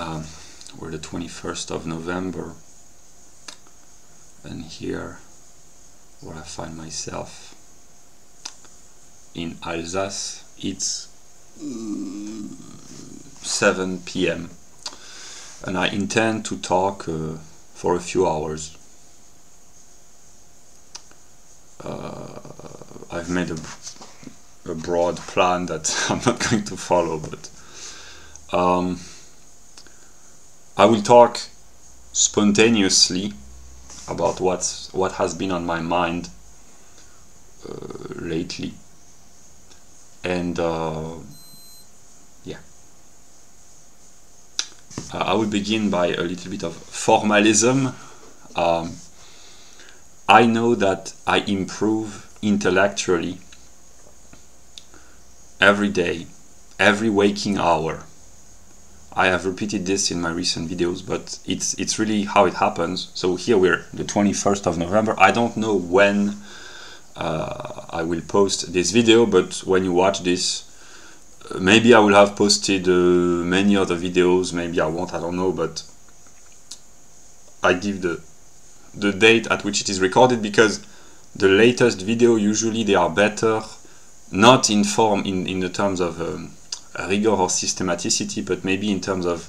We're the 21st of November, and here where I find myself in Alsace, it's 7 p.m. and I intend to talk for a few hours. I've made a broad plan that I'm not going to follow, but I will talk spontaneously about what has been on my mind lately, and yeah, I will begin by a little bit of formalism. I know that I improve intellectually every day, every waking hour. I have repeated this in my recent videos, but it's really how it happens. So here we're the 21st of November. I don't know when I will post this video, but when you watch this, maybe I will have posted many other videos, maybe I won't, I don't know, but I give the date at which it is recorded because the latest video, usually they are better, not in form, in the terms of rigor or systematicity, but maybe in terms of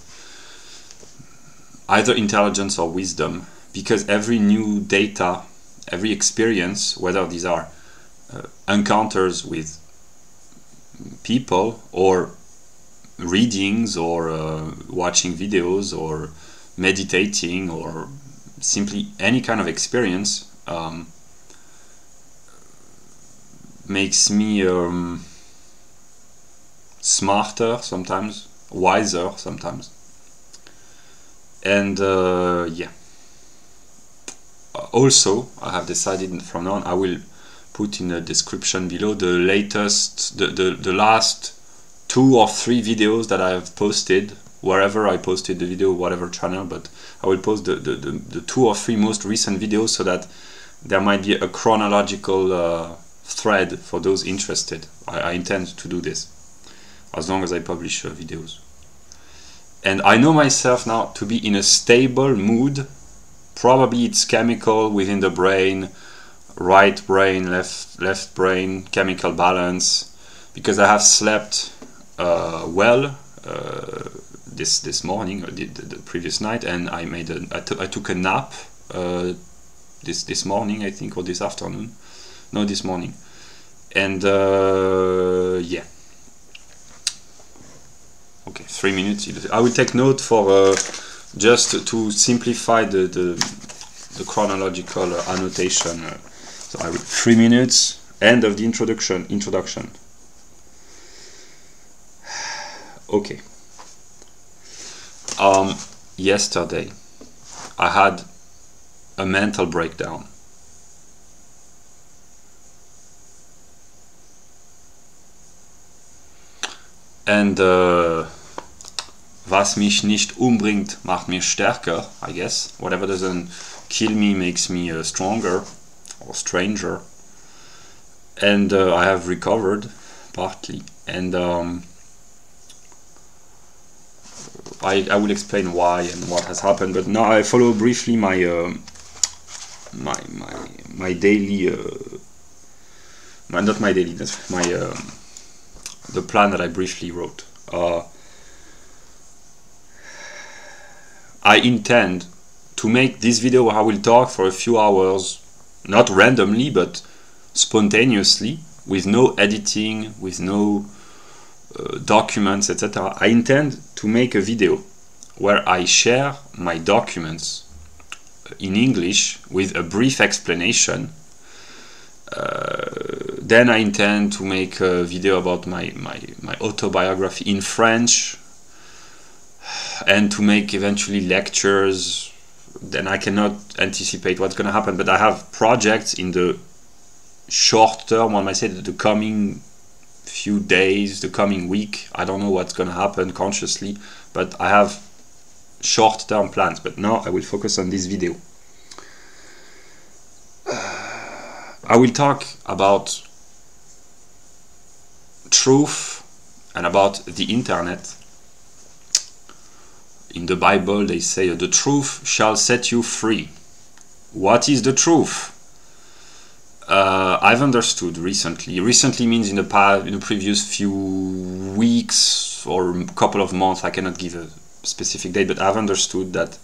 either intelligence or wisdom, because every new data, every experience, whether these are encounters with people or readings or watching videos or meditating or simply any kind of experience, makes me smarter sometimes, wiser sometimes, and yeah. Also, I have decided from now on I will put in the description below the latest, the last 2 or 3 videos that I have posted, wherever I posted the video, whatever channel, but I will post the 2 or 3 most recent videos so that there might be a chronological thread for those interested. I intend to do this as long as I publish videos. And I know myself now to be in a stable mood. Probably it's chemical within the brain, right brain, left brain, chemical balance, because I have slept well this morning, or the previous night, and I took a nap this morning, I think, or this afternoon. No, this morning. And yeah. Okay, 3 minutes. I will take note for just to simplify the chronological annotation. So I will 3 minutes. End of the introduction. Okay. Yesterday I had a mental breakdown. And was mich nicht umbringt, macht mich stärker, I guess. Whatever doesn't kill me makes me stronger or stranger. And I have recovered, partly. And I will explain why and what has happened. But now I follow briefly my my daily, not my daily, that's my the plan that I briefly wrote. I intend to make this video where I will talk for a few hours, not randomly, but spontaneously, with no editing, with no documents, etc. I intend to make a video where I share my documents in English with a brief explanation. Then I intend to make a video about my autobiography in French, and to make eventually lectures. Then I cannot anticipate what's going to happen, but I have projects in the short term, one might say, the coming few days, the coming week. I don't know what's going to happen consciously, but I have short-term plans. But now I will focus on this video. I will talk about truth and about the internet in the Bible they say the truth shall set you free. What is the truth? I've understood recently. Recently means in the previous few weeks or a couple of months. I cannot give a specific date, but I've understood that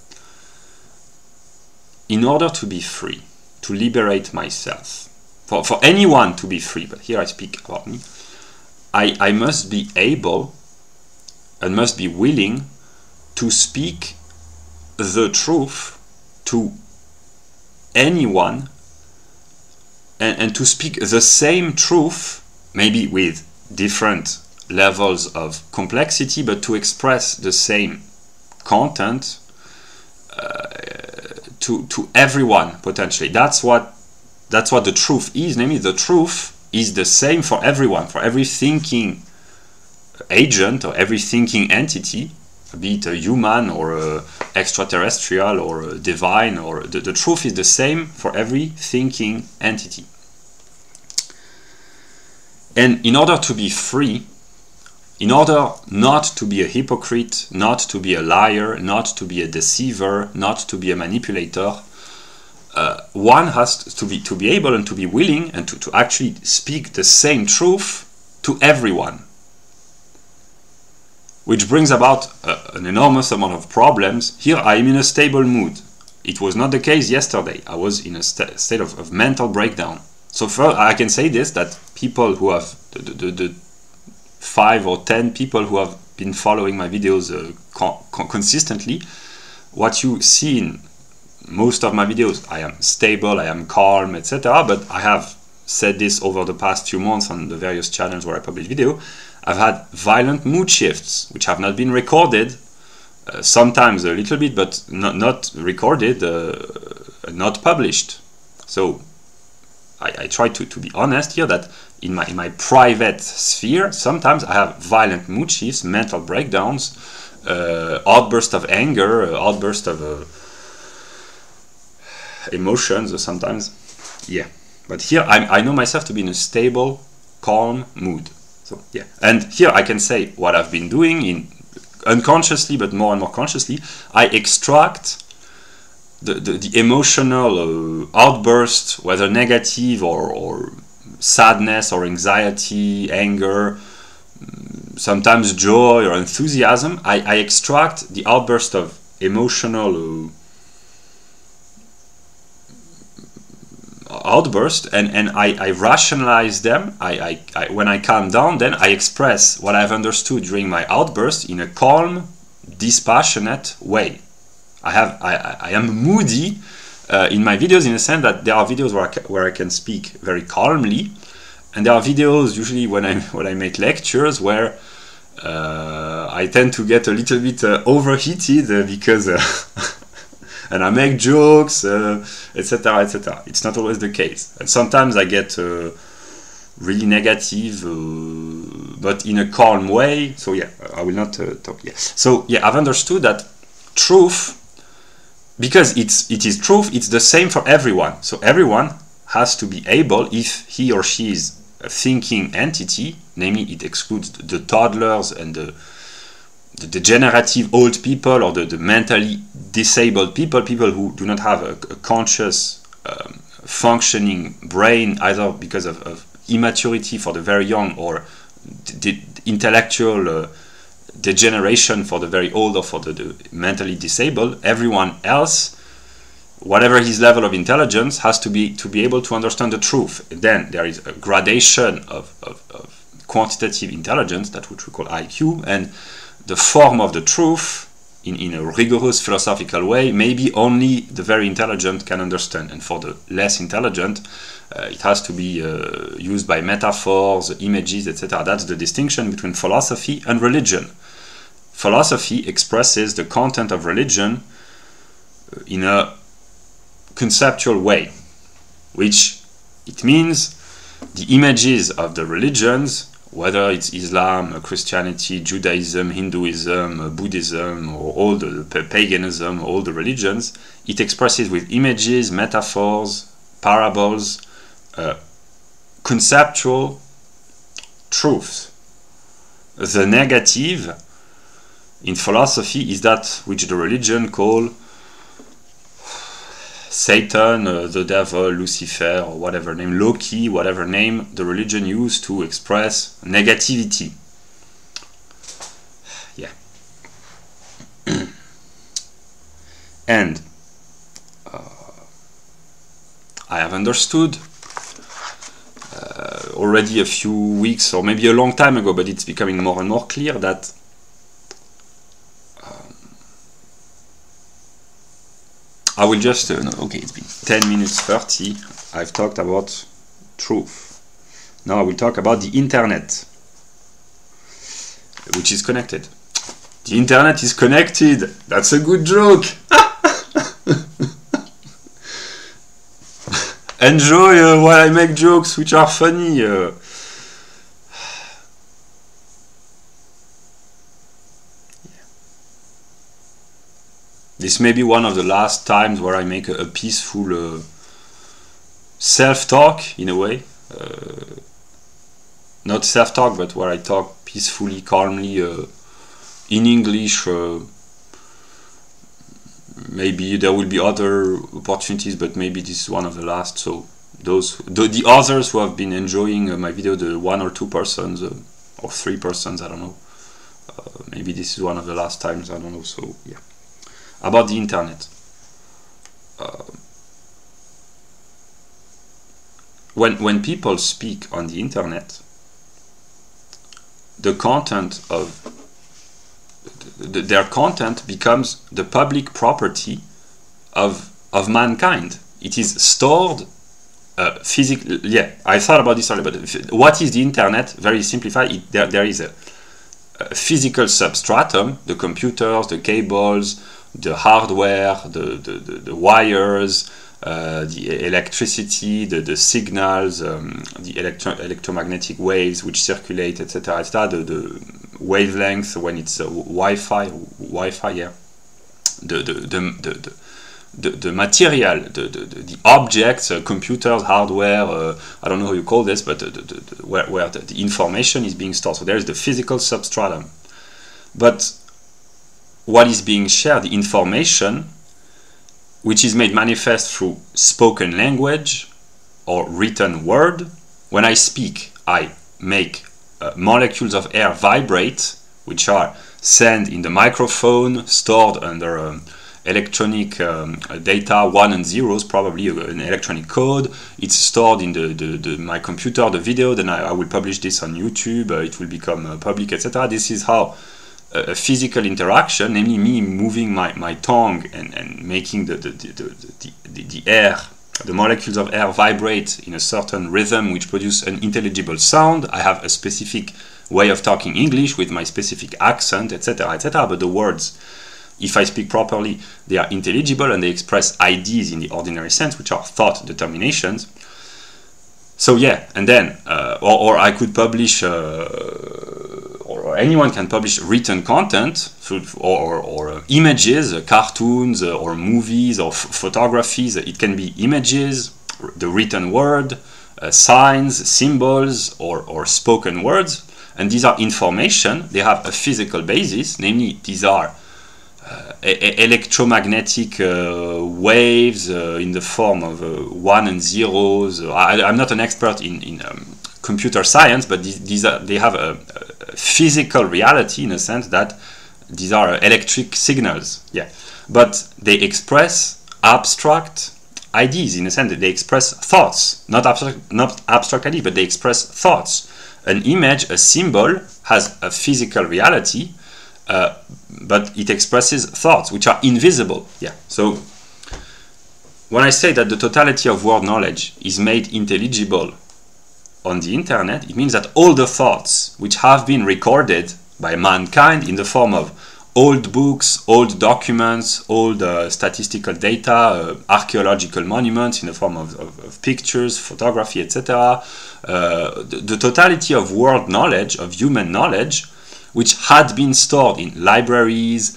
in order to be free, to liberate myself, for anyone to be free, but here I speak about me, I must be able and must be willing to speak the truth to anyone, and to speak the same truth, maybe with different levels of complexity, but to express the same content to everyone potentially. That's what the truth is. Namely, the truth is the same for everyone, for every thinking agent or every thinking entity, be it a human or a extraterrestrial or a divine, or the truth is the same for every thinking entity. And in order to be free, in order not to be a hypocrite, not to be a liar, not to be a deceiver, not to be a manipulator, one has to be able and to be willing and to actually speak the same truth to everyone. Which brings about an enormous amount of problems. Here I am in a stable mood. It was not the case yesterday. I was in a state of mental breakdown. So first, I can say this, that people who have, the 5 or 10 people who have been following my videos consistently, what you see in most of my videos, I am stable, I am calm, etc. But I have said this over the past few months on the various channels where I publish video. I've had violent mood shifts, which have not been recorded, sometimes a little bit, but not recorded, not published. So I try to be honest here, that in my private sphere, sometimes I have violent mood shifts, mental breakdowns, outburst of anger, outburst of emotions sometimes. Yeah, but here I know myself to be in a stable, calm mood. So yeah, and here I can say what I've been doing unconsciously, but more and more consciously. I extract the emotional outburst, whether negative or sadness or anxiety, anger, sometimes joy or enthusiasm. I extract the outburst of emotional outburst, and I rationalize them. When I calm down, then I express what I've understood during my outburst in a calm, dispassionate way. I am moody in my videos, in a sense that there are videos where I can speak very calmly, and there are videos usually when I make lectures where I tend to get a little bit overheated because and I make jokes, etc., etc. It's not always the case, and sometimes I get really negative, but in a calm way. So yeah, I will not talk. Yeah. So yeah, I've understood that truth, because it is truth, it's the same for everyone. So everyone has to be able, if he or she is a thinking entity, namely it excludes the toddlers and the degenerative old people, or the mentally disabled people who do not have a conscious functioning brain, either because of immaturity for the very young, or the intellectual degeneration for the very old, or for the mentally disabled. Everyone else, whatever his level of intelligence, has to be able to understand the truth. And then there is a gradation of quantitative intelligence, that which we call IQ, and the form of the truth in a rigorous philosophical way maybe only the very intelligent can understand, and for the less intelligent it has to be used by metaphors, images, etc. That's the distinction between philosophy and religion. Philosophy expresses the content of religion in a conceptual way, which it means the images of the religions, whether it's Islam, Christianity, Judaism, Hinduism, Buddhism, or all the paganism, all the religions, it expresses with images, metaphors, parables, conceptual truths. The negative in philosophy is that which the religion call Satan, the devil, Lucifer, or whatever name, Loki, whatever name the religion used to express negativity. Yeah. And I have understood already a few weeks or maybe a long time ago, but it's becoming more and more clear that I will just, okay, it's been 10 minutes 30, I've talked about truth. Now I will talk about the internet, which is connected. The internet is connected, that's a good joke! Enjoy while I make jokes which are funny. This may be one of the last times where I make a peaceful self-talk, in a way. Not self-talk, but where I talk peacefully, calmly, in English. Maybe there will be other opportunities, but maybe this is one of the last. So the others who have been enjoying my video, the 1 or 2 persons or 3 persons, I don't know. Maybe this is one of the last times, I don't know. So yeah, about the internet. When people speak on the internet, the content of their content becomes the public property of mankind. It is stored physically. Yeah, I thought about this earlier, but what is the internet? Very simplified. There is a physical substratum, the computers, the cables, the hardware, the wires, the electricity, the signals, the electromagnetic waves which circulate, etc., etc., the wavelength when it's Wi-Fi, yeah, the material, the objects, computers, hardware, I don't know how you call this, but where the information is being stored. So there is the physical substratum, but what is being shared, the information, which is made manifest through spoken language or written word. When I speak, I make molecules of air vibrate, which are sent in the microphone, stored under electronic data, 1 and zeros, probably an electronic code. It's stored in my computer, the video, then I will publish this on YouTube, it will become public, etc. This is how a physical interaction, namely me moving my tongue and making the air, the molecules of air vibrate in a certain rhythm which produce an intelligible sound. I have a specific way of talking English with my specific accent, etc., etc. But the words, if I speak properly, they are intelligible and they express ideas in the ordinary sense, which are thought determinations. So yeah, and then, or I could publish, or anyone can publish written content, or images, cartoons, or movies, or photographies. It can be images, the written word, signs, symbols, or spoken words. And these are information. They have a physical basis, namely these are electromagnetic waves in the form of 1 and zeros. I'm not an expert in computer science, but they have a physical reality in a sense that these are electric signals. Yeah, but they express abstract ideas in a sense that they express thoughts, not abstract ideas, but they express thoughts. An image, a symbol, has a physical reality, but it expresses thoughts which are invisible. Yeah. So when I say that the totality of world knowledge is made intelligible on the internet, it means that all the thoughts which have been recorded by mankind in the form of old books, old documents, old statistical data, archaeological monuments in the form of pictures, photography, etc. The totality of world knowledge, of human knowledge, which had been stored in libraries,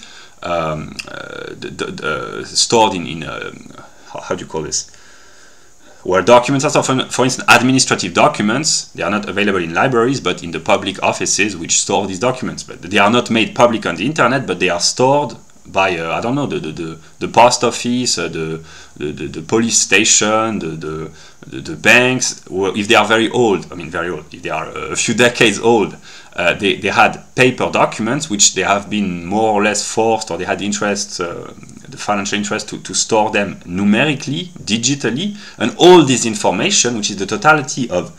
stored in how do you call this? where documents are stored. For instance, administrative documents, they are not available in libraries, but in the public offices which store these documents. But they are not made public on the internet, but they are stored by I don't know, the post office, the police station, the banks. If they are very old, I mean very old, if they are a few decades old, they had paper documents which they have been more or less forced, or they had interest, the financial interest to store them numerically, digitally, and all this information, which is the totality of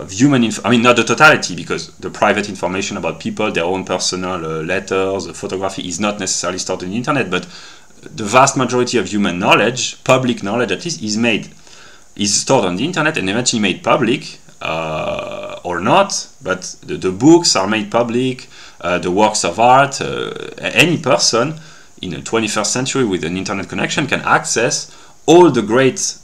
human I mean, not the totality, because the private information about people, their own personal letters, photography, is not necessarily stored on the internet, but the vast majority of human knowledge, public knowledge at least, is stored on the internet and eventually made public, or not, but the books are made public, the works of art. Any person in the 21st century with an internet connection can access all the great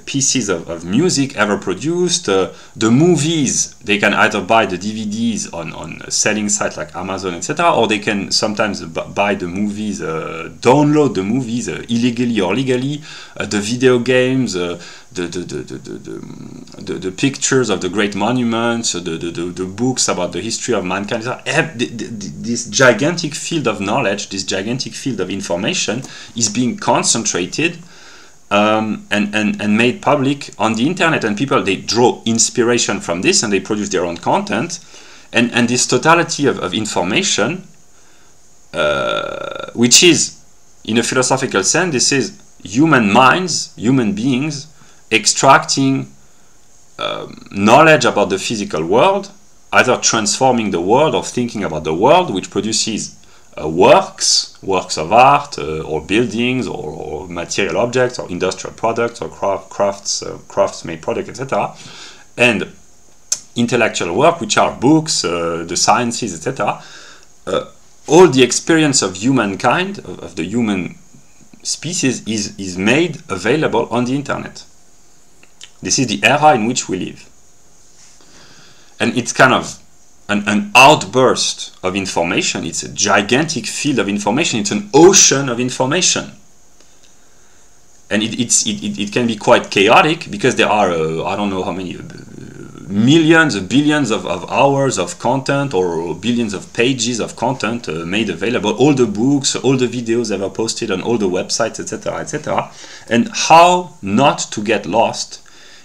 pieces of music ever produced. The movies, they can either buy the DVDs on selling sites like Amazon, etc., or they can sometimes buy the movies, download the movies illegally or legally, the video games, the pictures of the great monuments, the books about the history of mankind. This gigantic field of knowledge, this gigantic field of information is being concentrated and made public on the internet, and people, they draw inspiration from this and they produce their own content, and this totality of information, which is, in a philosophical sense, this is human minds, human beings extracting knowledge about the physical world, either transforming the world or thinking about the world, which produces works of art, or buildings, or material objects, or industrial products, or crafts-made products, etc., and intellectual work, which are books, the sciences, etc. All the experience of humankind, of the human species, is made available on the internet. This is the era in which we live, and it's kind of an outburst of information. It's a gigantic field of information. It's an ocean of information, and it can be quite chaotic, because there are I don't know how many millions, billions of hours of content, or billions of pages of content made available, all the books, all the videos ever posted on all the websites, etc., etc. And how not to get lost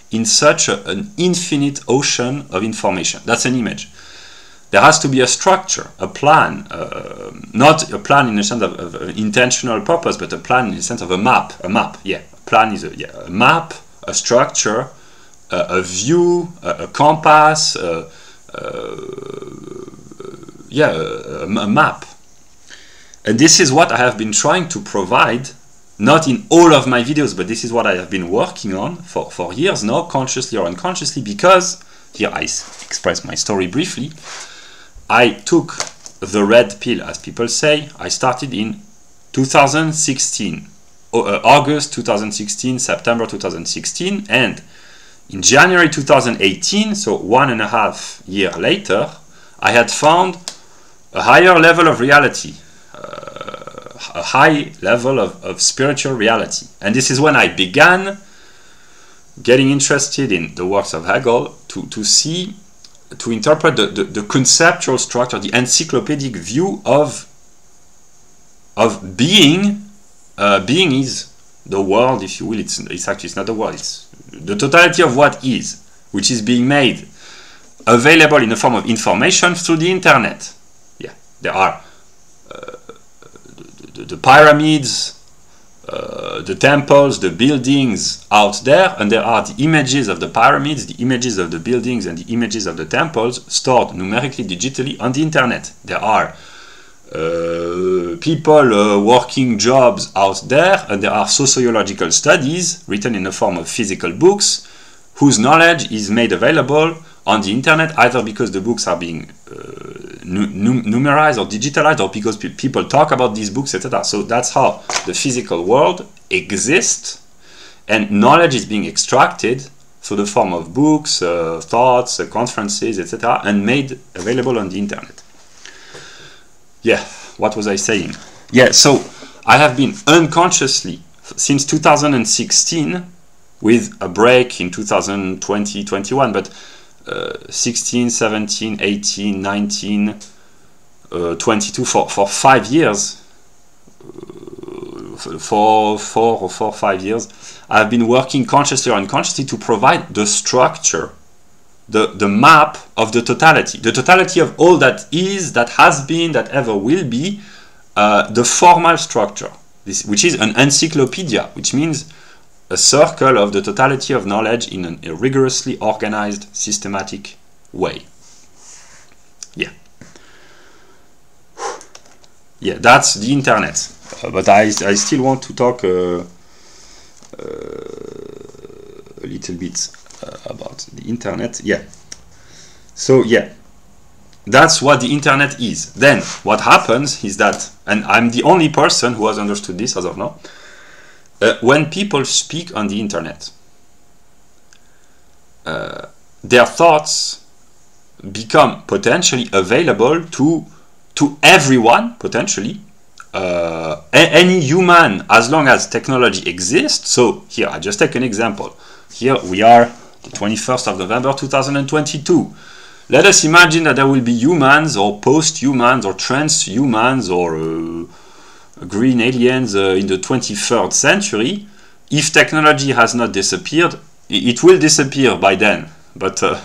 in such an infinite ocean of information? That's an image. There has to be a structure, a plan, not a plan in the sense of intentional purpose, but a plan in the sense of a map. A map, yeah. A plan is a map, a structure, a view, a compass, a map. And this is what I have been trying to provide, not in all of my videos, but this is what I have been working on for years now, consciously or unconsciously, because, here I express my story briefly, I took the red pill, as people say. I started in 2016, August 2016, September 2016, and in January 2018, so 1.5 years later, I had found a higher level of reality, a high level of spiritual reality. And this is when I began getting interested in the works of Hegel to interpret the conceptual structure, the encyclopedic view of being. Being is the world, if you will. It's not the world. It's the totality of what is, which is being made available in the form of information through the internet. Yeah, there are the pyramids, the temples, the buildings out there, and there are the images of the pyramids, the images of the buildings, and the images of the temples stored numerically, digitally on the internet. There are people working jobs out there, and there are sociological studies written in the form of physical books whose knowledge is made available on the internet, either because the books are being numerized or digitalized, or because people talk about these books, etc. So that's how the physical world exists, and knowledge is being extracted through the form of books, thoughts, conferences, etc., and made available on the internet. Yeah, what was I saying? Yeah, so I have been unconsciously, since 2016, with a break in 2020, 21, but 16, 17, 18, 19, 22, for 5 years, for 4 or 5 years, I've been working consciously or unconsciously to provide the structure, the map of the totality of all that is, that has been, that ever will be, the formal structure, which is an encyclopedia, which means a circle of the totality of knowledge in a rigorously organized, systematic way. Yeah. Yeah, that's the internet. But I still want to talk a little bit about the internet. Yeah. So, yeah. That's what the internet is. Then, what happens is that, and I'm the only person who has understood this as of now, when people speak on the internet, their thoughts become potentially available to everyone, potentially, any human, as long as technology exists. So here, I just take an example. Here we are, the 21st of November 2022. Let us imagine that there will be humans or post-humans or transhumans or green aliens in the 23rd century. If technology has not disappeared, it will disappear by then. But the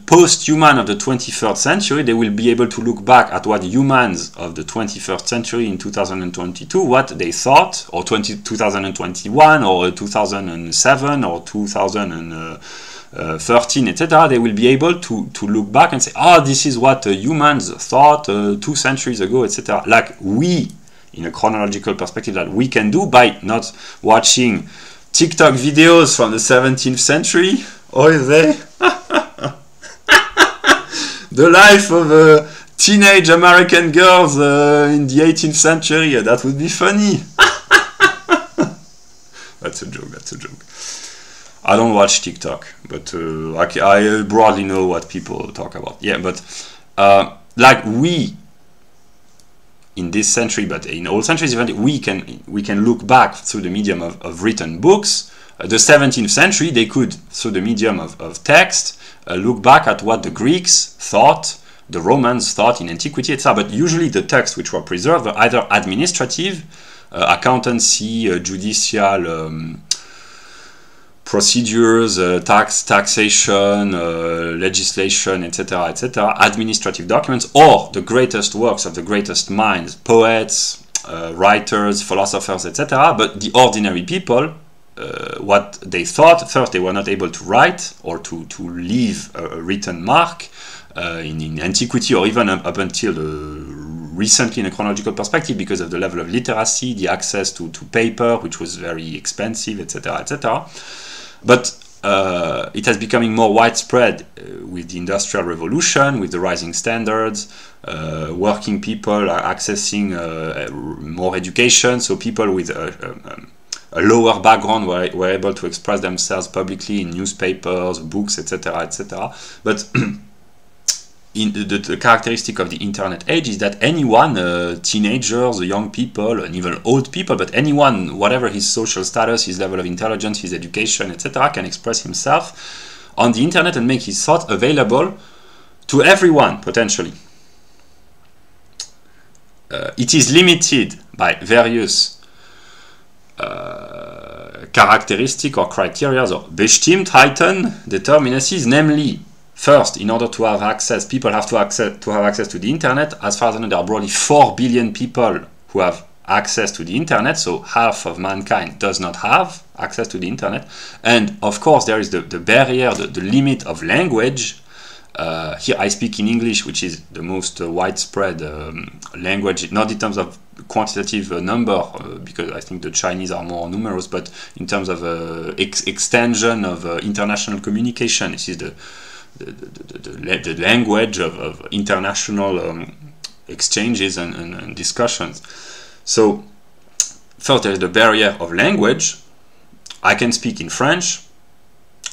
post-human of the 23rd century, they will be able to look back at what humans of the 21st century in 2022, what they thought, or 2021, or 2007, or 2013, etc. They will be able to look back and say, oh, this is what humans thought 2 centuries ago, etc. Like we, in a chronological perspective, that we can do by not watching TikTok videos from the 17th century. Oy vey. The life of teenage American girls in the 18th century. That would be funny. That's a joke, that's a joke. I don't watch TikTok, but I broadly know what people talk about. Yeah, but like we, in this century, but in all centuries, we can look back through the medium of written books. The 17th century, they could, through the medium of text, look back at what the Greeks thought, the Romans thought in antiquity, etc. But usually the texts which were preserved were either administrative, accountancy, judicial procedures, taxation, legislation, etc., etc., administrative documents, or the greatest works of the greatest minds, poets, writers, philosophers, etc. But the ordinary people, what they thought, first they were not able to write or to leave a written mark in antiquity, or even up until recently in a chronological perspective, because of the level of literacy, the access to paper, which was very expensive, etc., etc. But it has becoming more widespread with the Industrial Revolution, with the rising standards, working people are accessing more education, so people with a lower background were able to express themselves publicly in newspapers, books, etc., etc. But in the characteristic of the internet age is that anyone, teenagers, young people, and even old people, but anyone, whatever his social status, his level of intelligence, his education, etc., can express himself on the internet and make his thought available to everyone, potentially. It is limited by various characteristic or criteria, or Bestimmtheiten, determinacies, namely, first, in order to have access, people have to have access to the internet. As far as I know, there are broadly 4 billion people who have access to the internet, so half of mankind does not have access to the internet. And of course, there is the barrier, the limit of language. Here I speak in English, which is the most widespread language, not in terms of quantitative number, because I think the Chinese are more numerous, but in terms of extension of international communication. This is the language of international exchanges and discussions. So first there is the barrier of language. I can speak in French.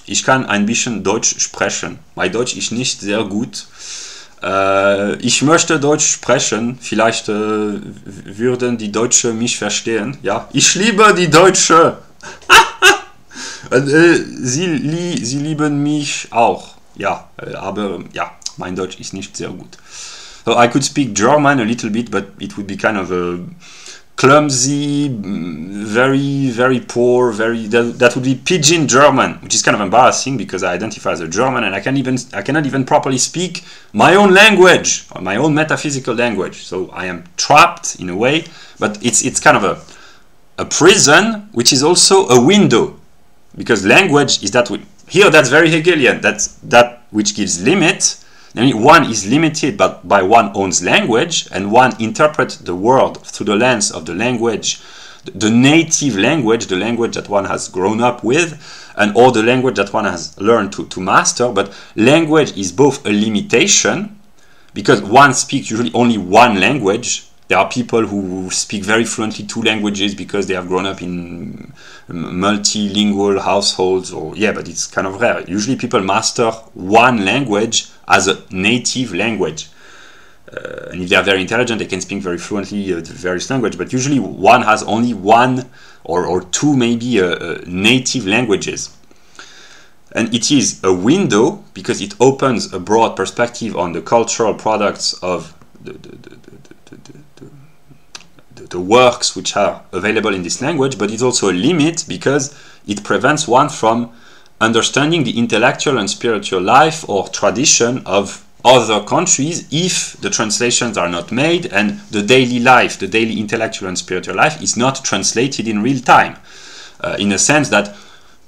Ich kann ein bisschen Deutsch sprechen. Mein Deutsch ist nicht sehr gut. Ich möchte Deutsch sprechen. Vielleicht würden die Deutschen mich verstehen. Ja, ich liebe die Deutsche. Sie lieben mich auch. Ja, aber ja, mein Deutsch ist nicht sehr gut. So I could speak German a little bit, but it would be kind of a clumsy, very poor, that would be pidgin German, which is kind of embarrassing because I identify as a German and I cannot even properly speak my own language, or my own metaphysical language. So I am trapped in a way, but it's kind of a prison, which is also a window, because language is that here that's very Hegelian. That's that which gives limit. I mean, one is limited by one's own language, and one interprets the world through the lens of the language, the native language, the language that one has grown up with, or the language that one has learned to master. But language is both a limitation, because one speaks usually only one language. There are people who speak very fluently two languages because they have grown up in multilingual households, but it's kind of rare. Usually people master one language as a native language. And if they are very intelligent, they can speak very fluently various languages, but usually one has only one or two maybe native languages. And it is a window because it opens a broad perspective on the cultural products of the works which are available in this language, but it's also a limit because it prevents one from understanding the intellectual and spiritual life or tradition of other countries if the translations are not made and the daily life, the daily intellectual and spiritual life is not translated in real time. In a sense that,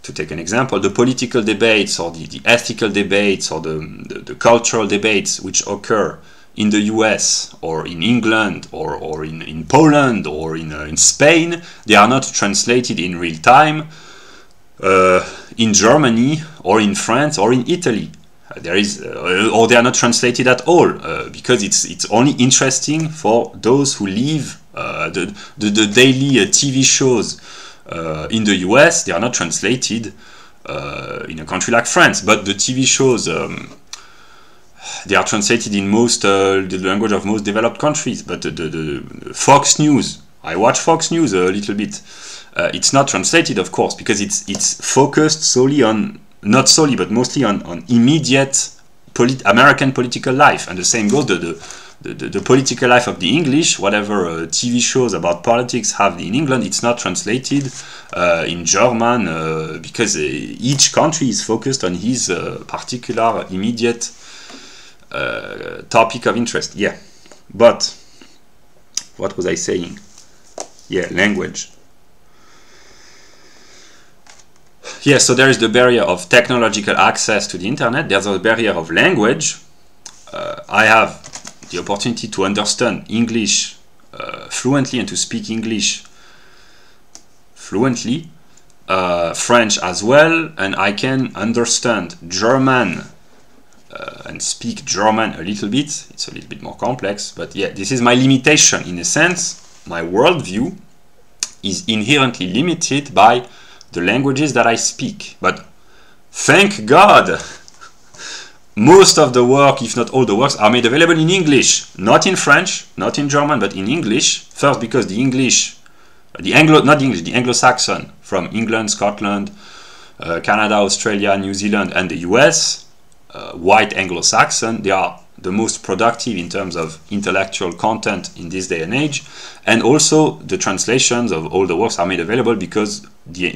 to take an example, the political debates or the ethical debates or the cultural debates which occur in the US or in England or in Poland or in Spain, they are not translated in real time in Germany or in France or in Italy. Or they are not translated at all because it's only interesting for those who live the daily TV shows in the US. They are not translated in a country like France, but the TV shows they are translated in most the language of most developed countries. But the Fox News, I watch Fox News a little bit. It's not translated, of course, because it's focused solely on, not solely, but mostly on immediate American political life. And the same goes the political life of the English. Whatever TV shows about politics have in England, it's not translated in German because each country is focused on his particular immediate topic of interest. Yeah, but what was I saying? Yeah, language. Yeah, so there is the barrier of technological access to the internet. There's a barrier of language. I have the opportunity to understand English fluently and to speak English fluently, French as well, and I can understand German and speak German a little bit. It's a little bit more complex, but yeah, this is my limitation. In a sense, my worldview is inherently limited by the languages that I speak. But thank God, most of the work, if not all the works, are made available in English, not in French, not in German, but in English. First, because the Anglo-Saxon from England, Scotland, Canada, Australia, New Zealand, and the US, white Anglo-Saxon, they are the most productive in terms of intellectual content in this day and age, and also the translations of all the works are made available because the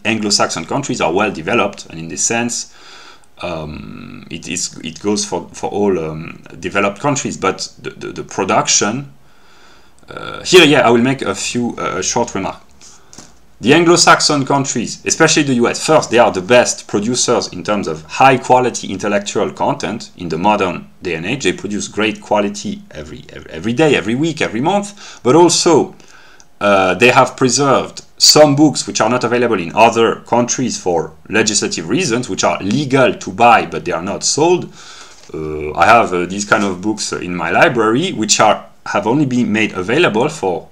Anglo-Saxon countries are well developed, and in this sense it goes for all developed countries. But the production here, yeah, I will make a few short remarks. The Anglo-Saxon countries, especially the US, first, they are the best producers in terms of high-quality intellectual content in the modern day and age. They produce great quality every day, every week, every month, but also they have preserved some books which are not available in other countries for legislative reasons, which are legal to buy, but they are not sold. I have these kind of books in my library, which have only been made available for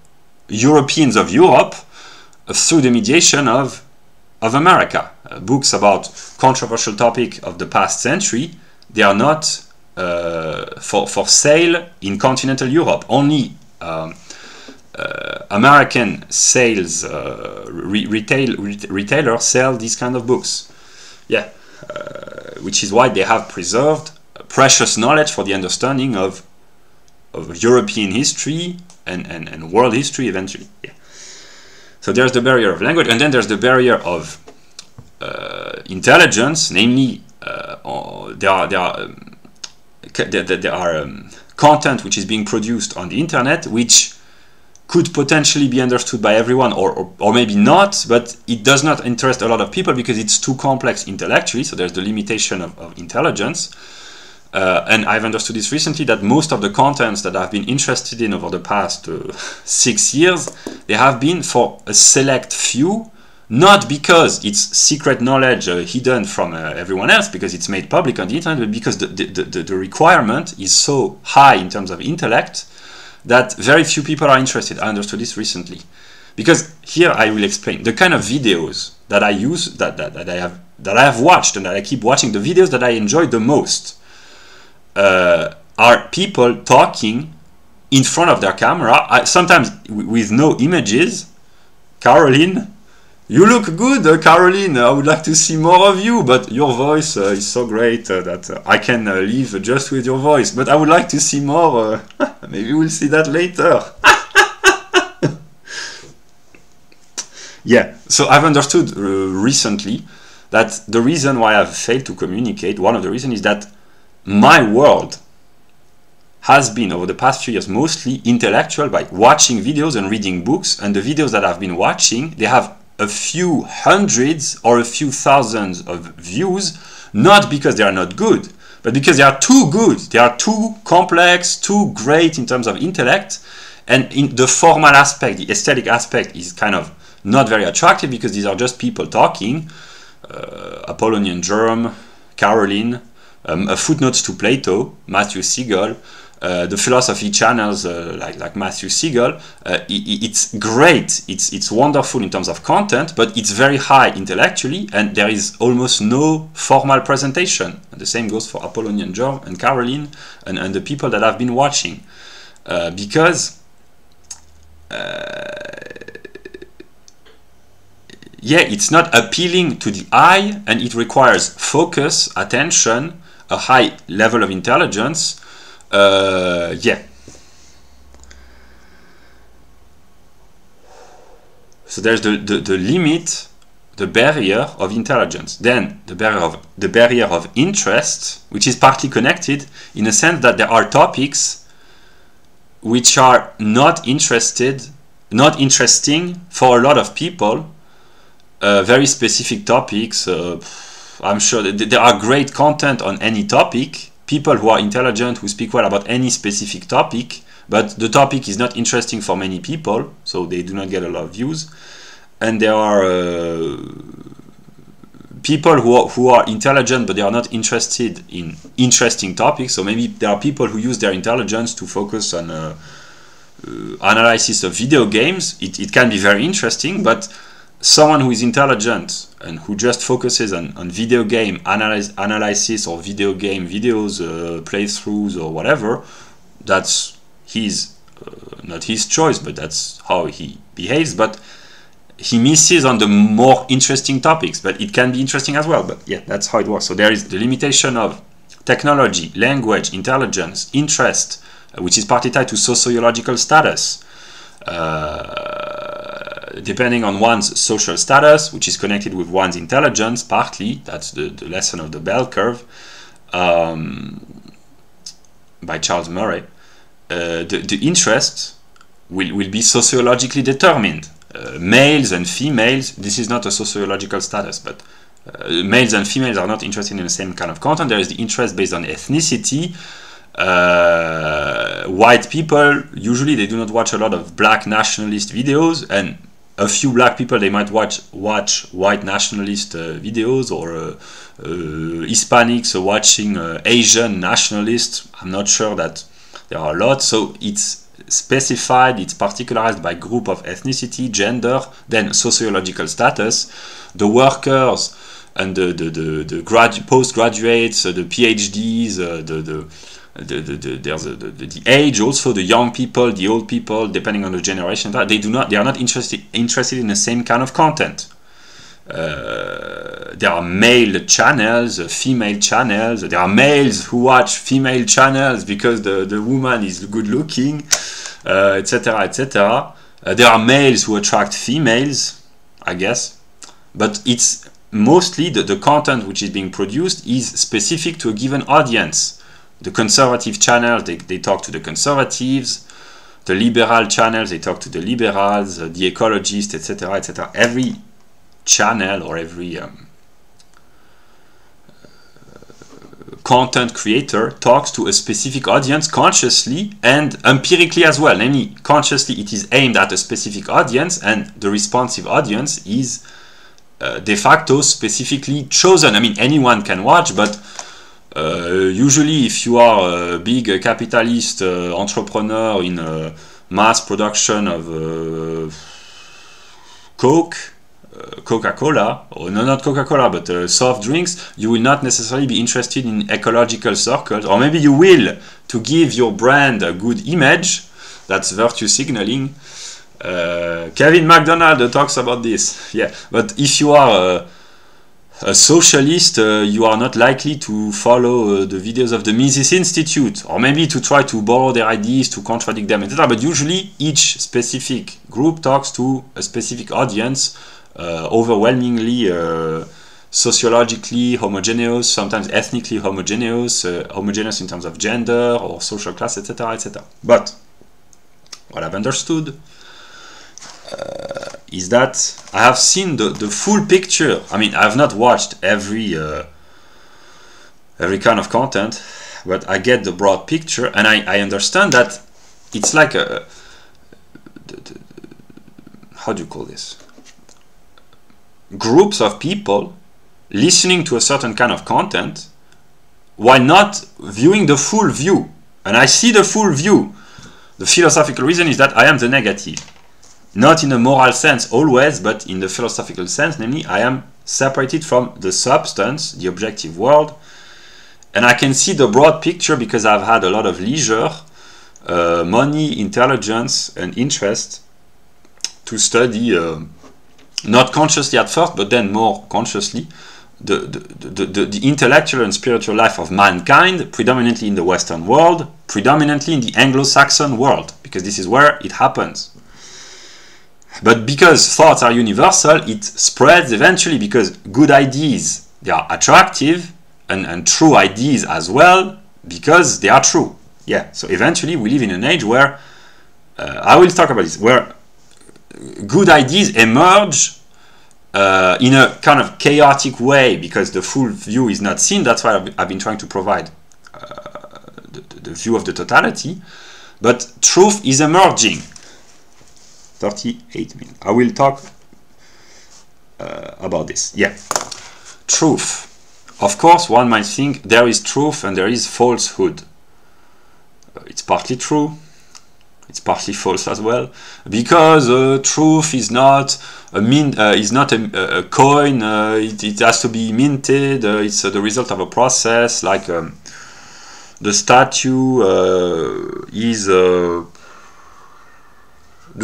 Europeans of Europe through the mediation of America. Books about controversial topic of the past century, they are not for sale in continental Europe. Only American sales retailers sell these kind of books. Yeah, which is why they have preserved precious knowledge for the understanding of European history and world history eventually. Yeah. So there's the barrier of language, and then there's the barrier of intelligence, namely there are content which is being produced on the internet which could potentially be understood by everyone or maybe not, but it does not interest a lot of people because it's too complex intellectually, so there's the limitation of intelligence. And I've understood this recently, that most of the contents that I've been interested in over the past 6 years, they have been for a select few, not because it's secret knowledge hidden from everyone else, because it's made public on the internet, but because the requirement is so high in terms of intellect that very few people are interested. I understood this recently. Because here I will explain the kind of videos that I use, that I have watched and that I keep watching. The videos that I enjoy the most are people talking in front of their camera, sometimes with no images. Caroline, you look good, Caroline. I would like to see more of you, but your voice is so great that I can live just with your voice. But I would like to see more. Maybe we'll see that later. Yeah, so I've understood recently that the reason why I've failed to communicate, one of the reasons is that my world has been, over the past few years, mostly intellectual, by watching videos and reading books. And the videos that I've been watching, they have a few hundreds or a few thousands of views, not because they are not good, but because they are too good. They are too complex, too great in terms of intellect. And in the formal aspect, the aesthetic aspect is kind of not very attractive, because these are just people talking. Apollonian Germ, Caroline, footnotes to Plato, Matthew Siegel, the philosophy channels like Matthew Siegel. It's great, it's wonderful in terms of content, but it's very high intellectually, and there is almost no formal presentation. And the same goes for Apollonian Germ and Caroline and the people that I've been watching, because yeah, it's not appealing to the eye, and it requires focus, attention, a high level of intelligence. Yeah. So there's the limit, the barrier of intelligence. Then the barrier of interest, which is partly connected in a sense that there are topics which are not interesting for a lot of people. Very specific topics. I'm sure that there are great content on any topic. People who are intelligent, who speak well about any specific topic, but the topic is not interesting for many people, so they do not get a lot of views. And there are people who are intelligent, but they are not interested in interesting topics. So maybe there are people who use their intelligence to focus on analysis of video games. It can be very interesting, but someone who is intelligent and who just focuses on video game analysis or video game videos, playthroughs or whatever, that's not his choice, but that's how he behaves. But he misses on the more interesting topics, but it can be interesting as well. But yeah, that's how it works. So there is the limitation of technology, language, intelligence, interest, which is partly tied to sociological status. Depending on one's social status, which is connected with one's intelligence, partly, that's the lesson of the bell curve, by Charles Murray. The interest will be sociologically determined. Males and females, this is not a sociological status, but males and females are not interested in the same kind of content. There is the interest based on ethnicity. White people, usually they do not watch a lot of black nationalist videos, and a few black people, they might watch white nationalist videos, or Hispanics watching Asian nationalists. I'm not sure that there are a lot. So it's specified, it's particularized by group of ethnicity, gender, then sociological status. The workers and the postgraduates, the PhDs, there's the age, also the young people, the old people, depending on the generation. They are not interested in the same kind of content. There are male channels, female channels. There are males who watch female channels because the woman is good looking, etc., etc. There are males who attract females, I guess, but it's mostly the content which is being produced is specific to a given audience. The conservative channels, they talk to the conservatives. The liberal channels, they talk to the liberals, the ecologists, etc., etc. Every channel or every content creator talks to a specific audience consciously and empirically as well. Namely, consciously it is aimed at a specific audience, and the responsive audience is de facto specifically chosen. I mean, anyone can watch, but usually if you are a big capitalist entrepreneur in mass production of Coca-Cola, or no, not Coca-Cola, but soft drinks, you will not necessarily be interested in ecological circles, or maybe you will, to give your brand a good image. That's virtue signaling. Kevin MacDonald talks about this. Yeah, but if you are a socialist, you are not likely to follow the videos of the Mises Institute, or maybe to try to borrow their ideas, to contradict them, etc. But usually each specific group talks to a specific audience, overwhelmingly sociologically homogeneous, sometimes ethnically homogeneous, homogeneous in terms of gender or social class, etc., etc. But what I've understood is that I have seen the full picture. I mean, I have not watched every kind of content, but I get the broad picture, and I understand that it's like how do you call this? Groups of people listening to a certain kind of content while not viewing the full view. And I see the full view. The philosophical reason is that I am the negative. Not in a moral sense always, but in the philosophical sense, namely I am separated from the substance, the objective world, and I can see the broad picture because I've had a lot of leisure, money, intelligence, and interest to study, not consciously at first, but then more consciously, the intellectual and spiritual life of mankind, predominantly in the Western world, predominantly in the Anglo-Saxon world, because this is where it happens. But because thoughts are universal, it spreads eventually, because good ideas, they are attractive, and true ideas as well, because they are true. Yeah, so eventually we live in an age where, I will talk about this, where good ideas emerge in a kind of chaotic way, because the full view is not seen. That's why I've been trying to provide the view of the totality. But truth is emerging. 38 minutes. I will talk about this. Yeah. Truth. Of course, one might think there is truth and there is falsehood. It's partly true. It's partly false as well, because truth is not a coin. It has to be minted. It's the result of a process. Like the statue is the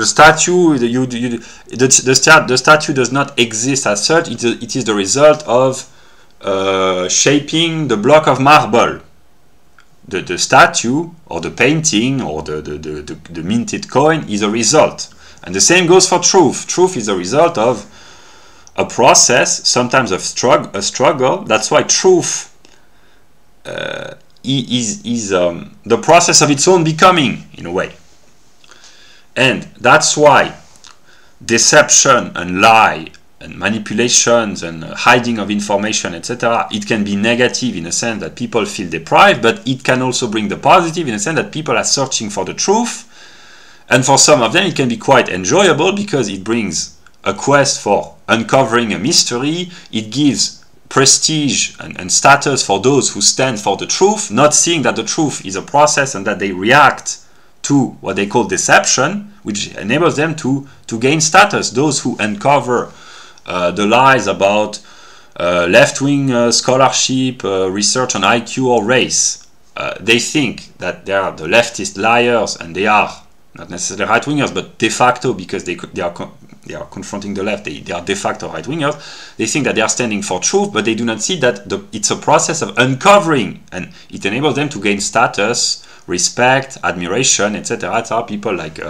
statue. The statue does not exist as such. It is the result of shaping the block of marble. The statue or the painting or the minted coin is a result, and the same goes for truth. Truth is a result of a process, sometimes of a struggle. That's why truth is the process of its own becoming, in a way, and that's why deception and lie and manipulations and hiding of information, etc., it can be negative in a sense that people feel deprived, but it can also bring the positive in a sense that people are searching for the truth, and for some of them it can be quite enjoyable because it brings a quest for uncovering a mystery. It gives prestige and status for those who stand for the truth, not seeing that the truth is a process and that they react to what they call deception, which enables them to gain status. Those who uncover the lies about left-wing scholarship, research on IQ or race, they think that they are the leftist liars, and they are not necessarily right-wingers, but de facto, because they are confronting the left, they are de facto right-wingers. They think that they are standing for truth, but they do not see that it's a process of uncovering, and it enables them to gain status, respect, admiration, etc. etc. People like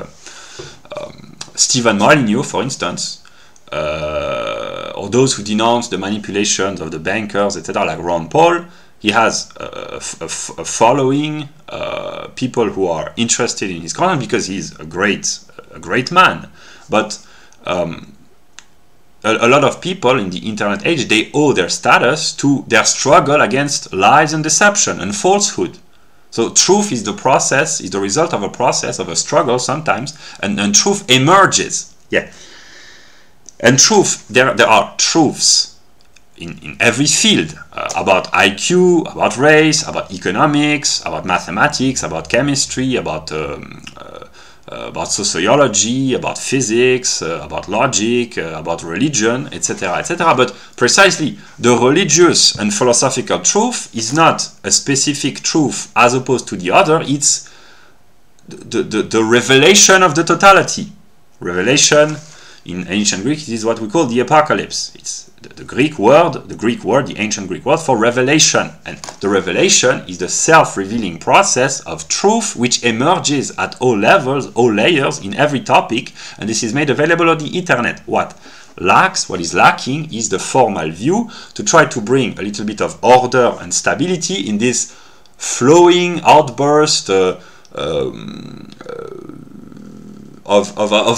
Stephen Molyneux, for instance, or those who denounce the manipulations of the bankers, etc., like Ron Paul. He has a following, people who are interested in his content because he's a great man. But a lot of people in the internet age, they owe their status to their struggle against lies and deception and falsehood. So truth is the process, is the result of a process, of a struggle sometimes, and truth emerges. Yeah. And truth, there are truths in every field, about IQ, about race, about economics, about mathematics, about chemistry, about sociology, about physics, about logic, about religion, etc., etc. But precisely, the religious and philosophical truth is not a specific truth as opposed to the other. It's the revelation of the totality. Revelation, in ancient Greek, it is what we call the apocalypse. It's the Greek word, the ancient Greek word for revelation. And the revelation is the self-revealing process of truth which emerges at all levels, all layers, in every topic, and this is made available on the internet. What is lacking is the formal view to try to bring a little bit of order and stability in this flowing outburst of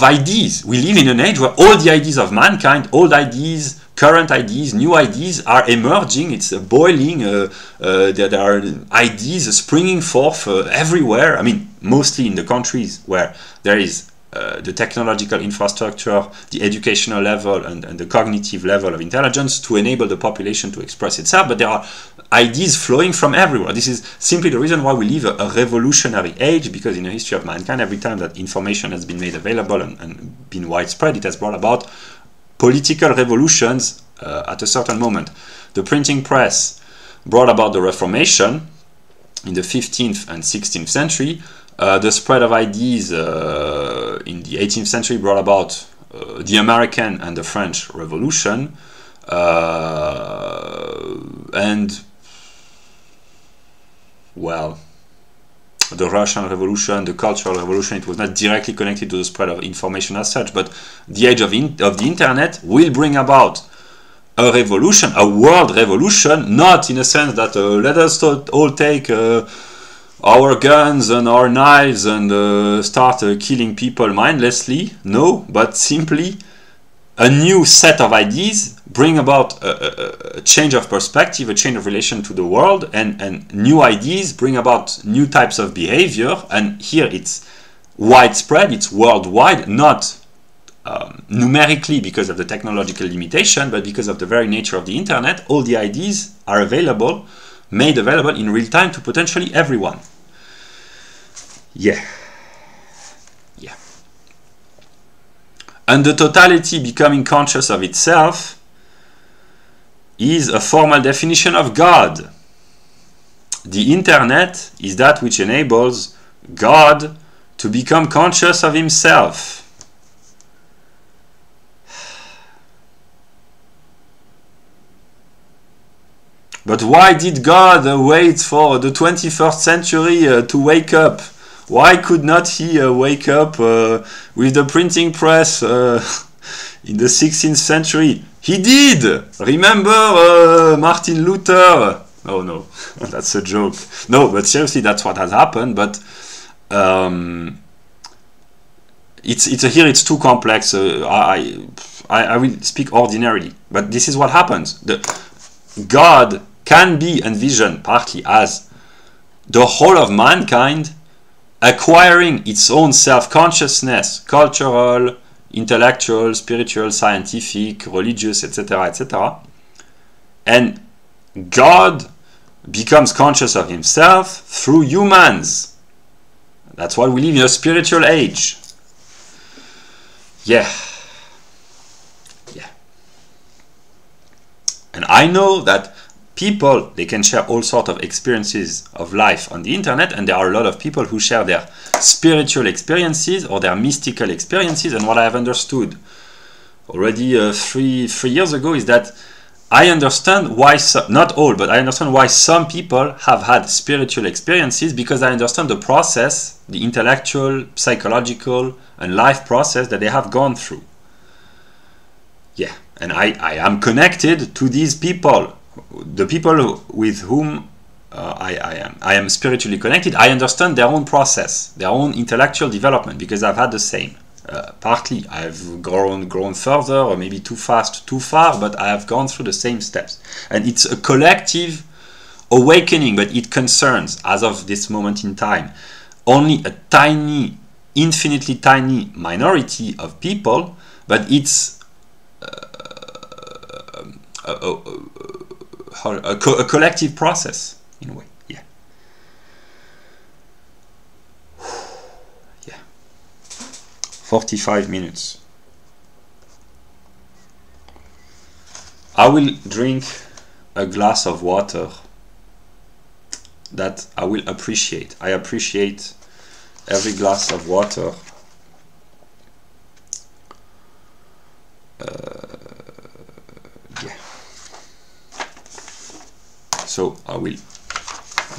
ideas. We live in an age where all the ideas of mankind, old ideas, current ideas, new ideas are emerging. It's boiling. There are ideas springing forth everywhere. I mean, mostly in the countries where there is the technological infrastructure, the educational level, and the cognitive level of intelligence to enable the population to express itself. But there are ideas flowing from everywhere. This is simply the reason why we live a revolutionary age, because in the history of mankind, every time that information has been made available and been widespread, it has brought about political revolutions at a certain moment. The printing press brought about the Reformation in the 15th and 16th century. The spread of ideas in the 18th century brought about the American and the French Revolution, and, well, the Russian Revolution, the Cultural Revolution. It was not directly connected to the spread of information as such, but the age of the internet will bring about a revolution, a world revolution, not in a sense that let us all take our guns and our knives and start killing people mindlessly. No, but simply a new set of ideas bring about a change of perspective, a change of relation to the world, and new ideas bring about new types of behavior. And here it's widespread, it's worldwide, not numerically because of the technological limitation, but because of the very nature of the internet. All the ideas are available, made available in real time to potentially everyone. Yeah. And the totality becoming conscious of itself is a formal definition of God. The internet is that which enables God to become conscious of himself. But why did God wait for the 21st century to wake up? Why could not he wake up with the printing press in the 16th century? He did! Remember Martin Luther? Oh no, that's a joke. No, but seriously, that's what has happened. But here it's too complex. I will speak ordinarily. But this is what happens. God can be envisioned partly as the whole of mankind acquiring its own self-consciousness, cultural, intellectual, spiritual, scientific, religious, etc., etc. And God becomes conscious of himself through humans. That's why we live in a spiritual age. Yeah. And I know that people, they can share all sorts of experiences of life on the internet, and there are a lot of people who share their spiritual experiences or their mystical experiences. And what I have understood already three years ago is that I understand why, not all, but I understand why some people have had spiritual experiences, because I understand the process, the intellectual, psychological, and life process that they have gone through. Yeah, and I am connected to these people. The people with whom I am spiritually connected, I understand their own process, their own intellectual development, because I've had the same. Partly, I've grown further, or maybe too fast, too far, but I have gone through the same steps. And it's a collective awakening, but it concerns, as of this moment in time, only a tiny, infinitely tiny minority of people, but it's a collective process in a way. Yeah. Yeah. 45 minutes. I will drink a glass of water that I will appreciate. I appreciate every glass of water. Yeah. So I will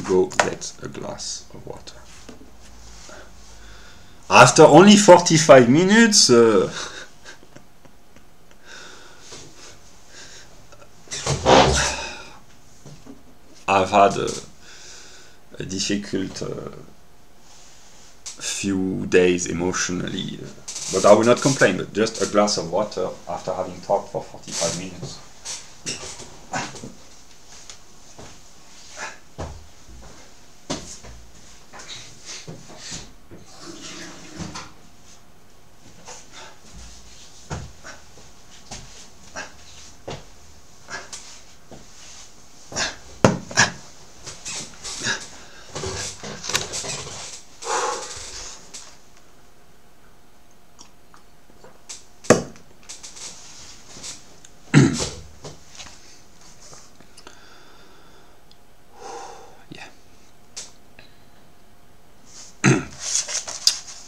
go get a glass of water. After only 45 minutes, I've had a difficult few days emotionally, but I will not complain. But just a glass of water after having talked for 45 minutes.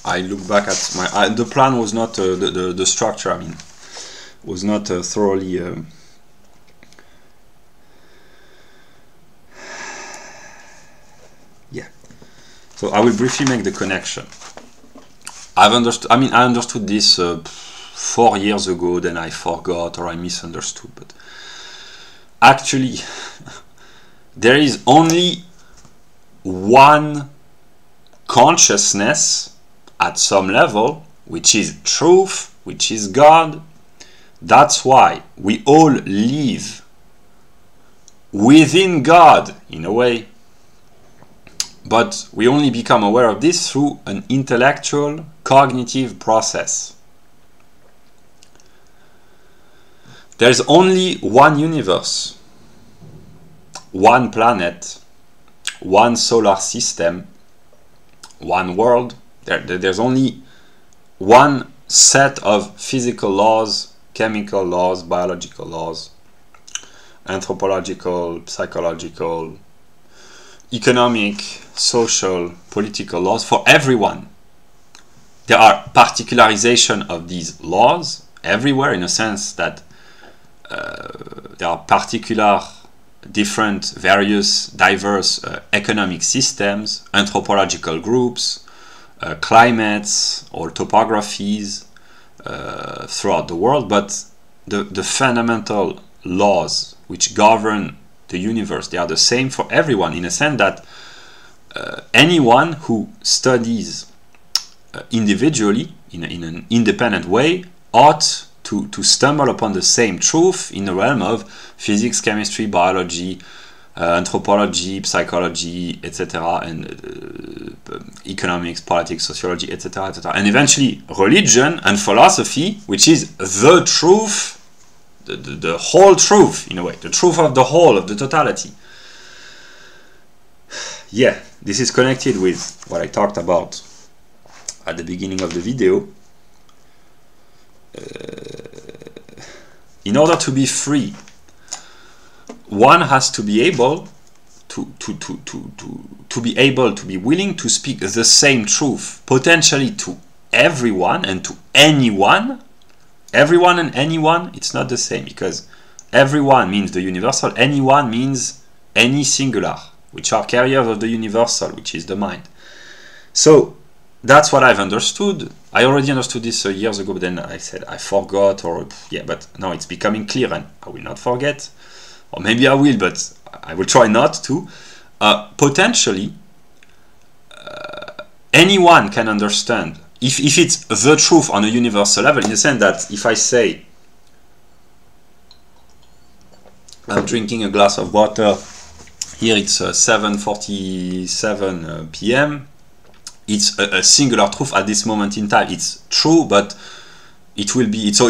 I look back at my. The plan was not the structure. I mean, was not thoroughly. Yeah. So I will briefly make the connection. I've understood. I mean, I understood this 4 years ago. Then I forgot or I misunderstood. But actually, there is only one consciousness at some level, which is truth, which is God. That's why we all live within God in a way, but we only become aware of this through an intellectual, cognitive process. There's only one universe, one planet, one solar system, one world. There's only one set of physical laws, chemical laws, biological laws, anthropological, psychological, economic, social, political laws for everyone. There are particularization of these laws everywhere, in a sense that there are particular, different, various, diverse economic systems, anthropological groups, climates or topographies throughout the world, but the fundamental laws which govern the universe, they are the same for everyone, in a sense that anyone who studies individually in an independent way ought to stumble upon the same truth in the realm of physics, chemistry, biology, anthropology, psychology, etc., and economics, politics, sociology, etc., etc., and eventually religion and philosophy, which is the truth, the whole truth in a way, the truth of the whole, of the totality. Yeah, this is connected with what I talked about at the beginning of the video. In order to be free one has to be able to be able to be willing to speak the same truth potentially to everyone and to anyone. Everyone and anyone, it's not the same, because everyone means the universal, anyone means any singular, which are carriers of the universal, which is the mind. So that's what I've understood. I already understood this years ago, but then I said I forgot, or yeah, but now it's becoming clear and I will not forget. Or maybe I will, but I will try not to. Potentially, anyone can understand. If it's the truth on a universal level, in the sense that if I say I'm drinking a glass of water, here it's 7:47 p.m. It's a singular truth at this moment in time. It's true, but it will be. It's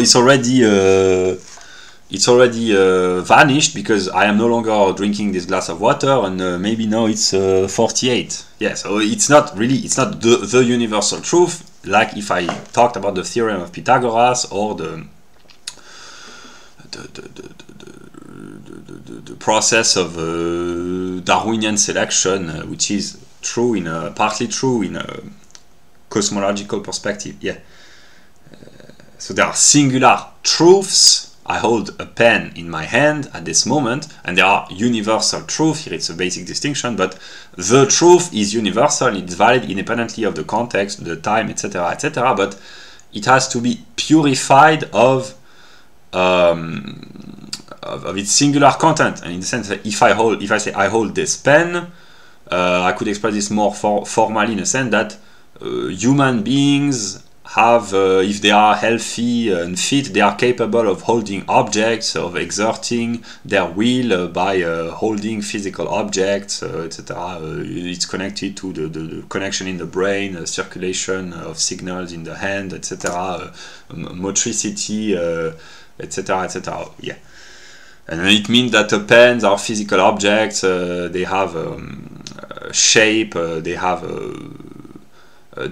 already vanished, because I am no longer drinking this glass of water, and maybe now it's 48. Yeah, so it's not the universal truth, like if I talked about the theorem of Pythagoras or the process of Darwinian selection, which is true in partly true in a cosmological perspective. Yeah. So there are singular truths. I hold a pen in my hand at this moment, and there are universal truth. Here it's a basic distinction, but the truth is universal. It's valid independently of the context, the time, etc., etc. But it has to be purified of its singular content. And in the sense that if I say I hold this pen, I could express this more formally in a sense that human beings have, if they are healthy and fit, they are capable of holding objects, of exerting their will by holding physical objects, etc. It's connected to the connection in the brain, circulation of signals in the hand, etc. Motricity, etc., etc. Yeah. And it means that pens are physical objects, they have shape, they have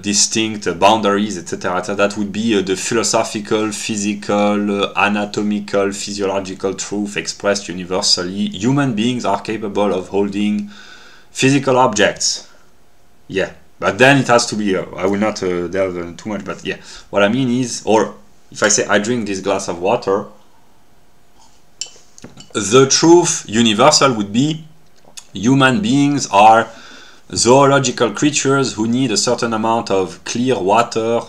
distinct boundaries, etc. That would be the philosophical, physical, anatomical, physiological truth expressed universally. Human beings are capable of holding physical objects. Yeah, but then it has to be, I will not delve too much, but yeah, what I mean is, or if I say I drink this glass of water, the truth universal would be human beings are zoological creatures who need a certain amount of clear water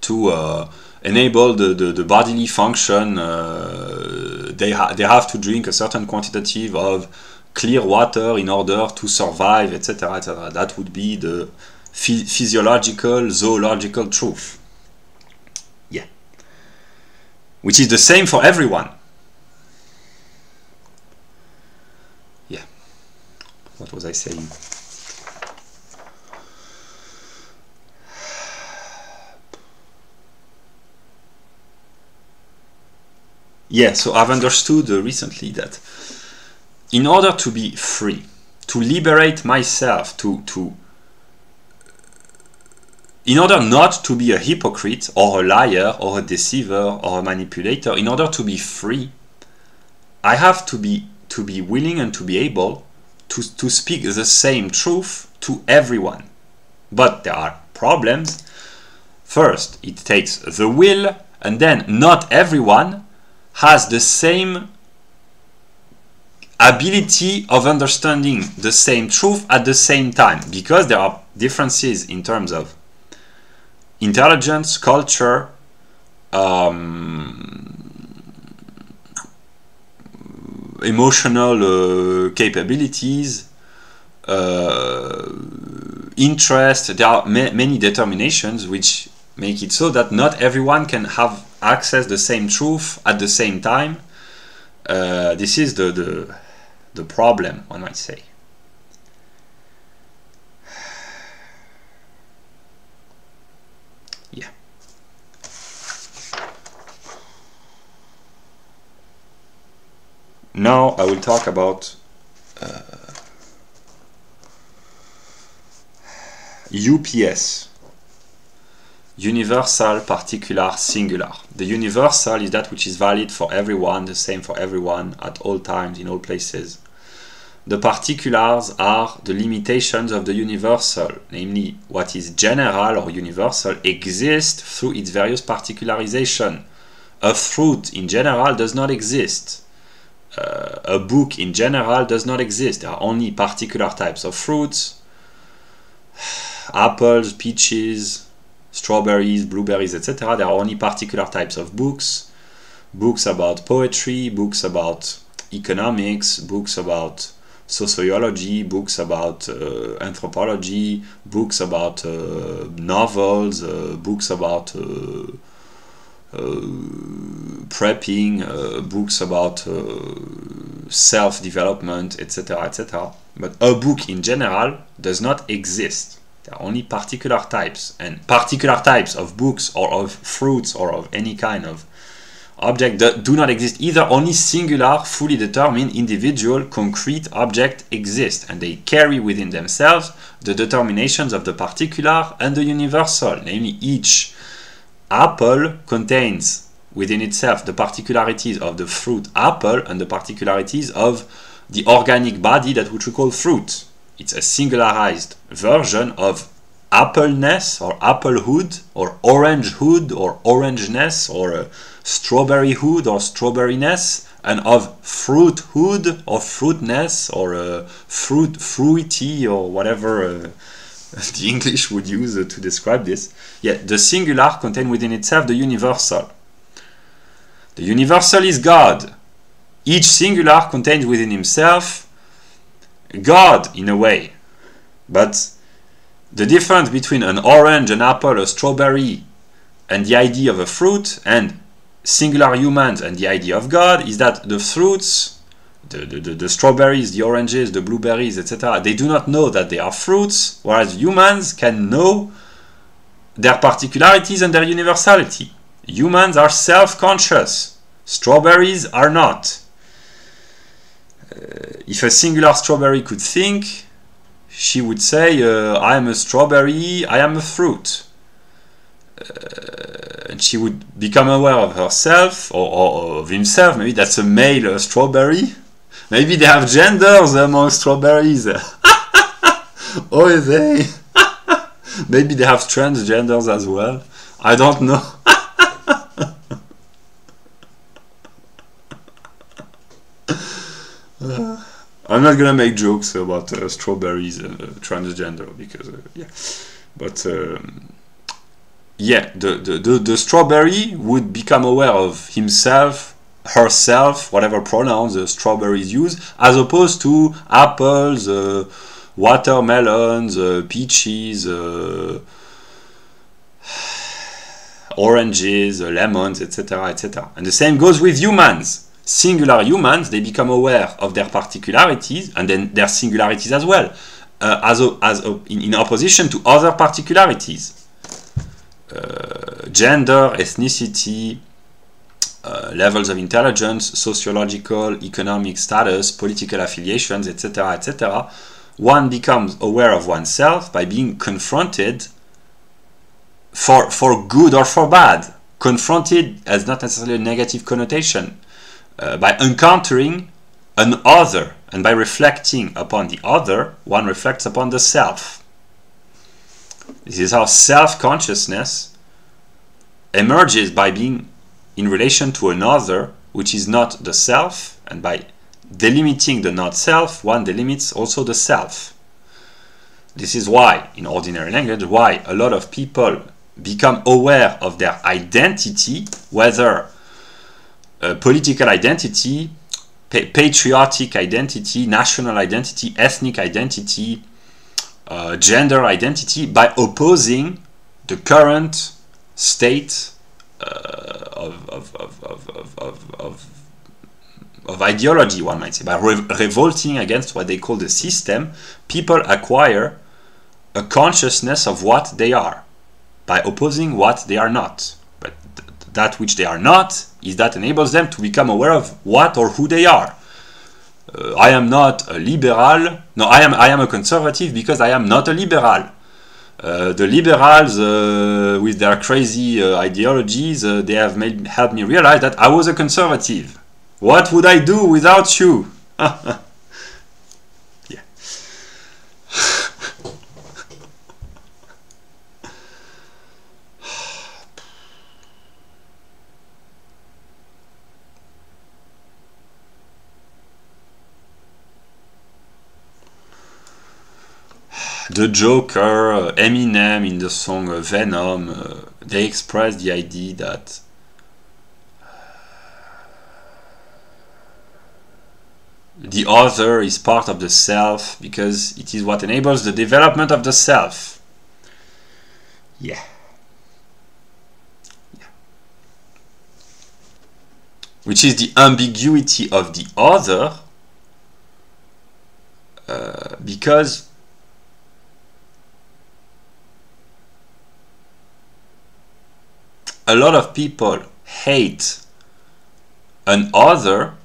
to enable the bodily function. They have to drink a certain quantitative of clear water in order to survive, etc., etc. That would be the physiological, zoological truth. Yeah. Which is the same for everyone. Yeah. What was I saying? Yeah, so I've understood recently that in order to be free, to liberate myself, in order not to be a hypocrite or a liar or a deceiver or a manipulator, in order to be free, I have to be willing and to be able to speak the same truth to everyone. But there are problems. First, it takes the will, and then not everyone has the same ability of understanding the same truth at the same time, because there are differences in terms of intelligence, culture, emotional capabilities, interest. There are many determinations which make it so that not everyone can have access the same truth at the same time. This is the problem, one might say. Yeah. Now I will talk about UPS. universal, particular, singular. The universal is that which is valid for everyone, the same for everyone, at all times, in all places. The particulars are the limitations of the universal, namely, what is general or universal exists through its various particularization. A fruit in general does not exist. A book in general does not exist. There are only particular types of fruits, apples, peaches, strawberries, blueberries, etc. There are only particular types of books. Books about poetry, books about economics, books about sociology, books about anthropology, books about novels, books about prepping, books about self-development, etc., etc. But a book in general does not exist. There are only particular types, and particular types of books or of fruits or of any kind of object that do not exist either. Only singular, fully determined, individual, concrete objects exist, and they carry within themselves the determinations of the particular and the universal. Namely, each apple contains within itself the particularities of the fruit apple and the particularities of the organic body that which we call fruit. It's a singularized version of appleness or applehood or orangehood or orangeness or strawberryhood or strawberryness, and of fruithood or fruitness or fruity or whatever the English would use to describe this. Yet the singular contains within itself the universal. The universal is God. Each singular contains within himself God in a way. But the difference between an orange, an apple, a strawberry, and the idea of a fruit, and singular humans and the idea of God, is that the fruits, the strawberries, the oranges, the blueberries, etc., they do not know that they are fruits, whereas humans can know their particularities and their universality. Humans are self-conscious. Strawberries are not. If a singular strawberry could think, she would say, I am a strawberry, I am a fruit. And she would become aware of herself or of himself. Maybe that's a male strawberry. Maybe they have genders among strawberries. Oh, they. Maybe they have transgenders as well. I don't know. I'm not gonna make jokes about strawberries transgender because yeah, but yeah, the strawberry would become aware of himself, herself, whatever pronouns the strawberries use, as opposed to apples, watermelons, peaches, oranges, lemons, etc., etc. And the same goes with humans. Singular humans, they become aware of their particularities and then their singularities as well, in opposition to other particularities. Gender, ethnicity, levels of intelligence, sociological, economic status, political affiliations, etc., etc. One becomes aware of oneself by being confronted for good or for bad. Confronted has not necessarily a negative connotation. By encountering an other, and by reflecting upon the other, one reflects upon the self. This is how self-consciousness emerges, by being in relation to another, which is not the self, and by delimiting the not-self, one delimits also the self. This is why, in ordinary language, why a lot of people become aware of their identity, whether political identity, patriotic identity, national identity, ethnic identity, gender identity, by opposing the current state of ideology, one might say. By revolting against what they call the system, people acquire a consciousness of what they are, by opposing what they are not. But that which they are not is that enables them to become aware of what or who they are. I am not a liberal. No, I am a conservative because I am not a liberal. The liberals, with their crazy ideologies, they have helped me realize that I was a conservative. What would I do without you? Yeah. The Joker, Eminem in the song Venom, they express the idea that the other is part of the self because it is what enables the development of the self. Yeah. Yeah. Which is the ambiguity of the other, because a lot of people hate an other,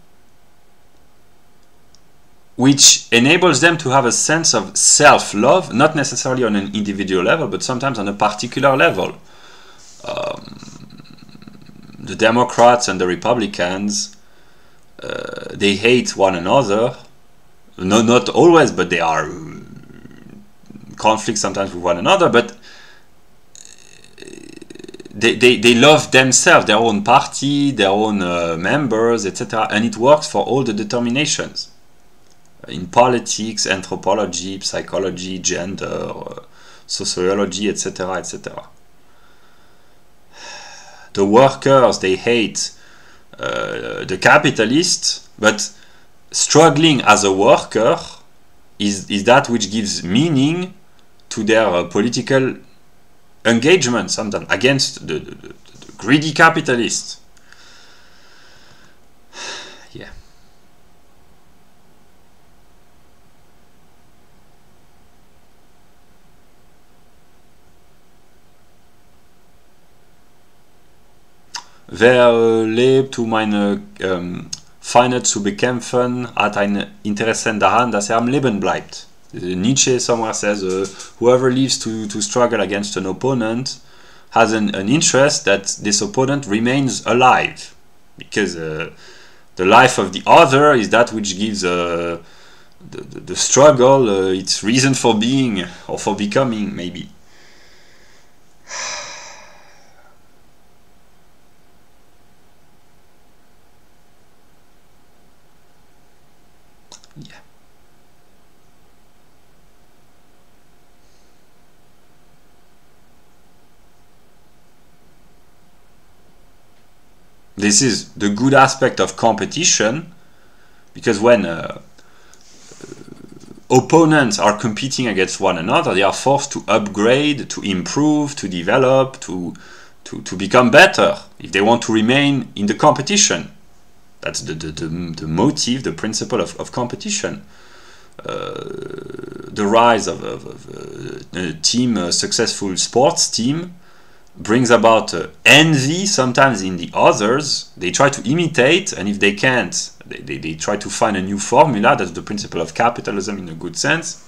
which enables them to have a sense of self-love, not necessarily on an individual level, but sometimes on a particular level. The Democrats and the Republicans, they hate one another. No, not always, but they are conflicts sometimes with one another, but they love themselves, their own party, their own members, etc. And it works for all the determinations. In politics, anthropology, psychology, gender, sociology, etc., etc. The workers, they hate the capitalists, but struggling as a worker is that which gives meaning to their political engagement, sometimes against the greedy capitalists. Yeah. Wer lebt, meine Feinde zu bekämpfen, hat ein Interesse daran, dass am Leben bleibt. Nietzsche somewhere says, whoever lives to struggle against an opponent has an interest that this opponent remains alive, because the life of the other is that which gives the struggle its reason for being, or for becoming, maybe. Yeah. This is the good aspect of competition, because when opponents are competing against one another, they are forced to upgrade, to improve, to develop, to become better if they want to remain in the competition. That's the motive, the principle of competition. The rise of a team, a successful sports team, brings about envy sometimes in the others. They try to imitate, and if they can't, they try to find a new formula. That's the principle of capitalism in a good sense,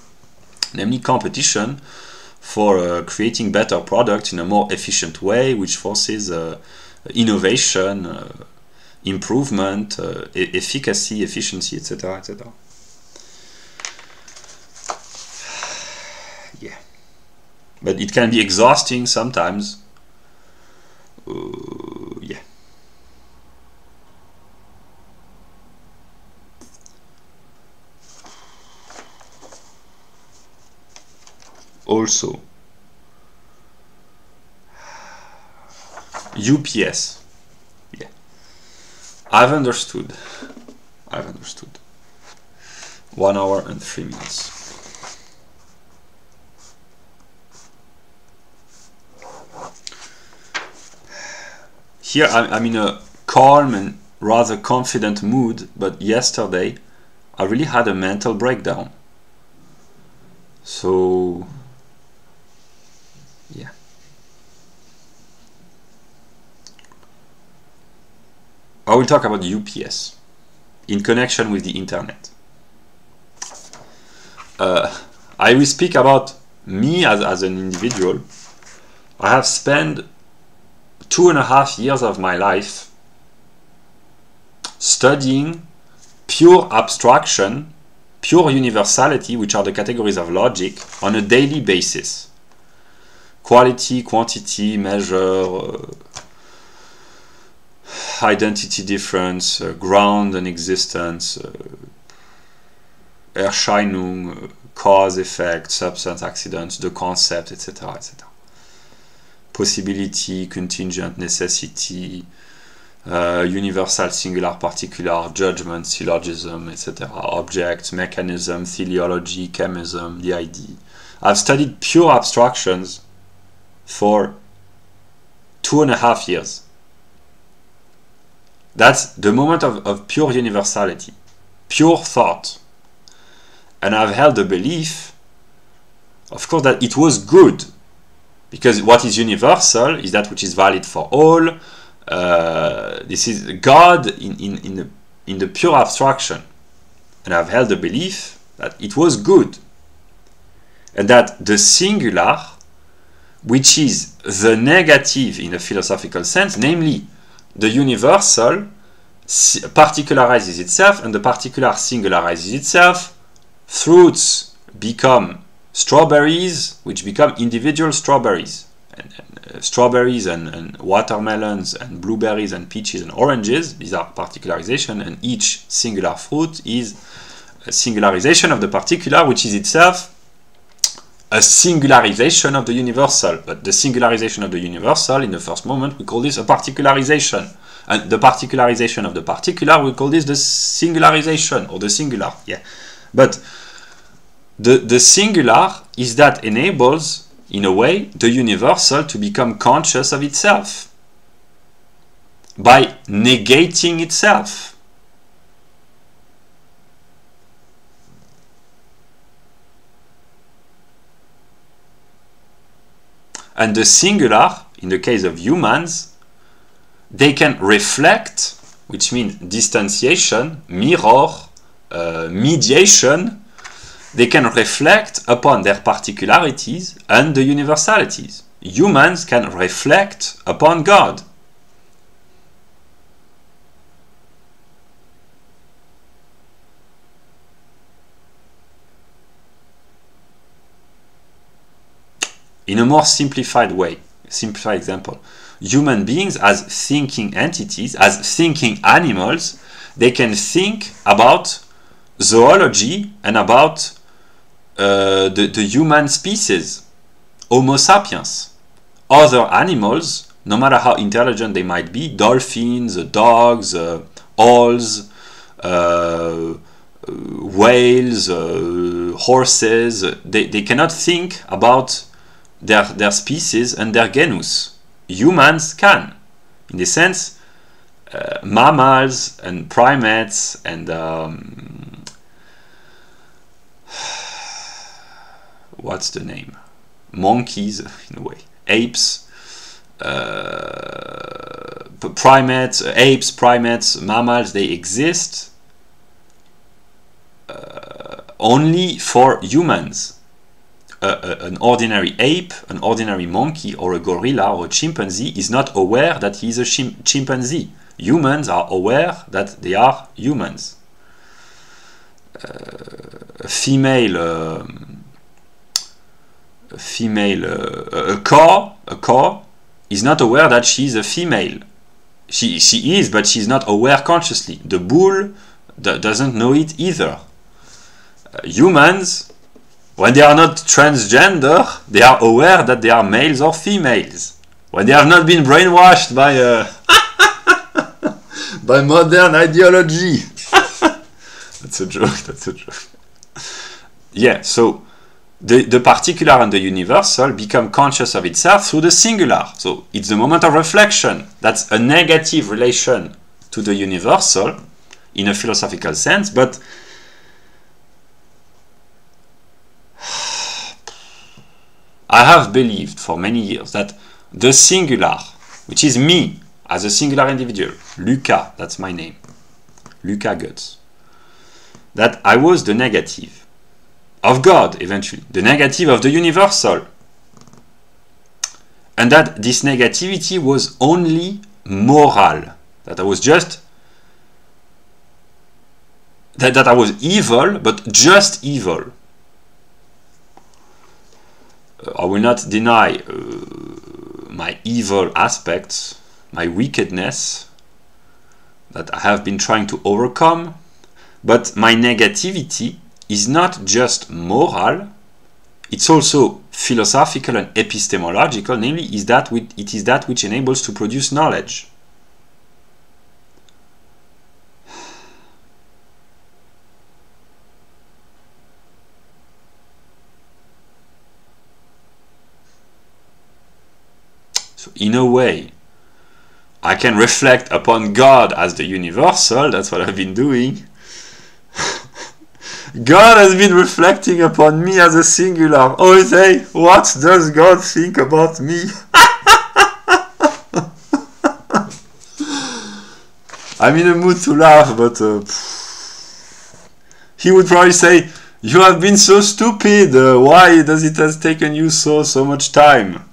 namely competition for creating better products in a more efficient way, which forces innovation, improvement, efficacy, efficiency, etc., etc. Yeah, but it can be exhausting sometimes. Yeah. Also, UPS. Yeah. I've understood. 1 hour and 3 minutes. Here I'm in a calm and rather confident mood, but yesterday I really had a mental breakdown. So, yeah. I will talk about UPS in connection with the internet. I will speak about me as an individual, I have spent 2.5 years of my life studying pure abstraction, pure universality, which are the categories of logic, on a daily basis. Quality, quantity, measure, identity difference, ground and existence, Erscheinung, cause, effect, substance, accidents, the concept, etc., etc. Possibility, contingent, necessity, universal, singular, particular, judgment, syllogism, etc. Object, mechanism, teleology, chemism, the idea. I've studied pure abstractions for 2.5 years. That's the moment of pure universality, pure thought. And I've held the belief, of course, that it was good. Because what is universal is that which is valid for all. This is God in the pure abstraction. And I've held the belief that it was good. And that the singular, which is the negative in a philosophical sense, namely the universal, particularizes itself, and the particular singularizes itself. Fruits become strawberries, which become individual strawberries. And strawberries and watermelons and blueberries and peaches and oranges, these are particularization, and each singular fruit is a singularization of the particular, which is itself a singularization of the universal. But the singularization of the universal, in the first moment, we call this a particularization. And the particularization of the particular, we call this the singularization, or the singular. Yeah. But the singular is that enables, in a way, the universal to become conscious of itself by negating itself. And the singular, in the case of humans, they can reflect, which means distanciation, mirror, mediation. They can reflect upon their particularities and the universalities. Humans can reflect upon God. In a more simplified way, simplified example, human beings as thinking entities, as thinking animals, they can think about zoology and about the human species, Homo sapiens. Other animals, no matter how intelligent they might be, dolphins, dogs, owls, whales, horses, they cannot think about their species and their genus. Humans can. In the sense, mammals and primates and what's the name? Monkeys, in a way. Apes, primates, apes, primates, mammals, they exist only for humans. An ordinary ape, an ordinary monkey, or a gorilla or a chimpanzee is not aware that he is a chimpanzee. Humans are aware that they are humans. A cow is not aware that she is a female. She is, but she is not aware consciously. The bull doesn't know it either. Humans, when they are not transgender, they are aware that they are males or females. When they have not been brainwashed by by modern ideology. That's a joke, that's a joke. Yeah, so the particular and the universal become conscious of itself through the singular. So it's the moment of reflection. That's a negative relation to the universal in a philosophical sense, but I have believed for many years that the singular, which is me as a singular individual, Luca, that's my name, Luca Guts, that I was the negative of God, eventually, the negative of the universal. And that this negativity was only moral, that I was just, that I was evil, but just evil. I will not deny my evil aspects, my wickedness, that I have been trying to overcome, but my negativity is not just moral, it's also philosophical and epistemological, namely it is that which enables to produce knowledge. So in a way, I can reflect upon God as the universal, that's what I've been doing. God has been reflecting upon me as a singular. Oh, say, what does God think about me? I'm in a mood to laugh, but he would probably say, you have been so stupid, why does it has taken you so much time?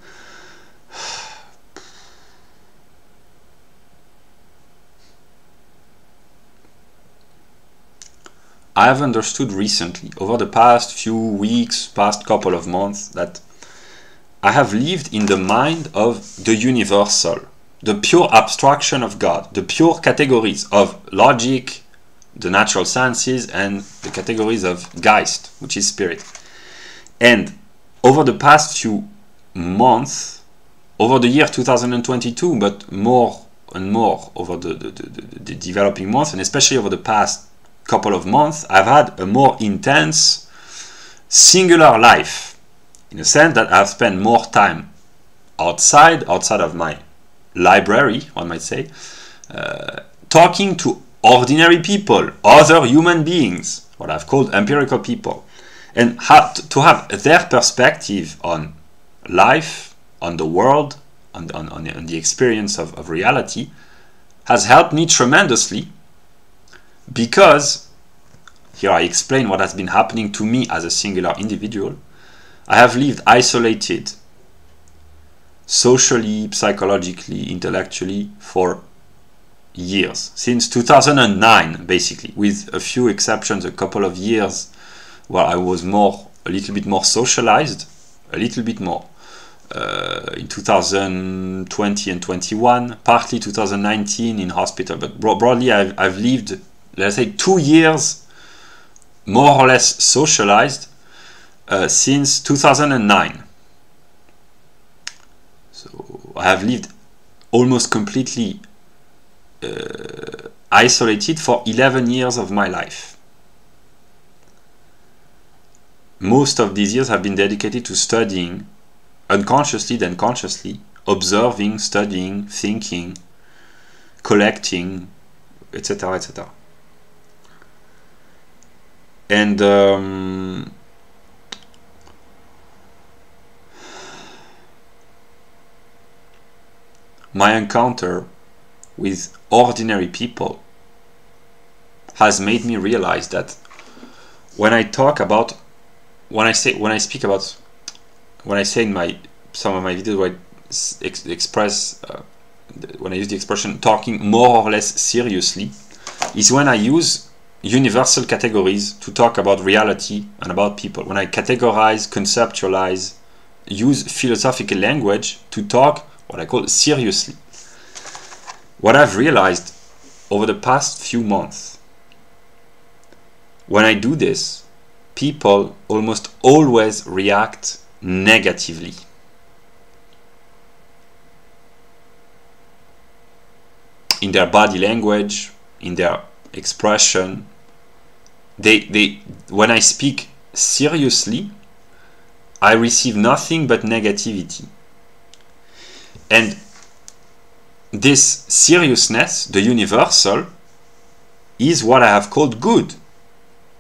I have understood recently, over the past few weeks, past couple of months, that I have lived in the mind of the universal, the pure abstraction of God, the pure categories of logic, the natural sciences, and the categories of Geist, which is spirit. And over the past few months, over the year 2022, but more and more over the developing months, and especially over the past couple of months, I've had a more intense singular life, in a sense that I've spent more time outside of my library, one might say, talking to ordinary people, other human beings, what I've called empirical people, and to have their perspective on life, on the world, on the experience of reality, has helped me tremendously. Because, here I explain what has been happening to me as a singular individual. I have lived isolated, socially, psychologically, intellectually, for years. Since 2009, basically, with a few exceptions, a couple of years where I was a little bit more socialized, a little bit more. In 2020 and 21, partly 2019 in hospital, but broadly I've lived, let's say, 2 years more or less socialized since 2009. So I have lived almost completely isolated for 11 years of my life. Most of these years have been dedicated to studying, unconsciously then consciously, observing, studying, thinking, collecting, etc., etc. And my encounter with ordinary people has made me realize that when I talk about, when I say in some of my videos where I express, when I use the expression talking more or less seriously, is when I use universal categories to talk about reality and about people. When I categorize, conceptualize, use philosophical language to talk what I call seriously. What I've realized over the past few months, when I do this, people almost always react negatively. In their body language, in their expression, when I speak seriously, I receive nothing but negativity. And this seriousness, the universal, is what I have called good.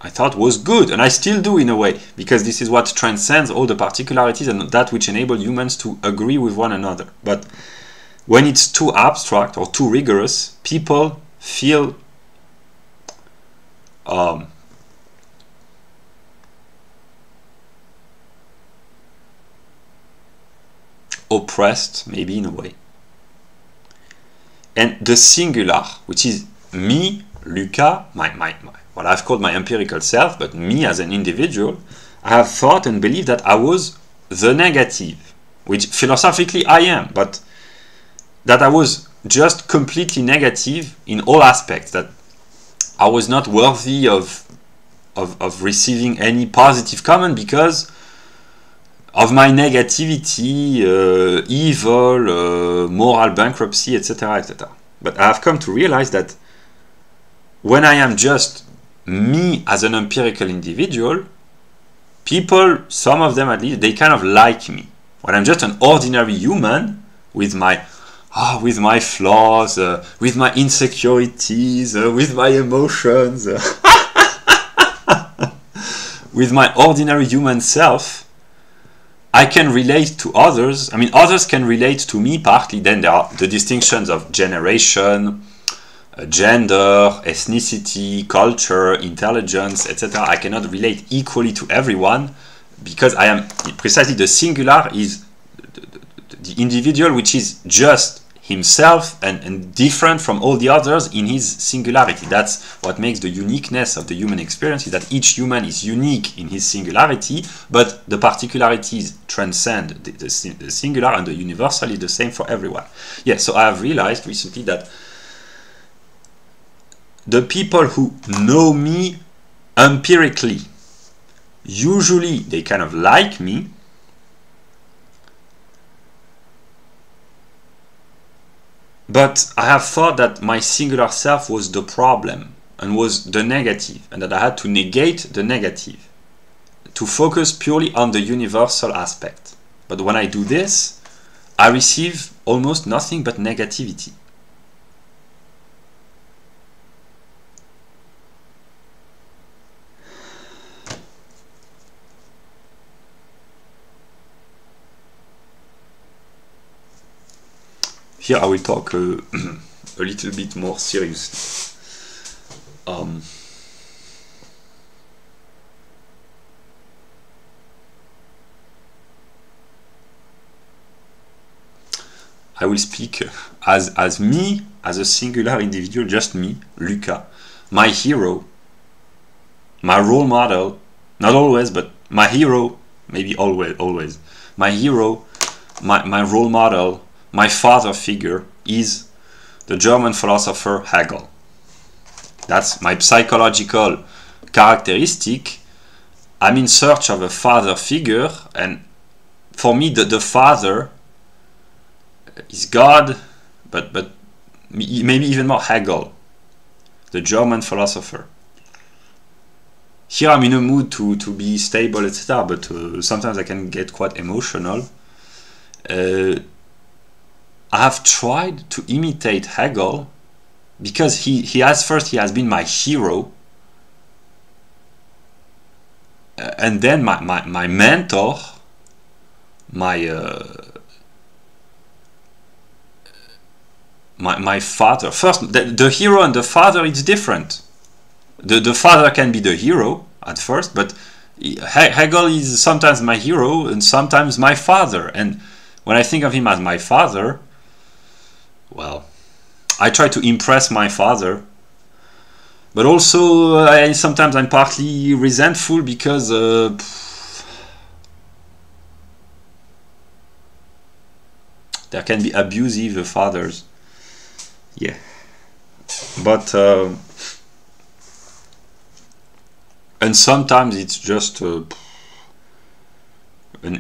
I thought was good, and I still do in a way, because this is what transcends all the particularities and that which enable humans to agree with one another. But when it's too abstract or too rigorous, people feel oppressed, maybe in a way. And the singular, which is me, Luca, what I've called my empirical self, but me as an individual, I have thought and believed that I was the negative, which philosophically I am, but that I was just completely negative in all aspects, that I was not worthy of receiving any positive comment because of my negativity, evil, moral bankruptcy, etc., etc. But I have come to realize that when I am just me as an empirical individual, people, some of them at least, they kind of like me. When I'm just an ordinary human with my flaws, with my insecurities, with my emotions, with my ordinary human self, I can relate to others. I mean, others can relate to me partly. Then there are the distinctions of generation, gender, ethnicity, culture, intelligence, etc. I cannot relate equally to everyone because I am precisely the singular is the individual which is just himself and different from all the others in his singularity. That's what makes the uniqueness of the human experience, is that each human is unique in his singularity, but the particularities transcend the singular, and the universal is the same for everyone. Yeah, so I have realized recently that the people who know me empirically, usually they kind of like me, but I have thought that my singular self was the problem and was the negative, and that I had to negate the negative, to focus purely on the universal aspect. But when I do this, I receive almost nothing but negativity. Here I will talk a little bit more seriously. I will speak as me, as a singular individual, just me, Luca, my hero, my role model, not always, but my hero, maybe always. My hero, my role model, my father figure is the German philosopher Hegel. That's my psychological characteristic. I'm in search of a father figure, and for me the father is God, but maybe even more Hegel, the German philosopher. Here I'm in a mood to be stable, etc., but sometimes I can get quite emotional. I have tried to imitate Hegel because he has been my hero, and then my mentor, my father. First, the hero and the father, it's different. The father can be the hero at first, but Hegel is sometimes my hero and sometimes my father. And when I think of him as my father, well, I try to impress my father, but also sometimes I'm partly resentful because there can be abusive fathers. Yeah, but and sometimes it's just an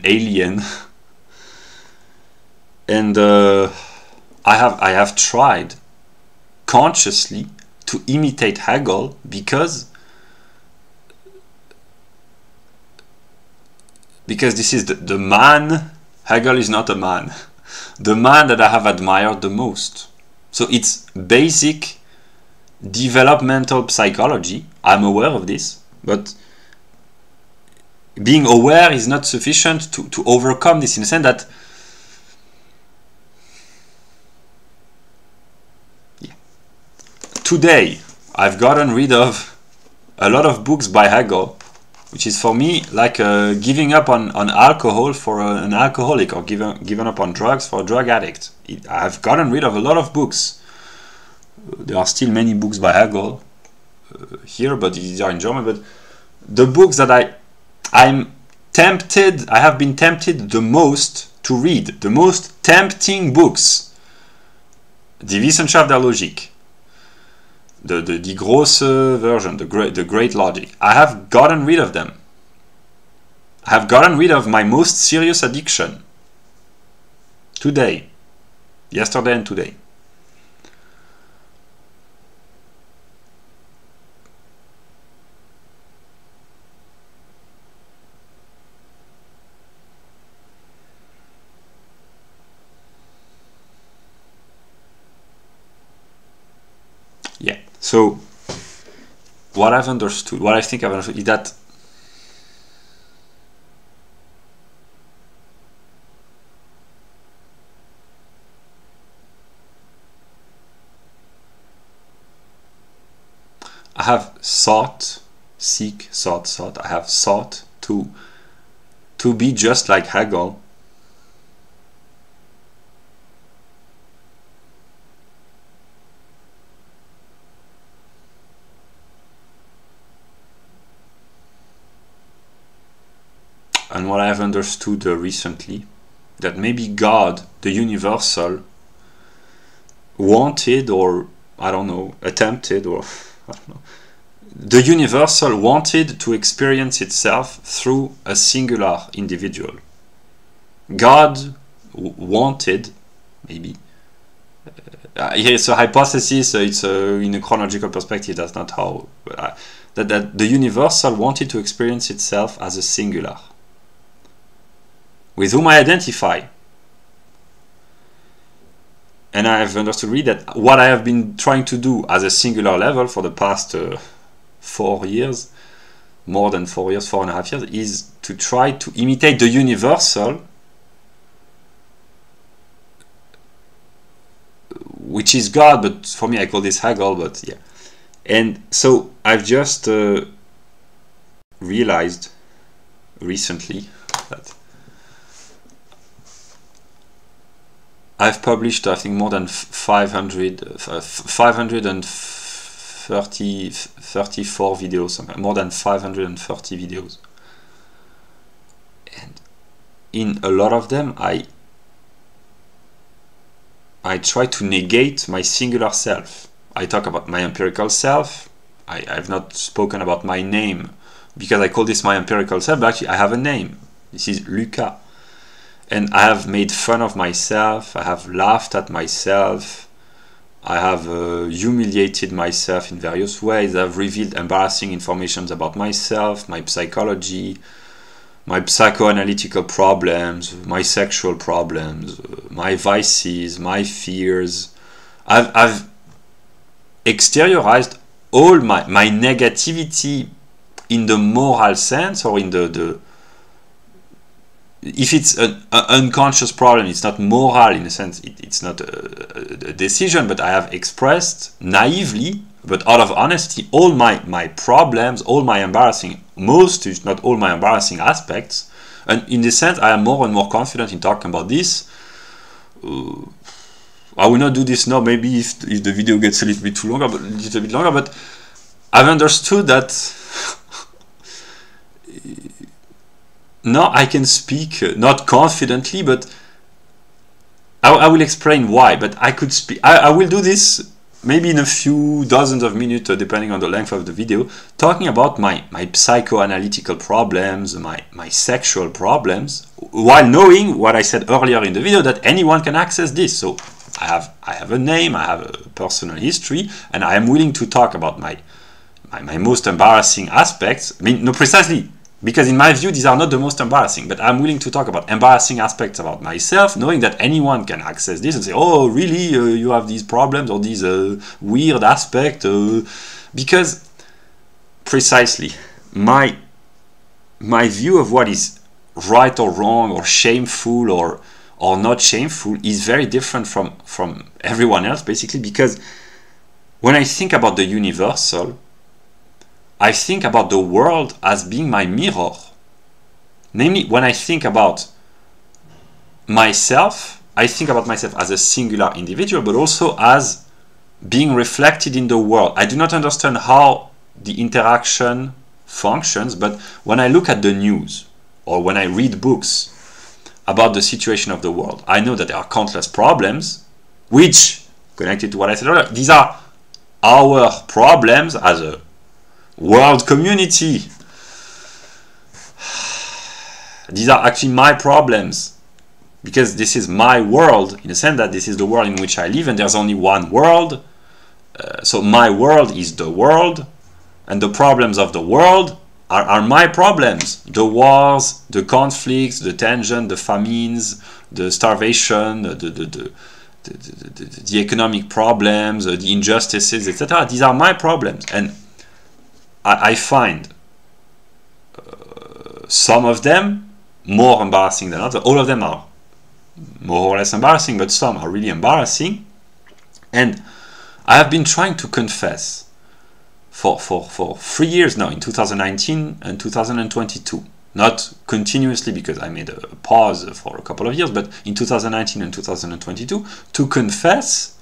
alien, and I have tried consciously to imitate Hegel because this is the man. Hegel is not a man, the man that I have admired the most. So it's basic developmental psychology. I'm aware of this, but being aware is not sufficient to overcome this, in the sense that today I've gotten rid of a lot of books by Hegel which is for me like giving up on alcohol for an alcoholic, or giving up on drugs for a drug addict. I've gotten rid of a lot of books. There are still many books by Hegel here, but these are in German. But the books that I have been tempted the most to read, the most tempting books, Die Wissenschaft der Logik, the grosse version, the great logic. I have gotten rid of them. I have gotten rid of my most serious addiction today, yesterday and today. Yeah, so what I've understood, what I think I've understood is that I have sought, I have sought to be just like Hegel. And what I have understood recently, that maybe God, the universal, wanted, or I don't know, attempted, or I don't know, the universal wanted to experience itself through a singular individual. God wanted, maybe, it's a hypothesis, it's in a chronological perspective, that's not how, that the universal wanted to experience itself as a singular, with whom I identify. And I have understood really that what I have been trying to do as a singular level for the past 4 years, more than 4 years, 4.5 years, is to try to imitate the universal, which is God, but for me I call this Hegel, but yeah. And so I've just realized recently that I've published, I think, more than 534 videos, more than 530 videos. And in a lot of them, I try to negate my singular self. I talk about my empirical self. I've not spoken about my name, because I call this my empirical self, but actually I have a name. This is Luca. And I have made fun of myself, I have laughed at myself, I have humiliated myself in various ways, I've revealed embarrassing information about myself, my psychology, my psychoanalytical problems, my sexual problems, my vices, my fears. I've exteriorized all my negativity in the moral sense, or in the if it's an unconscious problem, it's not moral in a sense, it's not a decision, but I have expressed naively, but out of honesty, all my problems, all my embarrassing, most, if not all my embarrassing aspects. And in this sense, I am more and more confident in talking about this. I will not do this now, maybe if the video gets a little bit longer, but I've understood that now I can speak, not confidently, but I will explain why. But I could speak. I will do this maybe in a few dozens of minutes, depending on the length of the video, talking about my psychoanalytical problems, my sexual problems, while knowing what I said earlier in the video, that anyone can access this. So I have a name, I have a personal history, and I am willing to talk about my most embarrassing aspects. I mean, no, precisely. Because in my view, these are not the most embarrassing, but I'm willing to talk about embarrassing aspects about myself, knowing that anyone can access this and say, oh, really, you have these problems or these weird aspects, because precisely my view of what is right or wrong or shameful or not shameful is very different from everyone else, basically, because when I think about the universal, I think about the world as being my mirror. Namely, when I think about myself, I think about myself as a singular individual, but also as being reflected in the world. I do not understand how the interaction functions, but when I look at the news or when I read books about the situation of the world, I know that there are countless problems, which, connected to what I said earlier, these are our problems as a world community. These are actually my problems, because this is my world, in the sense that this is the world in which I live, and there's only one world. So my world is the world, and the problems of the world are my problems. The wars, the conflicts, the tension, the famines, the starvation, the economic problems, the injustices, etc. These are my problems, and I find some of them more embarrassing than others. All of them are more or less embarrassing, but some are really embarrassing. And I have been trying to confess for 3 years now, in 2019 and 2022. Not continuously, because I made a pause for a couple of years, but in 2019 and 2022, to confess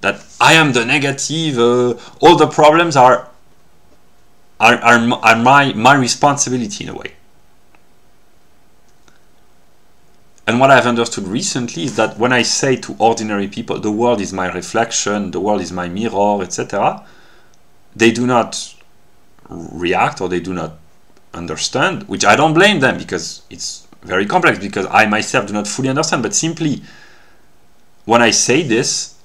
that I am the negative, all the problems are my responsibility in a way. And what I've understood recently is that when I say to ordinary people, the world is my reflection, the world is my mirror, etc., they do not react, or they do not understand, which I don't blame them, because it's very complex, because I myself do not fully understand. But simply, when I say this,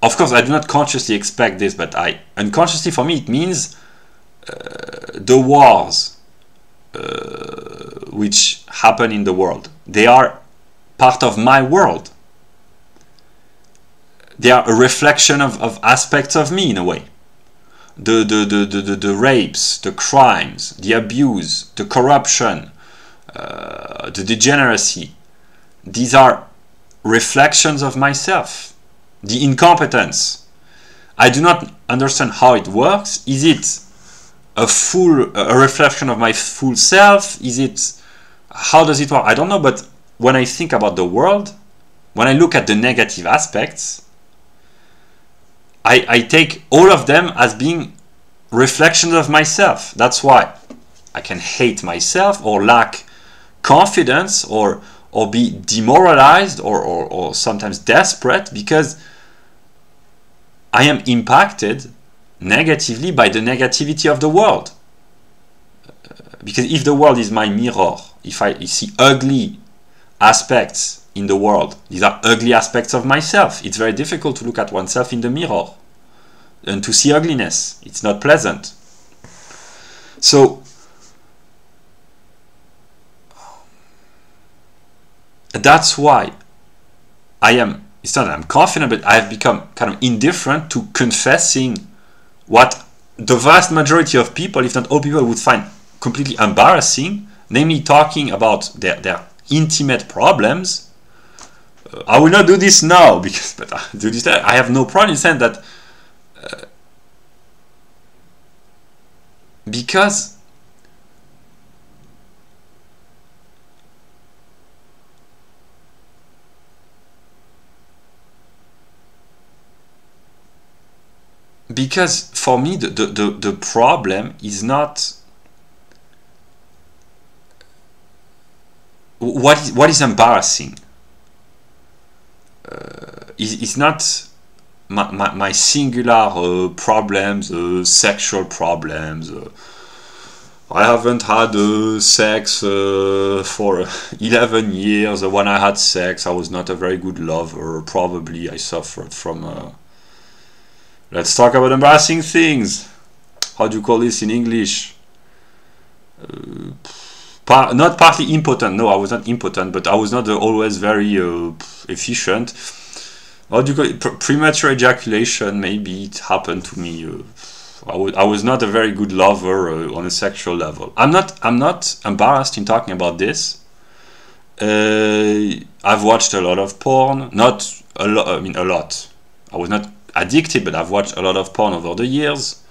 of course I do not consciously expect this, but unconsciously, for me, it means the wars which happen in the world, they are part of my world. They are a reflection of aspects of me, in a way. The rapes, the crimes, the abuse, the corruption, the degeneracy, these are reflections of myself. The incompetence, I do not understand how it works. Is it a reflection of my full self? Is it, how does it work? I don't know. But when I think about the world, when I look at the negative aspects, I take all of them as being reflections of myself. That's why I can hate myself, or lack confidence, or be demoralized, or sometimes desperate, because I am impacted negatively by the negativity of the world. Because if the world is my mirror, if I see ugly aspects in the world, these are ugly aspects of myself. It's very difficult to look at oneself in the mirror and to see ugliness. It's not pleasant. So that's why it's not that I'm confident, but I have become kind of indifferent to confessing what the vast majority of people, if not all people, would find completely embarrassing, namely talking about their intimate problems. I will not do this now, but I do this. I have no problem in saying that, because for me the problem is not what is embarrassing. It's not my singular problems, sexual problems. I haven't had sex for 11 years. When I had sex, I was not a very good lover. Probably I suffered from... let's talk about embarrassing things. How do you call this in English? Not partly impotent. No, I was not impotent, but I was not always very efficient. How do you call it? Premature ejaculation, maybe it happened to me. I was not a very good lover on a sexual level. I'm not embarrassed in talking about this. I've watched a lot of porn. Not a lot. I mean, a lot. I was not addicted, but I've watched a lot of porn over the years.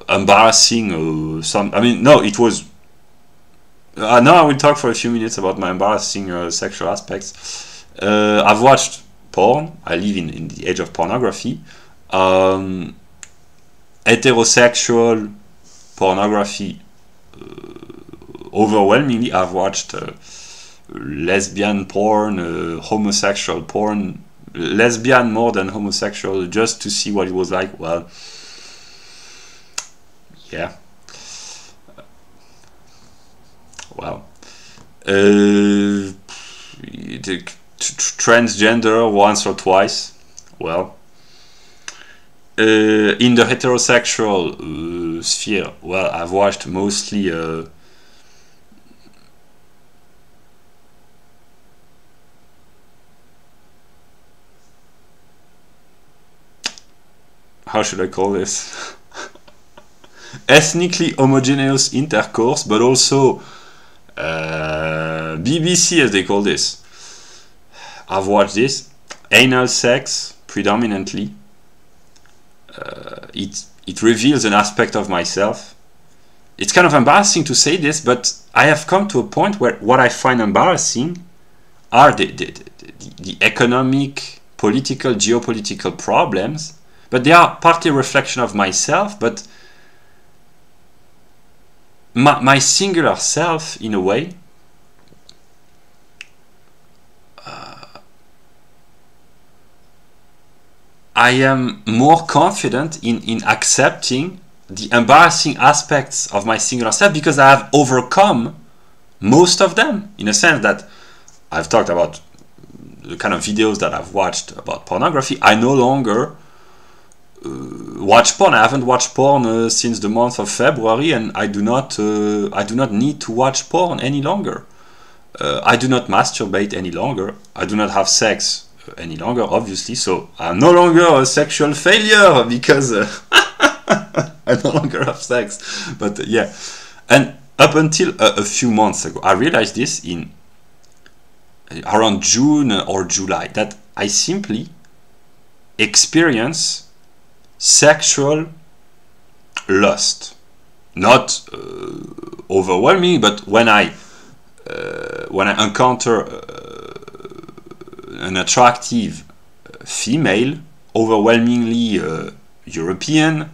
embarrassing. I mean, no, it was. Now I will talk for a few minutes about my embarrassing sexual aspects. I've watched porn. I live in the age of pornography. Heterosexual pornography. Overwhelmingly, I've watched lesbian porn, homosexual porn, lesbian more than homosexual, just to see what it was like. Well, yeah. Well, transgender once or twice. Well, in the heterosexual sphere, well, I've watched mostly how should I call this? Ethnically homogeneous intercourse, but also BBC, as they call this. I've watched this. Anal sex, predominantly. It reveals an aspect of myself. It's kind of embarrassing to say this, but I have come to a point where what I find embarrassing are the economic, political, geopolitical problems, but they are partly a reflection of myself, but my singular self, in a way, I am more confident in accepting the embarrassing aspects of my singular self because I have overcome most of them, in a sense that I've talked about the kind of videos that I've watched about pornography. I no longer watch porn. I haven't watched porn since the month of February, and I do not need to watch porn any longer. I do not masturbate any longer. I do not have sex any longer, obviously, so I'm no longer a sexual failure because I no longer have sex. But yeah, and up until a few months ago, I realized this in around June or July, that I simply experience sexual lust. Not overwhelming, but when I encounter an attractive female, overwhelmingly European,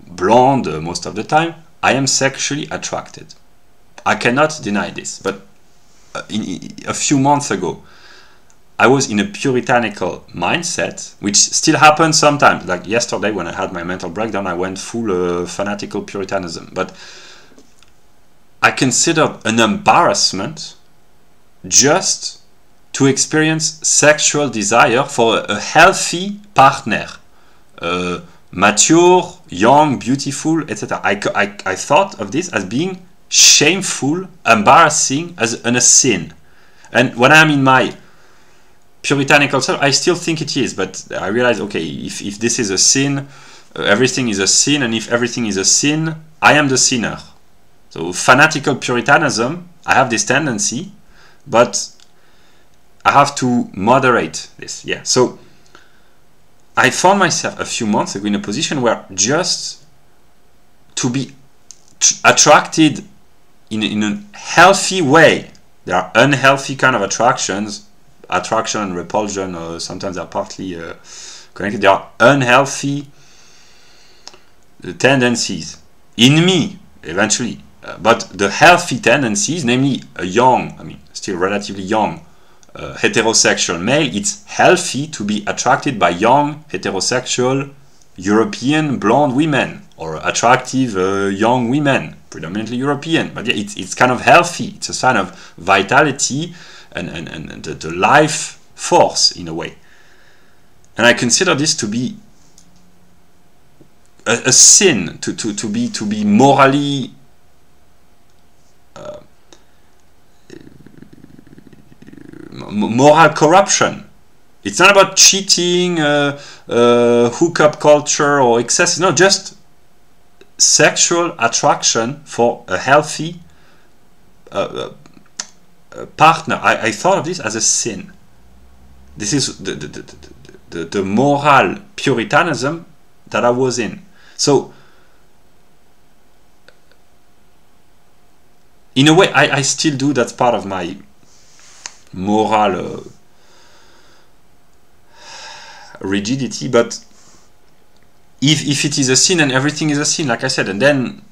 blonde most of the time, I am sexually attracted. I cannot deny this, but a few months ago, I was in a puritanical mindset, which still happens sometimes. Like yesterday, when I had my mental breakdown, I went full fanatical Puritanism. But I considered an embarrassment just to experience sexual desire for a healthy partner, mature, young, beautiful, etc. I thought of this as being shameful, embarrassing, as a sin. And when I'm in my puritanical self, I still think it is, but I realize, okay, if this is a sin, everything is a sin, and if everything is a sin, I am the sinner. So fanatical Puritanism, I have this tendency, but I have to moderate this. Yeah. So I found myself a few months ago in a position where just to be attracted in a healthy way, there are unhealthy kind of attractions, attraction and repulsion, or sometimes they're partly connected. There are unhealthy tendencies in me eventually, but the healthy tendencies, namely a young, I mean still relatively young heterosexual male, it's healthy to be attracted by young heterosexual European blonde women, or attractive young women, predominantly European. But yeah, it's kind of healthy. It's a sign of vitality and the life force, in a way. And I consider this to be a sin, to be morally moral corruption. It's not about cheating, hookup culture or excess. No, just sexual attraction for a healthy partner. I thought of this as a sin. This is the moral Puritanism that I was in. So in a way, I still do. That's part of my moral rigidity. But if it is a sin, and everything is a sin, like I said, and then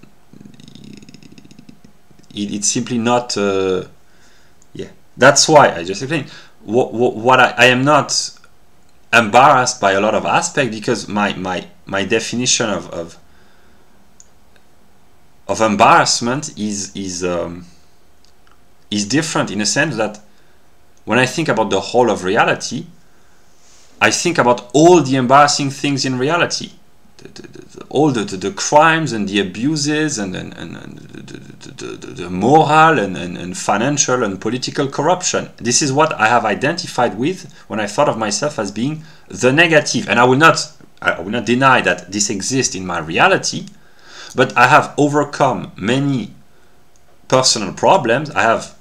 it's simply not. Yeah, that's why I just explained. What I am not embarrassed by a lot of aspects, because my definition of embarrassment is different, in a sense that when I think about the whole of reality, I think about all the embarrassing things in reality, all the crimes and the abuses and the moral and financial and political corruption. This is what I have identified with when I thought of myself as being the negative. And I will not deny that this exists in my reality, but I have overcome many personal problems. I have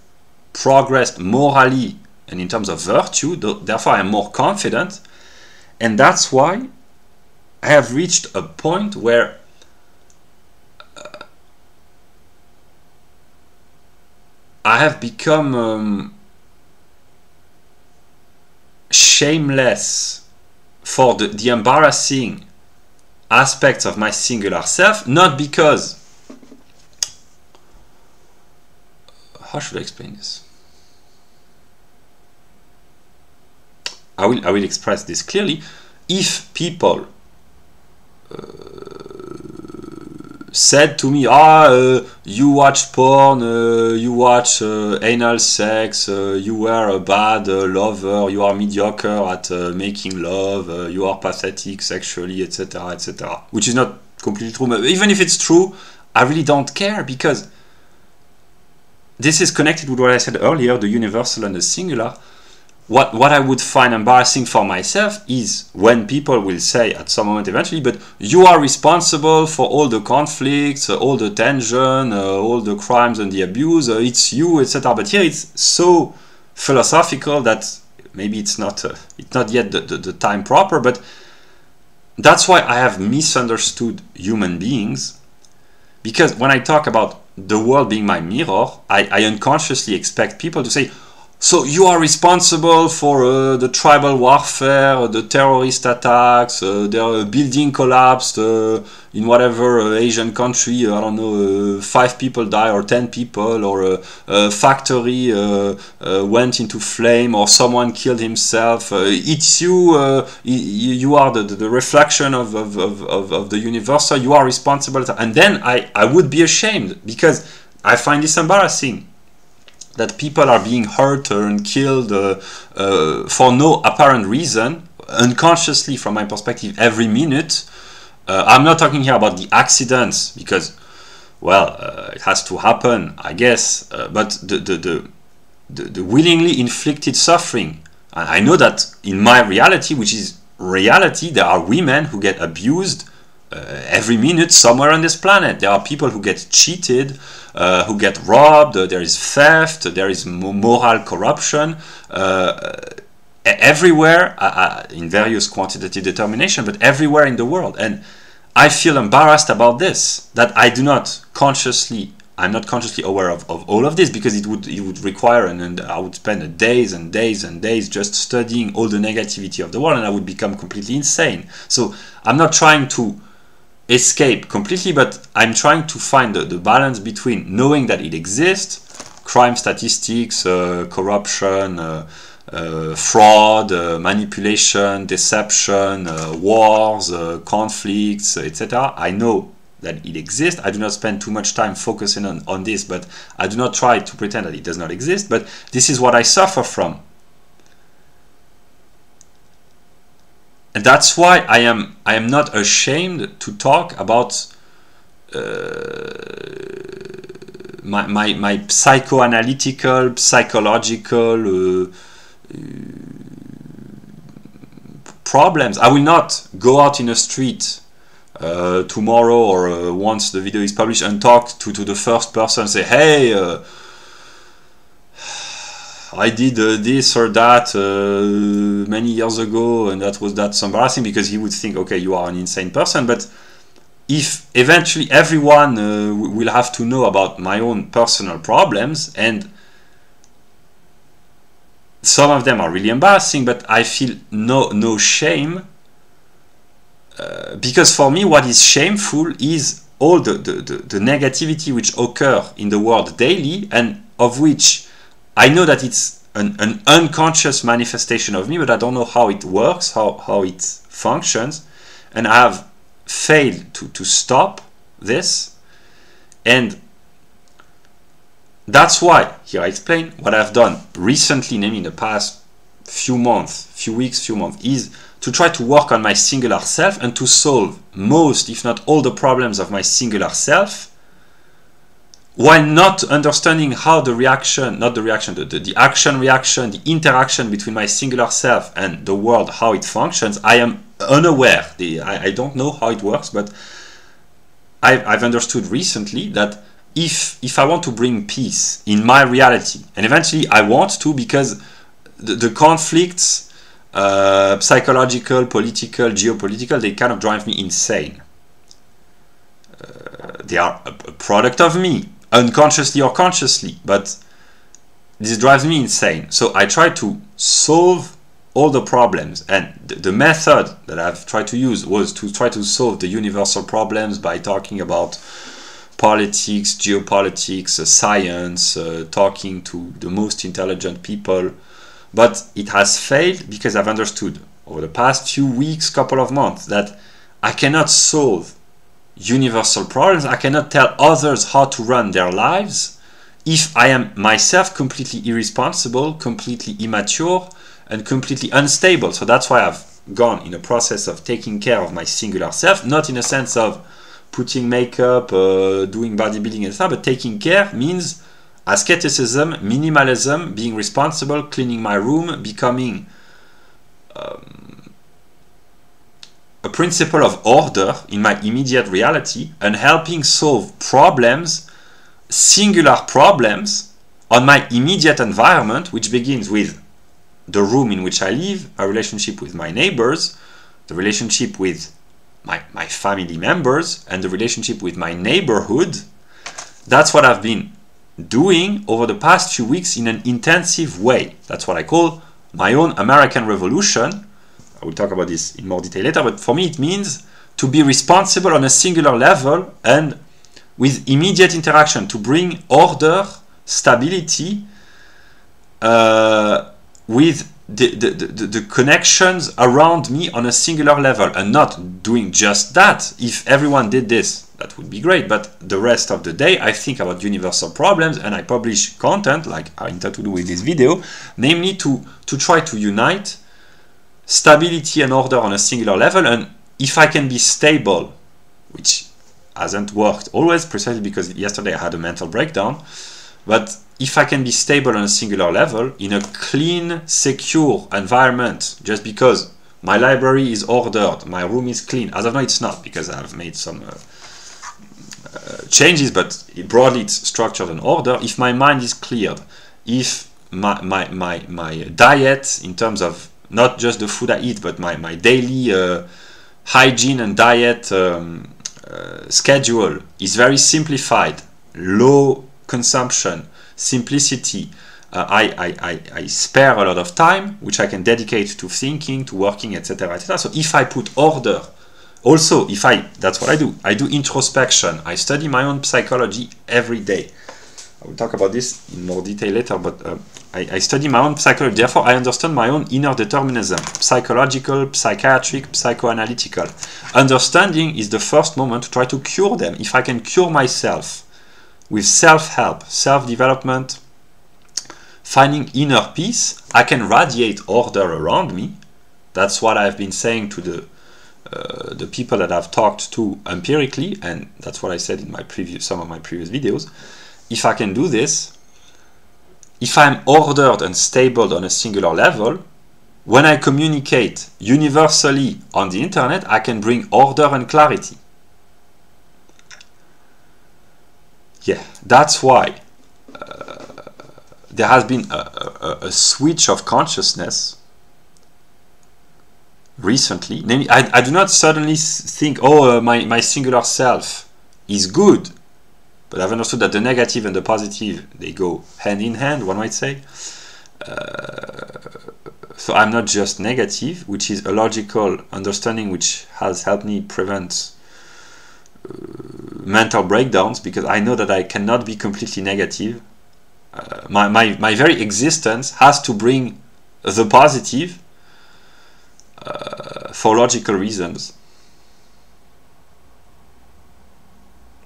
progressed morally and in terms of virtue, therefore I am more confident, and that's why I have reached a point where I have become shameless for the embarrassing aspects of my singular self, not because, how should I explain this? I will express this clearly. If people said to me, you watch porn, you watch anal sex, you were a bad lover, you are mediocre at making love, you are pathetic sexually, etc., etc., which is not completely true, but even if it's true, I really don't care, because this is connected with what I said earlier, the universal and the singular. What I would find embarrassing for myself is when people will say at some moment eventually, but you are responsible for all the conflicts, all the tension, all the crimes and the abuse, it's you, etc. But here it's so philosophical that maybe it's not yet the time proper, but that's why I have misunderstood human beings, because when I talk about the world being my mirror, I unconsciously expect people to say, so you are responsible for the tribal warfare, the terrorist attacks, the building collapsed in whatever Asian country, I don't know, 5 people die or 10 people, or a factory went into flame, or someone killed himself. It's you, you are the reflection of the universal, you are responsible. And then I would be ashamed, because I find this embarrassing, that people are being hurt and killed for no apparent reason, unconsciously from my perspective, every minute. I'm not talking here about the accidents, because, well, it has to happen, I guess, but the willingly inflicted suffering. I know that in my reality, which is reality, there are women who get abused every minute somewhere on this planet. There are people who get cheated, who get robbed, there is theft, there is moral corruption everywhere, in various quantitative determination, but everywhere in the world. And I feel embarrassed about this, that I'm not consciously aware of all of this, because it would require, and I would spend days and days and days just studying all the negativity of the world, and I would become completely insane. So I'm not trying to escape completely, but I'm trying to find the balance between knowing that it exists, crime statistics, corruption, fraud, manipulation, deception, wars, conflicts, etc. I know that it exists. I do not spend too much time focusing on this, but I do not try to pretend that it does not exist, but this is what I suffer from. And that's why I am not ashamed to talk about my psychoanalytical, psychological problems. I will not go out in the street tomorrow or once the video is published and talk to the first person and say, hey, I did this or that many years ago, and that's embarrassing, because he would think, okay, you are an insane person. But if eventually everyone will have to know about my own personal problems, and some of them are really embarrassing, but I feel no shame, because for me what is shameful is all the negativity which occur in the world daily, and of which I know that it's an unconscious manifestation of me, but I don't know how it works, how it functions, and I have failed to stop this. And that's why, here I explain, what I've done recently, namely in the past few months, is to try to work on my singular self and to solve most, if not all, the problems of my singular self, while not understanding how the action-reaction, the interaction between my singular self and the world, how it functions. I am unaware. I don't know how it works, but I've understood recently that if I want to bring peace in my reality, and eventually I want to, because the conflicts, psychological, political, geopolitical, they kind of drive me insane. They are a product of me, unconsciously or consciously, but this drives me insane. So I try to solve all the problems, and the method that I've tried to use was to try to solve the universal problems by talking about politics, geopolitics, science, talking to the most intelligent people. But it has failed because I've understood over the past few weeks, couple of months, that I cannot solve universal problems. I cannot tell others how to run their lives if I am myself completely irresponsible, completely immature, and completely unstable. So that's why I've gone in a process of taking care of my singular self, not in a sense of putting makeup, doing bodybuilding and stuff, but taking care means asceticism, minimalism, being responsible, cleaning my room, becoming a principle of order in my immediate reality, and helping solve problems, singular problems, on my immediate environment, which begins with the room in which I live, my relationship with my neighbors, the relationship with my family members, and the relationship with my neighborhood. That's what I've been doing over the past few weeks in an intensive way. That's what I call my own American Revolution. I will talk about this in more detail later, but for me it means to be responsible on a singular level and with immediate interaction, to bring order, stability, with the connections around me on a singular level, and not doing just that. If everyone did this, that would be great, but the rest of the day I think about universal problems and I publish content like I intend to do with this video, namely to try to unite stability and order on a singular level. And if I can be stable, which hasn't worked always, precisely because yesterday I had a mental breakdown, but if I can be stable on a singular level in a clean, secure environment, just because my library is ordered, my room is clean. As of now it's not, because I've made some changes, but broadly it's structured and order. If my mind is cleared, if my diet, in terms of not just the food I eat, but my daily hygiene and diet schedule is very simplified, low consumption, simplicity, I spare a lot of time which I can dedicate to thinking, to working, etc., etc. So if I put order, also that's what I do introspection. I study my own psychology every day. I will talk about this in more detail later, but I study my own psychology. Therefore I understand my own inner determinism, psychological, psychiatric, psychoanalytical. Understanding is the first moment to try to cure them. If I can cure myself with self-help, self-development, finding inner peace, I can radiate order around me. That's what I've been saying to the people that I've talked to empirically, and that's what I said in some of my previous videos. If I can do this, if I'm ordered and stable on a singular level, when I communicate universally on the internet, I can bring order and clarity. Yeah, that's why there has been a switch of consciousness recently. Namely, I do not suddenly think, oh, my singular self is good, but I've understood that the negative and the positive, they go hand in hand, one might say. So I'm not just negative, which is a logical understanding which has helped me prevent mental breakdowns, because I know that I cannot be completely negative. My very existence has to bring the positive for logical reasons.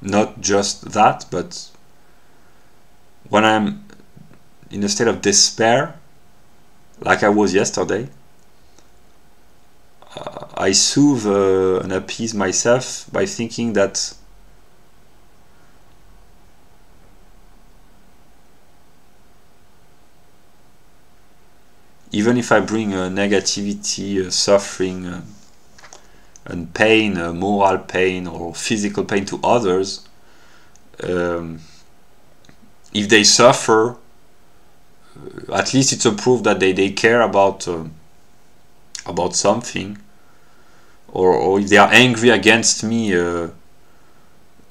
Not just that, but when I'm in a state of despair, like I was yesterday, I soothe and appease myself by thinking that even if I bring negativity, suffering, and pain, moral pain or physical pain to others, if they suffer, at least it's a proof that they care about something, or if they are angry against me,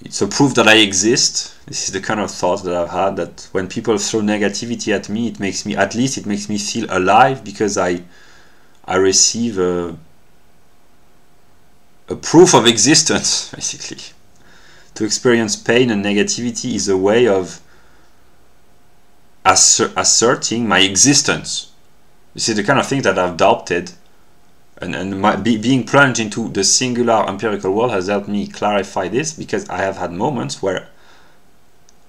it's a proof that I exist. This is the kind of thought that I've had, that when people throw negativity at me, it makes me feel alive, because I receive a proof of existence, basically. To experience pain and negativity is a way of asserting my existence. This is the kind of thing that I've doubted, and being plunged into the singular empirical world has helped me clarify this, because I have had moments where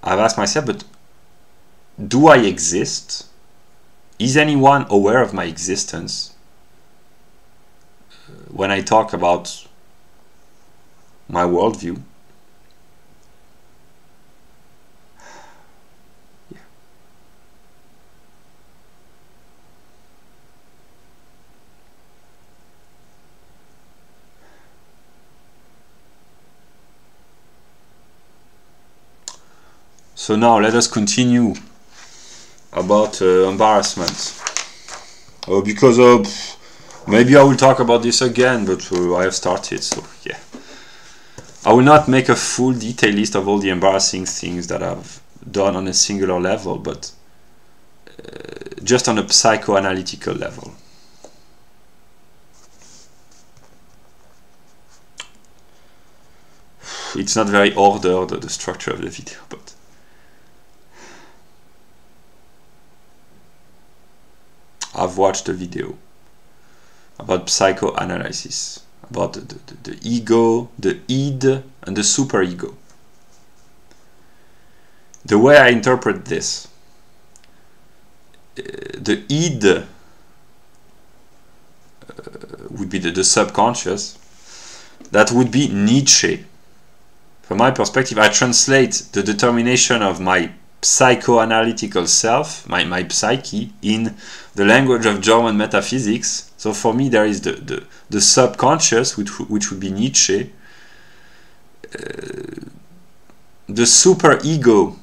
I've asked myself, but do I exist? Is anyone aware of my existence? When I talk about my worldview. Yeah. So now let us continue about embarrassment. Because maybe I will talk about this again, but I have started, so yeah. I will not make a full detailed list of all the embarrassing things that I've done on a singular level, but just on a psychoanalytical level. It's not very ordered, the structure of the video, but I've watched a video about psychoanalysis, about the ego, the id, and the superego. The way I interpret this, the id would be the subconscious. That would be Nietzsche. From my perspective, I translate the determination of my psychoanalytical self, my psyche, in the language of German metaphysics. So for me, there is the subconscious, which would be Nietzsche. The superego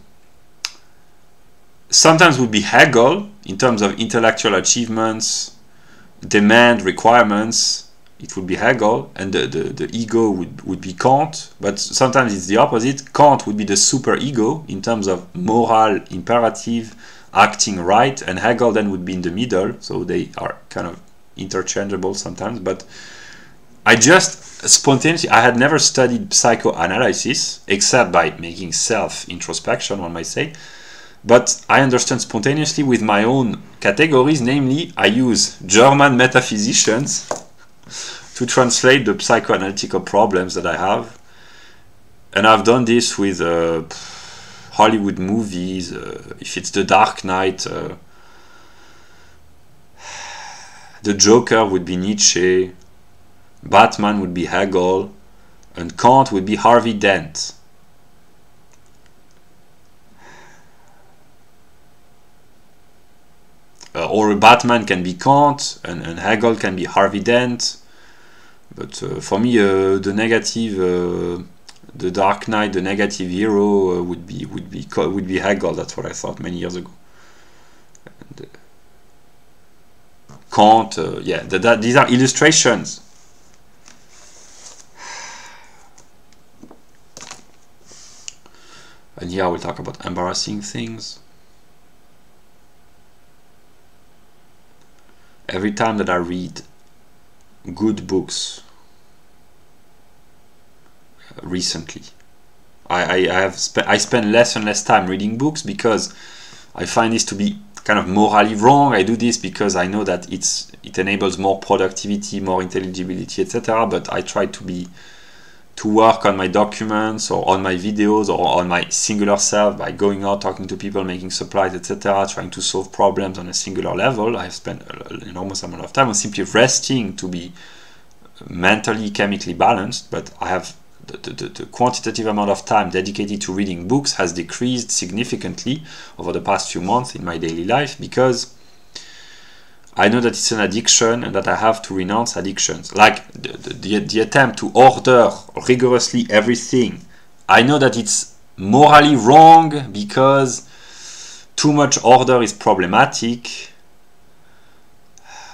sometimes would be Hegel, in terms of intellectual achievements, demand, requirements. It would be Hegel, and the ego would be Kant, but sometimes it's the opposite. Kant would be the superego in terms of moral imperative, acting right, and Hegel then would be in the middle, so they are kind of interchangeable sometimes. But I just spontaneously, I had never studied psychoanalysis except by making self-introspection, one might say, but I understand spontaneously with my own categories, namely I use German metaphysicians to translate the psychoanalytical problems that I have, and I've done this with Hollywood movies. If it's The Dark Knight, the Joker would be Nietzsche, Batman would be Hegel, and Kant would be Harvey Dent. Or Batman can be Kant, and Hegel can be Harvey Dent. But for me, the negative, the Dark Knight, the negative hero would be Hegel. That's what I thought many years ago. And, Kant, yeah, these are illustrations. And here I will talk about embarrassing things. Every time that I read good books recently, I spend less and less time reading books because I find this to be kind of morally wrong. I do this because I know that it enables more productivity, more intelligibility, etc. But I try to work on my documents or on my videos or on my singular self by going out, talking to people, making supplies, etc., trying to solve problems on a singular level. I've spent an enormous amount of time on simply resting to be mentally, chemically balanced, but I have the quantitative amount of time dedicated to reading books has decreased significantly over the past few months in my daily life because I know that it's an addiction and that I have to renounce addictions. Like the attempt to order rigorously everything. I know that it's morally wrong because too much order is problematic.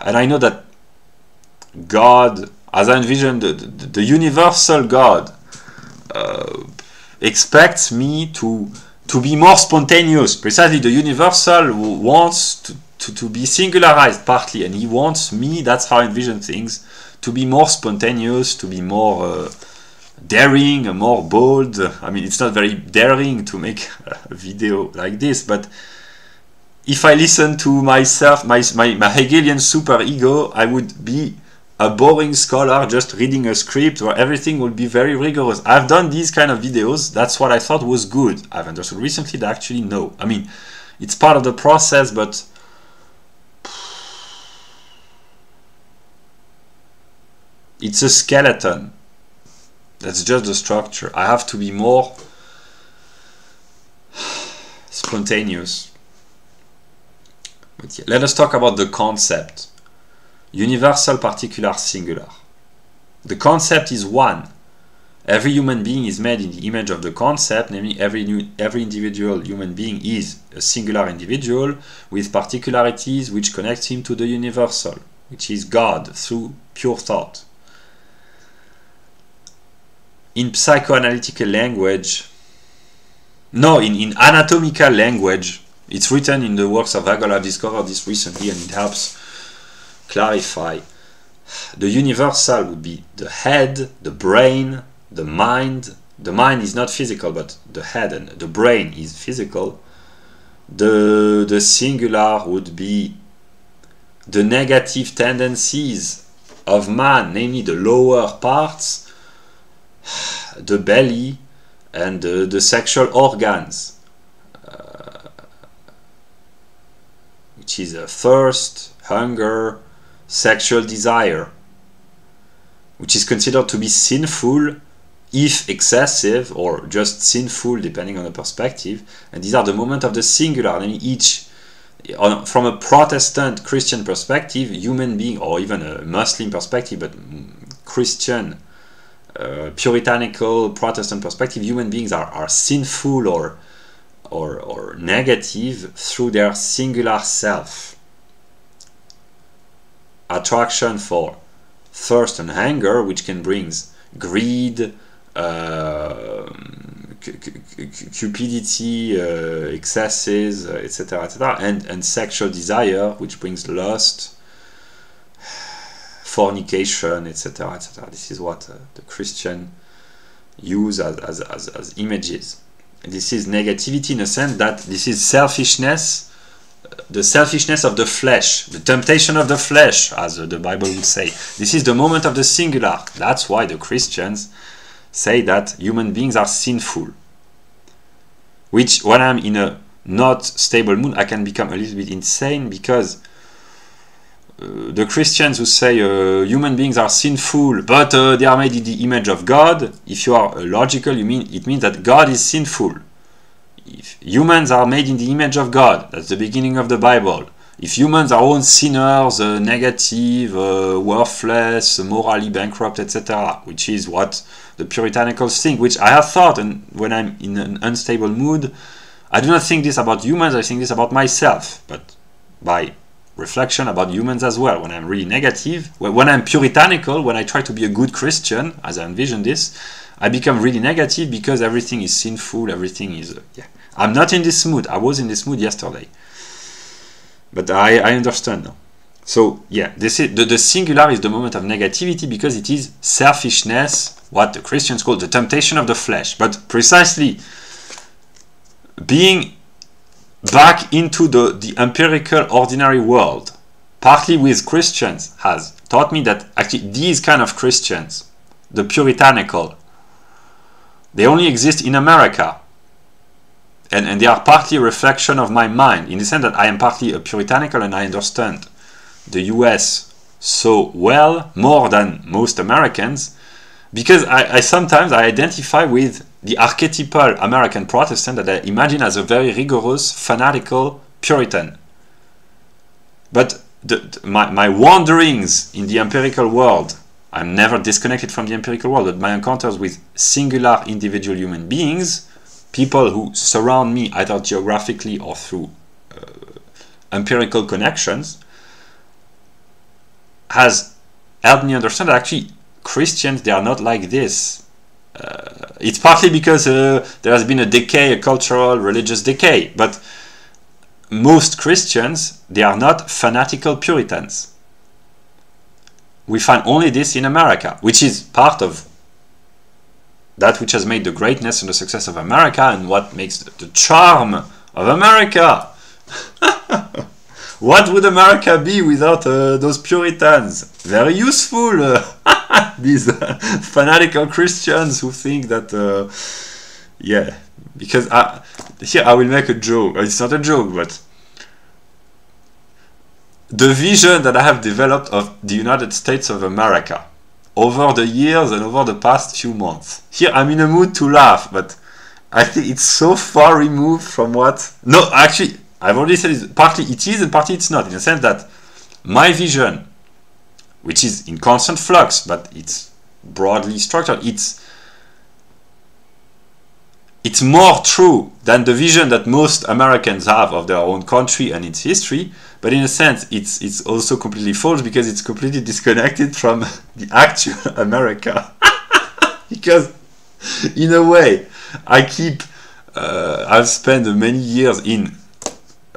And I know that God, as I envision the universal God, expects me to be more spontaneous. Precisely, the universal wants to be singularized partly, and he wants me, that's how I envision things, to be more spontaneous, to be more daring, more bold. I mean, it's not very daring to make a video like this, but if I listen to myself, my Hegelian superego, I would be a boring scholar just reading a script where everything will be very rigorous. I've done these kind of videos, that's what I thought was good. I've understood recently that actually no. I mean, it's part of the process, but it's a skeleton. That's just the structure. I have to be more spontaneous. But yeah, let us talk about the concept. Universal, particular, singular. The concept is one. Every human being is made in the image of the concept, namely every individual human being is a singular individual with particularities which connect him to the universal, which is God through pure thought. In psychoanalytical language, no, in anatomical language, it's written in the works of Hegel. I've discovered this recently and it helps clarify. The universal would be the head, the brain, the mind. The mind is not physical, but the head and the brain is physical. The singular would be the negative tendencies of man, namely the lower parts, the belly, and the sexual organs, which is a thirst, hunger, sexual desire, which is considered to be sinful if excessive, or just sinful depending on the perspective. And these are the moment of the singular, namely each, from a Protestant Christian perspective, human being, or even a Muslim perspective, but Christian, puritanical Protestant perspective, human beings are sinful or negative through their singular self. Attraction for thirst and hunger, which can bring greed, cupidity, excesses, etc., etc., and sexual desire, which brings lust, fornication, etc., etc. This is what the Christian use as images. And this is negativity in a sense that this is selfishness, the selfishness of the flesh, the temptation of the flesh, as the Bible would say. This is the moment of the singular. That's why the Christians say that human beings are sinful. Which, when I'm in a not stable mood, I can become a little bit insane, because the Christians who say human beings are sinful, but they are made in the image of God, if you are logical, it means that God is sinful. If humans are made in the image of God, that's the beginning of the Bible. If humans are all sinners, negative, worthless, morally bankrupt, etc., which is what the Puritanicals think, which I have thought, and when I'm in an unstable mood, I do not think this about humans, I think this about myself. But by reflection about humans as well. When I'm really negative, when I'm puritanical, when I try to be a good Christian, as I envision this, I become really negative because everything is sinful, everything is... I'm not in this mood. I was in this mood yesterday. But I understand now. So, yeah, this is, the singular is the moment of negativity because it is selfishness, what the Christians call the temptation of the flesh. But precisely, being back into the empirical, ordinary world, partly with Christians, has taught me that actually these kind of Christians, the puritanical, they only exist in America. And they are partly a reflection of my mind, in the sense that I am partly a puritanical and I understand the US so well, more than most Americans, because I sometimes identify with the archetypal American Protestant that I imagine as a very rigorous, fanatical Puritan. But my wanderings in the empirical world, I'm never disconnected from the empirical world, but my encounters with singular individual human beings, people who surround me either geographically or through empirical connections, has helped me understand that actually Christians, they are not like this. It's partly because there has been a decay, a cultural, religious decay, but most Christians, they are not fanatical Puritans. We find only this in America, which is part of that which has made the greatness and the success of America and what makes the charm of America. What would America be without those Puritans? Very useful, these fanatical Christians who think that, yeah, because here I will make a joke. It's not a joke, but the vision that I have developed of the United States of America over the years and over the past few months. Here I'm in a mood to laugh, but I think it's so far removed from what... No, actually, I've already said it. Partly it is and partly it's not, in the sense that my vision, which is in constant flux, but it's broadly structured, it's more true than the vision that most Americans have of their own country and its history, but in a sense it's also completely false because it's completely disconnected from the actual America. Because in a way I've spent many years in,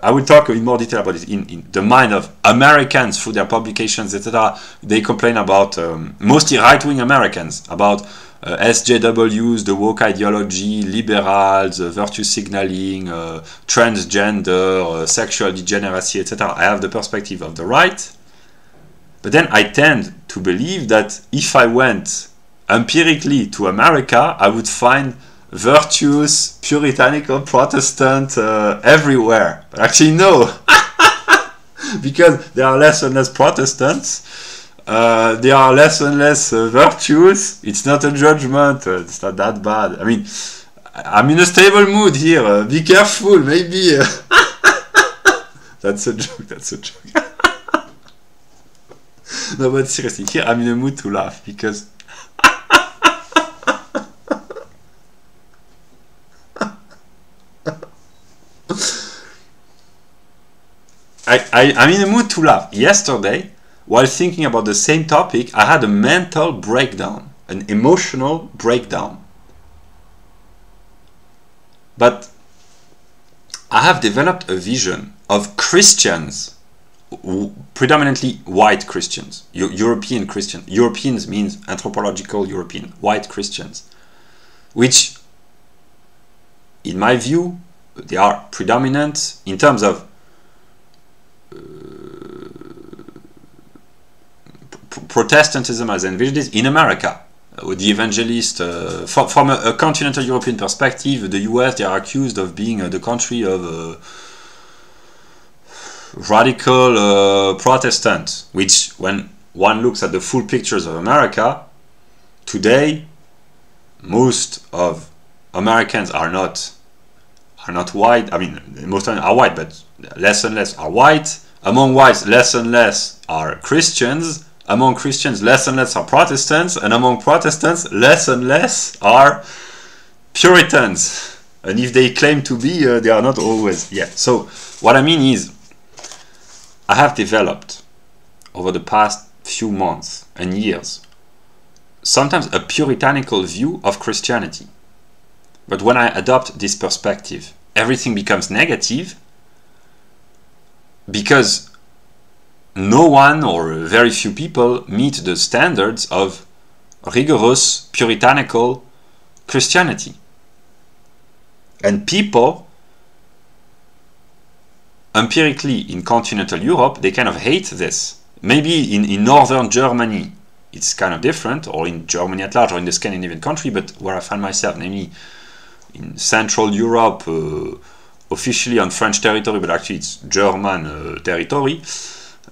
I will talk in more detail about it, in the mind of Americans through their publications, etc. They complain about, mostly right-wing Americans, about SJWs, the woke ideology, liberals, virtue signaling, transgender, sexual degeneracy, etc. I have the perspective of the right. But then I tend to believe that if I went empirically to America, I would find virtuous, puritanical Protestant everywhere. But actually no, because there are less and less Protestants, there are less and less virtuous. It's not a judgment, it's not that bad. I mean, I'm in a stable mood here, be careful, maybe. That's a joke, that's a joke. No, but seriously, here I'm in a mood to laugh, because I'm in a mood to laugh. Yesterday, while thinking about the same topic, I had a mental breakdown, an emotional breakdown. But I have developed a vision of Christians, predominantly white Christians, European Christians. Europeans means anthropological European, white Christians, which, in my view, they are predominant in terms of Protestantism as envisioned is in America. The evangelist, from a continental European perspective, the US, they are accused of being the country of radical Protestants, which, when one looks at the full pictures of America, today, most of Americans are not white. I mean, most of them are white, but less and less are white. Among whites, less and less are Christians. Among Christians, less and less are Protestants. And among Protestants, less and less are Puritans. And if they claim to be, they are not always. Yeah. So what I mean is, I have developed over the past few months and years sometimes a puritanical view of Christianity. But when I adopt this perspective, everything becomes negative because no one or very few people meet the standards of rigorous puritanical Christianity. And people, empirically in continental Europe, they kind of hate this. Maybe in northern Germany it's kind of different, or in Germany at large, or in the Scandinavian country, but where I find myself, namely in Central Europe, officially on French territory, but actually it's German territory,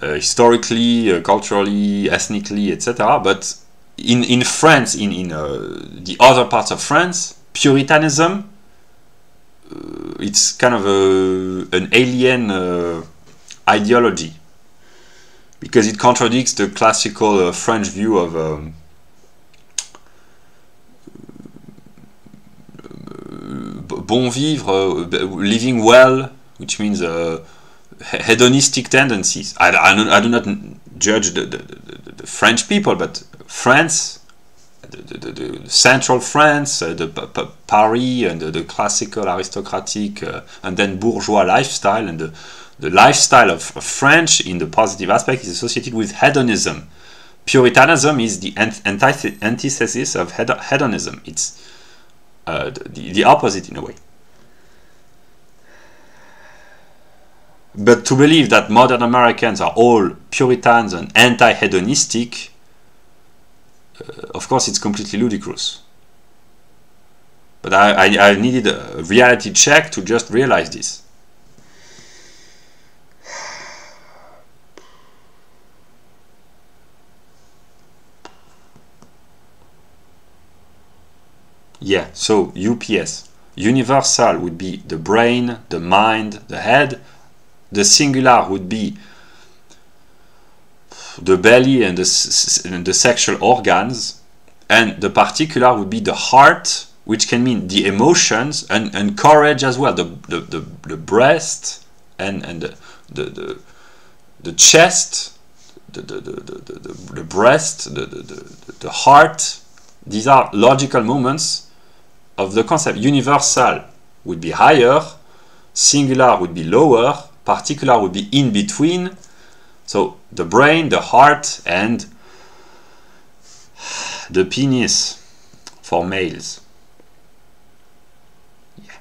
historically, culturally, ethnically, etc. But in France, in the other parts of France, Puritanism, it's kind of an alien ideology, because it contradicts the classical French view of bon vivre, living well, which means hedonistic tendencies. I do not judge the French people, but France, the central France, Paris, and the classical aristocratic and then bourgeois lifestyle, and the lifestyle of French in the positive aspect is associated with hedonism. Puritanism is the antithesis of hedonism. It's the opposite in a way. But to believe that modern Americans are all Puritans and anti-hedonistic, of course it's completely ludicrous. But I needed a reality check to just realize this. Yeah, so UPS. Universal would be the brain, the mind, the head. The singular would be the belly and the sexual organs. And the particular would be the heart, which can mean the emotions and courage as well. The breast and the chest, the breast, the heart. These are logical moments of the concept. Universal would be higher, singular would be lower, particular would be in between. So the brain, the heart, and the penis for males. Yeah.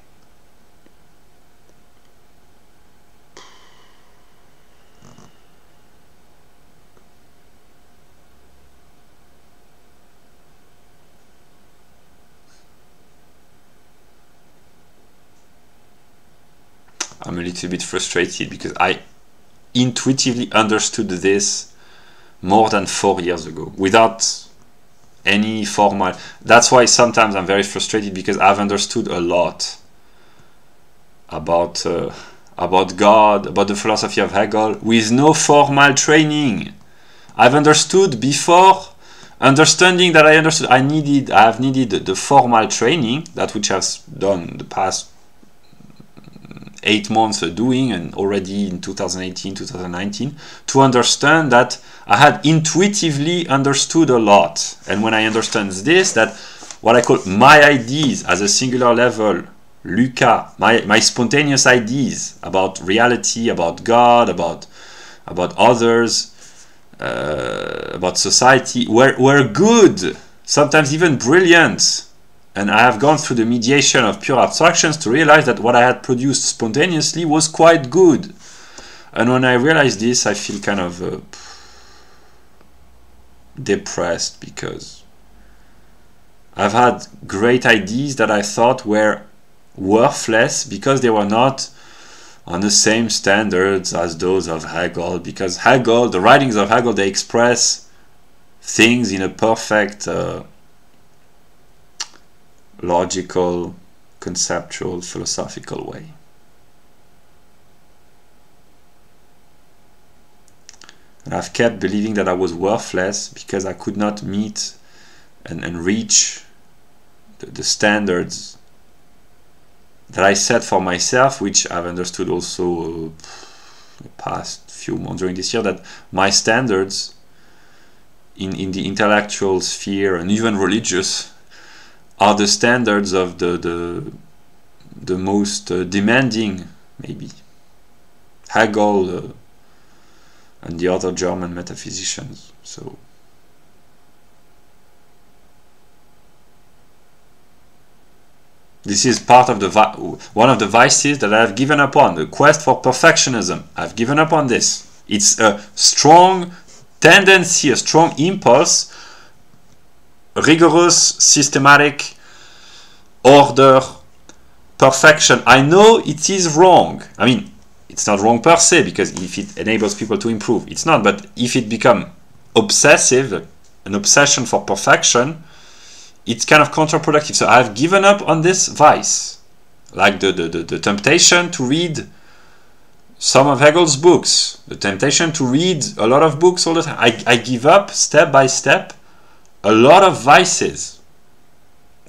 I'm a little bit frustrated because I intuitively understood this more than 4 years ago without any formal. That's why sometimes I'm very frustrated, because I've understood a lot about God, about the philosophy of Hegel, with no formal training. I've understood before understanding that I understood. I have needed the formal training, that which I've done the past 8 months doing, and already in 2018, 2019, to understand that I had intuitively understood a lot. And when I understand this, that what I call my ideas as a singular level, Luca, my spontaneous ideas about reality, about God, about others, about society, were good, sometimes even brilliant. And I have gone through the mediation of pure abstractions to realize that what I had produced spontaneously was quite good. And when I realize this, I feel kind of depressed, because I've had great ideas that I thought were worthless because they were not on the same standards as those of Hegel. Because Hegel, the writings of Hegel, they express things in a perfect logical, conceptual, philosophical way. And I've kept believing that I was worthless because I could not meet and reach the standards that I set for myself, which I've understood also the past few months during this year, that my standards in the intellectual sphere and even religious are the standards of the most demanding, maybe, Hegel and the other German metaphysicians. So this is part of one of the vices that I have given up on, the quest for perfectionism. I've given up on this. It's a strong tendency, a strong impulse, rigorous, systematic, order, perfection. I know it is wrong. I mean, it's not wrong per se, because if it enables people to improve, it's not. But if it becomes obsessive, an obsession for perfection, it's kind of counterproductive. So I've given up on this vice, like the temptation to read some of Hegel's books, the temptation to read a lot of books all the time. I give up step by step a lot of vices.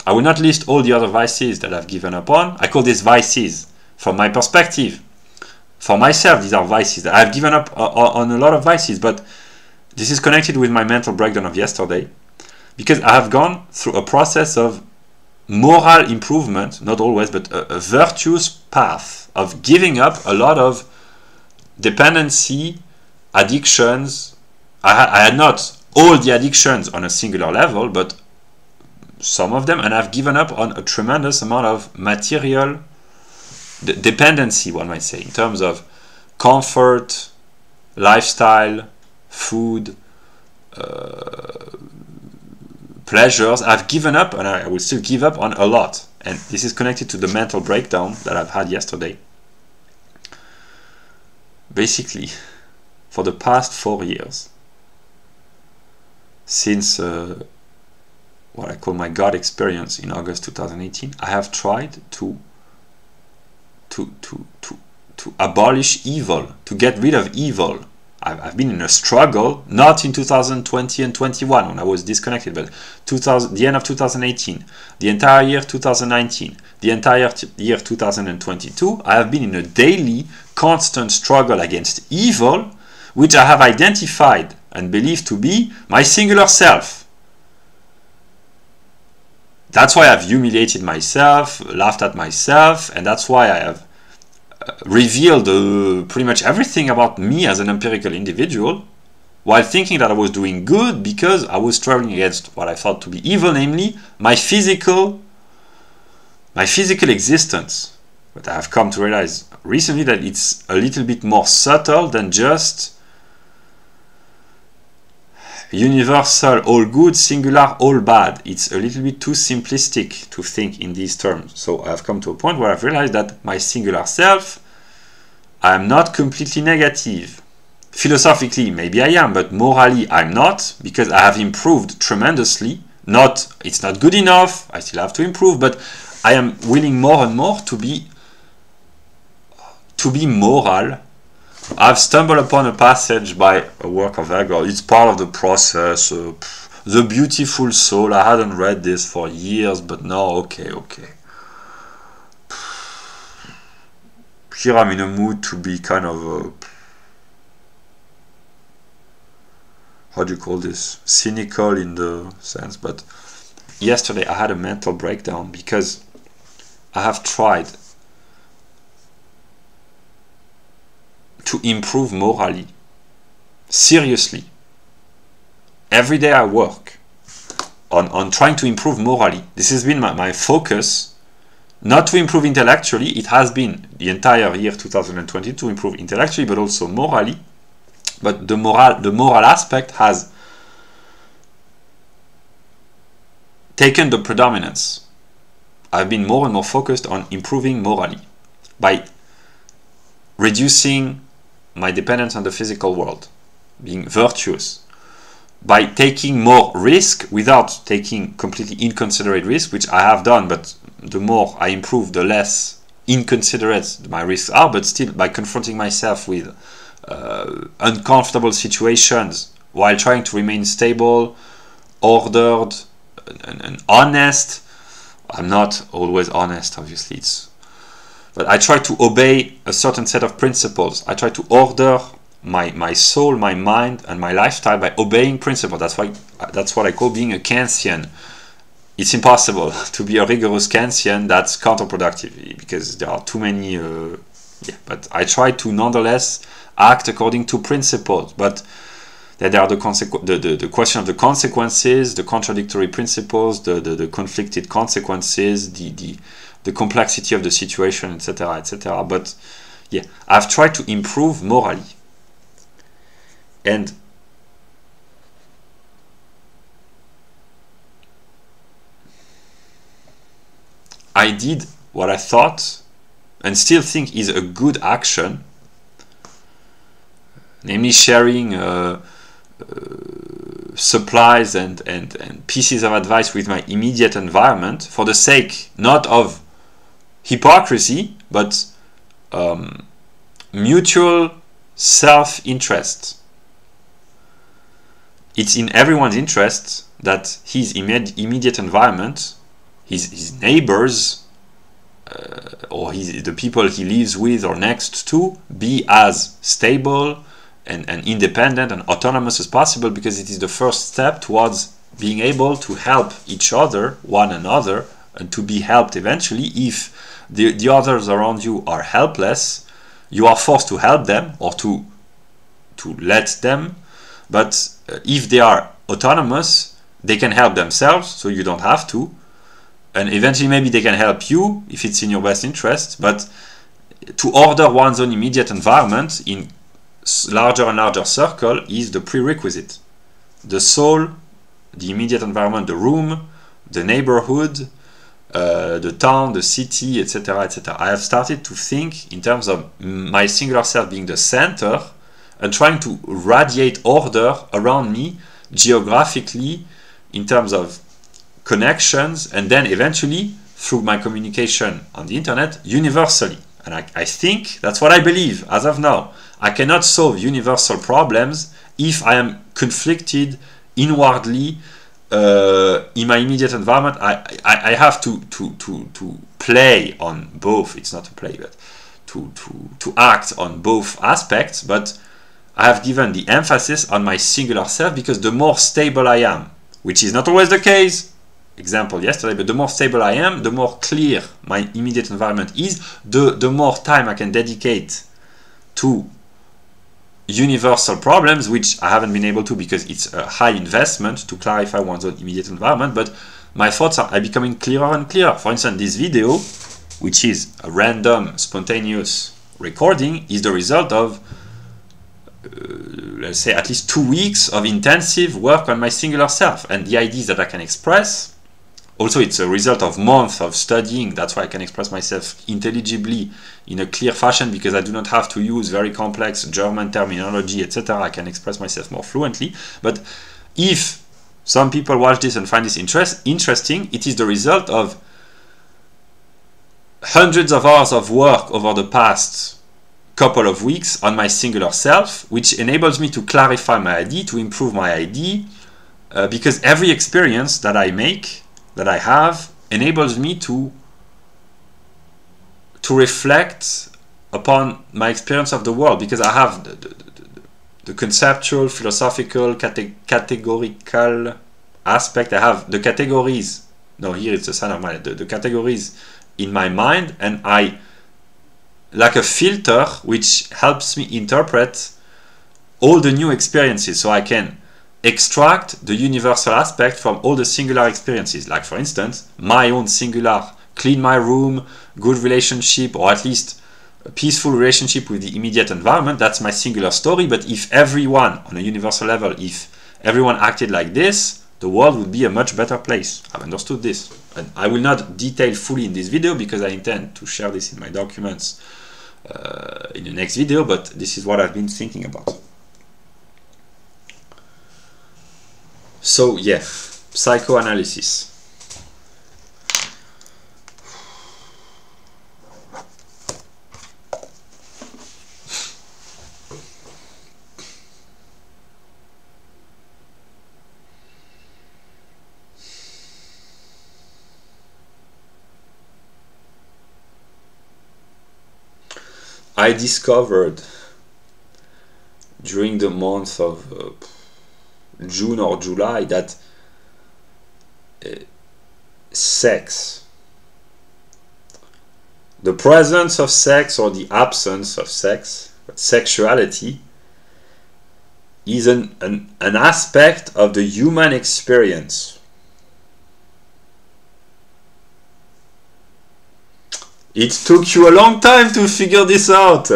I will not list all the other vices that I've given up on. I call these vices from my perspective. For myself, these are vices. I've given up on a lot of vices, but this is connected with my mental breakdown of yesterday, because I have gone through a process of moral improvement, not always, but a virtuous path of giving up a lot of dependency, addictions. I had not all the addictions on a singular level, but some of them, and I've given up on a tremendous amount of material dependency, one might say, in terms of comfort, lifestyle, food, pleasures. I've given up, and I will still give up on a lot. And this is connected to the mental breakdown that I've had yesterday. Basically, for the past 4 years, since what I call my God experience in August 2018, I have tried to abolish evil, to get rid of evil. I've been in a struggle, not in 2020 and 21 when I was disconnected, but the end of 2018, the entire year 2019, the entire year 2022, I have been in a daily, constant struggle against evil, which I have identified and believed to be my singular self. That's why I've humiliated myself, laughed at myself, and that's why I have revealed pretty much everything about me as an empirical individual, while thinking that I was doing good because I was struggling against what I thought to be evil, namely my physical existence. But I have come to realize recently that it's a little bit more subtle than just universal, all good, singular, all bad. It's a little bit too simplistic to think in these terms. So I've come to a point where I've realized that my singular self, I am not completely negative. Philosophically, maybe I am, but morally I'm not, because I have improved tremendously. It's not good enough, I still have to improve, but I am willing more and more to be moral. I've stumbled upon a passage by a work of Hegel. It's part of the process. The Beautiful Soul. I hadn't read this for years, but now, okay. Here I'm in a mood to be kind of how do you call this? Cynical in the sense. But yesterday I had a mental breakdown because I have tried to improve morally. Seriously. Every day I work on trying to improve morally. This has been my focus, not to improve intellectually. It has been the entire year 2020 to improve intellectually, but also morally. But the moral aspect has taken the predominance. I've been more and more focused on improving morally by reducing my dependence on the physical world, being virtuous, by taking more risk without taking completely inconsiderate risk, which I have done, but the more I improve, the less inconsiderate my risks are, but still by confronting myself with uncomfortable situations while trying to remain stable, ordered, and honest. I'm not always honest, obviously. but I try to obey a certain set of principles. I try to order my soul, my mind, and my lifestyle by obeying principles. That's what I call being a Kantian. It's impossible to be a rigorous Kantian. That's counterproductive because there are too many. But I try to nonetheless act according to principles. But there are the question of the consequences, the contradictory principles, the conflicted consequences, the complexity of the situation, etc., etc. But yeah, I've tried to improve morally. And I did what I thought and still think is a good action, namely sharing supplies and pieces of advice with my immediate environment for the sake not of hypocrisy but mutual self-interest. It's in everyone's interest that his immediate environment, his neighbors, or the people he lives with or next to, be as stable and independent and autonomous as possible, because it is the first step towards being able to help each other, one another, and to be helped eventually. If the others around you are helpless, you are forced to help them or to let them. But if they are autonomous, they can help themselves, so you don't have to. And eventually maybe they can help you if it's in your best interest. But to order one's own immediate environment in larger and larger circle is the prerequisite. The soul, the immediate environment, the room, the neighborhood, the town, the city, etc., etc. I have started to think in terms of my singular self being the center and trying to radiate order around me geographically in terms of connections, and then eventually through my communication on the internet universally. And I think that's what I believe as of now. I cannot solve universal problems if I am conflicted inwardly in my immediate environment. I have to play on both. It's not to play, but to act on both aspects. But I have given the emphasis on my singular self because the more stable I am, which is not always the case, example yesterday, but the more stable I am, the more clear my immediate environment is, the more time I can dedicate to universal problems, which I haven't been able to because it's a high investment to clarify one's own immediate environment. But my thoughts are becoming clearer and clearer. For instance, this video, which is a random, spontaneous recording, is the result of let's say at least 2 weeks of intensive work on my singular self and the ideas that I can express. Also, it's a result of months of studying. That's why I can express myself intelligibly in a clear fashion, because I do not have to use very complex German terminology, etc. I can express myself more fluently. But if some people watch this and find this interesting, it is the result of hundreds of hours of work over the past couple of weeks on my singular self, which enables me to clarify my idea, to improve my idea, because every experience that I make, that I have, enables me to reflect upon my experience of the world, because I have the conceptual, philosophical, categorical aspect. I have the categories. No, here it's a sign of mind. The categories in my mind, and I like a filter which helps me interpret all the new experiences, so I can extract the universal aspect from all the singular experiences. Like, for instance, my own singular, clean my room, good relationship, or at least a peaceful relationship with the immediate environment. That's my singular story. But if everyone, on a universal level, if everyone acted like this, the world would be a much better place. I've understood this. And I will not detail fully in this video because I intend to share this in my documents in the next video, but this is what I've been thinking about. So yeah, psychoanalysis. I discovered during the month of June or July that sex, the presence of sex or the absence of sex, but sexuality, is an aspect of the human experience. It took you a long time to figure this out.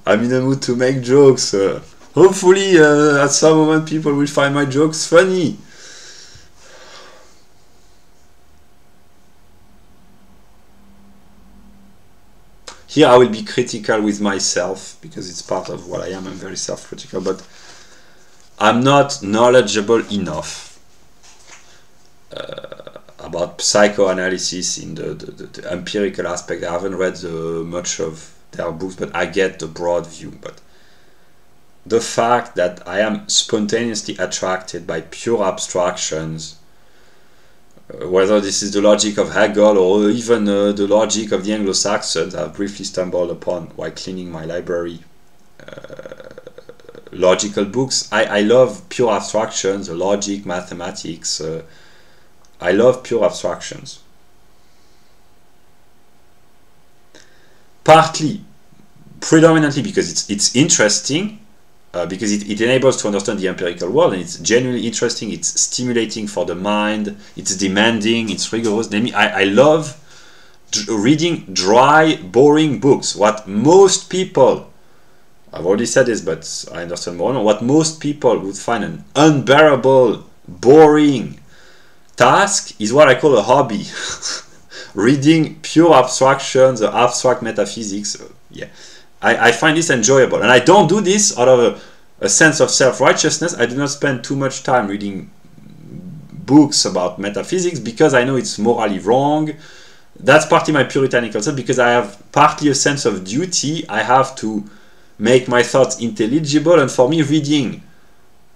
I'm in a mood to make jokes. Hopefully, at some moment, people will find my jokes funny. Here I will be critical with myself, because it's part of what I am. I'm very self-critical, but I'm not knowledgeable enough about psychoanalysis in the empirical aspect. I haven't read much of their books, but I get the broad view. But the fact that I am spontaneously attracted by pure abstractions, whether this is the logic of Hegel or even the logic of the Anglo-Saxons, I've briefly stumbled upon while cleaning my library, logical books. I love pure abstractions, logic, mathematics. I love pure abstractions. Partly, predominantly because it's interesting, because it enables to understand the empirical world, and it's genuinely interesting, it's stimulating for the mind, it's demanding, it's rigorous. I love reading dry, boring books. What most people, I've already said this, but I understand more now, what most people would find an unbearable, boring task is what I call a hobby. Reading pure abstractions, abstract metaphysics, yeah. I find this enjoyable, and I don't do this out of a sense of self-righteousness. I do not spend too much time reading books about metaphysics because I know it's morally wrong. That's partly my puritanical self, because I have partly a sense of duty. I have to make my thoughts intelligible, and for me, reading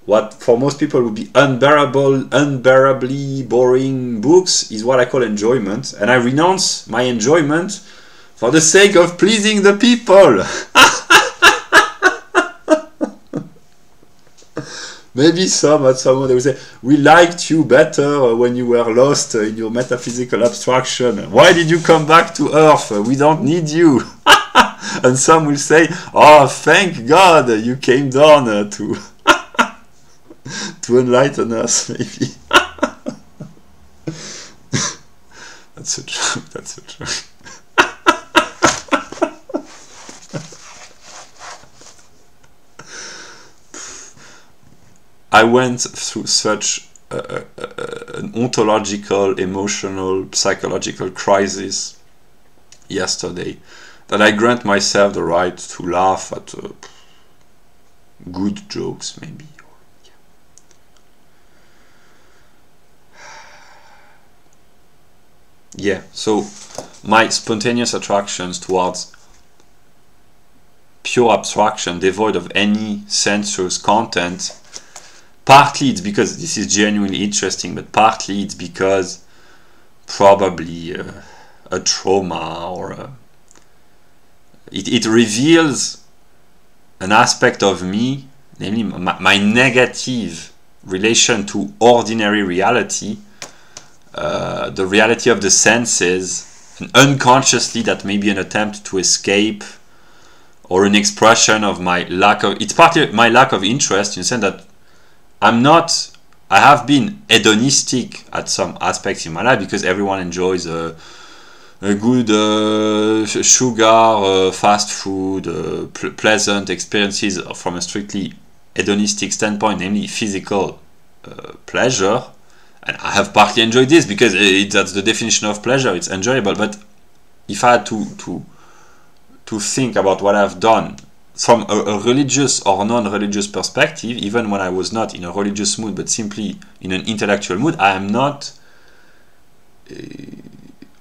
what for most people would be unbearably boring books is what I call enjoyment, and I renounce my enjoyment for the sake of pleasing the people. Maybe at some point they will say, we liked you better when you were lost in your metaphysical abstraction. Why did you come back to Earth? We don't need you. And some will say, oh, thank God you came down to enlighten us, maybe. That's a joke, that's a joke. I went through such an ontological, emotional, psychological crisis yesterday that I grant myself the right to laugh at good jokes, maybe. Yeah, so my spontaneous attractions towards pure abstraction, devoid of any sensuous content, partly it's because this is genuinely interesting, but partly it's because probably a trauma or it reveals an aspect of me, namely my negative relation to ordinary reality, the reality of the senses, and unconsciously that may be an attempt to escape or an expression of my lack of, it's partly my lack of interest in the sense that I have been hedonistic at some aspects in my life because everyone enjoys a good sugar, fast food, pleasant experiences from a strictly hedonistic standpoint, namely physical pleasure. And I have partly enjoyed this because that's the definition of pleasure, it's enjoyable. But if I had to think about what I've done from a religious or non-religious perspective, even when I was not in a religious mood but simply in an intellectual mood, I am not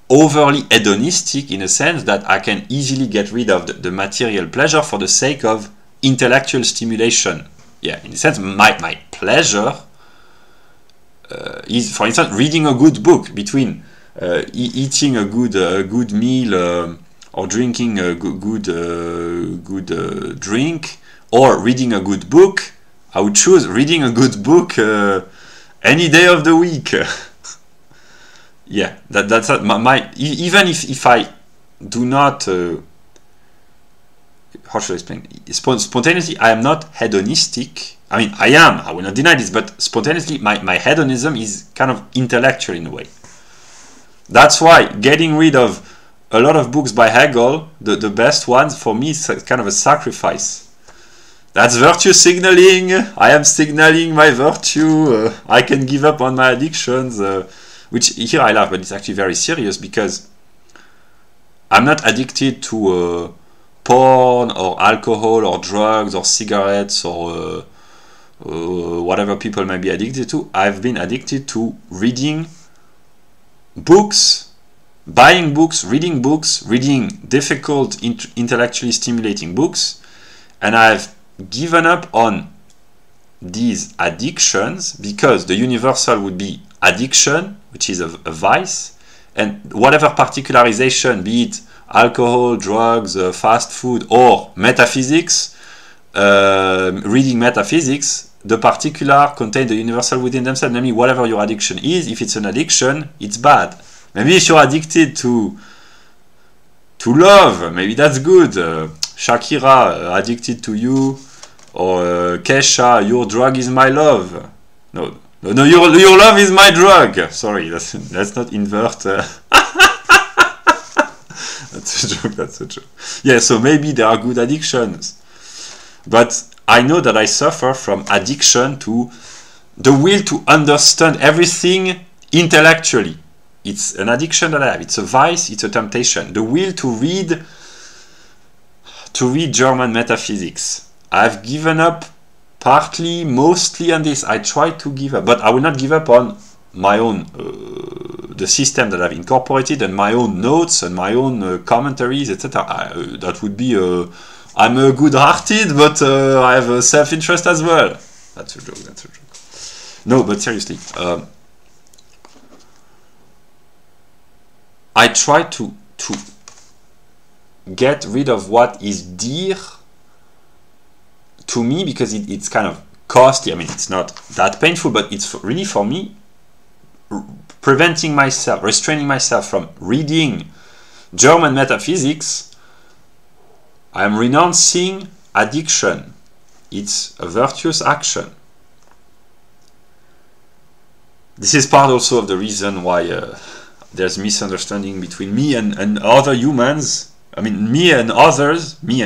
overly hedonistic in a sense that I can easily get rid of the material pleasure for the sake of intellectual stimulation. Yeah, in a sense, my pleasure is, for instance, reading a good book, between eating a good meal or drinking a good drink, or reading a good book. I would choose reading a good book any day of the week. Yeah, that's my even if I do not how should I explain? Spontaneously, I am not hedonistic. I mean, I am. I will not deny this, but spontaneously, my hedonism is kind of intellectual in a way. That's why getting rid of a lot of books by Hegel, the best ones for me, is kind of a sacrifice. That's virtue signaling. I am signaling my virtue. I can give up on my addictions. Which here I laugh, but it's actually very serious, because I'm not addicted to porn or alcohol or drugs or cigarettes or whatever people may be addicted to. I've been addicted to reading books, buying books, reading difficult, intellectually stimulating books, and I've given up on these addictions because the universal would be addiction, which is a vice, and whatever particularization, be it alcohol, drugs, fast food, or metaphysics, reading metaphysics, the particular contain the universal within themselves. Namely, whatever your addiction is, if it's an addiction, it's bad. Maybe if you're addicted to love, maybe that's good. Shakira, addicted to you, or Kesha, your drug is my love. No, your love is my drug. Sorry, let's not invert. That's a joke. Yeah, so maybe there are good addictions. But I know that I suffer from addiction to the will to understand everything intellectually. It's an addiction that I have. It's a vice, it's a temptation. The will to read German metaphysics. I've given up mostly on this. I try to give up, but I will not give up on my own the system that I've incorporated, and my own notes and my own commentaries, etc. That would be I'm good-hearted, but I have a self-interest as well. That's a joke. No, but seriously, I try to get rid of what is dear to me, because it's kind of costly. I mean, it's not that painful, but it's really, for me, restraining myself from reading German metaphysics. I am renouncing addiction. It's a virtuous action. This is part also of the reason why there's misunderstanding between me and other humans. I mean, me and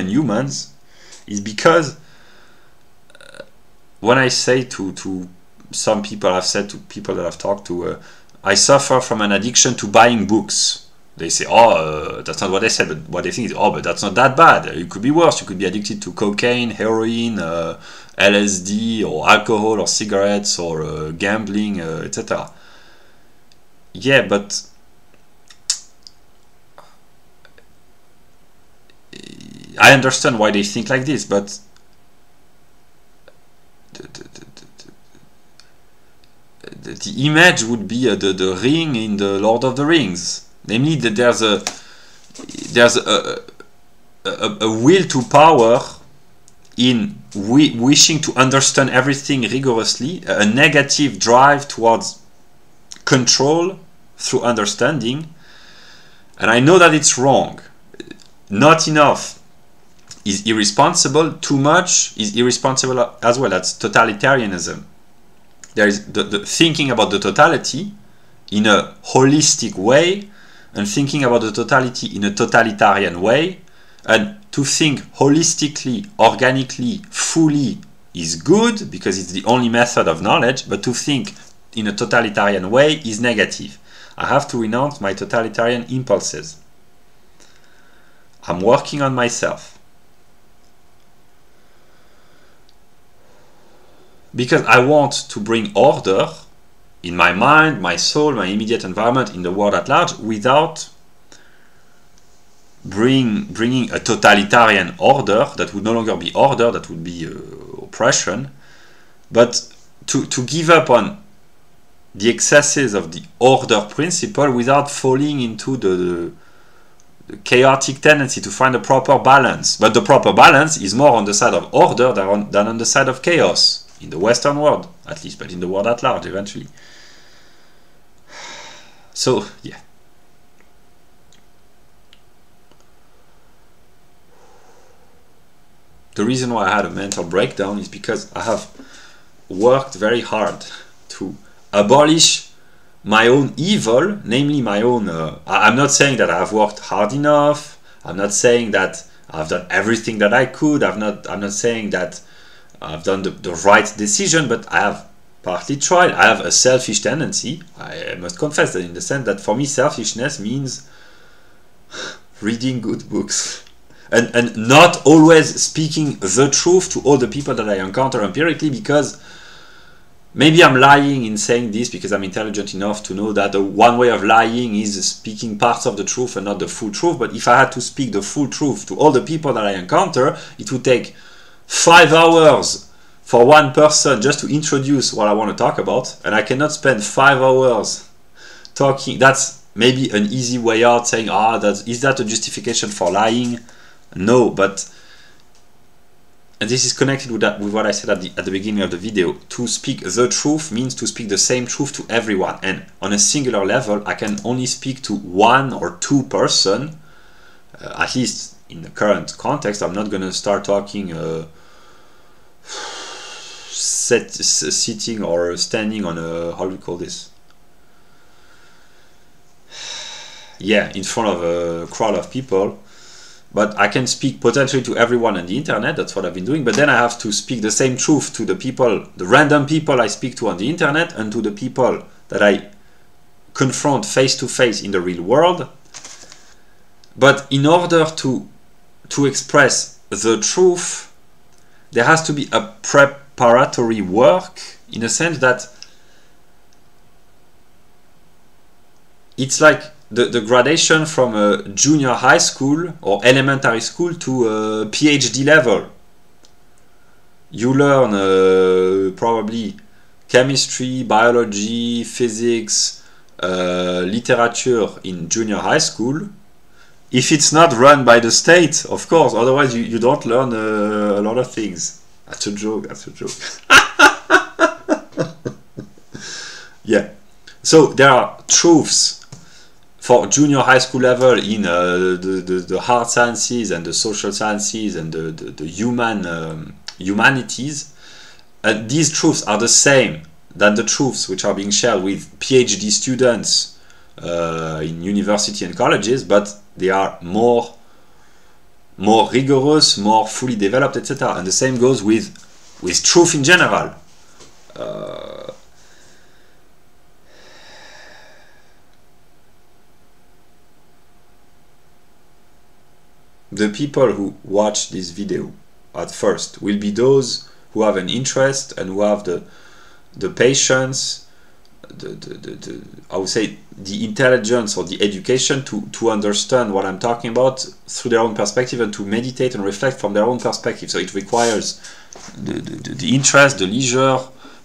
humans, is because when I say to some people, I've said to people that I've talked to, I suffer from an addiction to buying books. They say, that's not what they said, but what they think is, but that's not that bad. It could be worse. You could be addicted to cocaine, heroin, LSD, or alcohol, or cigarettes, or gambling, etc. Yeah, but I understand why they think like this, but the image would be the ring in the Lord of the Rings. Namely, that there's a will to power in wishing to understand everything rigorously, a negative drive towards control through understanding, and I know that it's wrong. Not enough is irresponsible, too much is irresponsible as well. That's totalitarianism. There is the thinking about the totality in a holistic way, and thinking about the totality in a totalitarian way. And to think holistically, organically, fully is good, because it's the only method of knowledge, but to think in a totalitarian way is negative. I have to renounce my totalitarian impulses. I'm working on myself. Because I want to bring order in my mind, my soul, my immediate environment, in the world at large, without bringing a totalitarian order that would no longer be order, that would be oppression, but to give up on the excesses of the order principle without falling into the chaotic tendency to find a proper balance. But the proper balance is more on the side of order than on the side of chaos, in the Western world at least, but in the world at large eventually. So, yeah. The reason why I had a mental breakdown is because I have worked very hard to abolish my own evil, namely my own... I'm not saying that I've worked hard enough. I'm not saying that I've done everything that I could. I'm not saying that I've done the right decision, but I have partly tried. I have a selfish tendency. I must confess that, in the sense that for me selfishness means reading good books. And not always speaking the truth to all the people that I encounter empirically, because maybe I'm lying in saying this because I'm intelligent enough to know that one way of lying is speaking parts of the truth and not the full truth. But if I had to speak the full truth to all the people that I encounter, it would take 5 hours for one person just to introduce what I want to talk about, and I cannot spend 5 hours talking. That's maybe an easy way out, saying, is that a justification for lying? No, but, and this is connected with what I said at the beginning of the video. To speak the truth means to speak the same truth to everyone, and on a singular level I can only speak to 1 or 2 person, at least in the current context. I'm not gonna start talking sitting or standing on a, how do we call this? Yeah, in front of a crowd of people. But I can speak potentially to everyone on the internet. That's what I've been doing. But then I have to speak the same truth to the people, the random people I speak to on the internet, and to the people that I confront face to face in the real world. But in order to express the truth, there has to be a preparatory work, in a sense that it's like the gradation from a junior high school or elementary school to a PhD level. You learn probably chemistry, biology, physics, literature in junior high school. If it's not run by the state, of course, otherwise you don't learn a lot of things. That's a joke, that's a joke. Yeah. So there are truths for junior high school level in the hard sciences and the social sciences and the humanities. These truths are the same than the truths which are being shared with PhD students in university and colleges, but they are more rigorous, more fully developed, etc. And the same goes with truth in general. The people who watch this video at first will be those who have an interest and who have the patience, I would say the intelligence or the education to understand what I'm talking about through their own perspective and to meditate and reflect from their own perspective. So it requires the interest, the leisure,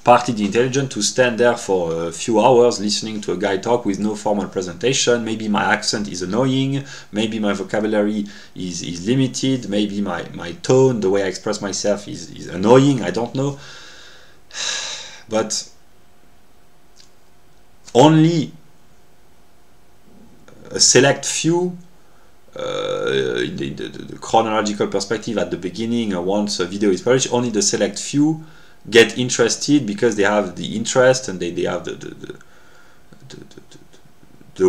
partly the intelligence, to stand there for a few hours listening to a guy talk with no formal presentation. Maybe my accent is annoying, maybe my vocabulary is limited, maybe my tone, the way I express myself is annoying, I don't know. But only a select few, in the chronological perspective at the beginning, once a video is published, only the select few get interested because they have the interest and they have the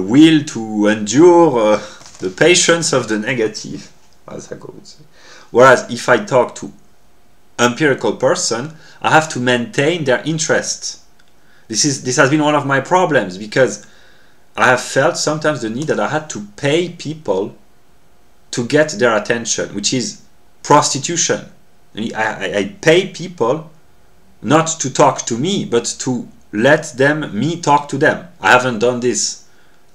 will to endure the patience of the negative, as Hegel would say. Whereas if I talk to empirical person, I have to maintain their interest. This has been one of my problems, because I have felt sometimes the need that I had to pay people to get their attention, which is prostitution. I pay people not to talk to me, but to let me talk to them. I haven't done this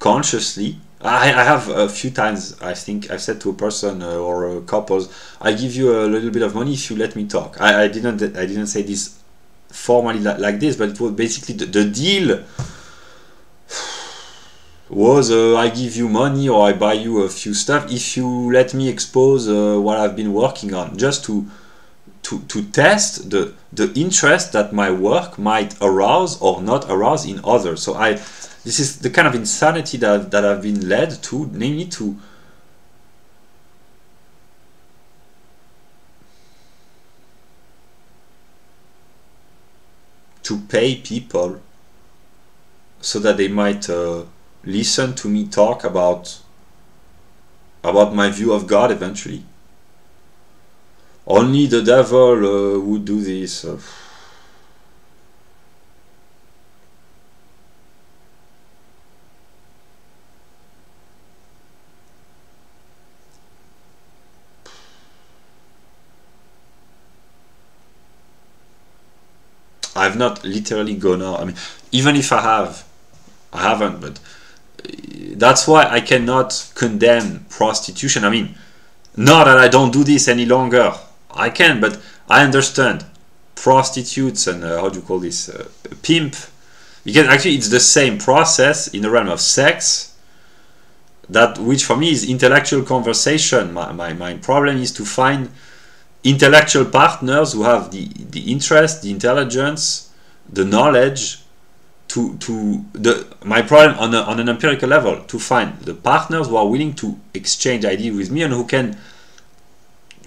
consciously. I have a few times, I think I've said to a person or a couple, I give you a little bit of money if you let me talk. I didn't say this formally like this, but it was basically the deal was I give you money or I buy you a few stuff if you let me expose what I've been working on, just to test the interest that my work might arouse or not arouse in others. So this is the kind of insanity that I've been led to, namely to pay people so that they might listen to me talk about my view of God eventually. Only the devil would do this. I've not literally gone out. I mean, even if I haven't, but that's why I cannot condemn prostitution. I mean, not that I don't do this any longer. I can, but I understand prostitutes and how do you call this, pimp, because actually it's the same process in the realm of sex, which for me is intellectual conversation. My problem is to find intellectual partners who have the interest, the intelligence, the knowledge my problem on an empirical level, to find the partners who are willing to exchange ideas with me and who can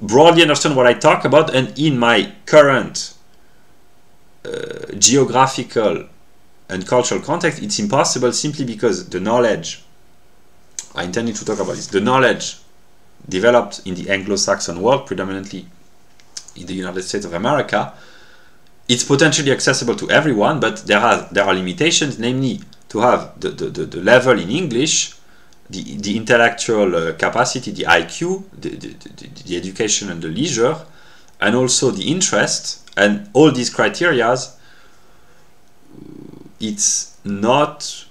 broadly understand what I talk about. And in my current geographical and cultural context, it's impossible, simply because the knowledge I intended to talk about is the knowledge developed in the Anglo-Saxon world, predominantly in the United States of America. It's potentially accessible to everyone, but there are limitations, namely to have the level in English, the intellectual capacity, the IQ, the education and the leisure, and also the interest, and all these criteria. It's not,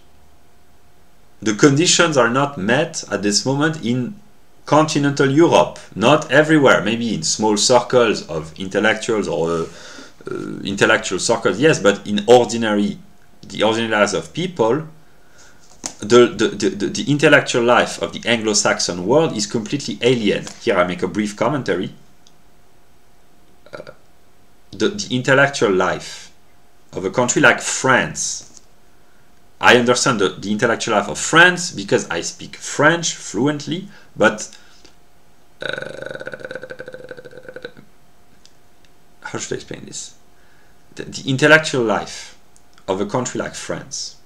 the conditions are not met at this moment in continental Europe, not everywhere, maybe in small circles of intellectuals or intellectual circles, yes, but in the ordinary lives of people, the intellectual life of the Anglo-Saxon world is completely alien. Here I make a brief commentary. The intellectual life of a country like France, I understand the intellectual life of France because I speak French fluently, but how should I explain this? The intellectual life of a country like France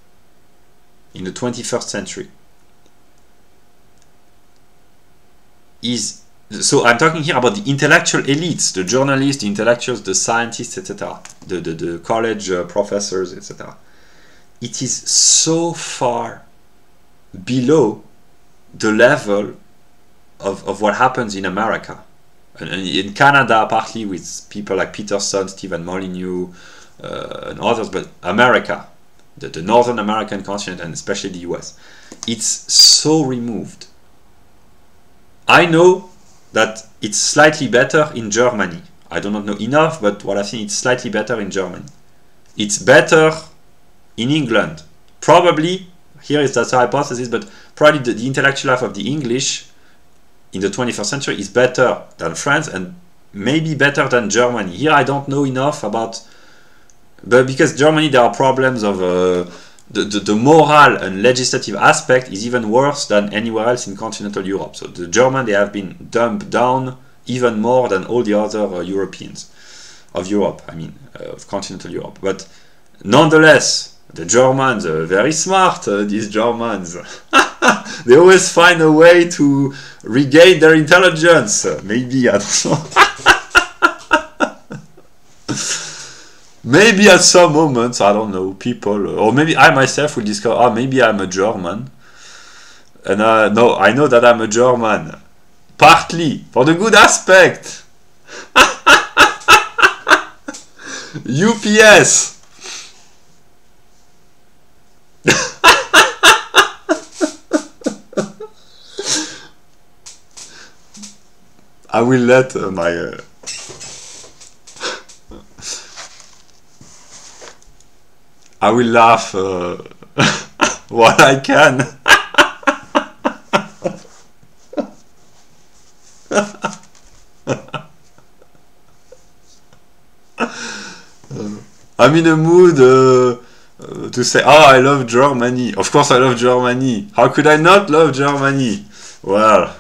in the 21st century is, so I'm talking here about the intellectual elites, the journalists, the intellectuals, the scientists, etc., the college professors, etc. It is so far below the level of what happens in America. And in Canada, partly with people like Peterson, Stephen Molyneux, and others, but America, the Northern American continent, and especially the US, it's so removed. I know that it's slightly better in Germany. I do not know enough, but what I think it's slightly better in Germany. It's better in England. Probably, here is that's a hypothesis, but probably the intellectual life of the English in the 21st century is better than France and maybe better than Germany. Here I don't know enough about, but because Germany there are problems of the moral and legislative aspect is even worse than anywhere else in continental Europe. So the German, they have been dumped down even more than all the other Europeans of Europe, I mean of continental Europe. But nonetheless, the Germans are very smart, these Germans. They always find a way to regain their intelligence. Maybe, I don't know. Maybe at some moments, I don't know, people, or maybe I myself will discover, maybe I'm a German. And no, I know that I'm a German. Partly, for the good aspect. UPS. I will let I will laugh what I can. I'm in a mood to say, oh, I love Germany. Of course I love Germany. How could I not love Germany? Well,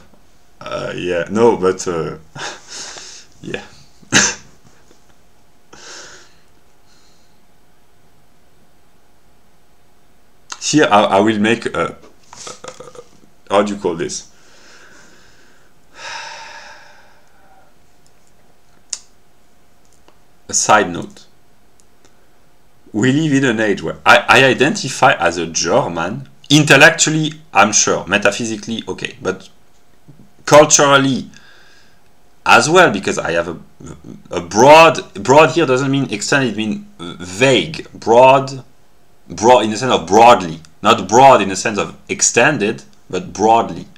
yeah, no, but yeah. Here I will make how do you call this? A side note. We live in an age where I identify as a German. Intellectually, I'm sure. Metaphysically, okay. But culturally as well, because I have a broad here doesn't mean extended, it means vague. Broad in the sense of broadly. Not broad in the sense of extended, but broadly.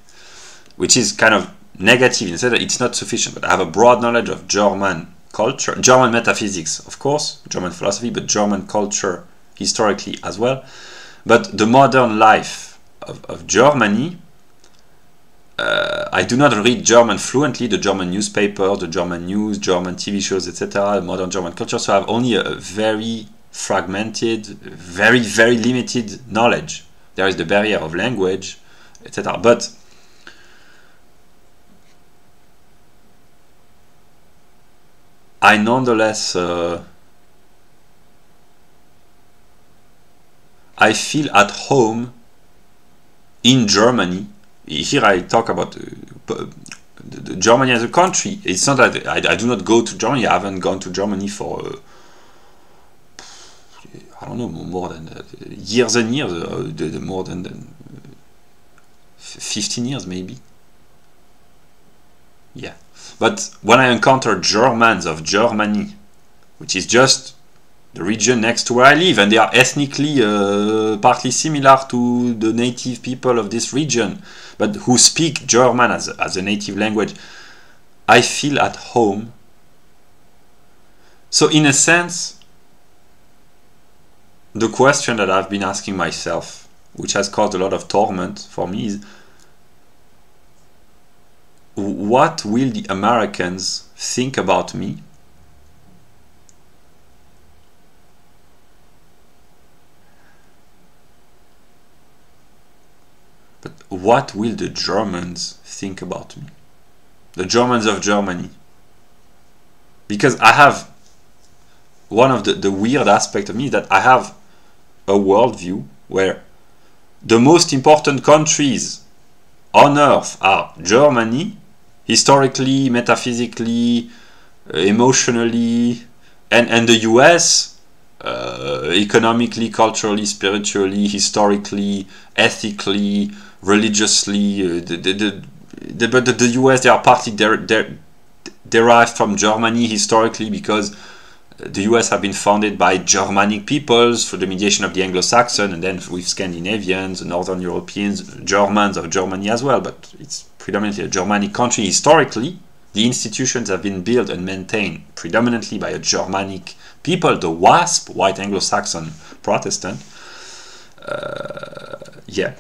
Which is kind of negative in the sense that it's not sufficient. But I have a broad knowledge of German culture, German metaphysics, of course, German philosophy, but German culture historically as well. But the modern life of Germany, I do not read German fluently, the German newspapers, the German news, German TV shows, etc., modern German culture, so I have only a very fragmented, very, very limited knowledge. There is the barrier of language, etc. But I nonetheless I feel at home in Germany. Here I talk about Germany as a country. It's not that I do not go to Germany. I haven't gone to Germany for I don't know, more than years and years, more than 15 years maybe. Yeah. But when I encounter Germans of Germany, which is just the region next to where I live, and they are ethnically partly similar to the native people of this region, but who speak German as a native language, I feel at home. So in a sense, the question that I've been asking myself, which has caused a lot of torment for me, is what will the Americans think about me but what will the Germans think about me? The Germans of Germany. Because I have one of the weird aspects of me is that I have a worldview where the most important countries on earth are Germany, historically, metaphysically, emotionally, and the US, economically, culturally, spiritually, historically, ethically, religiously. But the US, they are partly derived from Germany historically, because the US have been founded by Germanic peoples through the mediation of the Anglo-Saxon, and then with Scandinavians, Northern Europeans, Germans of Germany as well, but it's predominantly a Germanic country historically. The institutions have been built and maintained predominantly by a Germanic people, the WASP, White Anglo-Saxon Protestant. Yeah.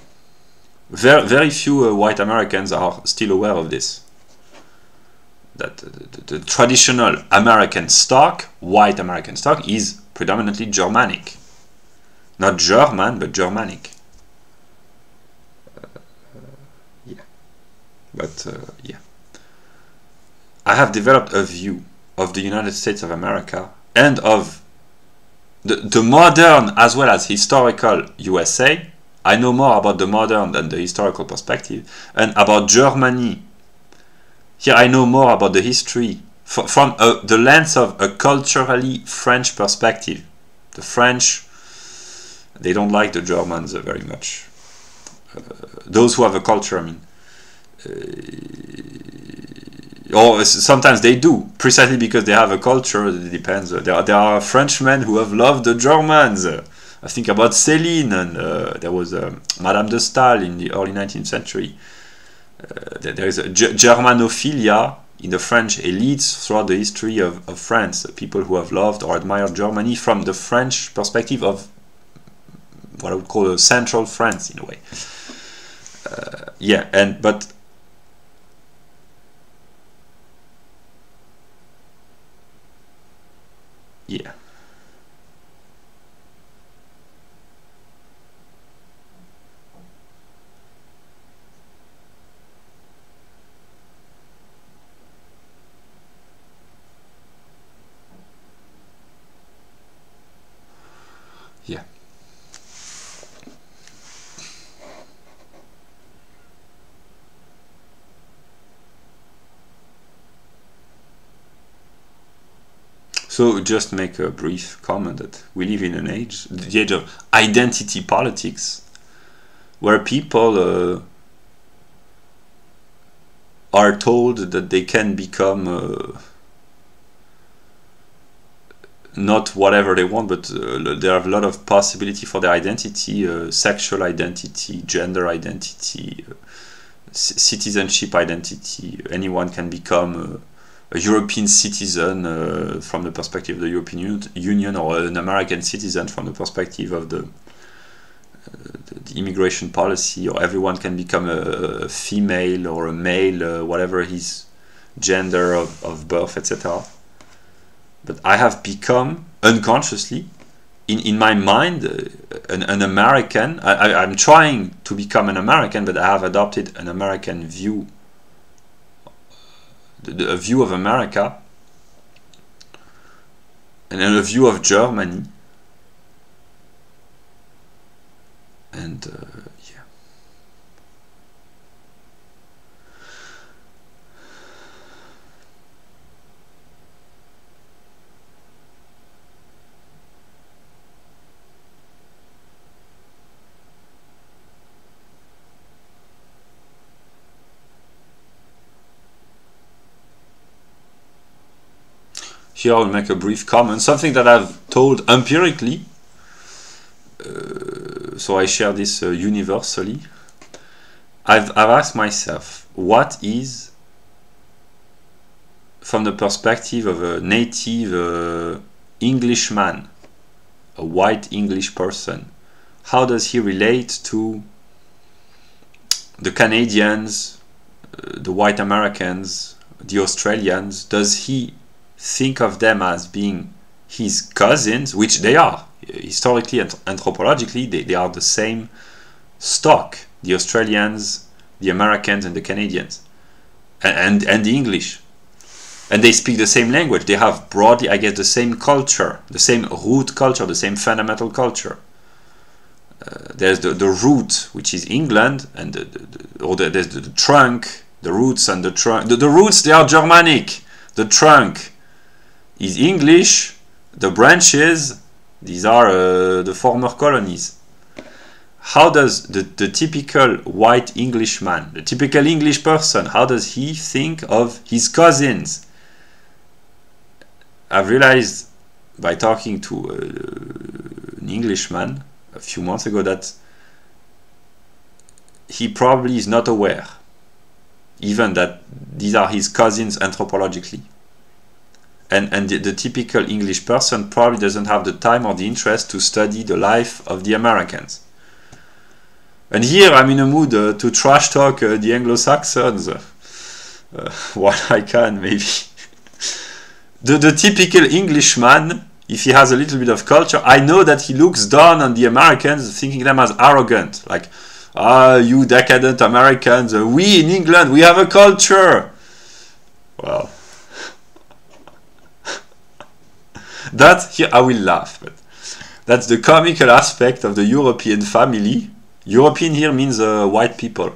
Very few white Americans are still aware of this. That the traditional American stock, white American stock, is predominantly Germanic. Not German, but Germanic. Yeah. But, yeah. I have developed a view of the United States of America and of the modern as well as historical USA. I know more about the modern than the historical perspective. And about Germany, here I know more about the history from the lens of a culturally French perspective. The French, they don't like the Germans very much. Those who have a culture, I mean. Or sometimes they do, precisely because they have a culture. It depends. There are Frenchmen who have loved the Germans. I think about Céline, and there was Madame de Staël in the early 19th century. There is a Germanophilia in the French elites throughout the history of France. People who have loved or admired Germany from the French perspective of what I would call a central France in a way. Yeah, but yeah. Yeah. So just make a brief comment that we live in an age, the age of identity politics, where people are told that they can become not whatever they want, but there are a lot of possibility for their identity, sexual identity, gender identity, citizenship identity. Anyone can become a European citizen from the perspective of the European Union, or an American citizen from the perspective of the immigration policy, or everyone can become a female or a male, whatever his gender of birth, etc. But I have become, unconsciously, in my mind, an American. I'm trying to become an American, but I have adopted an American view, a view of America, and a view of Germany. And yeah. Here I'll make a brief comment, something that I've told empirically, so I share this universally. I've asked myself, what is, from the perspective of a native Englishman, a white English person, how does he relate to the Canadians, the white Americans, the Australians? Does he think of them as being his cousins, which they are? Historically and anthropologically, they are the same stock, the Australians, the Americans, and the Canadians, and the English. And they speak the same language. They have broadly, I guess, the same culture, the same root culture, the same fundamental culture. There's the root, which is England, and there's the trunk, the roots and the trunk. The roots, they are Germanic. The trunk is English. The branches, these are the former colonies. How does the typical white Englishman, the typical English person, how does he think of his cousins? I've realized by talking to an Englishman a few months ago that he probably is not aware even that these are his cousins anthropologically. And the typical English person probably doesn't have the time or the interest to study the life of the Americans. And here I'm in a mood to trash talk the Anglo-Saxons, what I can maybe. The typical Englishman, if he has a little bit of culture, I know that he looks down on the Americans, thinking them as arrogant, like, ah, you decadent Americans, we in England, we have a culture. Well, that here I will laugh, but that's the comical aspect of the European family. European here means white people.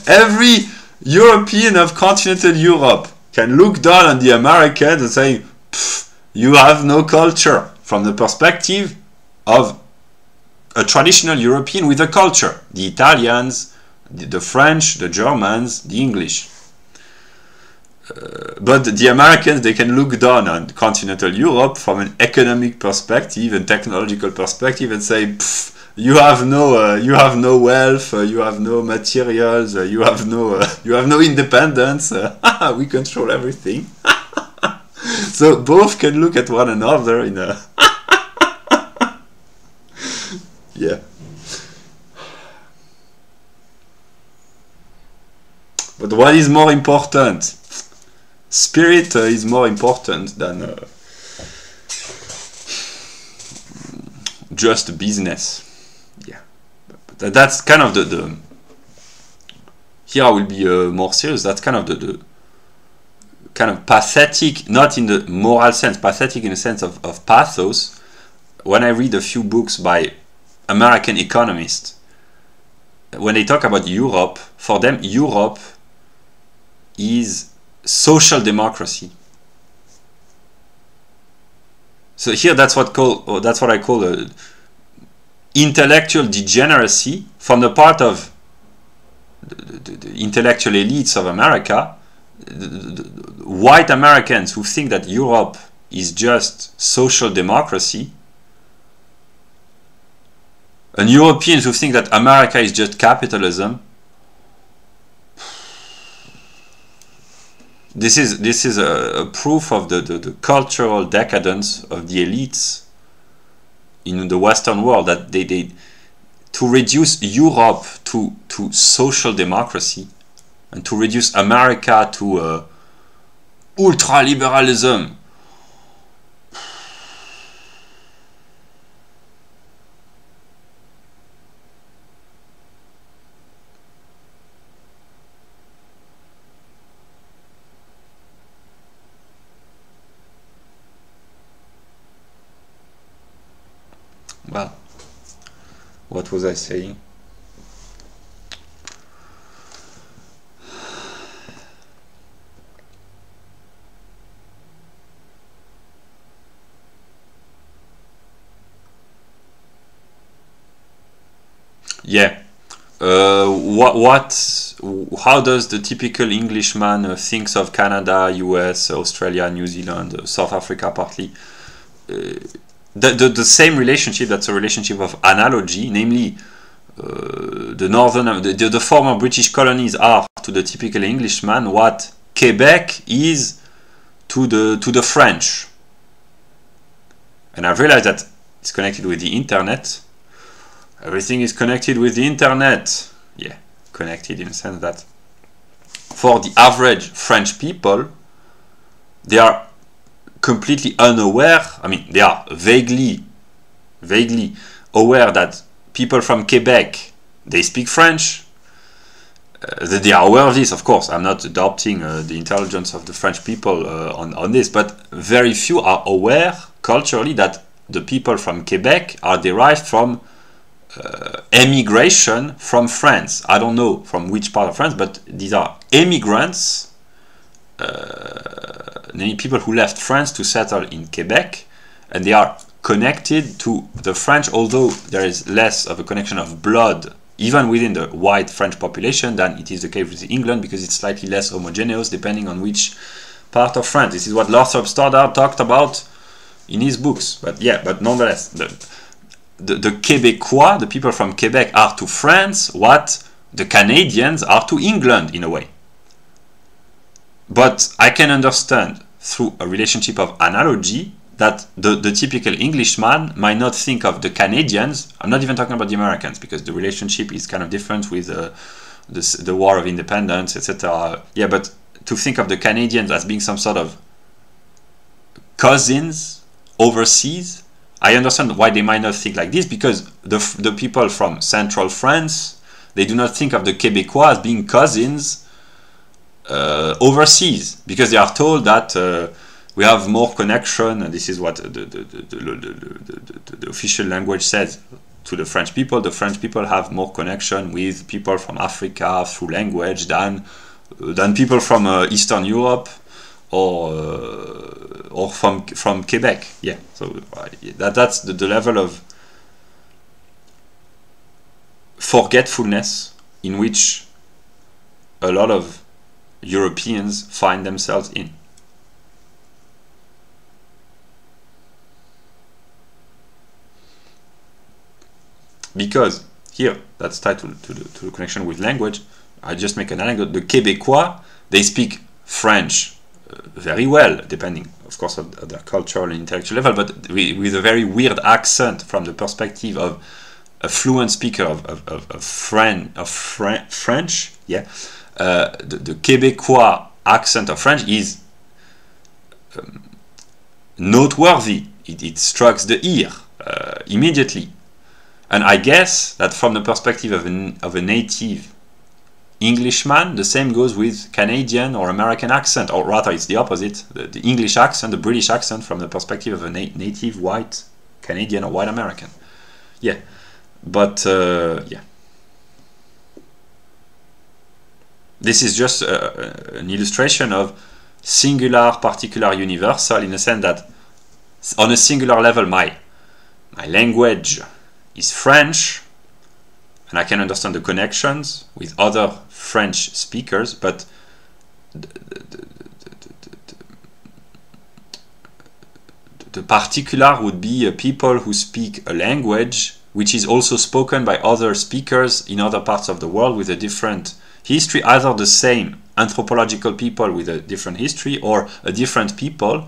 Every European of continental Europe can look down on the Americans and say, you have no culture, from the perspective of a traditional European with a culture. The Italians, the French, the Germans, the English. But the Americans, they can look down on continental Europe from an economic perspective and technological perspective and say, you have no wealth, you have no materials, you have no independence. We control everything. So both can look at one another in a yeah. But what is more important? Spirit is more important than just business. Yeah, but that's kind of the here I will be more serious. That's kind of the kind of pathetic, not in the moral sense, pathetic in the sense of pathos. When I read a few books by American economists, when they talk about Europe, for them Europe is social democracy. So here that's what I call intellectual degeneracy from the part of the intellectual elites of America, the white Americans who think that Europe is just social democracy, and Europeans who think that America is just capitalism. This is a proof of the cultural decadence of the elites in the Western world, that they to reduce Europe to social democracy and to reduce America to ultra-liberalism. Well, what was I saying? Yeah. How does the typical Englishman thinks of Canada, US, Australia, New Zealand, South Africa partly? The same relationship, that's a relationship of analogy, namely the former British colonies are to the typical Englishman what Quebec is to the French. And I've realized that it's connected with the internet. Everything is connected with the internet. Yeah, connected in the sense that for the average French people, they are completely unaware. I mean, they are vaguely aware that people from Quebec, they speak French. They are aware of this, of course. I'm not adopting the intelligence of the French people on this, but very few are aware culturally that the people from Quebec are derived from emigration from France. I don't know from which part of France, but these are immigrants, many people who left France to settle in Quebec, and they are connected to the French, although there is less of a connection of blood even within the white French population than it is the case with England, because it's slightly less homogeneous depending on which part of France. This is what Lothrop Stoddard talked about in his books. But yeah, but nonetheless, the Québécois, the people from Quebec, are to France what the Canadians are to England in a way. But I can understand through a relationship of analogy that the typical Englishman might not think of the Canadians. I'm not even talking about the Americans, because the relationship is kind of different with the War of Independence, etc. Yeah, but to think of the Canadians as being some sort of cousins overseas, I understand why they might not think like this, because the people from central France, they do not think of the Québécois as being cousins overseas, because they are told that we have more connection, and this is what the official language says to the French people. The French people have more connection with people from Africa through language than people from Eastern Europe or from Quebec. Yeah, so that's the level of forgetfulness in which a lot of Europeans find themselves in. Because here, that's tied to the connection with language. I just make an anecdote. The Québécois, they speak French very well, depending, of course, on their cultural and intellectual level, but with a very weird accent from the perspective of a fluent speaker of French. Yeah, the Québécois accent of French is noteworthy. It strikes the ear immediately. And I guess that from the perspective of a native Englishman, the same goes with Canadian or American accent, or rather it's the opposite, the English accent, the British accent from the perspective of a native white Canadian or white American. Yeah, but yeah. This is just an illustration of singular, particular, universal, in the sense that on a singular level my language is French, and I can understand the connections with other French speakers, but the particular would be people who speak a language which is also spoken by other speakers in other parts of the world with a different history, either the same anthropological people with a different history or a different people.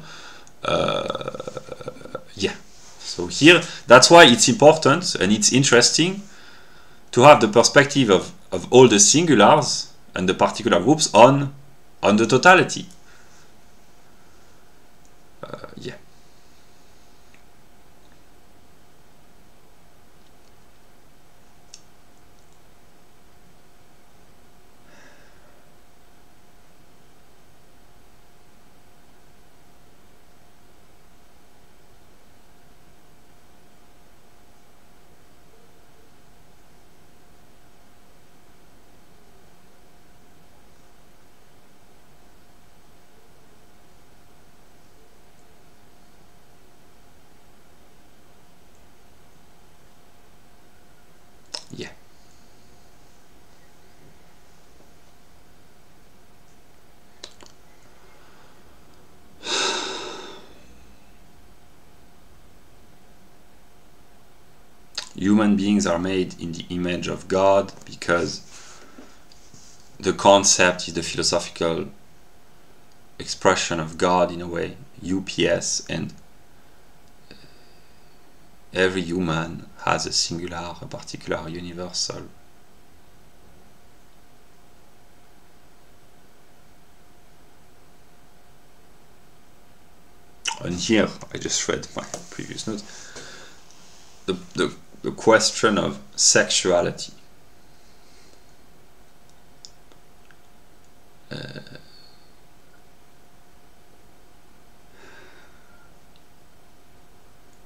Yeah. So here, that's why it's important and it's interesting to have the perspective of all the singulars and the particular groups on the totality. Yeah. Yeah. Human beings are made in the image of God because the concept is the philosophical expression of God in a way, UPS, and every human has a singular, a particular, universal. And here, I just read my previous notes, the question of sexuality.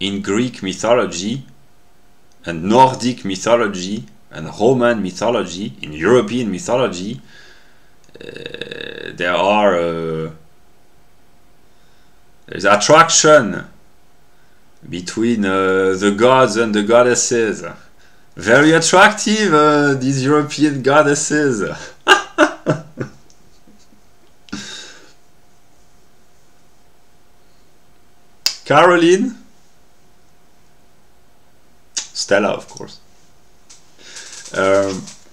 In Greek mythology and Nordic mythology and Roman mythology, in European mythology, there's attraction between the gods and the goddesses. Very attractive, these European goddesses. Caroline? Stella, of course.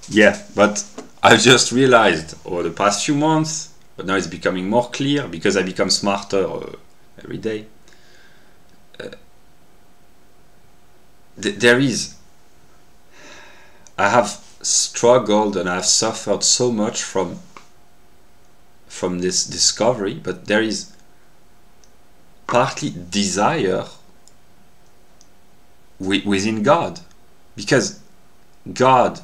Yeah, but I've just realized over the past few months, but now it's becoming more clear because I become smarter every day. I have struggled and I've suffered so much from this discovery, but there is partly desire within God, because God,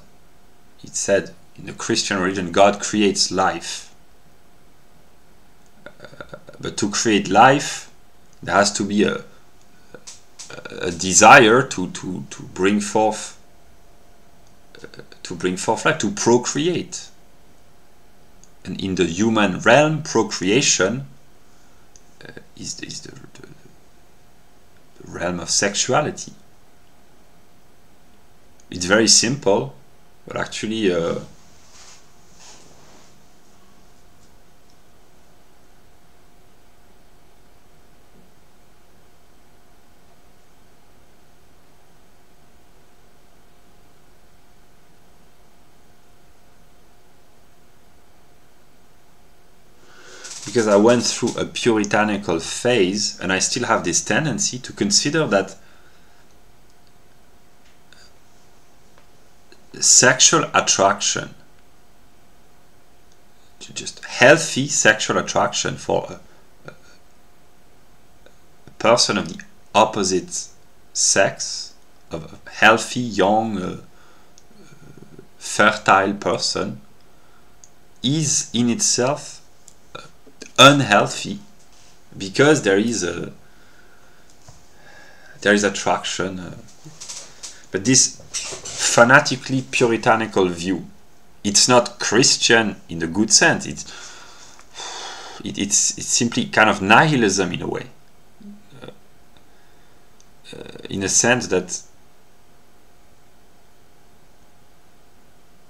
it said in the Christian religion, God creates life, but to create life there has to be a desire to bring forth life, to procreate. And in the human realm, procreation is the realm of sexuality. It's very simple, but actually because I went through a puritanical phase, and I still have this tendency to consider that sexual attraction, just healthy sexual attraction for a person of the opposite sex, of a healthy, young, fertile person, is in itself unhealthy, because there is attraction, but this fanatically puritanical view, it's not Christian in the good sense. It's simply kind of nihilism in a way, in a sense that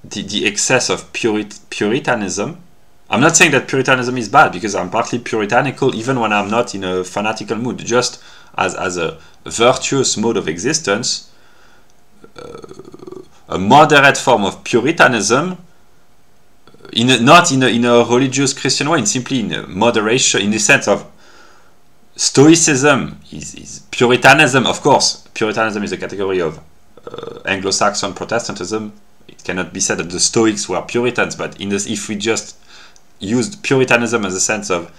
the excess of Puritanism. I'm not saying that Puritanism is bad, because I'm partly puritanical even when I'm not in a fanatical mood. Just as a virtuous mode of existence, a moderate form of Puritanism, not in a religious Christian way, simply in a moderation, in the sense of Stoicism is Puritanism. Of course, Puritanism is a category of Anglo-Saxon Protestantism. It cannot be said that the Stoics were Puritans, but if we just used Puritanism as a sense of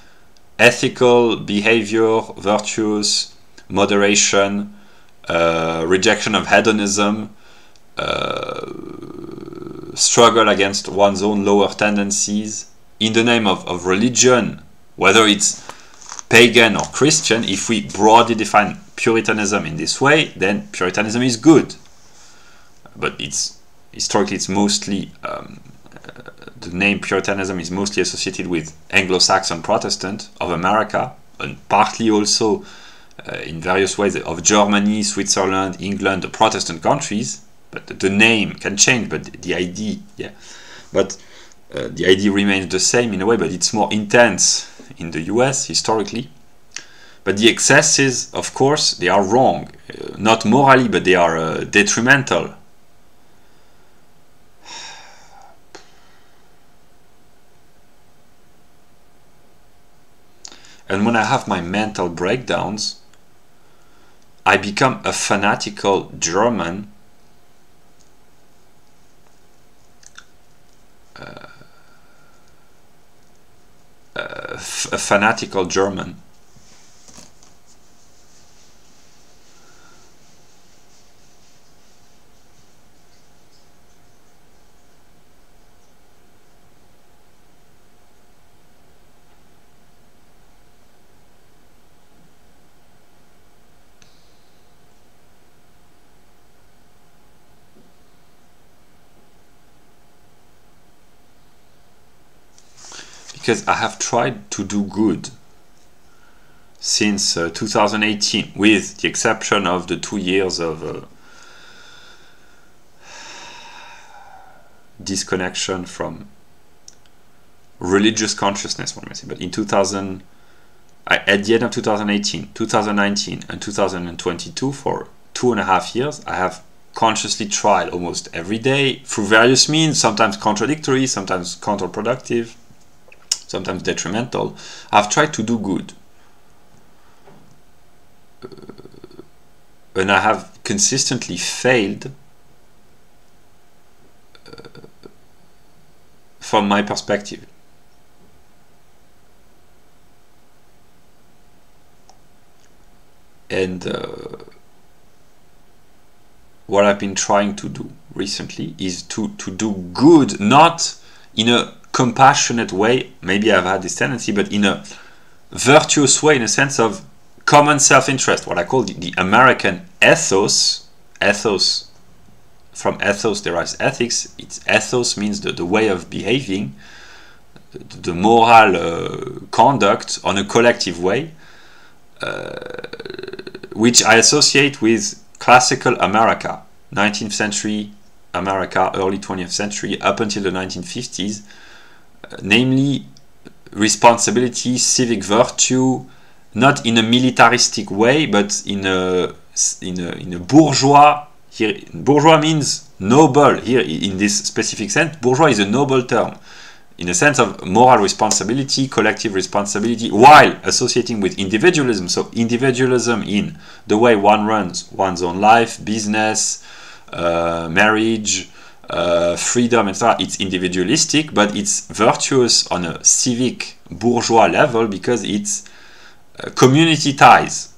ethical behavior, virtues, moderation, rejection of hedonism, struggle against one's own lower tendencies in the name of religion, whether it's pagan or Christian. If we broadly define Puritanism in this way, then Puritanism is good. But historically it's mostly the name Puritanism is mostly associated with Anglo-Saxon Protestant of America, and partly also in various ways of Germany, Switzerland, England, the Protestant countries. But the name can change, but the idea, the idea remains the same in a way, but it's more intense in the US historically. But the excesses, of course, they are wrong, not morally, but they are detrimental. And when I have my mental breakdowns, I become a fanatical German, a fanatical German. Because I have tried to do good since 2018, with the exception of the 2 years of disconnection from religious consciousness, one may say. But in at the end of 2018, 2019, and 2022, for 2.5 years, I have consciously tried almost every day through various means, sometimes contradictory, sometimes counterproductive, sometimes detrimental. I've tried to do good, and I have consistently failed from my perspective. And what I've been trying to do recently is to do good, not in a compassionate way, maybe I've had this tendency, but in a virtuous way, in a sense of common self-interest, what I call the American ethos. Ethos, from ethos derives ethics. Ethos means the way of behaving, the moral conduct on a collective way, which I associate with classical America, 19th century America, early 20th century, up until the 1950s, namely responsibility, civic virtue, not in a militaristic way, but in a bourgeois. Here, bourgeois means noble. Here, in this specific sense, bourgeois is a noble term. in a sense of moral responsibility, collective responsibility, while associating with individualism. So individualism in the way one runs one's own life, business, marriage, freedom, etc. It's individualistic, but it's virtuous on a civic bourgeois level because it's community ties,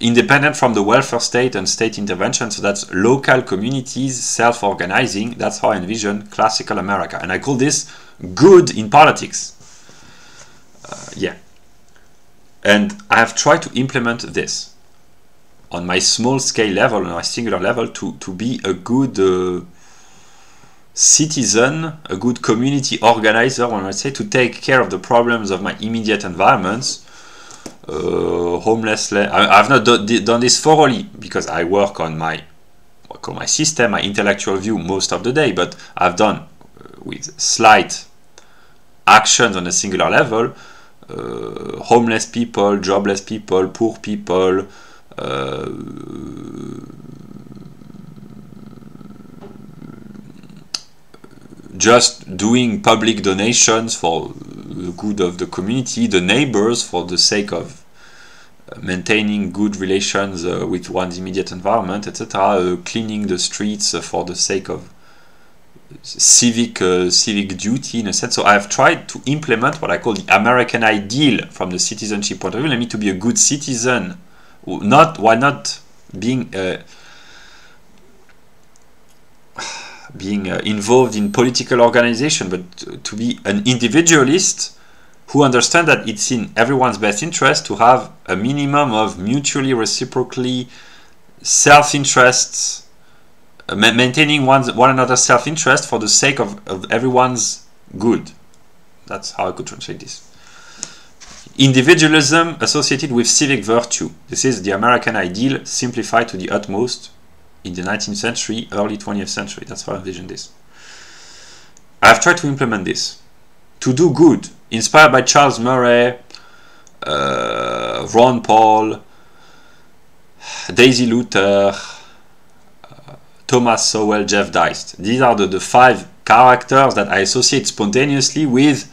independent from the welfare state and state intervention. So that's local communities self-organizing. That's how I envision classical America, and I call this good in politics. Yeah, and I have tried to implement this on my small scale level, on my singular level, to be a good citizen, a good community organizer, when I say, to take care of the problems of my immediate environments. Homelessness. I've not done this thoroughly because I work on my system, my intellectual view most of the day, but I've done with slight actions on a singular level, homeless people, jobless people, poor people, just doing public donations for the good of the community, the neighbors, for the sake of maintaining good relations with one's immediate environment, etc. Cleaning the streets for the sake of civic duty, in a sense. So I've tried to implement what I call the American ideal from the citizenship point of view. Let me to be a good citizen. Why not being involved in political organization, but to be an individualist who understand that it's in everyone's best interest to have a minimum of mutually reciprocally self-interests, maintaining one another's self-interest for the sake of everyone's good. That's how I could translate this. Individualism associated with civic virtue. This is the American ideal simplified to the utmost in the 19th century, early 20th century. That's how I envision this. I've tried to implement this. To do good, inspired by Charles Murray, Ron Paul, Daisy Luther, Thomas Sowell, Jeff Deist. These are the 5 characters that I associate spontaneously with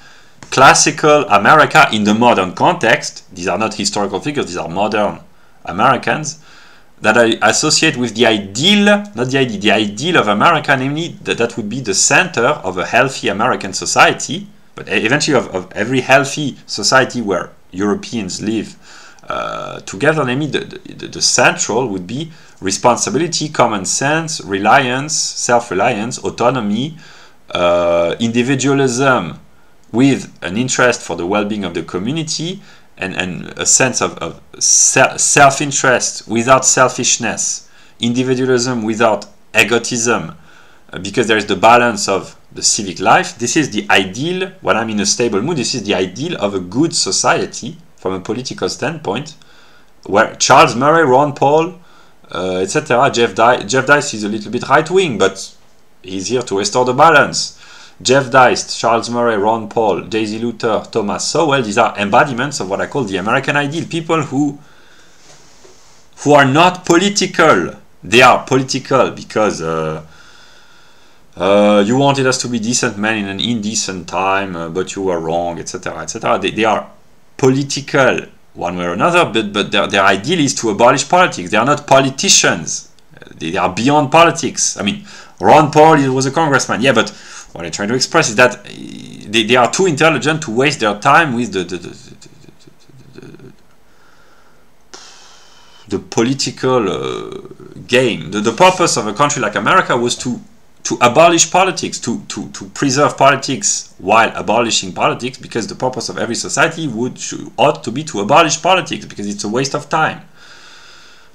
classical America in the modern context. These are not historical figures, these are modern Americans that I associate with the ideal, not the idea, the ideal of America, namely that would be the center of a healthy American society, but eventually of every healthy society where Europeans live together, namely the central would be responsibility, common sense, reliance, self-reliance, autonomy, individualism with an interest for the well-being of the community, and a sense of self-interest without selfishness, individualism without egotism, because there is the balance of the civic life. This is the ideal. When I'm in a stable mood, this is the ideal of a good society from a political standpoint, where Charles Murray, Ron Paul, etc., Jeff Deist is a little bit right-wing, but he's here to restore the balance. Jeff Deist, Charles Murray, Ron Paul, Daisy Luther, Thomas Sowell, these are embodiments of what I call the American ideal. People who are not political. They are political because you wanted us to be decent men in an indecent time, but you were wrong, etc., etc. They are political one way or another, but their ideal is to abolish politics. They are not politicians. They are beyond politics. I mean, Ron Paul was a congressman, yeah, but what I'm trying to express is that they are too intelligent to waste their time with the political game. The purpose of a country like America was to abolish politics, to preserve politics while abolishing politics, because the purpose of every society ought to be to abolish politics, because it's a waste of time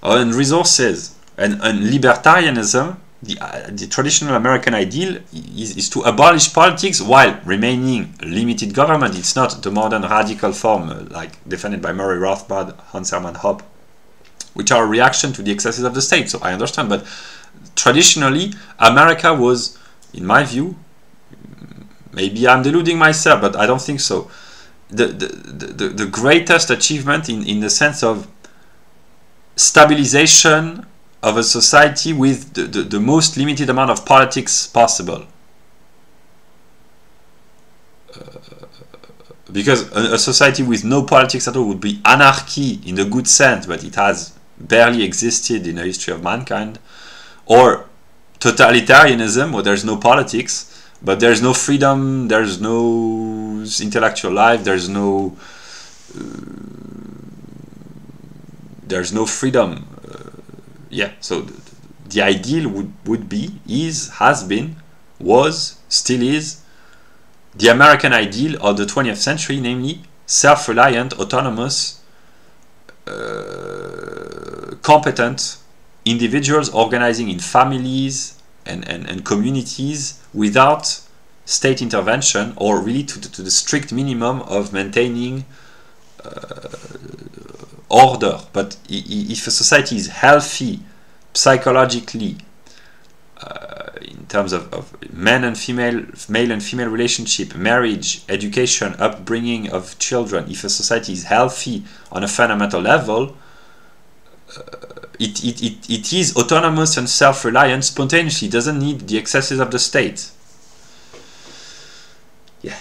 and resources. And libertarianism, the traditional American ideal is to abolish politics while remaining limited government. It's not the modern radical form like defended by Murray Rothbard, Hans Hermann Hoppe, which are a reaction to the excesses of the state. So I understand, but traditionally America was, in my view, maybe I'm deluding myself, but I don't think so, the greatest achievement in the sense of stabilization of a society with the most limited amount of politics possible. because a society with no politics at all would be anarchy in the good sense, but it has barely existed in the history of mankind, or totalitarianism, where there's no politics, but there's no freedom, there's no intellectual life, there's no freedom. Yeah, so the ideal would be, is, has been, was, still is, the American ideal of the 20th century, namely self-reliant, autonomous, competent individuals organizing in families and communities without state intervention, or really to the strict minimum of maintaining order. But if a society is healthy psychologically, in terms of male and female relationship, marriage, education, upbringing of children, if a society is healthy on a fundamental level, it is autonomous and self-reliant spontaneously, doesn't need the excesses of the state. Yeah.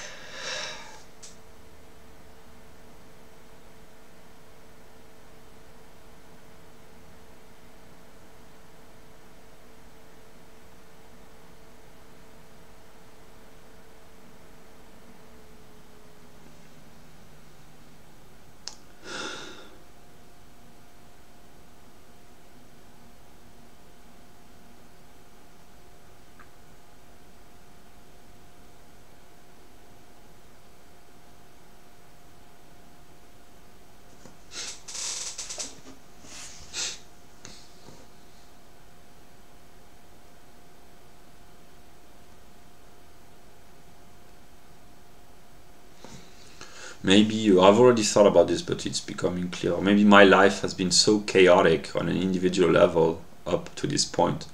Maybe I've already thought about this, but it's becoming clear. Maybe my life has been so chaotic on an individual level up to this point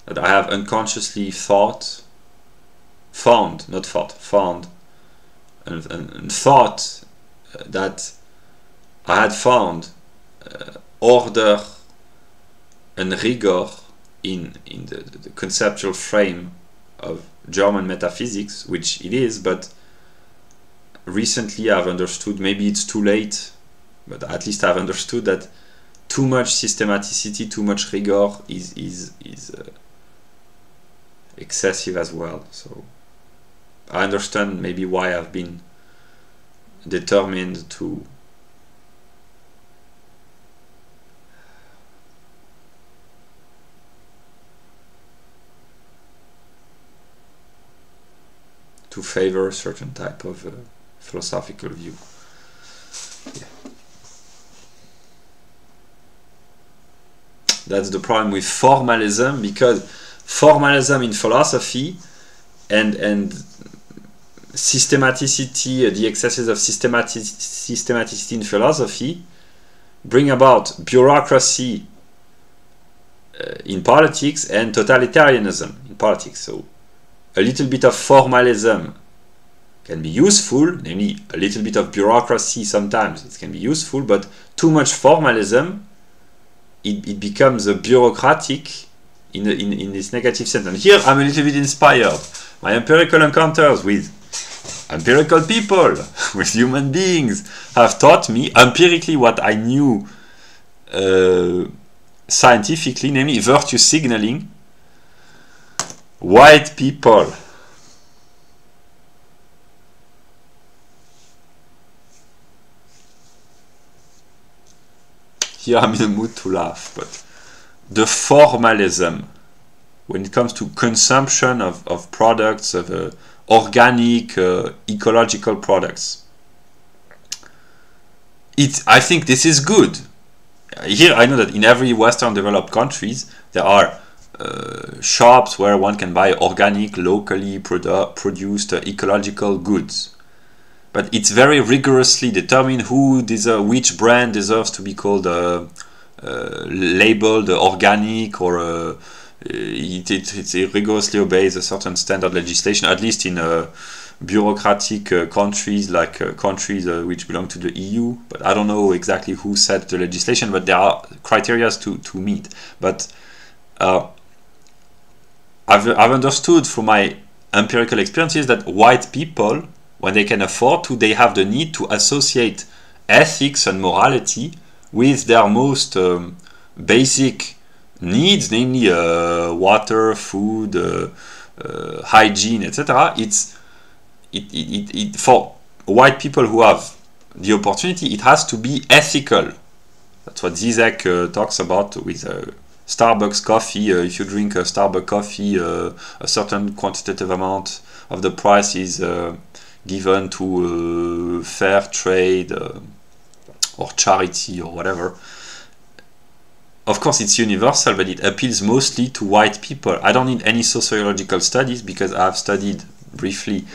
that I have unconsciously found, and thought that I had found order and rigor in the conceptual frame of German metaphysics, which it is, but recently I've understood, maybe it's too late, but at least I've understood that too much systematicity, too much rigor is excessive as well. So I understand maybe why I've been determined to favor a certain type of philosophical view. Yeah. That's the problem with formalism, because formalism in philosophy and systematicity, the excesses of systematicity in philosophy, bring about bureaucracy in politics and totalitarianism in politics. So a little bit of formalism can be useful, namely a little bit of bureaucracy sometimes, it can be useful, but too much formalism, it becomes a bureaucratic in this negative sense. And here I'm a little bit inspired. My empirical encounters with empirical people, with human beings, have taught me empirically what I knew scientifically, namely virtue signaling. White people here I'm in the mood to laugh, but the formalism when it comes to consumption of products, of organic, ecological products, I think this is good. Here I know that in every Western developed countries there are shops where one can buy organic, locally produced ecological goods. But it's very rigorously determined which brand deserves to be called labeled organic, or it rigorously obeys a certain standard legislation, at least in bureaucratic countries like countries which belong to the EU. But I don't know exactly who set the legislation, but there are criteria to meet. But I've understood from my empirical experiences that white people when they can afford to, they have the need to associate ethics and morality with their most basic needs, namely water, food, hygiene, etc. For white people who have the opportunity, it has to be ethical. That's what Zizek talks about with Starbucks coffee. If you drink a Starbucks coffee, a certain quantitative amount of the price is given to fair trade or charity or whatever. Of course, it's universal, but it appeals mostly to white people. I don't need any sociological studies because I've studied briefly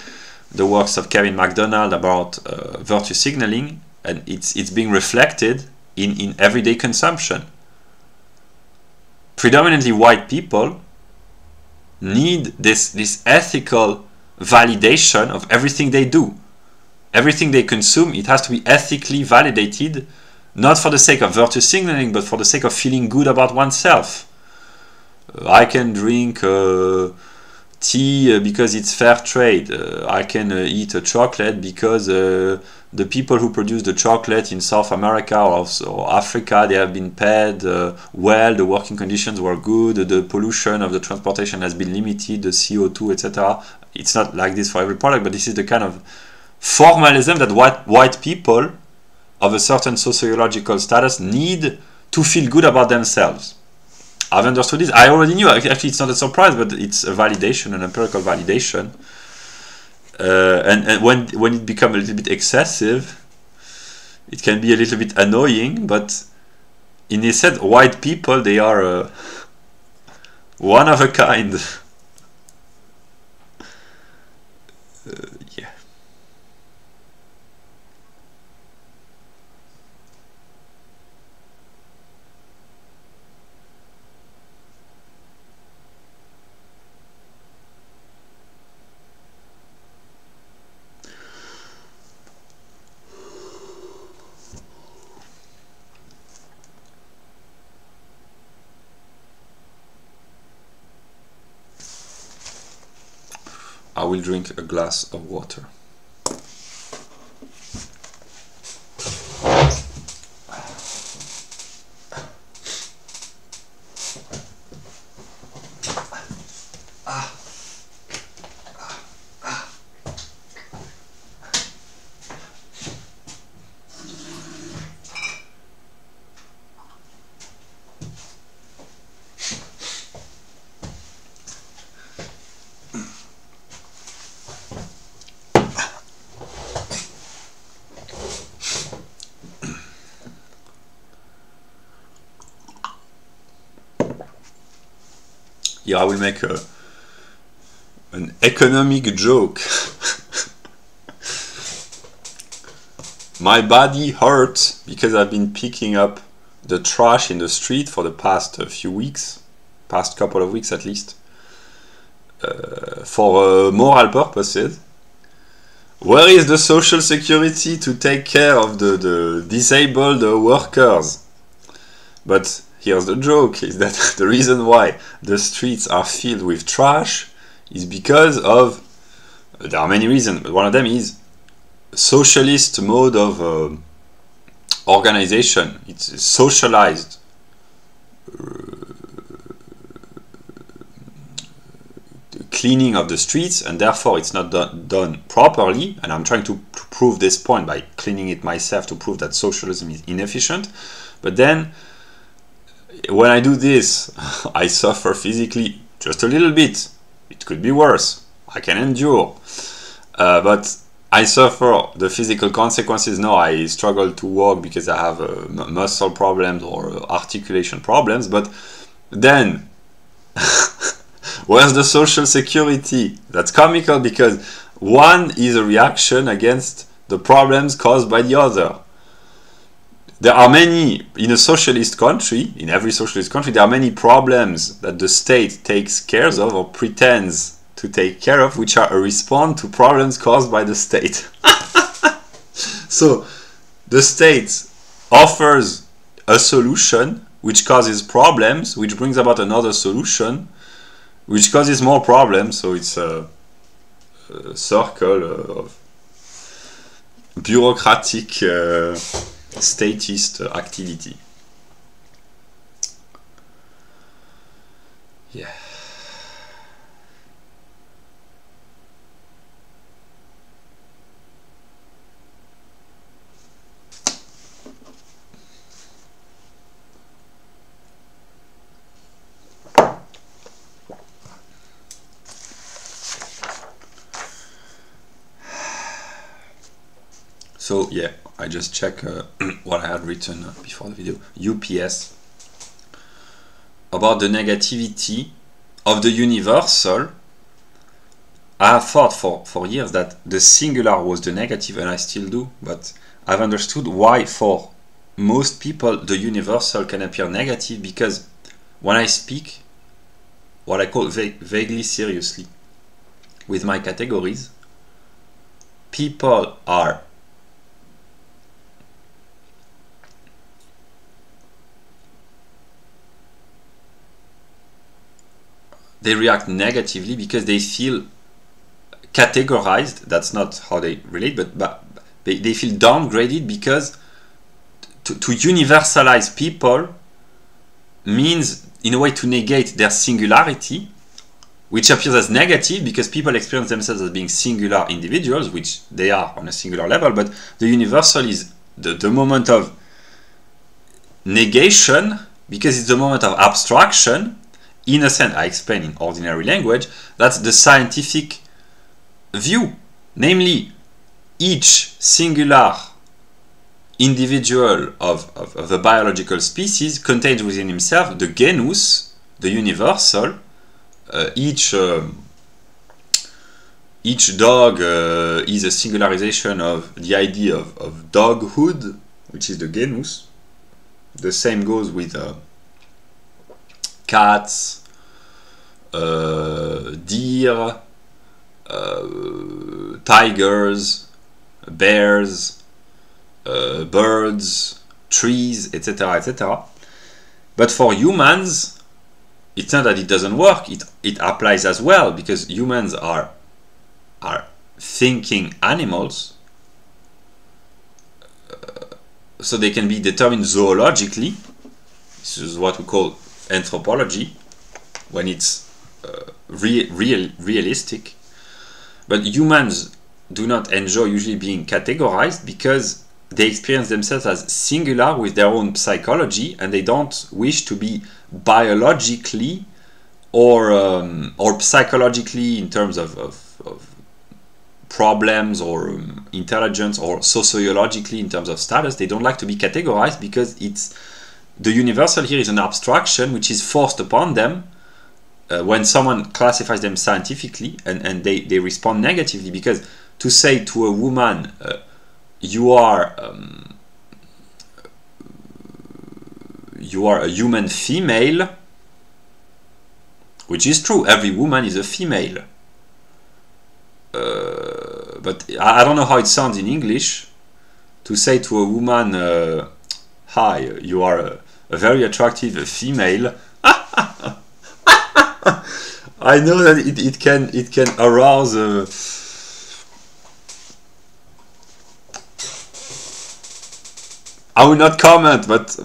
the works of Kevin MacDonald about virtue signaling, and it's being reflected in everyday consumption. Predominantly white people need this ethical validation of everything they do. Everything they consume, it has to be ethically validated, not for the sake of virtue signaling, but for the sake of feeling good about oneself. I can drink tea because it's fair trade. I can eat a chocolate because the people who produce the chocolate in South America or Africa, they have been paid well, the working conditions were good, the pollution of the transportation has been limited, the CO2, etc. It's not like this for every product, but this is the kind of formalism that white people of a certain sociological status need to feel good about themselves. I've understood this. I already knew. Actually, it's not a surprise, but it's a validation, an empirical validation. And when it becomes a little bit excessive, it can be a little bit annoying. But in a sense, white people, they are one of a kind. Yeah. I will drink a glass of water. Yeah, I will make an economic joke. My body hurts because I've been picking up the trash in the street for the past few weeks, past couple of weeks at least, for moral purposes. Where is the social security to take care of the disabled workers? But here's the joke, is that the reason why the streets are filled with trash is because of, there are many reasons, but one of them is socialist mode of organization. It's socialized cleaning of the streets, and therefore it's not done properly. And I'm trying to prove this point by cleaning it myself to prove that socialism is inefficient. But then when I do this, I suffer physically just a little bit. It could be worse. I can endure. But I suffer the physical consequences. No, I struggle to walk because I have muscle problems or articulation problems. But then, where's the social security? That's comical because one is a reaction against the problems caused by the other. There are many, in a socialist country, in every socialist country, there are many problems that the state takes care of or pretends to take care of, which are a response to problems caused by the state. So, the state offers a solution which causes problems, which brings about another solution, which causes more problems, so it's a circle of bureaucratic statist activity. Yeah. So yeah, I just check what I had written before the video. UPS about the negativity of the universal. I have thought for years that the singular was the negative, and I still do, but I've understood why for most people the universal can appear negative, because when I speak what I call vaguely seriously with my categories, people are they react negatively because they feel categorized. That's not how they relate, but they feel downgraded, because to universalize people means in a way to negate their singularity, which appears as negative because people experience themselves as being singular individuals, which they are on a singular level, but the universal is the moment of negation, because it's the moment of abstraction. In a sense, I explain in ordinary language, that's the scientific view. Namely, each singular individual of a biological species contains within himself the genus, the universal. Each dog is a singularization of the idea of doghood, which is the genus. The same goes with cats, deer, tigers, bears, birds, trees, etc., etc. But for humans, it's not that it doesn't work, it applies as well, because humans are thinking animals, so they can be determined zoologically. This is what we call anthropology, when it's realistic. But humans do not enjoy usually being categorized, because they experience themselves as singular with their own psychology, and they don't wish to be biologically or psychologically, in terms of problems or intelligence, or sociologically in terms of status. They don't like to be categorized, because it's the universal here is an abstraction which is forced upon them when someone classifies them scientifically, and they respond negatively, because to say to a woman you are a human female, which is true, every woman is a female, but I don't know how it sounds in English to say to a woman, hi, you are a very attractive female. I know that it can arouse I will not comment, but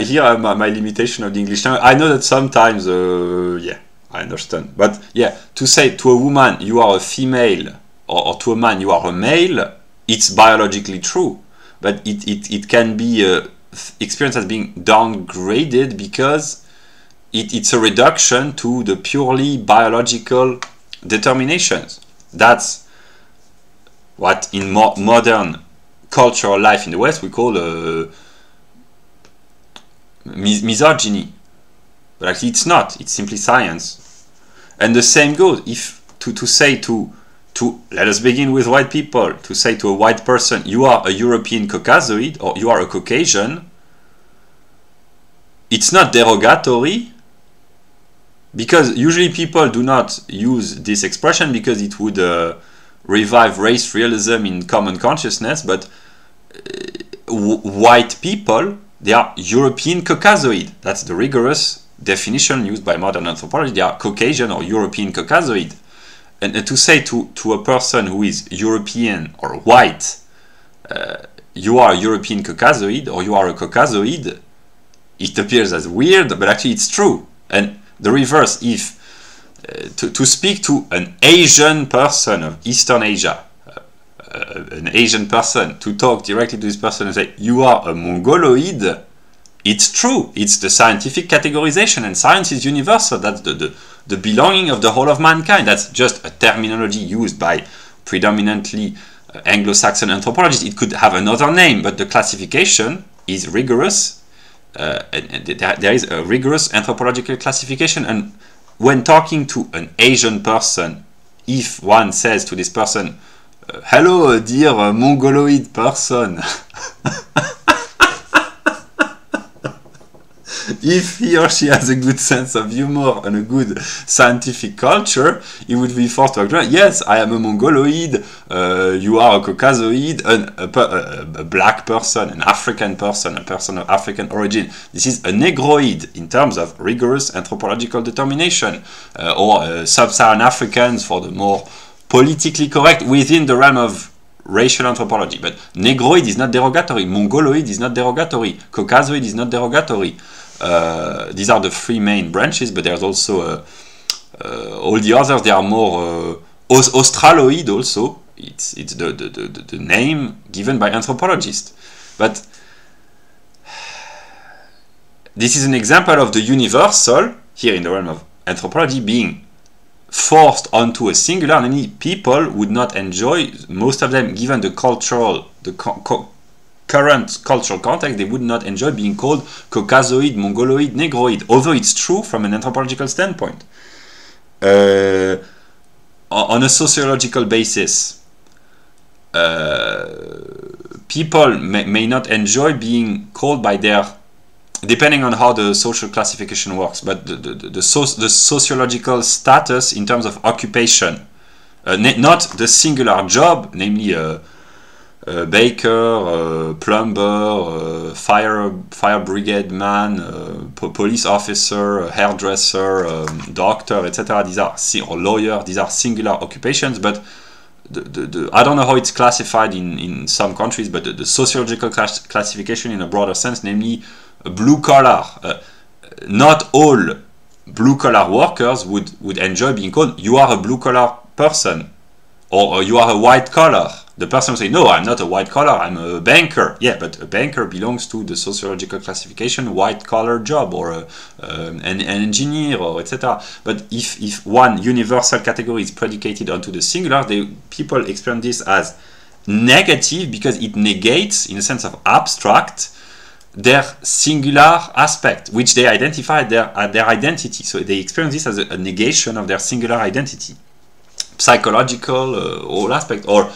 here are my limitation of the English. I know that sometimes, yeah, I understand. But yeah, to say to a woman you are a female, or to a man you are a male, it's biologically true. But it can be experienced as being downgraded, because it's a reduction to the purely biological determinations. That's what in modern cultural life in the West we call misogyny. But actually it's not, it's simply science. And the same goes if to say to let us begin with white people, to say to a white person you are a European Caucasoid, or you are a Caucasian, it's not derogatory, because usually people do not use this expression because it would revive race realism in common consciousness. But white people, they are European Caucasoid. That's the rigorous definition used by modern anthropology. They are Caucasian or European Caucasoid. And to say to a person who is European or white, you are a European Caucasoid or you are a Caucasoid, it appears as weird, but actually it's true. And the reverse, if to speak to an Asian person of Eastern Asia, an Asian person, to talk directly to this person and say, you are a Mongoloid, it's true. It's the scientific categorization, and science is universal. That's the belonging of the whole of mankind. That's just a terminology used by predominantly Anglo-Saxon anthropologists. It could have another name, but the classification is rigorous. And there is a rigorous anthropological classification, and when talking to an Asian person, if one says to this person, hello dear Mongoloid person, if he or she has a good sense of humor and a good scientific culture, he would be forced to acknowledge, yes, I am a Mongoloid, you are a Caucasoid, a black person, an African person, a person of African origin. This is a Negroid in terms of rigorous anthropological determination, or sub-Saharan Africans for the more politically correct within the realm of racial anthropology. But Negroid is not derogatory, Mongoloid is not derogatory, Caucasoid is not derogatory. These are the three main branches, but there's also all the others. They are more Australoid also. It's the name given by anthropologists. But this is an example of the universal here in the realm of anthropology being forced onto a singular. Many people would not enjoy, most of them, given the cultural, current cultural context, they would not enjoy being called Caucasoid, Mongoloid, Negroid, although it's true from an anthropological standpoint. On a sociological basis, people may not enjoy being called by their, depending on how the social classification works, but the sociological status in terms of occupation, not the singular job, namely baker, plumber, fire brigade man, police officer, hairdresser, doctor, etc. These are, or lawyer. These are singular occupations. But I don't know how it's classified in some countries, but the sociological classification in a broader sense, namely blue collar. Not all blue collar workers would enjoy being called, you are a blue collar person, or you are a white collar. The person will say, no, I'm not a white collar, I'm a banker. Yeah, but a banker belongs to the sociological classification white collar job, or an engineer, or etc. But if one universal category is predicated onto the singular, people experience this as negative because it negates, in a sense of abstract, their singular aspect, which they identify their identity. So they experience this as a negation of their singular identity. Psychological, all aspect, or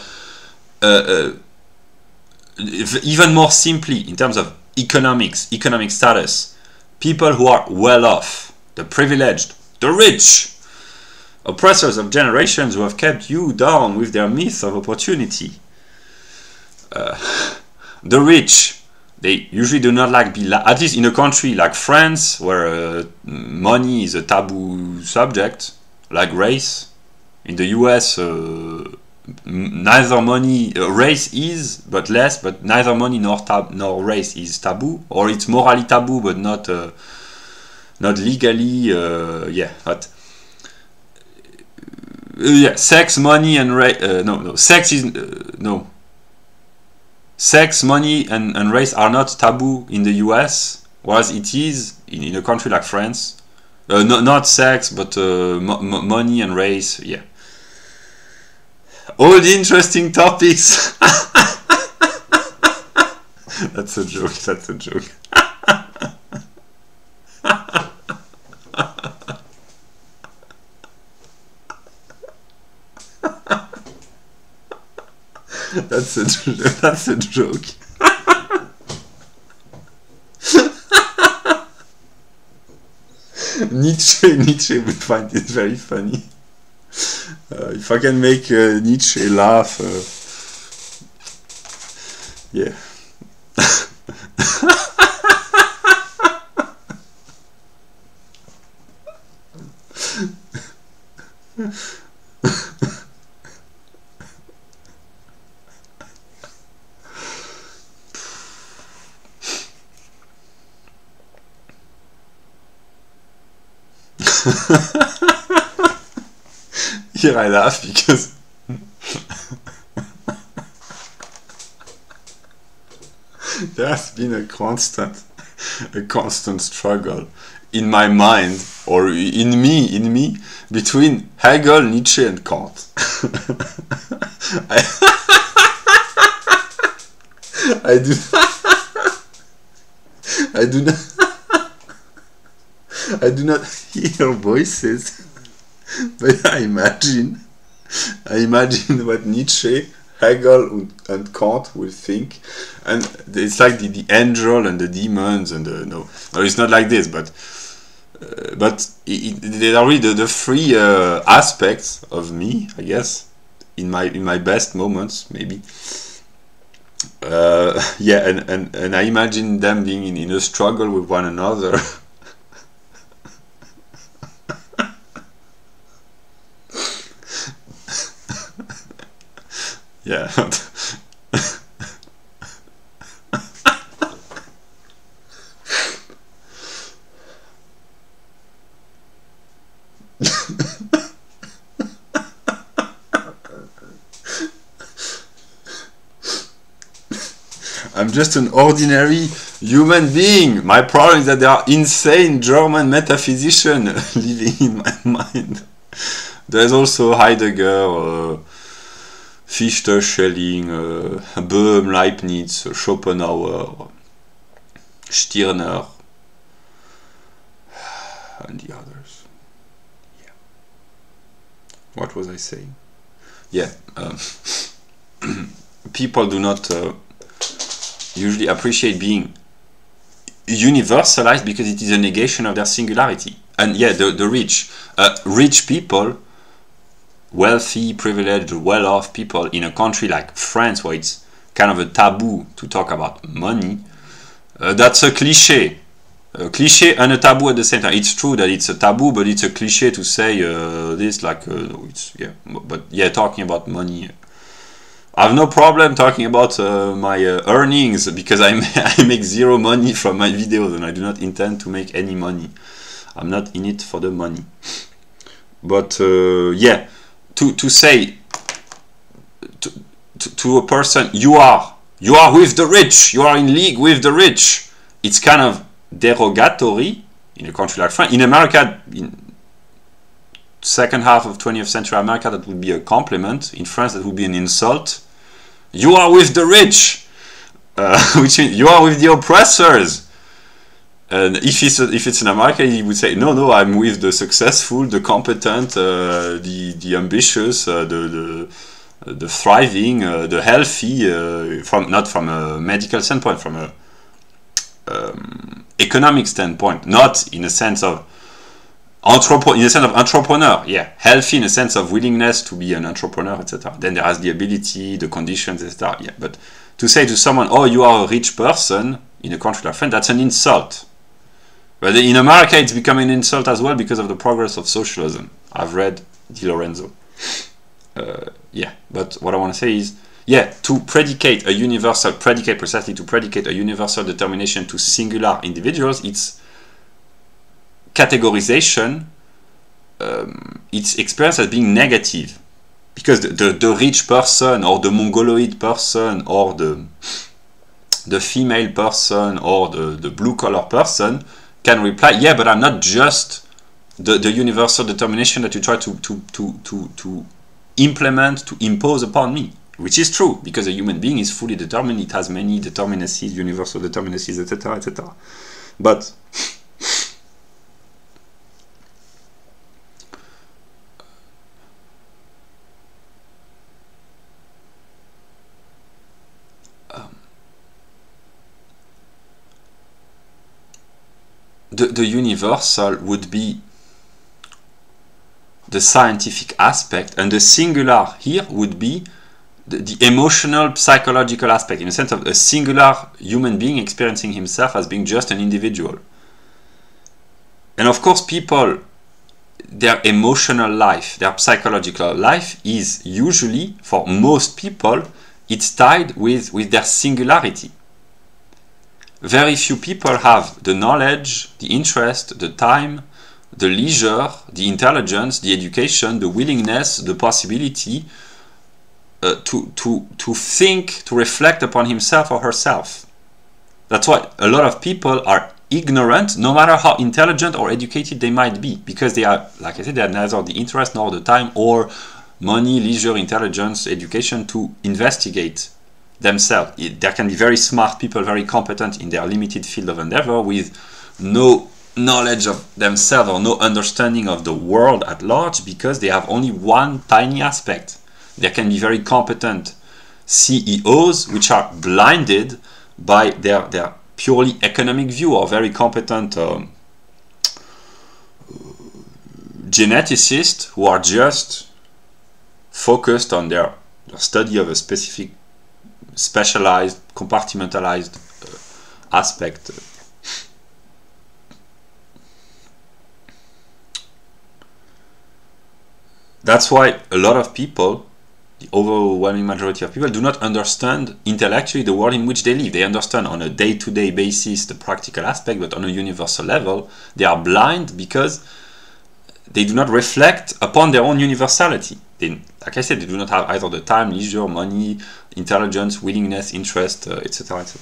even more simply in terms of economic status, people who are well off, the privileged, the rich, oppressors of generations who have kept you down with their myth of opportunity. The rich, they usually do not like at least in a country like France, where money is a taboo subject, like race. In the US, neither money, race is, but less, but neither money nor race is taboo, or it's morally taboo, but not legally. Yeah, but yeah, sex, money, and race. No, sex is no. Sex, money, and race are not taboo in the US, whereas it is in a country like France. Not sex, but money and race. Yeah. All the interesting topics. That's a joke. That's a joke. That's a joke. Nietzsche would find it very funny. If I can make Nietzsche laugh, yeah. Here I laugh because there has been a constant struggle in my mind, or in me, between Hegel, Nietzsche, and Kant. I do not hear voices, but I imagine what Nietzsche, Hegel, and Kant will think, and it's like the angel and the demons and the no, it's not like this, but they are really the three aspects of me, I guess, in my best moments, maybe. Yeah, and I imagine them being in a struggle with one another. Yeah. I'm just an ordinary human being. My problem is that there are insane German metaphysicians living in my mind. There's also Heidegger, Fichte, Schelling, Böhm, Leibniz, Schopenhauer, Stirner, and the others. Yeah. What was I saying? Yeah. People do not usually appreciate being universalized because it is a negation of their singularity. And yeah, the rich people, wealthy, privileged, well-off people in a country like France, where it's kind of a taboo to talk about money, that's a cliché. A cliché and a taboo at the same time. It's true that it's a taboo, but it's a cliché to say this, like, it's, yeah, but yeah, talking about money. I have no problem talking about my earnings, because I make zero money from my videos, and I do not intend to make any money. I'm not in it for the money. But yeah, to say to a person, you are with the rich, you are in league with the rich, it's kind of derogatory in a country like France. In America, in second half of 20th century America, that would be a compliment. In France, that would be an insult. You are with the rich, which means you are with the oppressors. And if it's in America, he would say, no, I'm with the successful, the competent, the ambitious, the thriving, the healthy, not from a medical standpoint, from a economic standpoint, not in a sense of entrepreneur, yeah, healthy in a sense of willingness to be an entrepreneur, etc. Then there has the ability, the conditions, etc. Yeah, but to say to someone, oh, you are a rich person in a country like France, that's an insult. But in America, it's becoming an insult as well because of the progress of socialism. I've read Di Lorenzo. Yeah, but what I want to say is, yeah, to predicate a universal determination to singular individuals, it's categorization, it's experienced as being negative, because the rich person, or the mongoloid person, or the female person, or the blue collar person can reply, yeah, but I'm not just the universal determination that you try to implement, to impose upon me, which is true, because a human being is fully determined. It has many determinacies, universal determinacies, etc., etc. But the universal would be the scientific aspect, and the singular here would be the emotional, psychological aspect, in the sense of a singular human being experiencing himself as being just an individual. And of course, people, their emotional life, their psychological life is usually, for most people, it's tied with their singularity. Very few people have the knowledge, the interest, the time, the leisure, the intelligence, the education, the willingness, the possibility to think, to reflect upon himself or herself. That's why a lot of people are ignorant, no matter how intelligent or educated they might be, because they are, like I said, they have neither the interest nor the time or money, leisure, intelligence, education to investigate themselves. There can be very smart people, very competent in their limited field of endeavor, with no knowledge of themselves or no understanding of the world at large, because they have only one tiny aspect. There can be very competent CEOs which are blinded by their purely economic view, or very competent geneticists who are just focused on their study of a specific, specialized, compartmentalized aspect. That's why a lot of people, the overwhelming majority of people, do not understand intellectually the world in which they live. They understand on a day-to-day basis the practical aspect, but on a universal level, they are blind because they do not reflect upon their own universality. Like I said, they do not have either the time, leisure, money, intelligence, willingness, interest, etc., etc.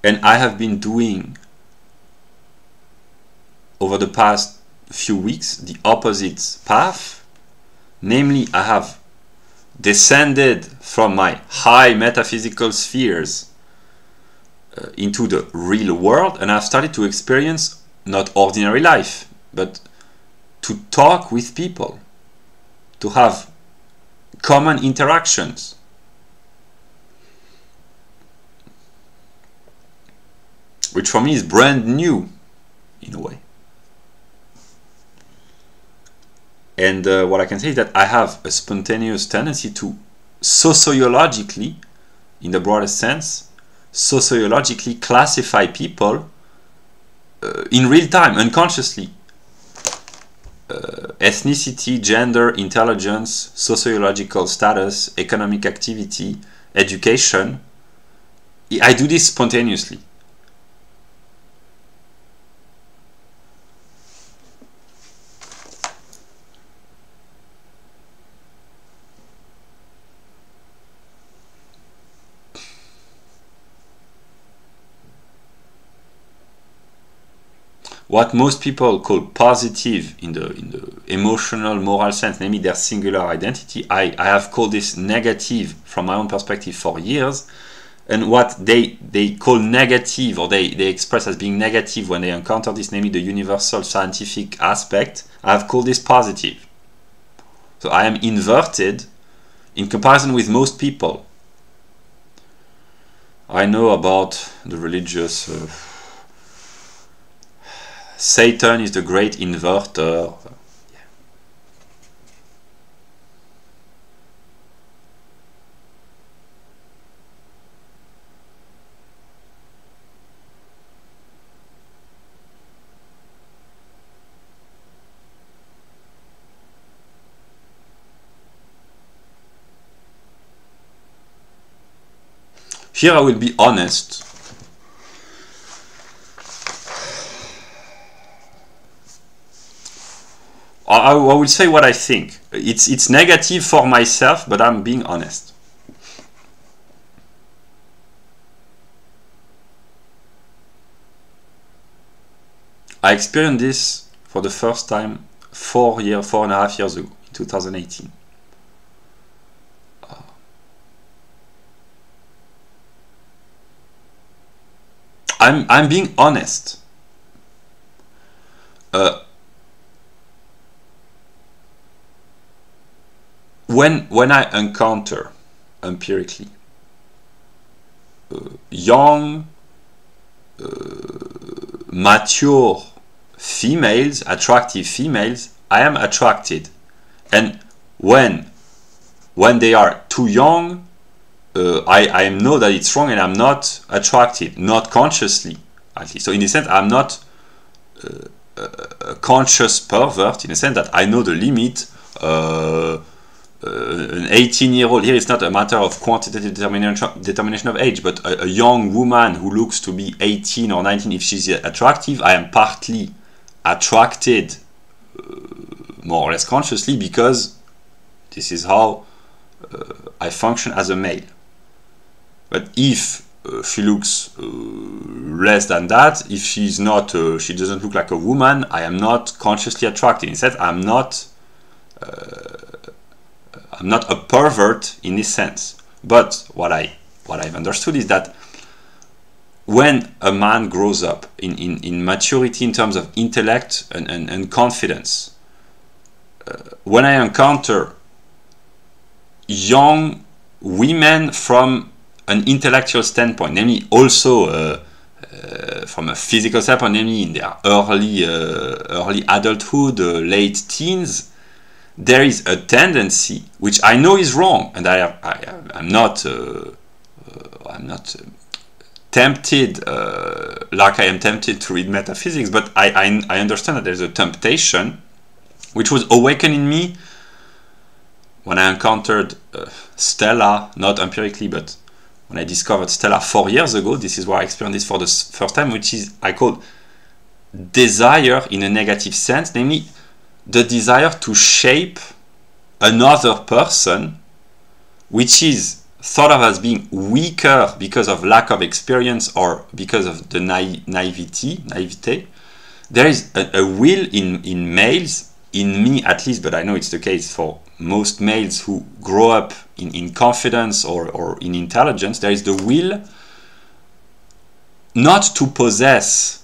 And I have been doing, over the past few weeks, the opposite path. Namely, I have descended from my high metaphysical spheres into the real world, and I've started to experience not ordinary life, but to talk with people, to have common interactions. Which for me is brand new, in a way. And what I can say is that I have a spontaneous tendency to sociologically, in the broadest sense, sociologically classify people in real time, unconsciously. Ethnicity, gender, intelligence, sociological status, economic activity, education. I do this spontaneously. What most people call positive in the emotional, moral sense, namely their singular identity, I have called this negative from my own perspective for years. And what they call negative, or they express as being negative when they encounter this, namely the universal scientific aspect, I have called this positive. So I am inverted in comparison with most people. I know about the religious... Satan is the great inverter. Here I will be honest. I will say what I think. It's negative for myself, but I'm being honest. I experienced this for the first time 4.5 years ago, in 2018. I'm being honest. When I encounter empirically young, mature females, attractive females, I am attracted. And when they are too young, I know that it's wrong and I'm not attracted, not consciously at least. So in a sense, I'm not a conscious pervert, in a sense that I know the limit. An 18-year-old, here it's not a matter of quantitative determination of age, but a young woman who looks to be 18 or 19, if she's attractive, I am partly attracted, more or less consciously, because this is how I function as a male. But if she looks less than that, if she's not, she doesn't look like a woman, I am not consciously attracted. Instead, I'm not a pervert in this sense. But what I've understood is that when a man grows up in maturity in terms of intellect and confidence, when I encounter young women from an intellectual standpoint, namely also from a physical standpoint, namely in their early adulthood, late teens, there is a tendency, which I know is wrong, and I'm not tempted like I am tempted to read metaphysics, but I understand that there's a temptation which was awakened in me when I encountered Stella, not empirically, but when I discovered Stella 4 years ago. This is where I experienced this for the first time, which is I call desire in a negative sense, namely the desire to shape another person, which is thought of as being weaker because of lack of experience or because of the naivete. There is a will in males, in me at least, but I know it's the case for most males who grow up in confidence or in intelligence. There is the will not to possess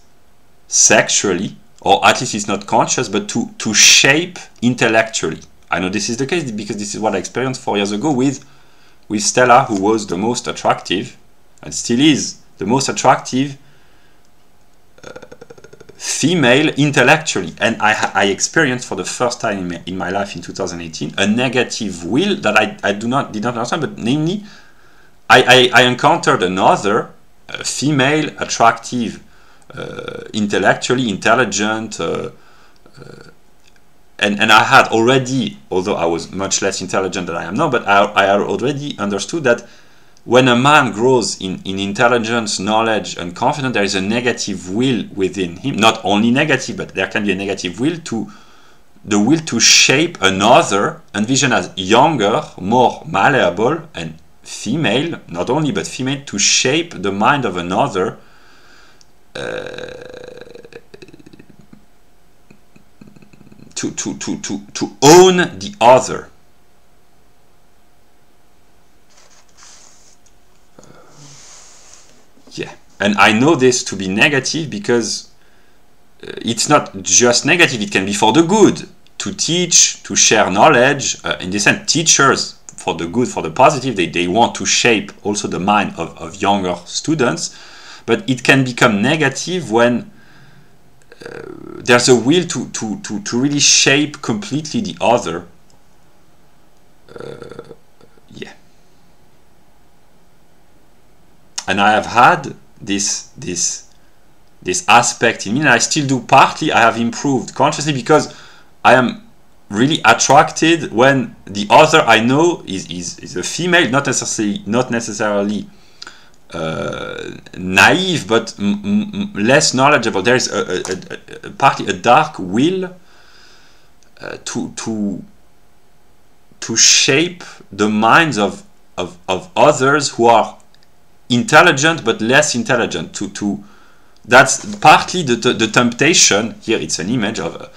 sexually, or at least it's not conscious, but to shape intellectually. I know this is the case because this is what I experienced 4 years ago with Stella, who was the most attractive, and still is the most attractive female intellectually. And I experienced for the first time in my life in 2018 a negative will that I did not understand, but namely I encountered another female attractive, intellectually intelligent, and I had already, although I was much less intelligent than I am now, but I had already understood that when a man grows in intelligence, knowledge, and confidence, there is a negative will within him. Not only negative, but there can be a negative will the will to shape another, envisioned as younger, more malleable, and female, not only, but female, to shape the mind of another, to own the other. Yeah, and I know this to be negative because it's not just negative, it can be for the good, to teach, to share knowledge. In this sense, teachers, for the good, for the positive, they want to shape also the mind of younger students, but it can become negative when there's a will to really shape completely the other. Yeah. And I have had this aspect in me, and I still do partly. I have improved consciously because I am really attracted when the other I know is a female, not necessarily naive, but less knowledgeable. There is partly a dark will to shape the minds of others who are intelligent but less intelligent. That's partly the temptation. Here it's an image of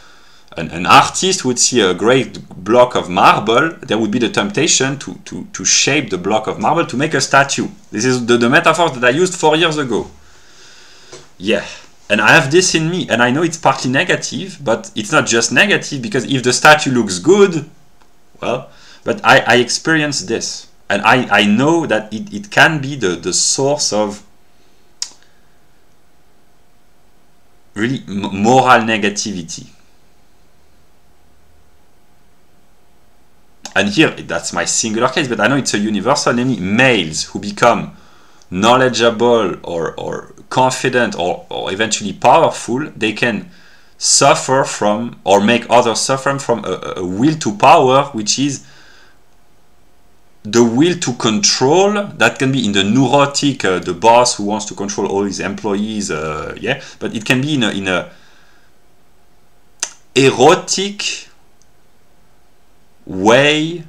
an artist would see a great block of marble. There would be the temptation to shape the block of marble to make a statue. This is the metaphor that I used 4 years ago. Yeah, and I have this in me, and I know it's partly negative, but it's not just negative, because if the statue looks good, well, but I experience this. And I know that it can be the source of really moral negativity. And here, that's my singular case, but I know it's a universal, namely males who become knowledgeable or confident or eventually powerful, they can suffer from, or make others suffer from, a will to power which is the will to control, that can be in the neurotic, the boss who wants to control all his employees, yeah, but it can be in a erotic way,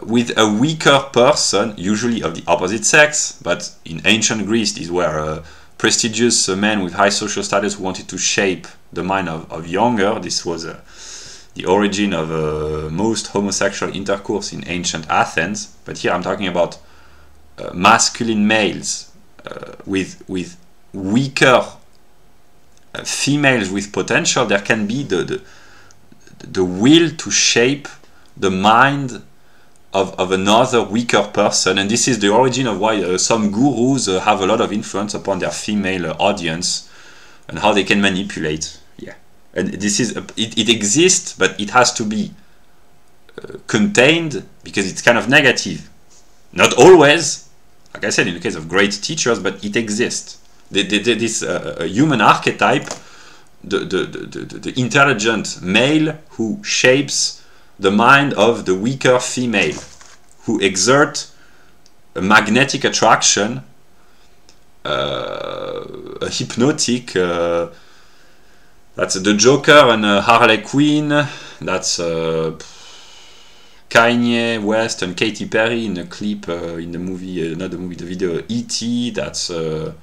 with a weaker person, usually of the opposite sex. But in ancient Greece, these were prestigious men with high social status who wanted to shape the mind of younger. This was the origin of most homosexual intercourse in ancient Athens. But here I'm talking about masculine males with weaker females with potential. There can be the will to shape the mind of another weaker person, and this is the origin of why some gurus have a lot of influence upon their female audience and how they can manipulate. Yeah, and this is it exists, but it has to be contained because it's kind of negative. Not always, like I said, in the case of great teachers, but it exists. This human archetype, the intelligent male who shapes the mind of the weaker female, who exert a magnetic attraction, a hypnotic, that's the Joker and Harley Quinn, that's Kanye West and Katy Perry in a clip in the movie, not the movie, the video E.T., that's in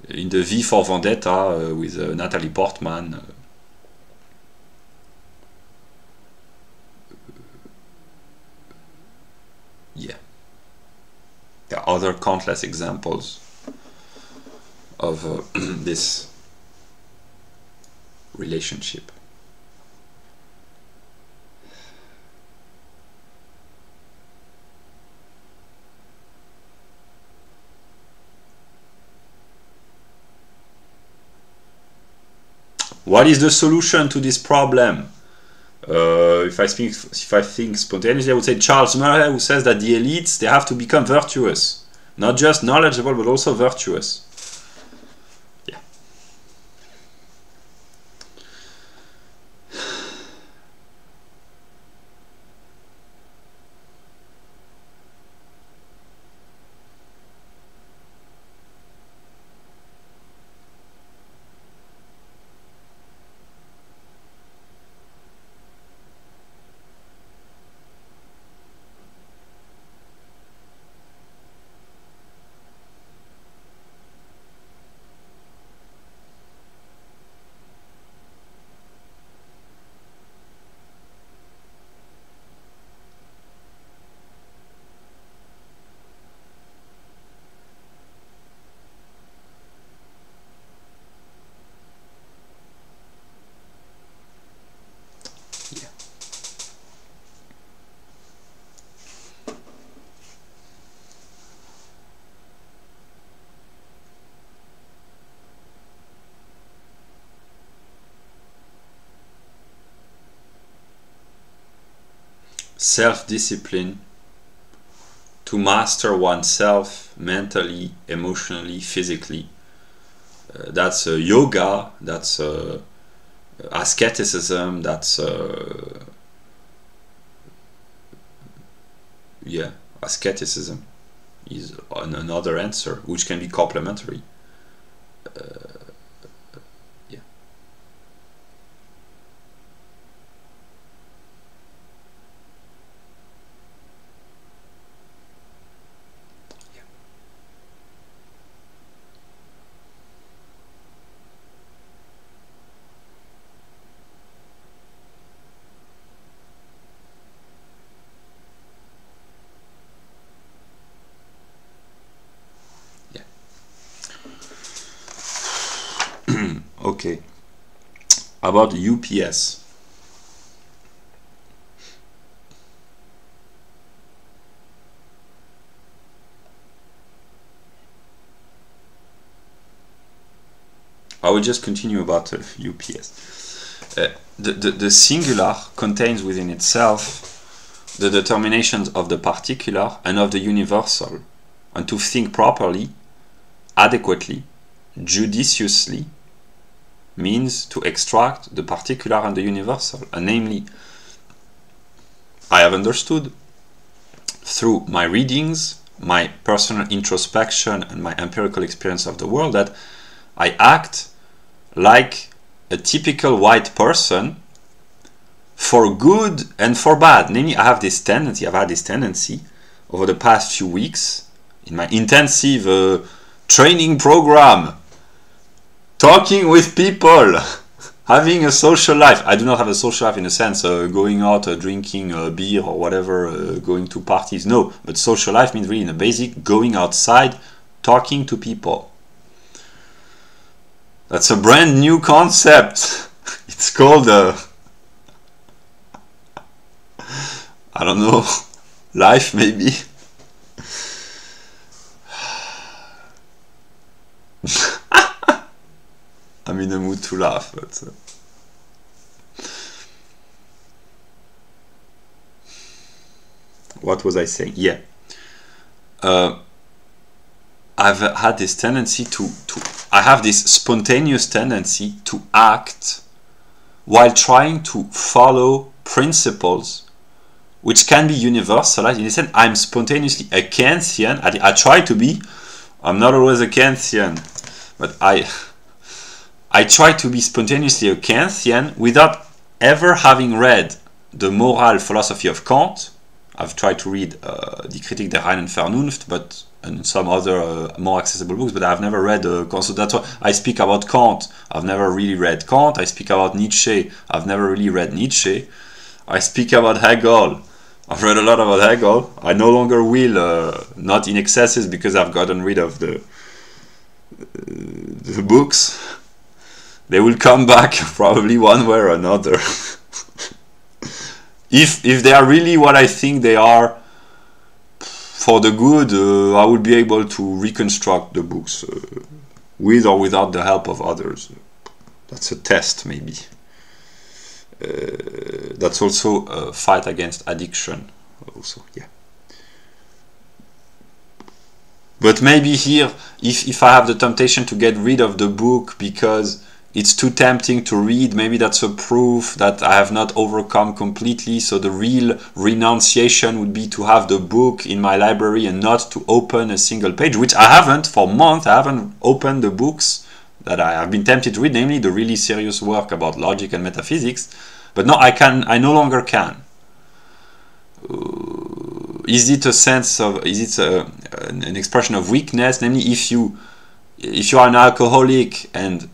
the V for Vendetta with Natalie Portman. Yeah, there are other countless examples of this relationship. What is the solution to this problem? If I think spontaneously, I would say Charles Murray, who says that the elites, they have to become virtuous, not just knowledgeable, but also virtuous. Yeah. Self-discipline, to master oneself mentally, emotionally, physically. That's yoga, that's asceticism, that's yeah, asceticism is another answer, which can be complementary. Okay, about UPS. I will just continue about UPS. The singular contains within itself the determinations of the particular and of the universal, and to think properly, adequately, judiciously, means to extract the particular and the universal, and namely I have understood through my readings, my personal introspection, and my empirical experience of the world that I act like a typical white person for good and for bad. Namely, I've had this tendency over the past few weeks in my intensive training program, talking with people, having a social life. I do not have a social life in a sense, going out, drinking beer or whatever, going to parties. No, but social life means really in a basic, going outside, talking to people. That's a brand new concept. It's called, I don't know, life maybe. I'm in the mood to laugh, but what was I saying? Yeah, I've had this tendency I have this spontaneous tendency to act while trying to follow principles which can be universalized. In a sense, I'm spontaneously a Kantian. I try to be. I'm not always a Kantian, but I try to be spontaneously a Kantian without ever having read the moral philosophy of Kant. I've tried to read Die Kritik der reinen Vernunft, and some other more accessible books, but I've never read Kant. So that's why I speak about Kant. I've never really read Kant. I speak about Nietzsche. I've never really read Nietzsche. I speak about Hegel. I've read a lot about Hegel. I no longer will, not in excesses, because I've gotten rid of the books. They will come back probably one way or another. If they are really what I think they are, for the good, I will be able to reconstruct the books with or without the help of others. That's a test, maybe. That's also a fight against addiction. Also, yeah. But maybe here, if I have the temptation to get rid of the book because it's too tempting to read, maybe that's a proof that I have not overcome completely. So the real renunciation would be to have the book in my library and not to open a single page, which I haven't for months. I haven't opened the books that I have been tempted to read, namely the really serious work about logic and metaphysics. But no, I no longer can. Is it a sense of, is it an expression of weakness? Namely, if you are an alcoholic and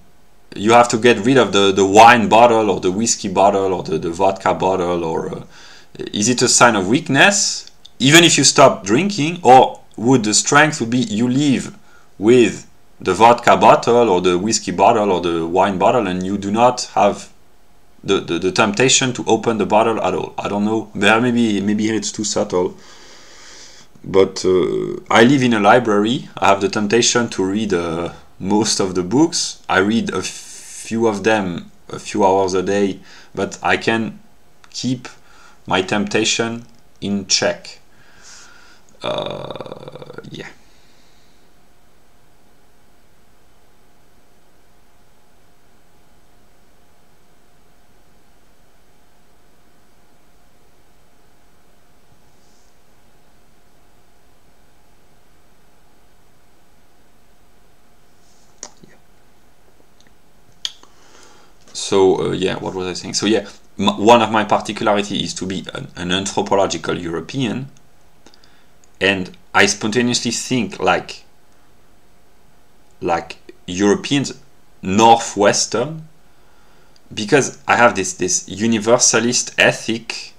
you have to get rid of the wine bottle or the whiskey bottle or the vodka bottle, or is it a sign of weakness even if you stop drinking? Or would the strength would be you leave with the vodka bottle or the whiskey bottle or the wine bottle and you do not have the temptation to open the bottle at all? I don't know, maybe here it's too subtle, but I live in a library. I have the temptation to read most of the books. I read a few of them a few hours a day, but I can keep my temptation in check. Yeah. So yeah, what was I saying? So yeah, one of my particularities is to be an anthropological European, and I spontaneously think like Europeans, Northwestern, because I have this universalist ethic,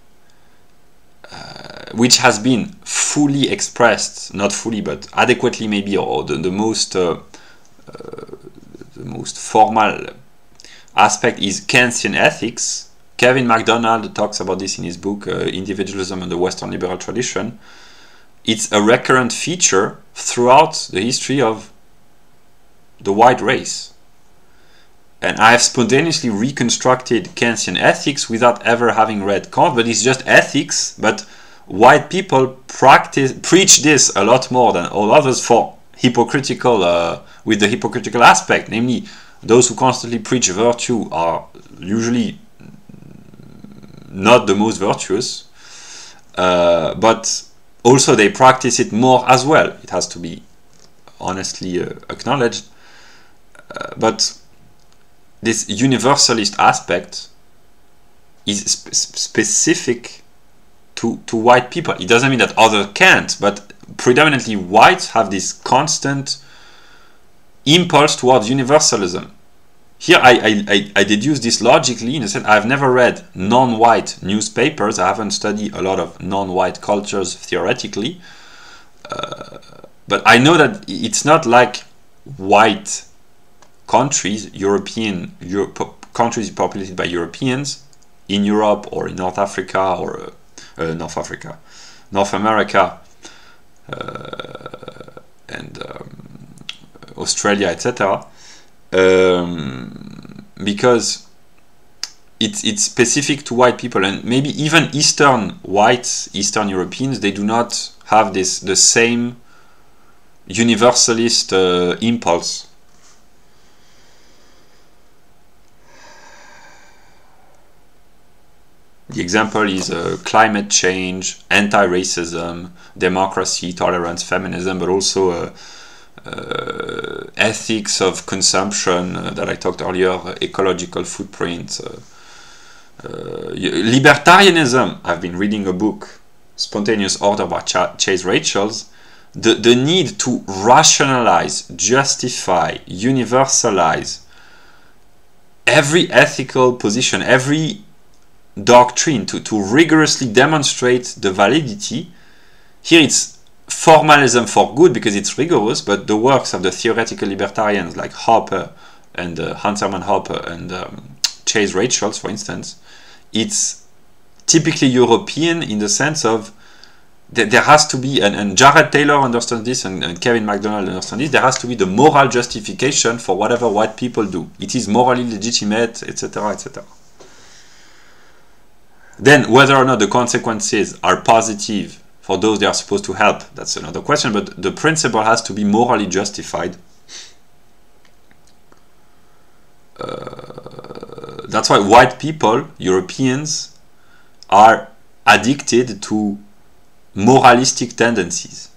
which has been fully expressed, not fully, but adequately maybe, or the most formal aspect is Kantian ethics. Kevin MacDonald talks about this in his book Individualism and the Western Liberal Tradition. It's a recurrent feature throughout the history of the white race. And I have spontaneously reconstructed Kantian ethics without ever having read Kant, but it's just ethics. But white people preach this a lot more than all others for hypocritical, with the hypocritical aspect, namely those who constantly preach virtue are usually not the most virtuous, but also they practice it more as well. It has to be honestly acknowledged. But this universalist aspect is specific to white people. It doesn't mean that others can't, but predominantly whites have this constant impulse towards universalism. Here I deduce this logically, in a sense. I've never read non-white newspapers. I haven't studied a lot of non-white cultures theoretically, but I know that it's not like white countries, countries populated by Europeans in Europe or in North Africa or North America and Australia, etc. Because it's specific to white people, and maybe even Eastern Europeans, they do not have the same universalist impulse. The example is climate change, anti-racism, democracy, tolerance, feminism, but also ethics of consumption that I talked earlier, ecological footprint, libertarianism. I've been reading a book, Spontaneous Order by Chase Rachels. The need to rationalize, justify, universalize every ethical position, every doctrine, to rigorously demonstrate the validity. Here it's formalism for good because it's rigorous, but the works of the theoretical libertarians like Hopper and Hans Hermann Hoppe and Chase Rachels, for instance, it's typically European in the sense of there has to be, and Jared Taylor understands this, and Kevin MacDonald understands this, there has to be the moral justification for whatever white people do. It is morally legitimate, etc., etc. Then, whether or not the consequences are positive for those they are supposed to help, that's another question, but the principle has to be morally justified. That's why white people, Europeans, are addicted to moralistic tendencies.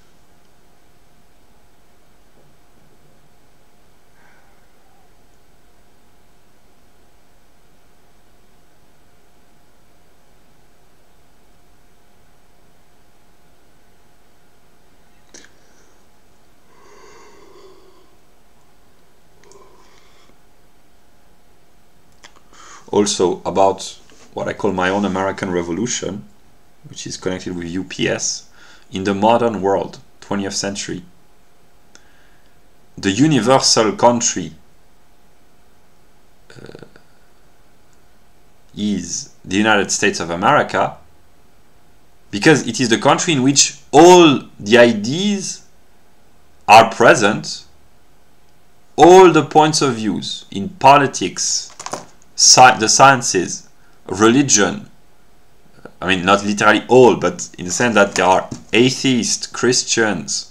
Also about what I call my own American Revolution, which is connected with UPS. In the modern world, 20th century, the universal country is the United States of America, because it is the country in which all the ideas are present, all the points of views in politics, the sciences, religion. I mean, not literally all, but in the sense that there are atheist Christians,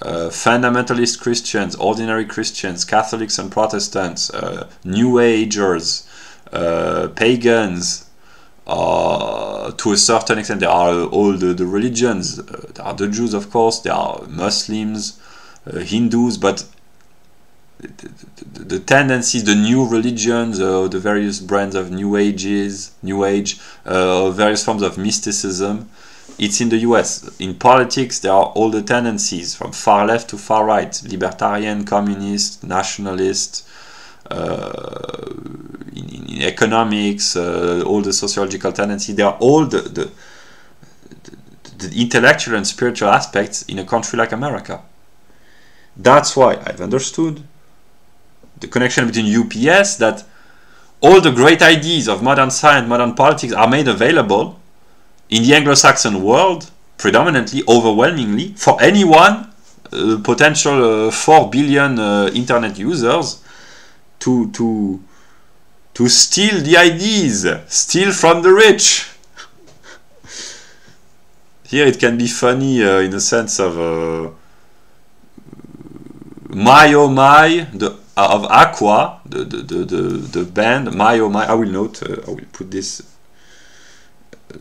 fundamentalist Christians, ordinary Christians, Catholics and Protestants, New Agers, pagans. To a certain extent, there are all the religions. There are the Jews, of course. There are Muslims, Hindus, but the tendencies, the new religions, the various brands of New Age, various forms of mysticism, it's in the US. In politics, there are all the tendencies from far left to far right, libertarian, communist, nationalist, in economics, all the sociological tendencies. They are all the intellectual and spiritual aspects in a country like America. That's why I've understood the connection between UPS, that all the great ideas of modern science, modern politics are made available in the Anglo-Saxon world, predominantly, overwhelmingly, for anyone, potential 4 billion internet users, to steal the ideas, steal from the rich. Here it can be funny in the sense of My Oh My, of Aqua, the band My Oh My. I will note, I will put this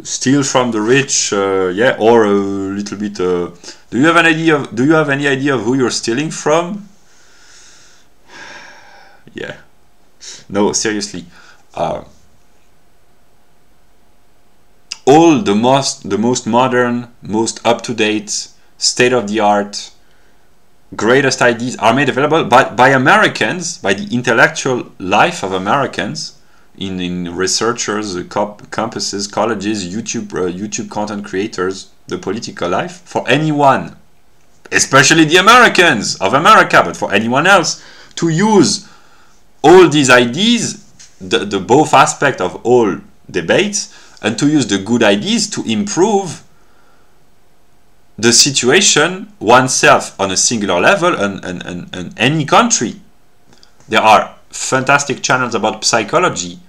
steal from the rich, yeah, or a little bit. Do you have an idea? Do you have any idea of who you're stealing from? Yeah. No, seriously. All the most modern, most up-to-date, state-of-the-art, greatest ideas are made available by Americans, by the intellectual life of Americans, in researchers, campuses, colleges, YouTube content creators, the political life, for anyone, especially the Americans of America, but for anyone else, to use all these ideas, the both aspect of all debates, and to use the good ideas to improve the situation oneself on a singular level and any country. There are fantastic channels about psychology,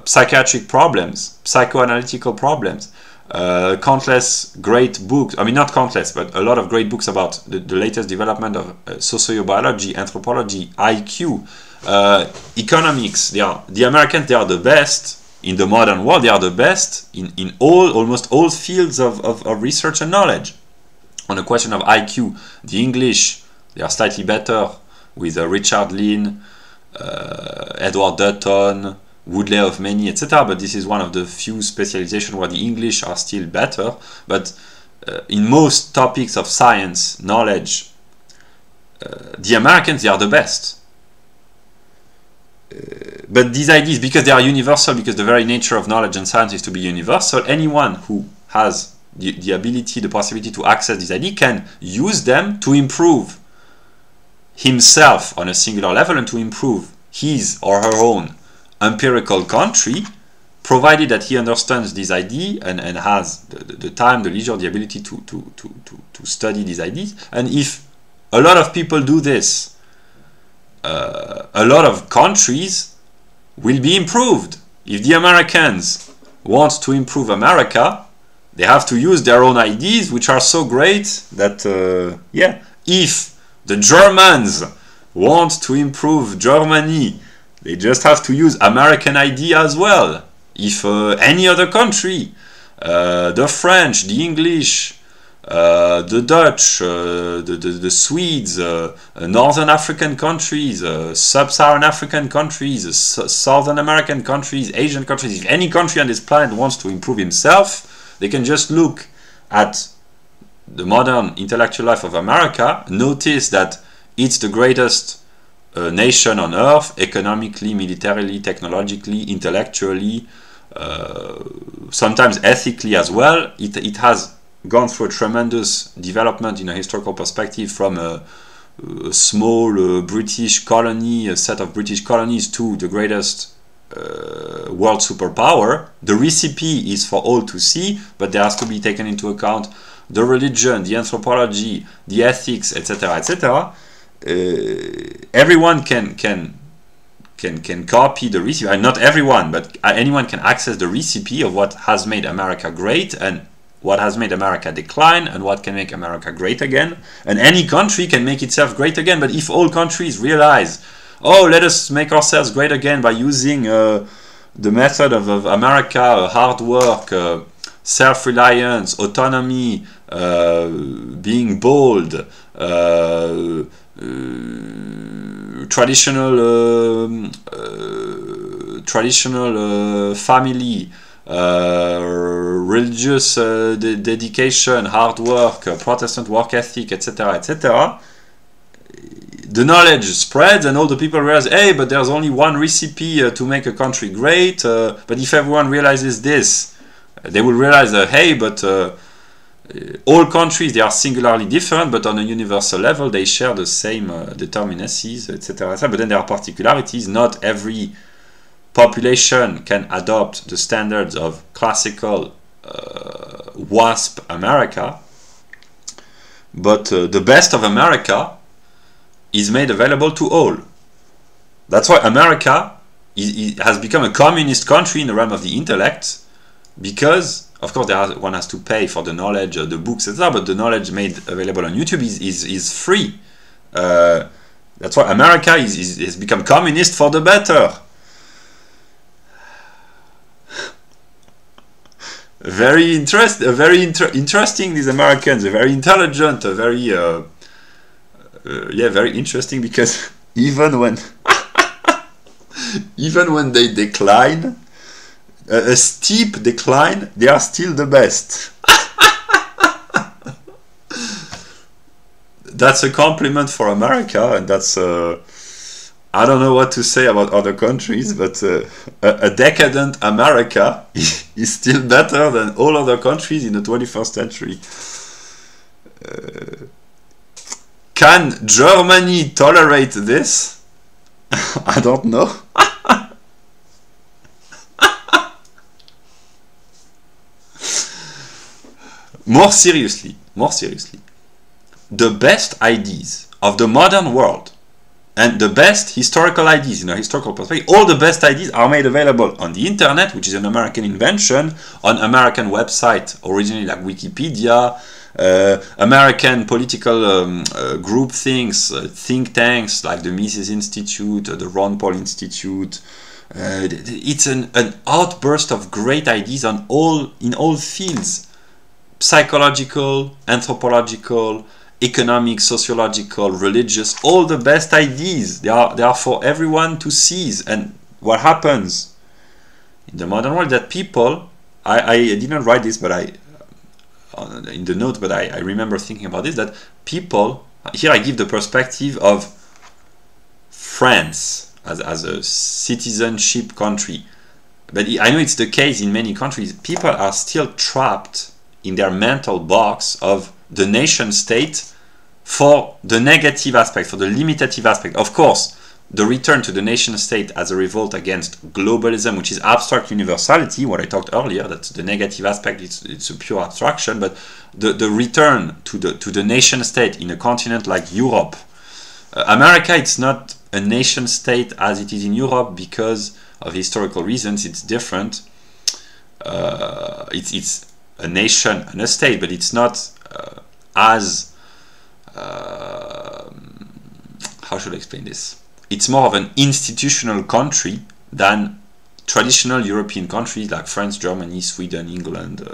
psychiatric problems, psychoanalytical problems, countless great books, I mean not countless, but a lot of great books about the latest development of sociobiology, anthropology, IQ, economics. The Americans, they are the best in the modern world. They are the best in almost all fields of research and knowledge. On the question of IQ, the English, they are slightly better with Richard Lynn, Edward Dutton, Woodley of Many, etc. But this is one of the few specializations where the English are still better. But in most topics of science, knowledge, the Americans, they are the best. But these ideas, because they are universal, because the very nature of knowledge and science is to be universal, anyone who has the ability, the possibility to access these ideas can use them to improve himself on a singular level and to improve his or her own empirical country, provided that he understands this idea and has the time, the leisure, the ability to study these ideas. And if a lot of people do this, a lot of countries will be improved. If the Americans want to improve America, they have to use their own ideas, which are so great that, yeah, if the Germans want to improve Germany, they just have to use American idea as well. If any other country, the French, the English, the Dutch, the Swedes, Northern African countries, Sub-Saharan African countries, Southern American countries, Asian countries, if any country on this planet wants to improve himself, they can just look at the modern intellectual life of America, notice that it's the greatest nation on earth, economically, militarily, technologically, intellectually, sometimes ethically as well. It has gone through a tremendous development in a historical perspective, from a small British colony, a set of British colonies, to the greatest world superpower. The recipe is for all to see, but there has to be taken into account the religion, the anthropology, the ethics, etc., etc. Everyone can copy the recipe. Not everyone, but anyone can access the recipe of what has made America great and what has made America decline and what can make America great again. And any country can make itself great again. But if all countries realize, oh, let us make ourselves great again by using the method of America, hard work, self-reliance, autonomy, being bold, traditional family, religious dedication, hard work, Protestant work ethic, etc., etc., the knowledge spreads and all the people realize, hey, but there's only one recipe to make a country great. But if everyone realizes this, they will realize that, hey, but all countries, they are singularly different, but on a universal level, they share the same determinacies, etc., etc. But then there are particularities. Not every population can adopt the standards of classical WASP America, but the best of America is made available to all. That's why America has become a communist country in the realm of the intellect, because, of course, one has to pay for the knowledge, the books, etc., but the knowledge made available on YouTube is free. That's why America has become communist for the better. very interesting. These Americans are very intelligent, very yeah, very interesting, because even when they decline, a steep decline, they are still the best. That's a compliment for America, and that's I don't know what to say about other countries, but a decadent America is still better than all other countries in the 21st century. Can Germany tolerate this? I don't know. More seriously, the best ideas of the modern world and the best historical ideas in a historical perspective, all the best ideas are made available on the internet, which is an American invention, on American website, originally like Wikipedia, American political group things, think tanks like the Mises Institute, the Ron Paul Institute. It's an outburst of great ideas in all fields: psychological, anthropological, economic, sociological, religious. All the best ideas, they are for everyone to seize. And what happens in the modern world, that people, I didn't write this, but in the note, but I remember thinking about this, that people, here I give the perspective of France as a citizenship country, but I know it's the case in many countries. People are still trapped in their mental box of the nation state for the negative aspect, for the limitative aspect. Of course, the return to the nation state as a revolt against globalism, which is abstract universality, what I talked earlier, that's the negative aspect, it's a pure abstraction, but the return to the nation state in a continent like Europe. America, it's not a nation state as it is in Europe because of historical reasons. It's different. It's a nation and a state, but it's not as how should I explain this? It's more of an institutional country than traditional European countries like France, Germany, Sweden, England,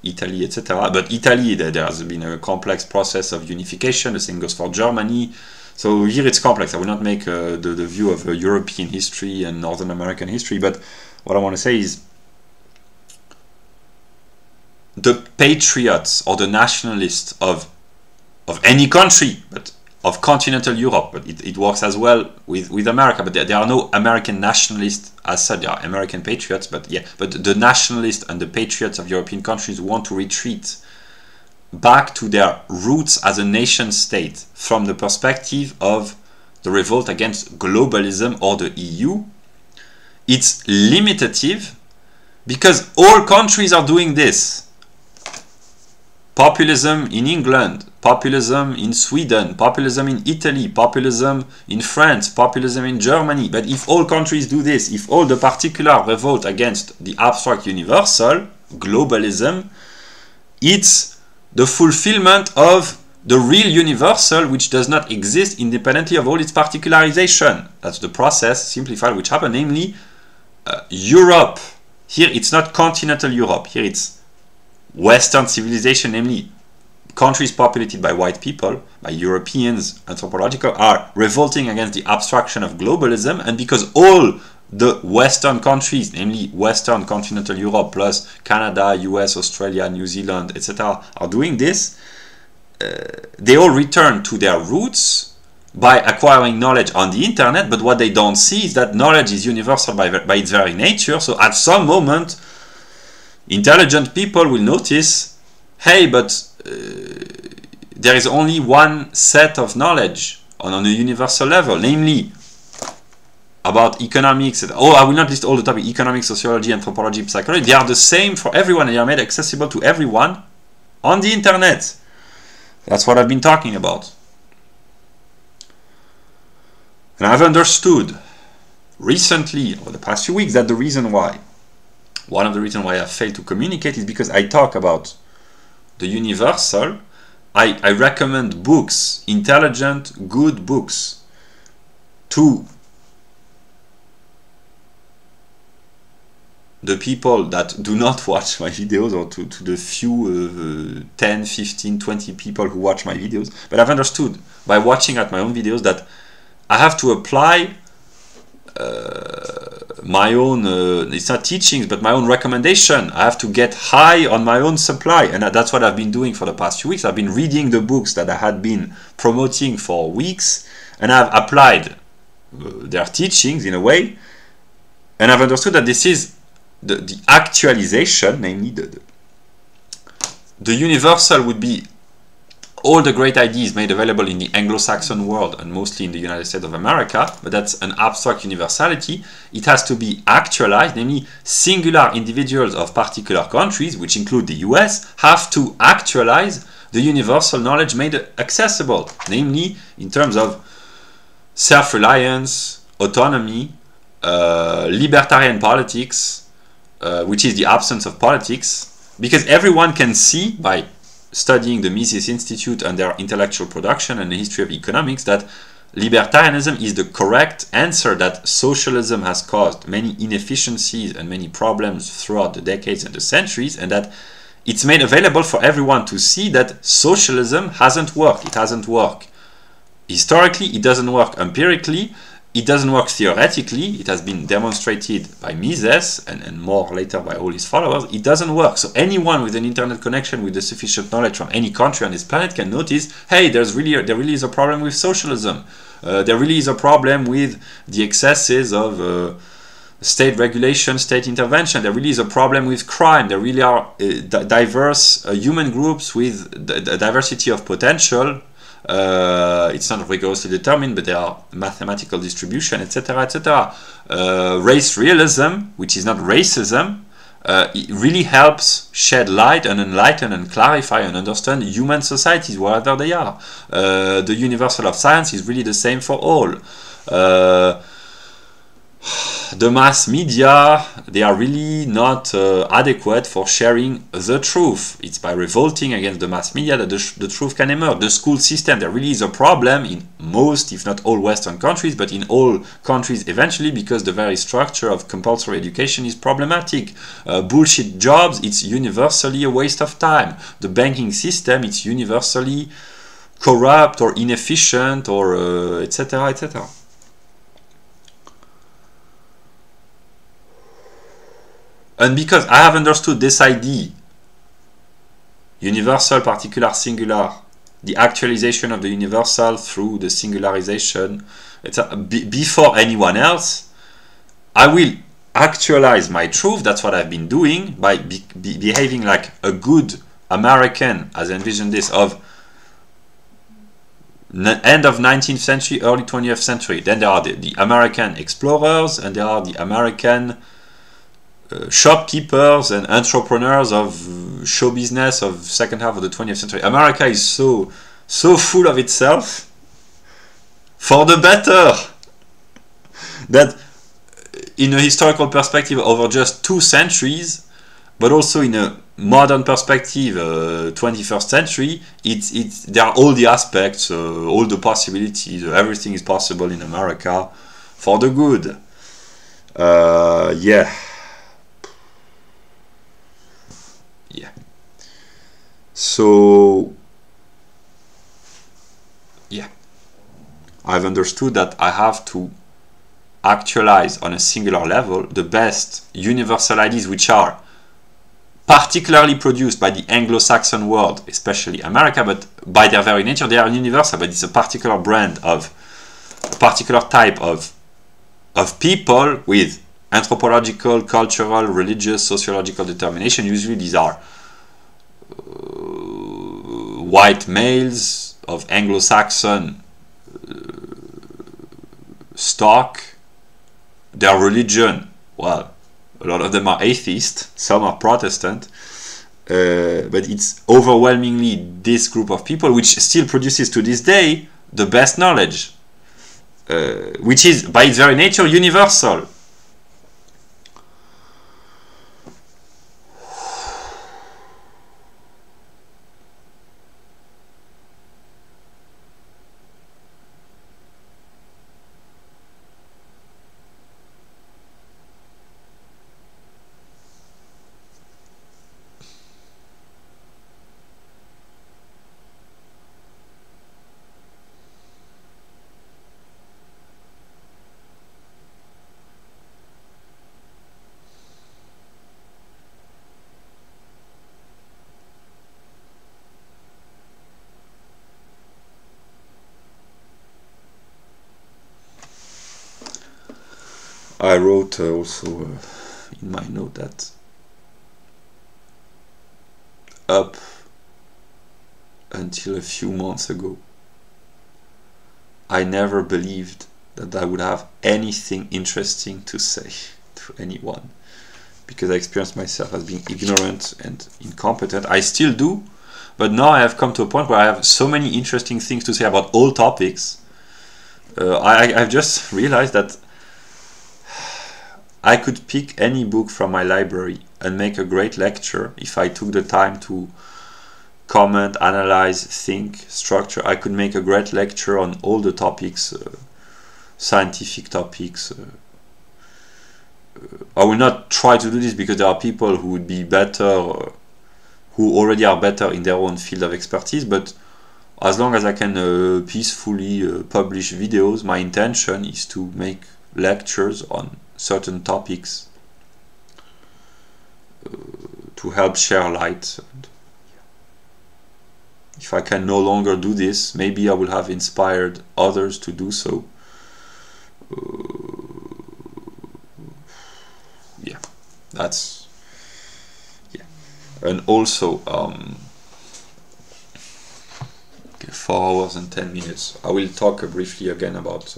Italy, etc. But Italy, there has been a complex process of unification. The same goes for Germany. So here it's complex. I will not make the view of European history and Northern American history, but what I want to say is the patriots or the nationalists of any country, but of continental Europe, but it works as well with America, but there are no American nationalists as such. There are American patriots, but yeah, but the nationalists and the patriots of European countries want to retreat back to their roots as a nation state from the perspective of the revolt against globalism or the EU. It's limitative because all countries are doing this. Populism in England, populism in Sweden, populism in Italy, populism in France, populism in Germany. But if all countries do this, if all the particular revolt against the abstract universal, globalism, it's the fulfillment of the real universal, which does not exist independently of all its particularization. That's the process, simplified, which happened, namely Europe. Here it's not continental Europe, here it's Western civilization, namely countries populated by white people, by Europeans, anthropological, are revolting against the abstraction of globalism, and because all the Western countries, namely Western continental Europe plus Canada, US, Australia, New Zealand, etc., are doing this, they all return to their roots by acquiring knowledge on the internet, but what they don't see is that knowledge is universal by its very nature. So at some moment, intelligent people will notice, hey, but there is only one set of knowledge on a universal level, namely about economics. Oh, I will not list all the topics: economics, sociology, anthropology, psychology. They are the same for everyone, and they are made accessible to everyone on the internet. That's what I've been talking about. And I've understood recently, over the past few weeks, that the reason why, one of the reasons why I failed to communicate is because I talk about the universal. I recommend books, intelligent, good books, to the people that do not watch my videos, or to the few 10, 15, 20 people who watch my videos. But I've understood by watching at my own videos that I have to apply my own, it's not teachings, but my own recommendation. I have to get high on my own supply, and that's what I've been doing for the past few weeks. I've been reading the books that I had been promoting for weeks, and I've applied their teachings in a way, and I've understood that this is the actualization, namely the universal would be all the great ideas made available in the Anglo-Saxon world and mostly in the United States of America, but that's an abstract universality. It has to be actualized, namely singular individuals of particular countries, which include the US, have to actualize the universal knowledge made accessible, namely in terms of self-reliance, autonomy, libertarian politics, which is the absence of politics, because everyone can see by studying the Mises Institute and their intellectual production and the history of economics that libertarianism is the correct answer, that socialism has caused many inefficiencies and many problems throughout the decades and the centuries, and that it's made available for everyone to see that socialism hasn't worked. It hasn't worked historically, it doesn't work empirically, it doesn't work theoretically. It has been demonstrated by Mises and more later by all his followers. It doesn't work. So anyone with an internet connection with the sufficient knowledge from any country on this planet can notice, hey, there really is a problem with socialism. There really is a problem with the excesses of state regulation, state intervention. There really is a problem with crime. There really are diverse human groups with a diversity of potential. It's not rigorously determined, but there are mathematical distribution, etc., etc. Race realism, which is not racism, it really helps shed light and enlighten and clarify and understand human societies wherever they are. The universal of science is really the same for all. The mass media, they are really not adequate for sharing the truth. It's by revolting against the mass media that the truth can emerge. The school system, there really is a problem in most, if not all, Western countries, but in all countries eventually, because the very structure of compulsory education is problematic. Bullshit jobs, it's universally a waste of time. The banking system, it's universally corrupt or inefficient, or etc., etc. And because I have understood this idea, universal, particular, singular, the actualization of the universal through the singularization, etc., before anyone else, I will actualize my truth. That's what I've been doing by behaving like a good American, as I envision this, of end of 19th century, early 20th century. Then there are the American explorers, and there are the American shopkeepers and entrepreneurs of show business of second half of the 20th century. America is so full of itself, for the better, that in a historical perspective over just 2 centuries, but also in a modern perspective, 21st century, there are all the aspects, all the possibilities, everything is possible in America for the good. Yeah. So, yeah, I've understood that I have to actualize on a singular level the best universal ideas, which are particularly produced by the Anglo-Saxon world, especially America, but by their very nature they are universal, but it's a particular brand of, a particular type of people with anthropological, cultural, religious, sociological determination. Usually these are white males of Anglo-Saxon stock. Their religion, well, a lot of them are atheist, some are Protestant, but it's overwhelmingly this group of people which still produces to this day the best knowledge, which is by its very nature universal. I wrote also in my note that up until a few months ago, I never believed that I would have anything interesting to say to anyone, because I experienced myself as being ignorant and incompetent. I still do, but now I have come to a point where I have so many interesting things to say about all topics. I've just realized that I could pick any book from my library and make a great lecture if I took the time to comment, analyze, think, structure. I could make a great lecture on all the topics, scientific topics. I will not try to do this because there are people who would be better, who already are better in their own field of expertise, but as long as I can peacefully publish videos, my intention is to make lectures on certain topics to help share light. If I can no longer do this, maybe I will have inspired others to do so. Yeah, that's, yeah. And also, okay, 4 hours and 10 minutes. I will talk briefly again about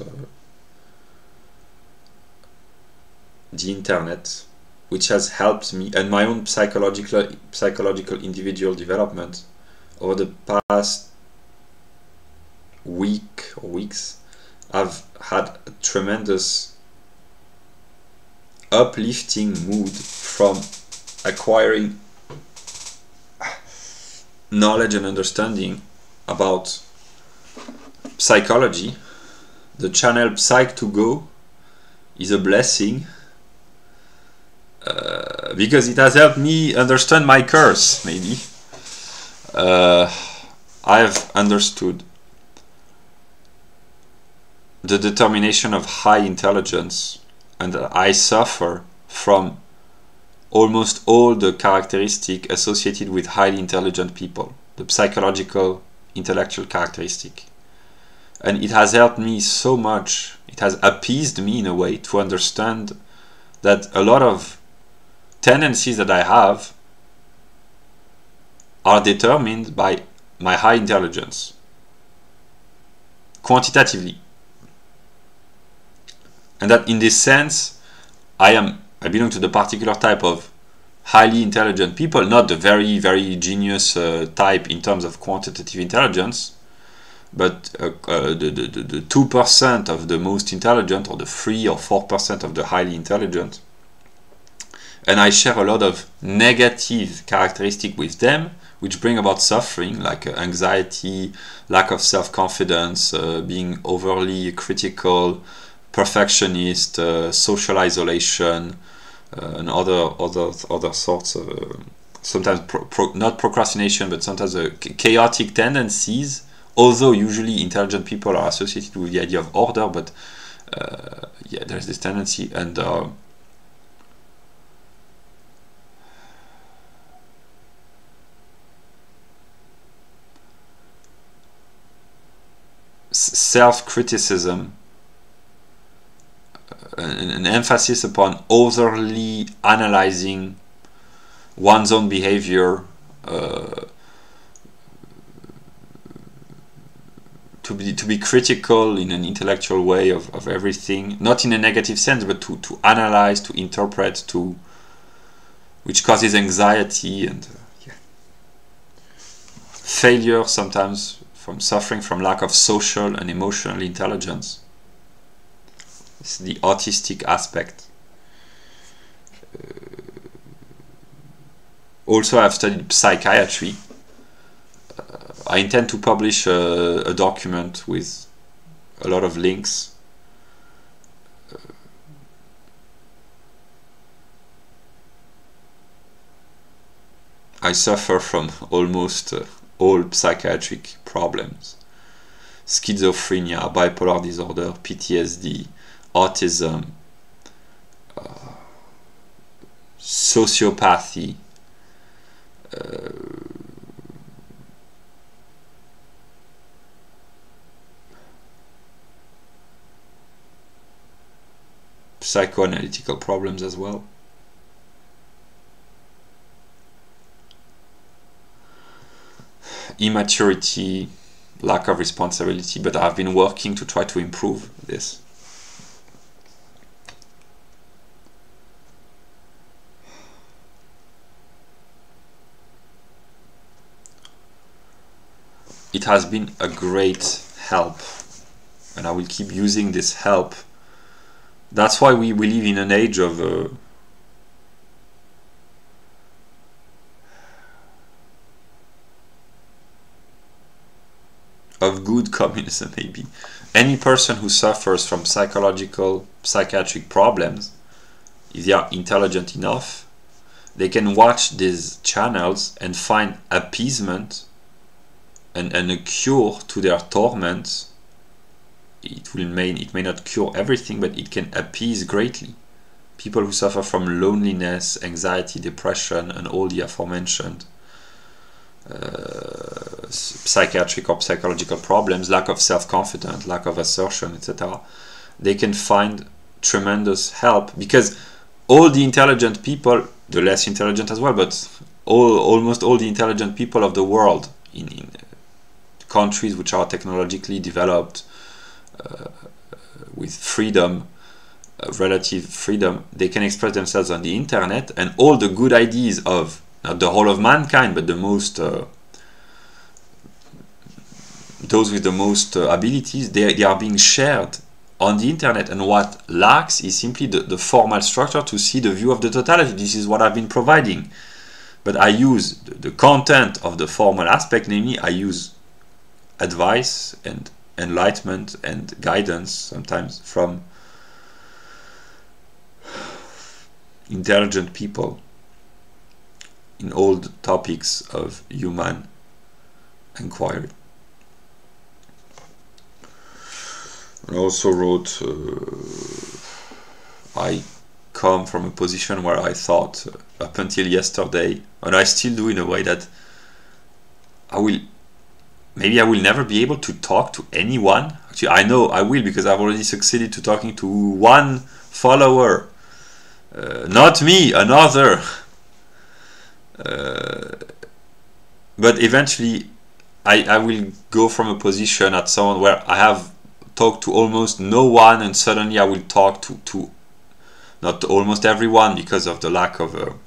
the internet, which has helped me and my own psychological individual development over the past week or weeks. I've had a tremendous uplifting mood from acquiring knowledge and understanding about psychology. The channel Psych2Go is a blessing because it has helped me understand my curse, maybe. I've understood the determination of high intelligence, and I suffer from almost all the characteristics associated with highly intelligent people, the psychological, intellectual characteristic. And it has helped me so much, it has appeased me in a way to understand that a lot of tendencies that I have are determined by my high intelligence, quantitatively. And that in this sense, I belong to the particular type of highly intelligent people, not the very, very genius type in terms of quantitative intelligence, but the 2% of the most intelligent, or the 3 or 4% of the highly intelligent. And I share a lot of negative characteristics with them, which bring about suffering, like anxiety, lack of self-confidence, being overly critical, perfectionist, social isolation, and other sorts of sometimes not procrastination, but sometimes chaotic tendencies. Although usually intelligent people are associated with the idea of order, but yeah, there's this tendency. And self-criticism, an emphasis upon overly analyzing one's own behavior, to be critical in an intellectual way of everything, not in a negative sense, but to analyze, to interpret, which causes anxiety and yeah. Failure sometimes from suffering from lack of social and emotional intelligence. It's the autistic aspect. Also, I've studied psychiatry. I intend to publish a document with a lot of links. I suffer from almost all psychiatric problems: schizophrenia, bipolar disorder, PTSD, autism, sociopathy, psychoanalytical problems as well. Immaturity, lack of responsibility, but I've been working to try to improve this. It has been a great help, and I will keep using this help. That's why we live in an age of good communism, maybe. Any person who suffers from psychological, psychiatric problems, if they are intelligent enough, they can watch these channels and find appeasement and a cure to their torment. It may not cure everything, but it can appease greatly. People who suffer from loneliness, anxiety, depression, and all the aforementioned psychiatric or psychological problems, lack of self-confidence, lack of assertion, etc., they can find tremendous help, because all the intelligent people, the less intelligent as well, but almost all the intelligent people of the world in countries which are technologically developed, with freedom, relative freedom, they can express themselves on the internet, and all the good ideas of not the whole of mankind, but the most those with the most abilities, they are being shared on the internet, and what lacks is simply the formal structure to see the view of the totality. This is what I've been providing, but I use the content of the formal aspect, namely I use advice and enlightenment and guidance sometimes from intelligent people in all the topics of human inquiry. I also wrote, I come from a position where I thought up until yesterday, and I still do in a way, that maybe I will never be able to talk to anyone. Actually, I know I will, because I've already succeeded to talking to one follower. Not me, another. But eventually I will go from a position at someone where I have talked to almost no one, and suddenly I will talk to not almost everyone, because of the lack of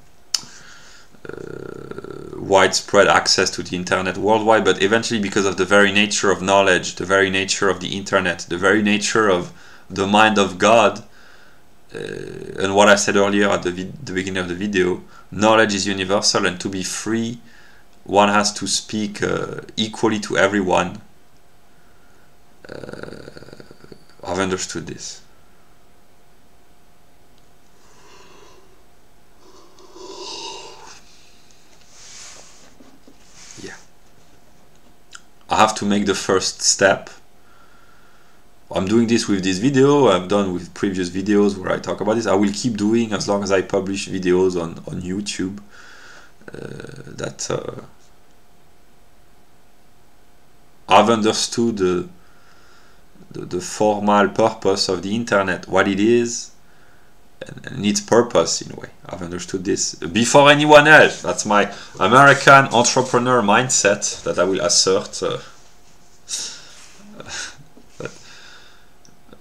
widespread access to the internet worldwide, but eventually because of the very nature of knowledge, the very nature of the internet, the very nature of the mind of God, and what I said earlier at the beginning of the video, knowledge is universal, and to be free, one has to speak equally to everyone. I've understood this. Yeah. I have to make the first step. I'm doing this with this video, I've done with previous videos where I talk about this. I will keep doing as long as I publish videos on YouTube. I've understood the formal purpose of the internet, what it is, and its purpose in a way. I've understood this before anyone else. That's my American entrepreneur mindset that I will assert.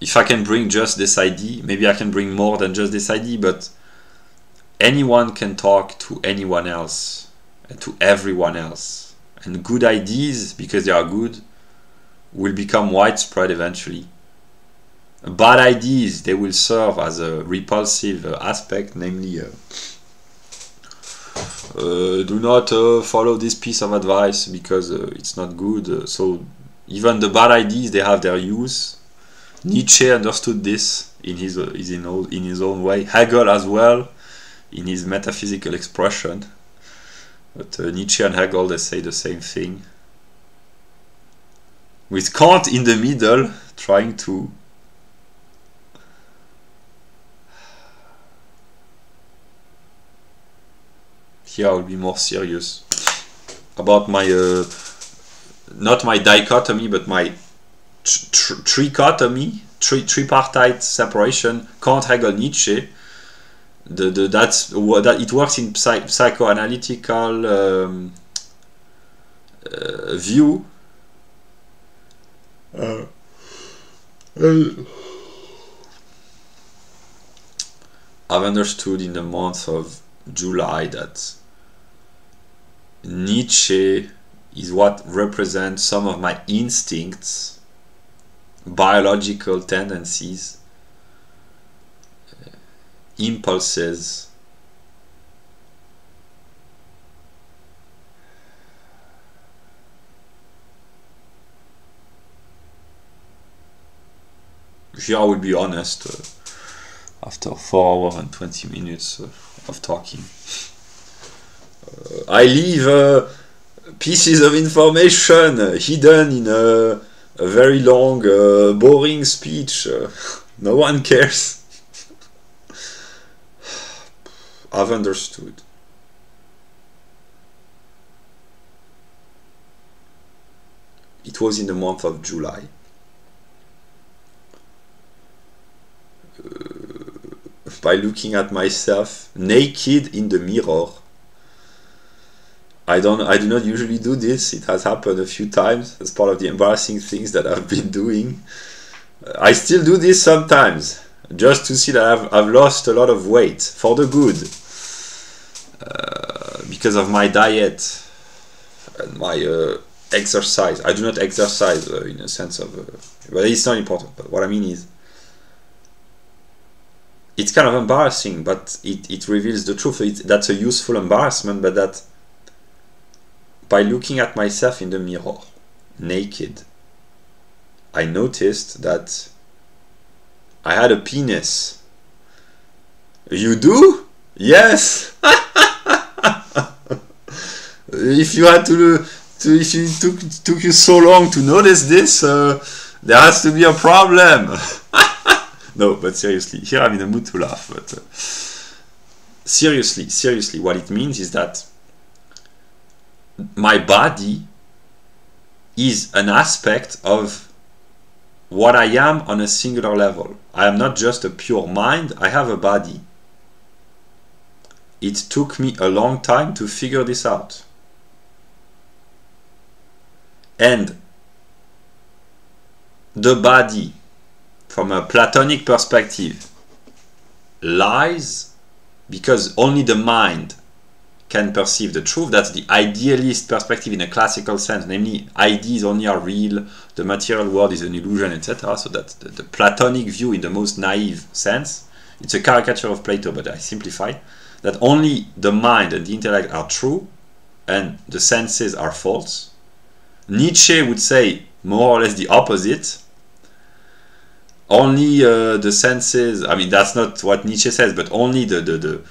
If I can bring just this idea, maybe I can bring more than just this idea, but anyone can talk to anyone else and to everyone else. And good ideas, because they are good, will become widespread eventually. Bad ideas, they will serve as a repulsive aspect, namely do not follow this piece of advice because it's not good. So even the bad ideas, they have their use. Nietzsche understood this in his own way. Hegel as well, in his metaphysical expression. But Nietzsche and Hegel, they say the same thing. With Kant in the middle, trying to here I'll be more serious about my not my dichotomy, but my trichotomy. tripartite separation, Kant, Hegel, Nietzsche. That's that it works in psychoanalytical view. I've understood in the month of July that Nietzsche is what represents some of my instincts, biological tendencies, impulses, here I will be honest, after 4 hours and 20 minutes of talking, I leave pieces of information hidden in a very long, boring speech. No one cares. I've understood. It was in the month of July. By looking at myself naked in the mirror. I do not usually do this. It has happened a few times as part of the embarrassing things that I've been doing. I still do this sometimes, just to see that I've lost a lot of weight for the good, because of my diet and my exercise. I do not exercise in a sense of, but it's not important. But what I mean is, it's kind of embarrassing, but it reveals the truth. That's a useful embarrassment, but that by looking at myself in the mirror, naked, I noticed that I had a penis. You do? Yes! If you had if it took you so long to notice this, there has to be a problem. No, but seriously, here I'm in the mood to laugh, but seriously, what it means is that my body is an aspect of what I am on a singular level. I am not just a pure mind, I have a body. It took me a long time to figure this out. And the body, from a Platonic perspective, lies because only the mind can perceive the truth. That's the idealist perspective in a classical sense, namely ideas only are real, the material world is an illusion, etc. So that's the Platonic view in the most naive sense. It's a caricature of Plato, but I simplify, that only the mind and the intellect are true and the senses are false. Nietzsche would say more or less the opposite. Only the senses, I mean that's not what Nietzsche says, but only the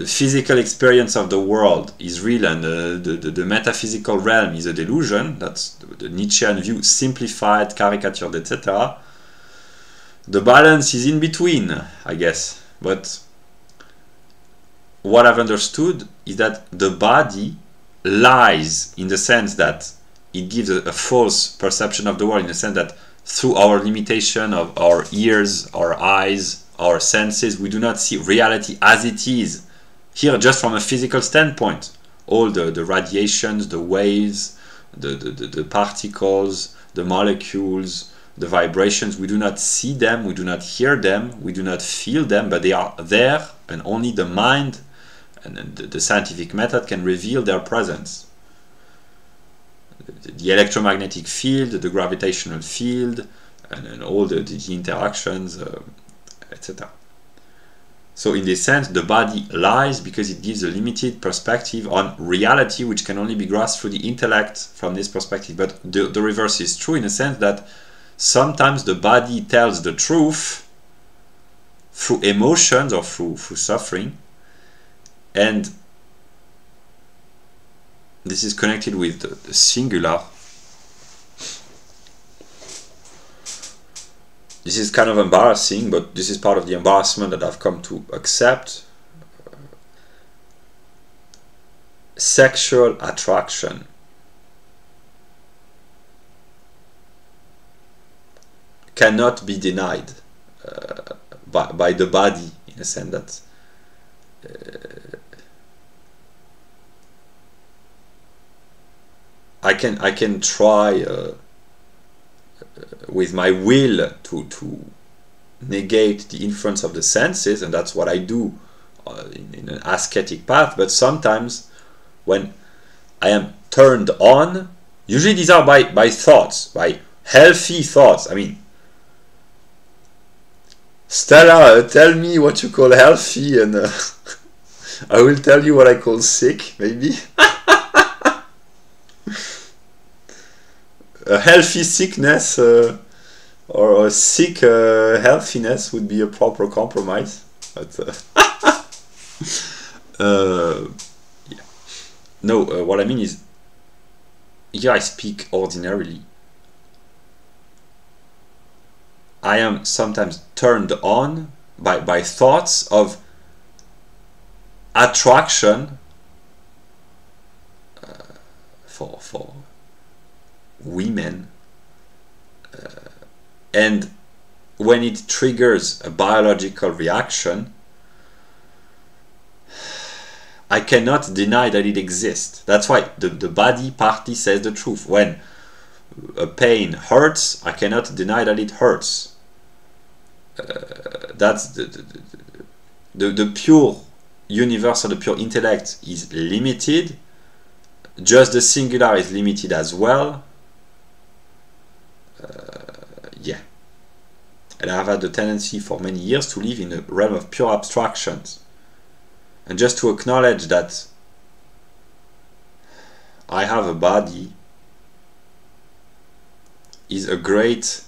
physical experience of the world is real and the metaphysical realm is a delusion. That's the Nietzschean view, simplified, caricatured, etc. The balance is in between, I guess. But what I've understood is that the body lies in the sense that it gives a false perception of the world, in the sense that through our limitation of our ears, our eyes, our senses, we do not see reality as it is. Here, just from a physical standpoint, all the radiations, the waves, the particles, the molecules, the vibrations, we do not see them, we do not hear them, we do not feel them, but they are there, and only the mind and the scientific method can reveal their presence. The electromagnetic field, the gravitational field, and all the interactions, etc. So in this sense, the body lies because it gives a limited perspective on reality, which can only be grasped through the intellect from this perspective. But the reverse is true, in a sense that sometimes the body tells the truth through emotions or through suffering, and this is connected with the singular. This is kind of embarrassing, but this is part of the embarrassment that I've come to accept. Sexual attraction cannot be denied by the body, in a sense that I can try with my will to negate the influence of the senses, and that's what I do in an ascetic path. But sometimes when I am turned on, usually these are by thoughts, by healthy thoughts. I mean, Stella, tell me what you call healthy, and I will tell you what I call sick, maybe. A healthy sickness or a sick healthiness would be a proper compromise. But yeah. No, what I mean is, here I speak ordinarily. I am sometimes turned on by thoughts of attraction for women, and when it triggers a biological reaction, I cannot deny that it exists. That's why the body partly says the truth. When a pain hurts, I cannot deny that it hurts. That's the pure universe, or the pure intellect is limited. Just the singular is limited as well. Yeah. And I've had the tendency for many years to live in the realm of pure abstractions. And just to acknowledge that I have a body is a great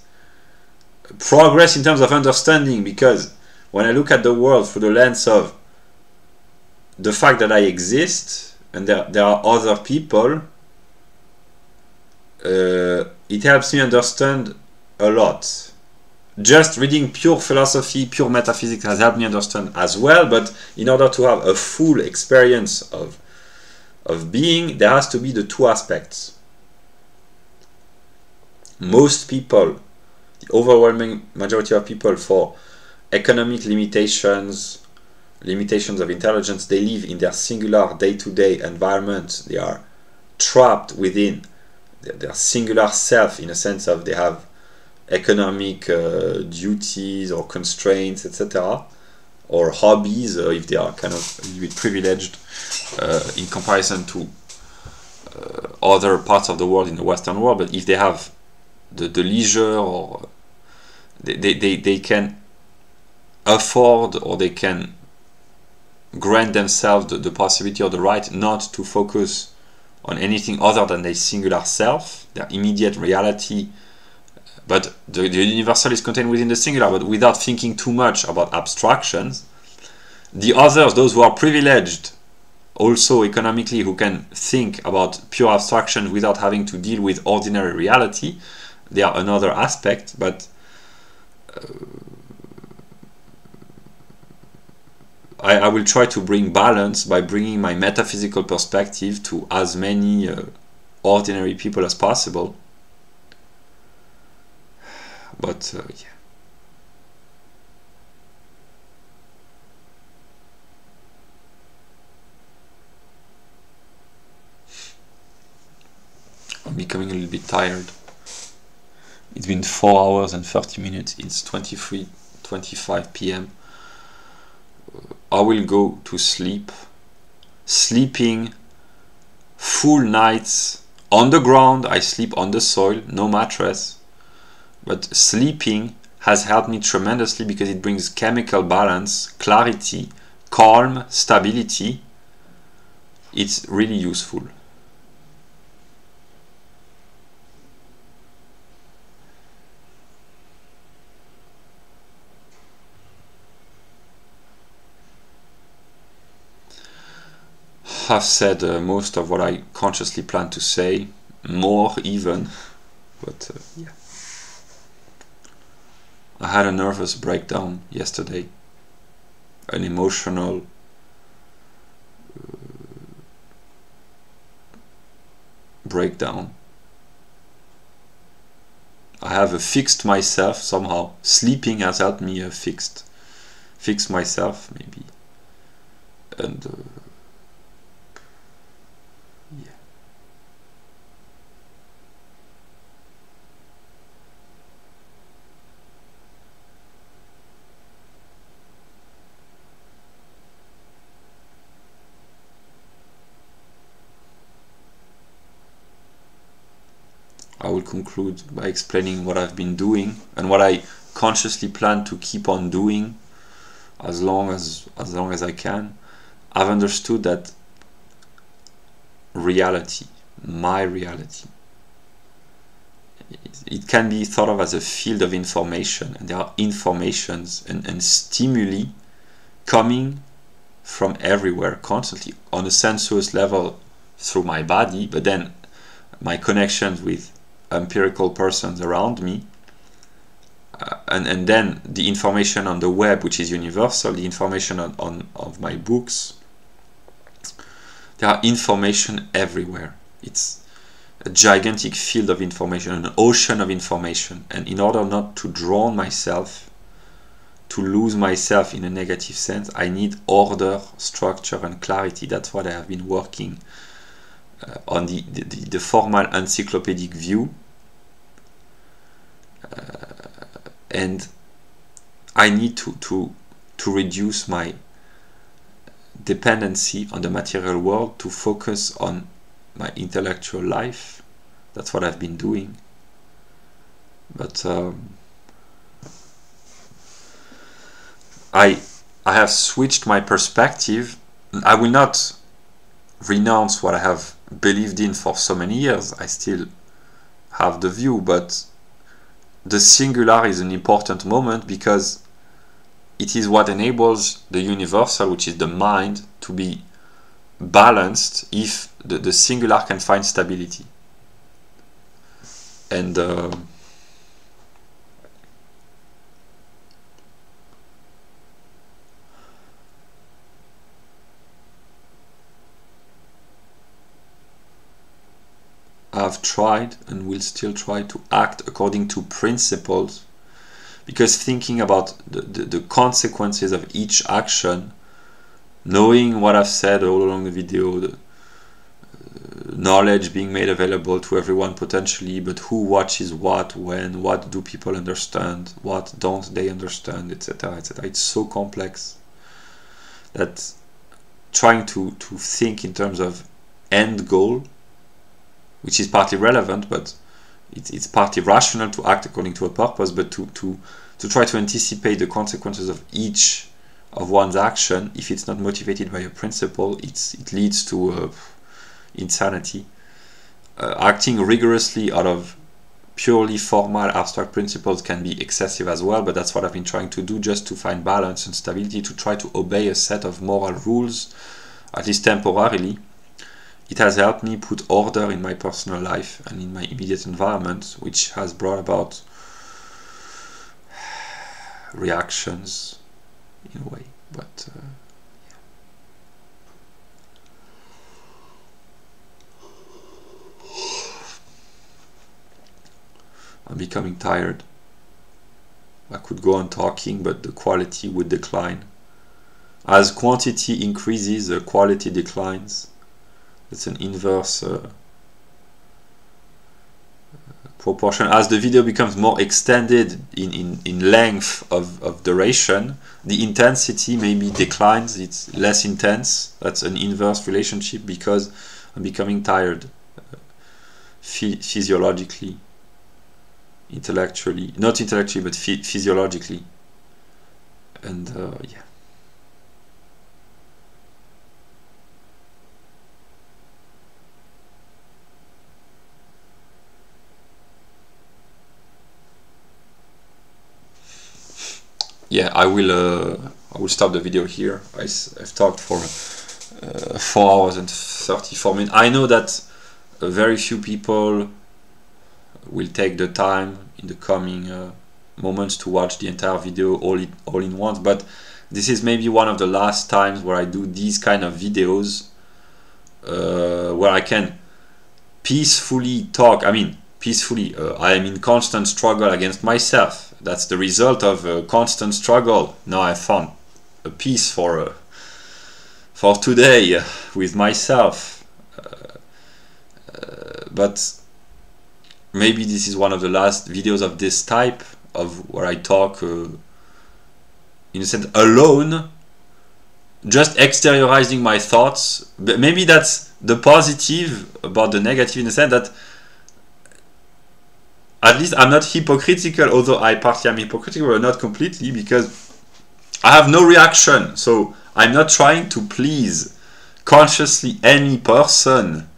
progress in terms of understanding, because when I look at the world through the lens of the fact that I exist and there are other people, it helps me understand a lot. Just reading pure philosophy, pure metaphysics has helped me understand as well, but in order to have a full experience of being, there has to be the two aspects. Most people, the overwhelming majority of people, for economic limitations of intelligence, they live in their singular day-to-day environment. They are trapped within their singular self, in a sense of they have economic duties or constraints, etc., or hobbies, if they are kind of a little bit privileged in comparison to other parts of the world, in the Western world. But if they have the leisure, or they can afford, or they can grant themselves the possibility or the right not to focus on anything other than their singular self, their immediate reality. But the universal is contained within the singular, but without thinking too much about abstractions. The others, those who are privileged, also economically, who can think about pure abstraction without having to deal with ordinary reality, they are another aspect. But I will try to bring balance by bringing my metaphysical perspective to as many ordinary people as possible. But yeah. I'm becoming a little bit tired. It's been 4 hours and 30 minutes. It's 23:25 p.m. I will go to sleep. Sleeping full nights on the ground. I sleep on the soil, no mattress. But sleeping has helped me tremendously because it brings chemical balance, clarity, calm, stability. It's really useful. I've said most of what I consciously plan to say, more even, but yeah. I had a nervous breakdown yesterday, an emotional breakdown. I have fixed myself somehow. Sleeping has helped me fix myself maybe, and yeah. I will conclude by explaining what I've been doing and what I consciously plan to keep on doing as long as I can. I've understood that reality, my reality, it can be thought of as a field of information, and there are informations and stimuli coming from everywhere constantly on a sensuous level through my body, but then my connections with empirical persons around me, and then the information on the web, which is universal, the information of my books. There are information everywhere. It's a gigantic field of information, an ocean of information, and in order not to drown myself, to lose myself in a negative sense, I need order, structure and clarity. That's what I have been working on the formal encyclopedic view, and I need to reduce my dependency on the material world to focus on my intellectual life. That's what I've been doing, but I have switched my perspective. I will not renounce what I have believed in for so many years. I still have the view, but the singular is an important moment because it is what enables the universal, which is the mind, to be balanced if the singular can find stability. And I've tried and will still try to act according to principles, because thinking about the consequences of each action, knowing what I've said all along the video, the knowledge being made available to everyone potentially, but who watches what, when, what do people understand, what don't they understand, etc., etc. It's so complex that trying to think in terms of end goal, which is partly relevant, but it's partly rational to act according to a purpose, but to try to anticipate the consequences of each of one's action, if it's not motivated by a principle, it leads to insanity. Acting rigorously out of purely formal abstract principles can be excessive as well, but that's what I've been trying to do, just to find balance and stability, to try to obey a set of moral rules, at least temporarily. It has helped me put order in my personal life and in my immediate environment, which has brought about reactions in a way, but yeah. I'm becoming tired. I could go on talking, but the quality would decline. As quantity increases, the quality declines. It's an inverse proportion. As the video becomes more extended in length of duration, the intensity maybe declines, it's less intense. That's an inverse relationship because I'm becoming tired physiologically, intellectually, not intellectually but physiologically, and yeah. Yeah, I will stop the video here. I've talked for 4 hours and 34 minutes. I know that very few people will take the time in the coming moments to watch the entire video all in once, but this is maybe one of the last times where I do these kind of videos where I can peacefully talk. I mean, peacefully. I am in constant struggle against myself. That's the result of a constant struggle. Now I found a peace for today with myself. But maybe this is one of the last videos of this type, of where I talk in a sense alone, just exteriorizing my thoughts. But maybe that's the positive about the negative, in the sense that at least I'm not hypocritical, although I partly am hypocritical, but not completely, because I have no reaction. So I'm not trying to please consciously any person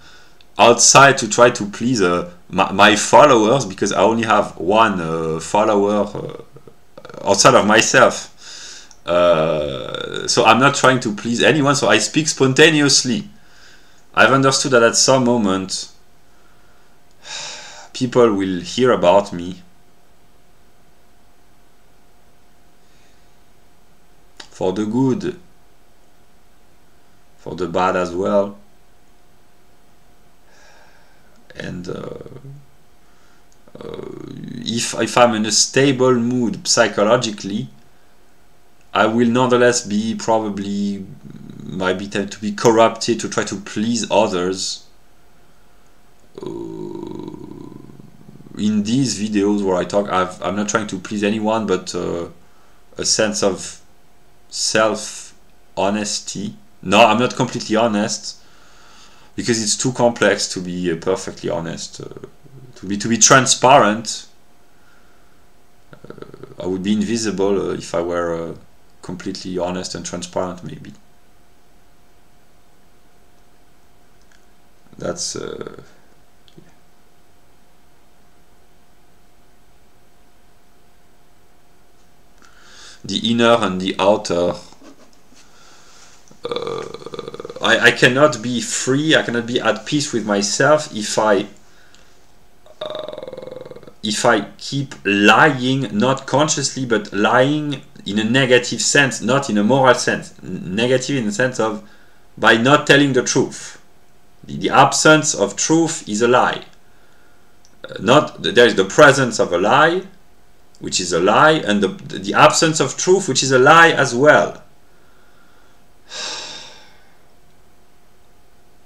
outside to try to please my followers, because I only have one follower outside of myself. So I'm not trying to please anyone, so I speak spontaneously. I've understood that at some moment people will hear about me, for the good, for the bad as well. And if I'm in a stable mood psychologically, I will nonetheless be might be tempted to be corrupted to try to please others. In these videos where I talk, I'm not trying to please anyone, but a sense of self-honesty. No, I'm not completely honest, because it's too complex to be perfectly honest. To be transparent, I would be invisible if I were completely honest and transparent, maybe. That's the inner and the outer. I cannot be free, I cannot be at peace with myself if I keep lying, not consciously, but lying in a negative sense, not in a moral sense. Negative in the sense of by not telling the truth. The absence of truth is a lie. There is the presence of a lie, which is a lie, and the absence of truth, which is a lie as well.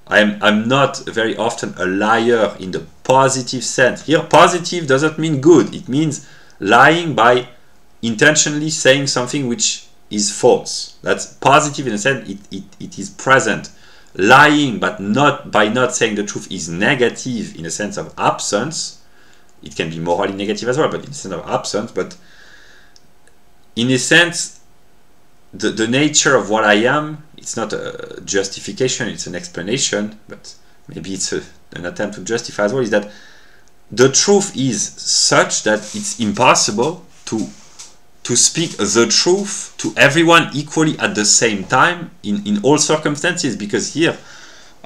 I'm not very often a liar in the positive sense. Here, positive doesn't mean good. It means lying by intentionally saying something which is false. That's positive in the sense it is present. Lying, but not by not saying the truth, is negative in the sense of absence. It can be morally negative as well, but in the sense of absence. But in a sense, the nature of what I am, it's not a justification, it's an explanation, but maybe it's an attempt to justify as well, is that the truth is such that it's impossible to speak the truth to everyone equally at the same time in all circumstances, because here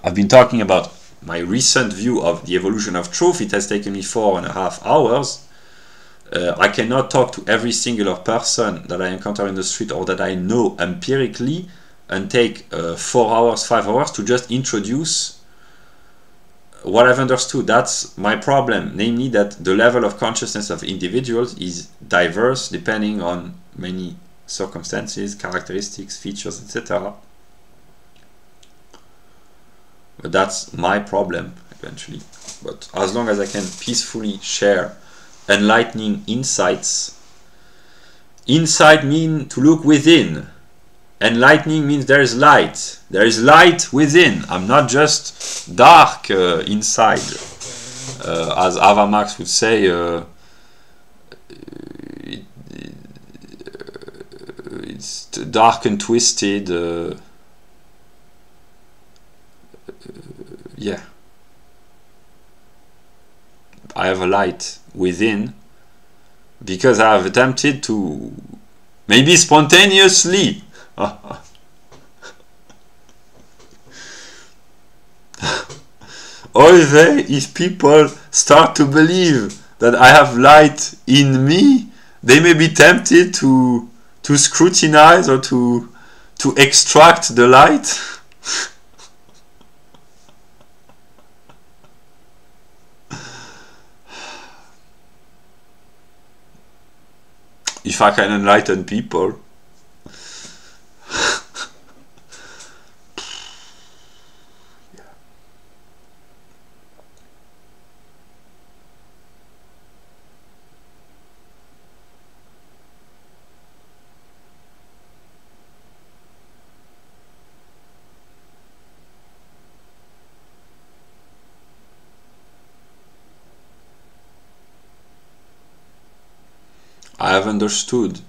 I've been talking about my recent view of the evolution of truth. It has taken me 4.5 hours. I cannot talk to every singular person that I encounter in the street or that I know empirically and take 4 hours, 5 hours to just introduce what I've understood. That's my problem, namely that the level of consciousness of individuals is diverse depending on many circumstances, characteristics, features, etc. But that's my problem eventually. But as long as I can peacefully share enlightening insights, insight means to look within. Enlightening means there is light. There is light within. I'm not just dark inside. As Ava Max would say, it's dark and twisted. Yeah. I have a light within because I have attempted to, maybe spontaneously, Oy if people start to believe that I have light in me, they may be tempted to scrutinize or to extract the light. if I can enlighten people. I have understood.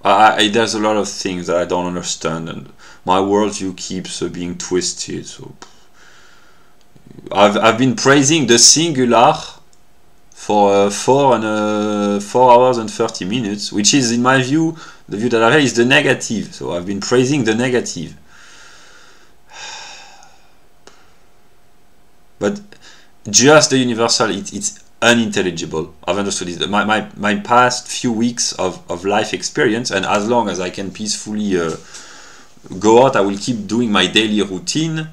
There's a lot of things that I don't understand, and my worldview keeps being twisted. So I've been praising the singular for 4 hours and 30 minutes, which is, in my view, the view that I have is the negative. So I've been praising the negative. But just the universal, it's unintelligible. I've understood it. My past few weeks of life experience, and as long as I can peacefully go out, I will keep doing my daily routine.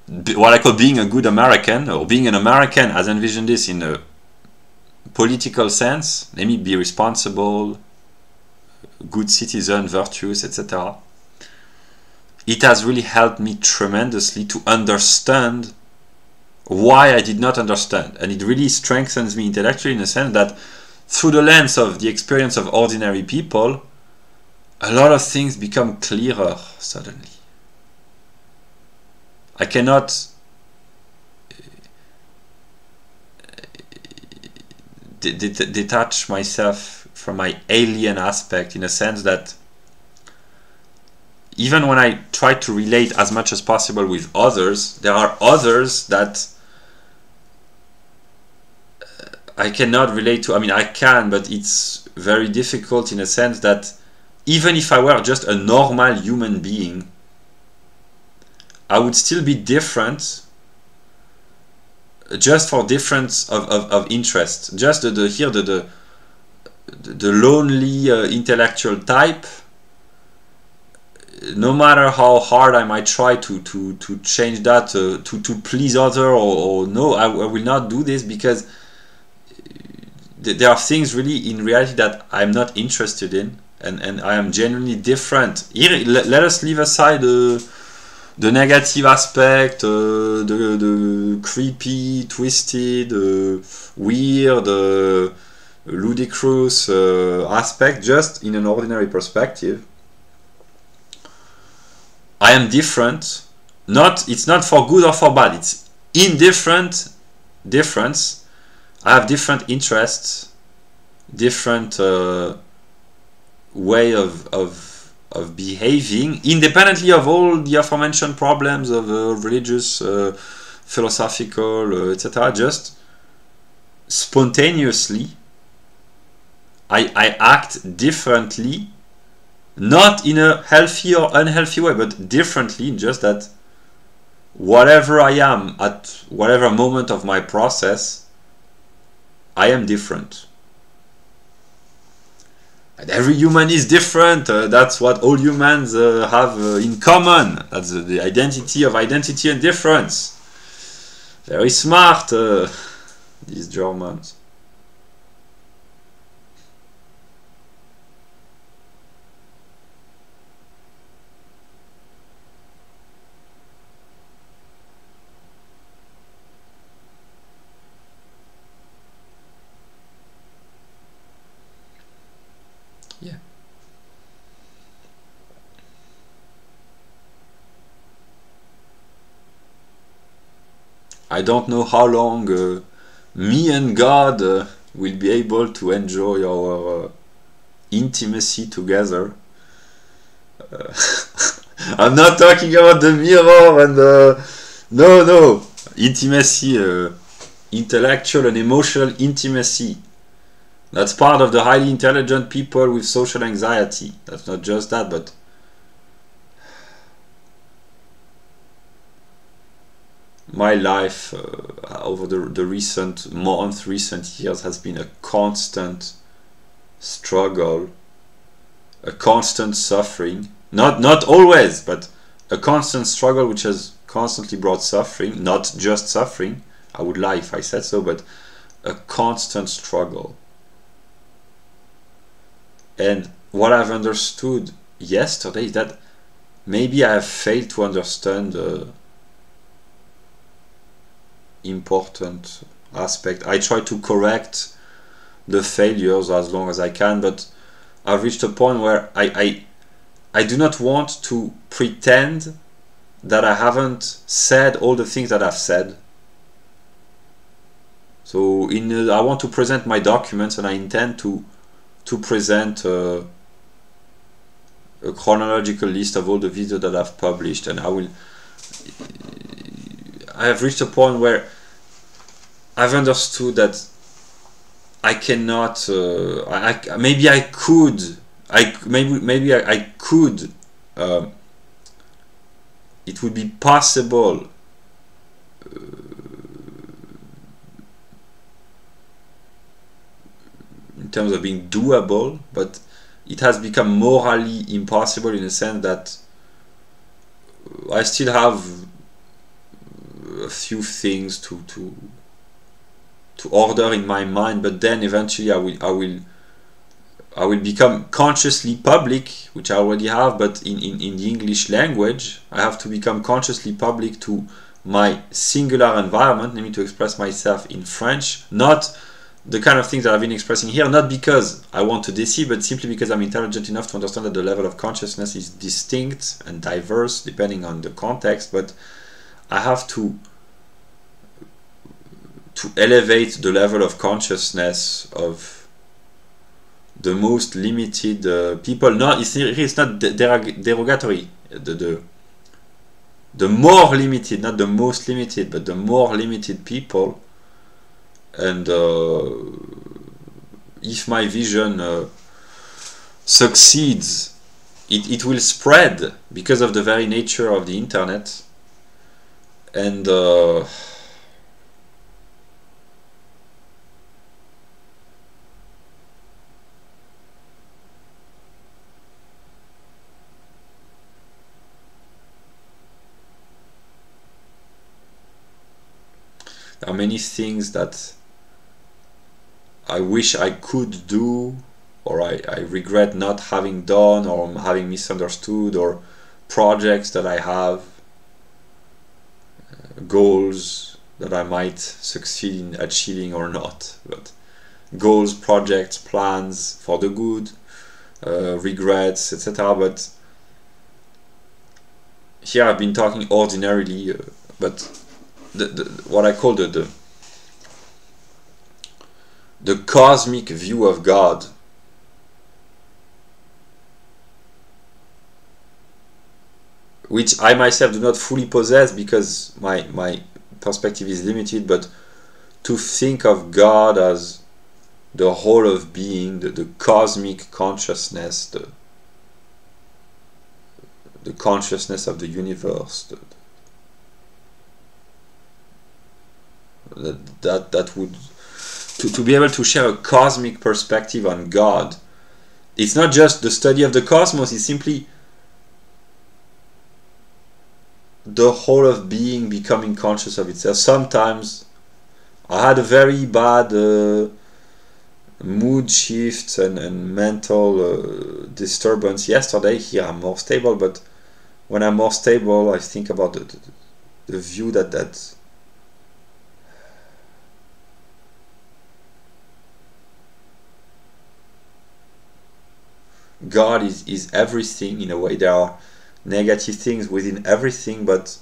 What I call being a good American, or being an American as envisioned this in a political sense. Let me be responsible, good citizen, virtuous, etc. It has really helped me tremendously to understand why I did not understand, and it really strengthens me intellectually in the sense that through the lens of the experience of ordinary people, a lot of things become clearer suddenly. I cannot detach myself from my alien aspect, in a sense that even when I try to relate as much as possible with others, there are others that I cannot relate to. I mean, I can, but it's very difficult in a sense that even if I were just a normal human being, I would still be different, just for difference of interest. Just the lonely intellectual type, no matter how hard I might try to change that, to please other, or no, I will not do this, because there are things really in reality that I'm not interested in, and I am genuinely different. Here, let us leave aside the negative aspect, the creepy, twisted, weird, ludicrous aspect, just in an ordinary perspective. I am different. It's not for good or for bad. It's indifferent difference. I have different interests, different way of behaving, independently of all the aforementioned problems of religious, philosophical, etc. Just spontaneously, I act differently, not in a healthy or unhealthy way, but differently, just that whatever I am at whatever moment of my process, I am different. And every human is different. That's what all humans have in common. That's the identity of identity and difference. Very smart, these Germans. Yeah. I don't know how long me and God will be able to enjoy our intimacy together. I'm not talking about the mirror and no, intimacy, intellectual and emotional intimacy. That's part of the highly intelligent people with social anxiety. That's not just that, but my life over the recent months, recent years, has been a constant struggle, a constant suffering. Not always, but a constant struggle which has constantly brought suffering. Not just suffering, I would lie if I said so, but a constant struggle. A constant suffering, not just suffering, I would lie if I said so, but a constant struggle. A constant suffering, not just suffering, I would lie if I said so, but a constant struggle. A constant suffering, not just suffering, I would lie if I said so, but a constant struggle. A constant struggle. A constant suffering, not just suffering, I would lie if I said so, but a constant struggle. And what I've understood yesterday is that maybe I have failed to understand the important aspect. I try to correct the failures as long as I can, but I've reached a point where I do not want to pretend that I haven't said all the things that I've said. So I want to present my documents, and I intend to present a chronological list of all the videos that I've published, and I have reached a point where I've understood that I cannot. Maybe I could. Maybe I could. It would be possible. In terms of being doable, but it has become morally impossible in the sense that I still have a few things to order in my mind, but then eventually I will become consciously public, which I already have, but in the English language I have to become consciously public to my singular environment, namely to express myself in French, not the kind of things that I've been expressing here, not because I want to deceive, but simply because I'm intelligent enough to understand that the level of consciousness is distinct and diverse depending on the context, but I have to elevate the level of consciousness of the most limited people. No, it's not derogatory. The more limited, not the most limited, but the more limited people. And if my vision succeeds, it will spread because of the very nature of the internet. And there are many things that I wish I could do, or I regret not having done, or having misunderstood, or projects that I have, goals that I might succeed in achieving or not. But goals, projects, plans for the good, regrets, etc. But here I've been talking ordinarily, but what I call the cosmic view of God, which I myself do not fully possess because my perspective is limited, but to think of God as the whole of being, the cosmic consciousness, the consciousness of the universe, that would, to be able to share a cosmic perspective on God. It's not just the study of the cosmos, it's simply the whole of being becoming conscious of itself. Sometimes I had a very bad mood shift and mental disturbance yesterday. Here I'm more stable, but when I'm more stable I think about the view that God is everything. In a way, there are negative things within everything, but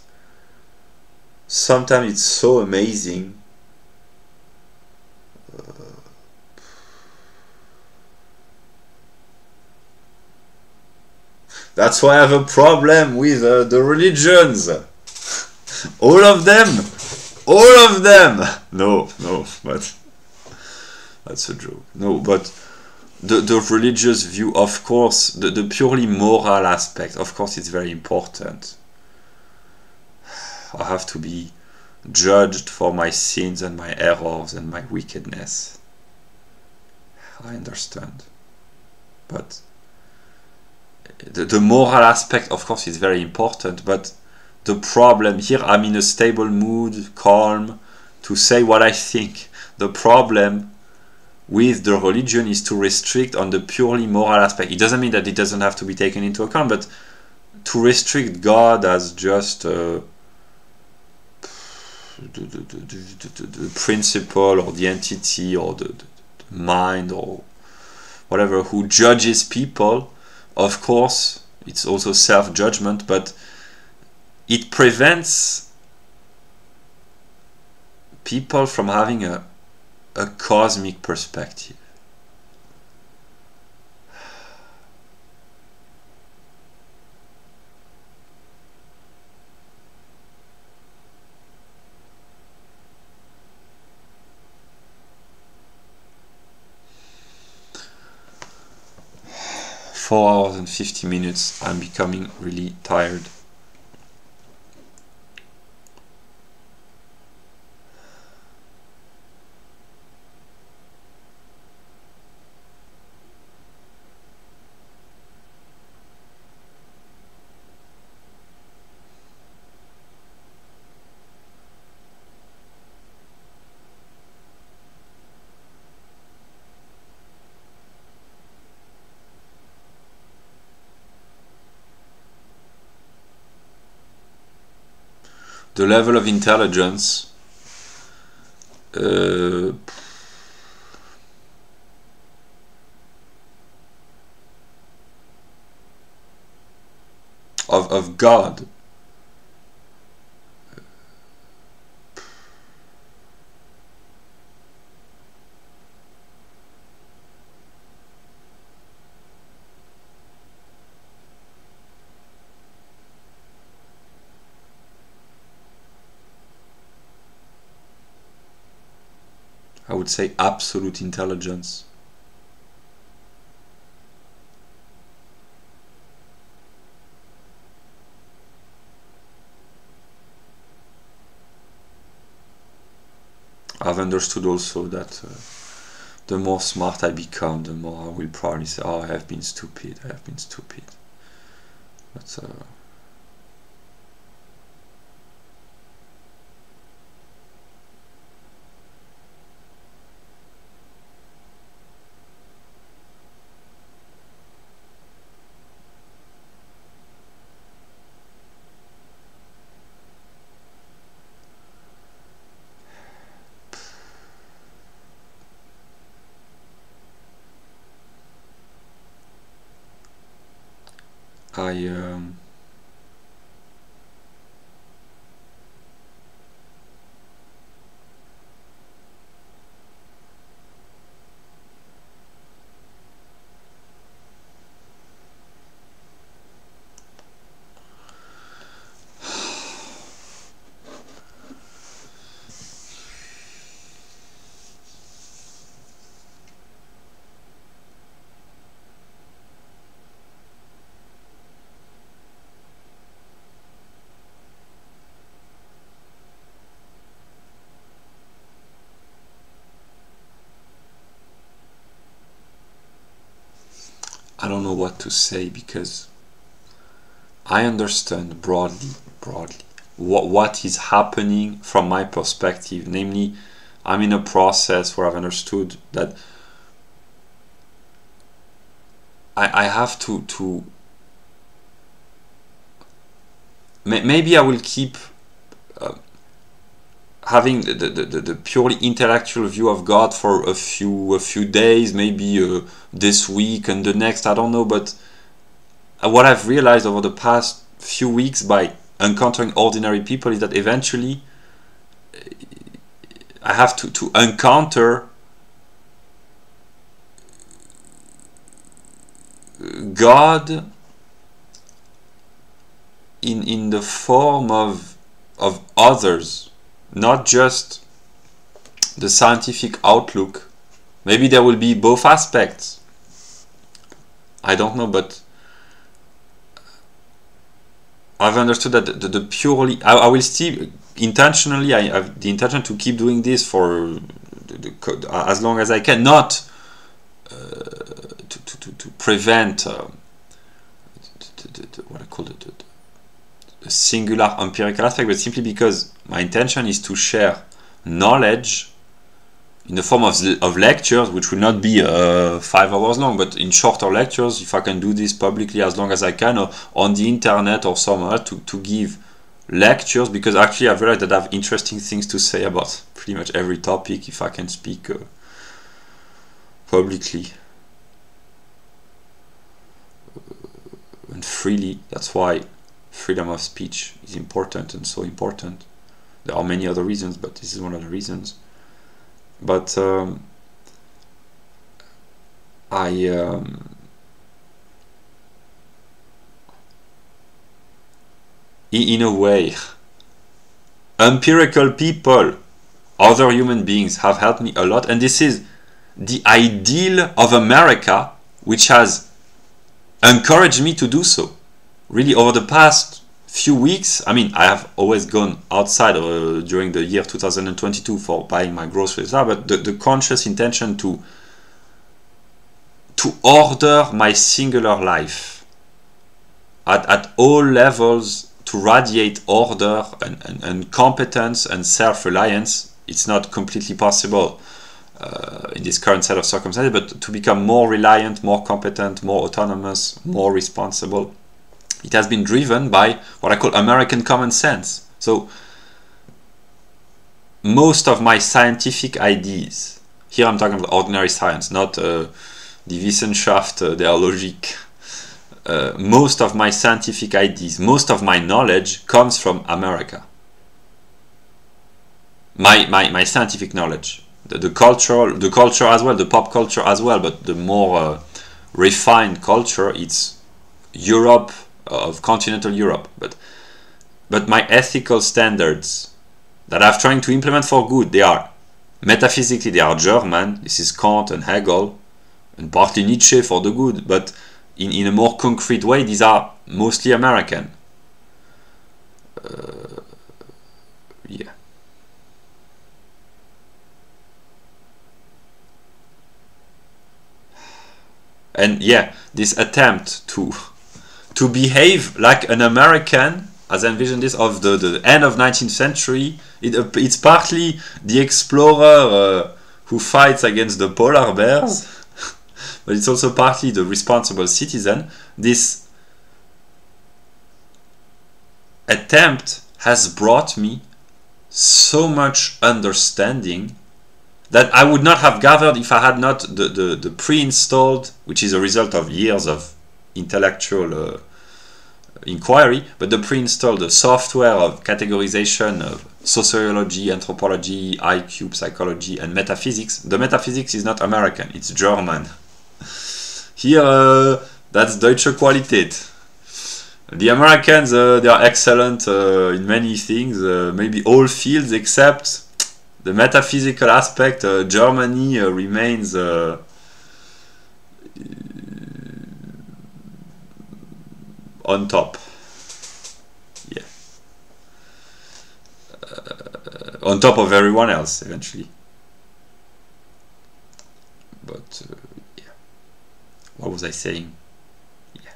sometimes it's so amazing. That's why I have a problem with the religions. All of them! All of them! No, but that's a joke. No, but the religious view, of course, the purely moral aspect, of course, it's very important. I have to be judged for my sins and my errors and my wickedness. I understand. But the moral aspect, of course, is very important. But the problem here, I'm in a stable mood, calm, to say what I think. The problem with the religion is to restrict on the purely moral aspect. It doesn't mean that it doesn't have to be taken into account, but to restrict God as just the principle or the entity or the mind or whatever who judges people, of course, it's also self-judgment, but it prevents people from having a cosmic perspective. Four hours and 50 minutes. I'm becoming really tired. The level of intelligence of God I would say absolute intelligence. I've understood also that the more smart I become, the more I will probably say, oh, I have been stupid, I have been stupid. But I don't know what to say, because I understand broadly what is happening from my perspective. Namely, I'm in a process where I've understood that I have to maybe I will keep having the purely intellectual view of God for a few days, maybe this week and the next, I don't know. But what I've realized over the past few weeks by encountering ordinary people is that eventually I have to encounter God in the form of others, not just the scientific outlook. Maybe there will be both aspects, I don't know, but I've understood that the purely, I will still intentionally, I have the intention to keep doing this for as long as I can, not to prevent what I call the singular empirical aspect, but simply because my intention is to share knowledge in the form of lectures, which will not be 5 hours long, but in shorter lectures, if I can do this publicly as long as I can, or on the internet or somewhere, to give lectures, because actually I've realized that I have interesting things to say about pretty much every topic if I can speak publicly and freely. That's why freedom of speech is important and so important. There are many other reasons, but this is one of the reasons. But in a way, empirical people, other human beings, have helped me a lot, and this is the ideal of America, which has encouraged me to do so. Really, over the past few weeks, I mean, I have always gone outside during the year 2022 for buying my groceries, but the conscious intention to order my singular life at all levels, to radiate order and competence and self-reliance. It's not completely possible in this current set of circumstances, but to become more reliant, more competent, more autonomous, more responsible. It has been driven by what I call American common sense. So most of my scientific ideas, here I'm talking about ordinary science, not die Wissenschaft der Logik. Most of my scientific ideas, most of my knowledge comes from America. My scientific knowledge, the culture as well, the pop culture as well, but the more refined culture, it's Europe, of continental Europe. But my ethical standards that I'm trying to implement for good, they are metaphysically, they are German. This is Kant and Hegel, and partly Nietzsche for the good, but in a more concrete way, these are mostly American. Yeah. And yeah, this attempt to behave like an American, as I envision this, of the end of 19th century, it's partly the explorer who fights against the polar bears, but it's also partly the responsible citizen. This attempt has brought me so much understanding that I would not have gathered if I had not the pre-installed, which is a result of years of intellectual inquiry, but the pre-installed software of categorization of sociology, anthropology, IQ, psychology, and metaphysics. The metaphysics is not American, it's German. Here, that's Deutsche Qualität. The Americans, they are excellent in many things, maybe all fields, except the metaphysical aspect. Germany remains on top. Yeah. On top of everyone else, eventually. But, yeah. What was I saying? Yeah.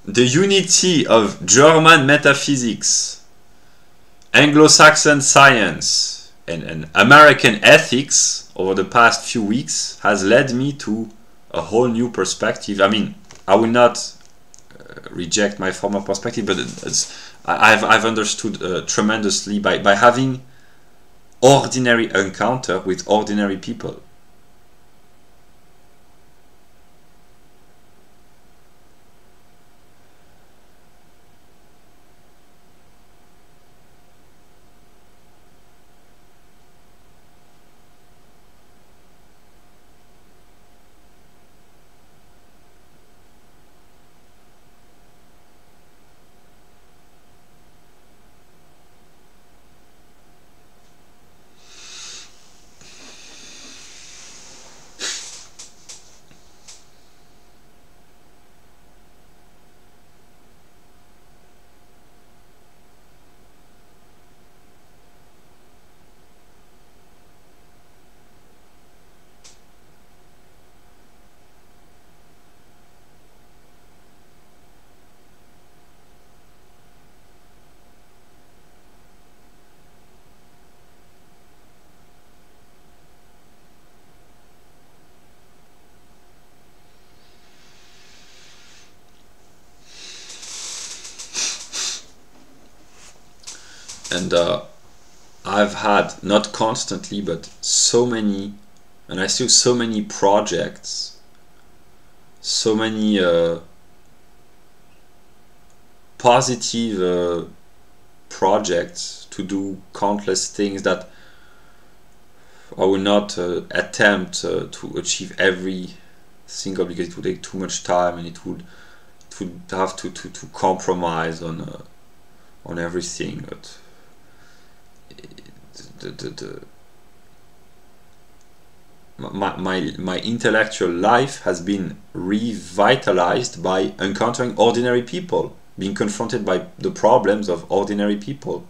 The unity of German metaphysics, Anglo-Saxon science, and American ethics over the past few weeks has led me to a whole new perspective. I mean, I will not reject my former perspective, but I've understood tremendously by having ordinary encounter with ordinary people. And I've had, not constantly, but so many, and I still so many projects, so many positive projects to do countless things that I will not attempt to achieve every single, because it would take too much time, and it would have to compromise on everything. But my intellectual life has been revitalized by encountering ordinary people, being confronted by the problems of ordinary people.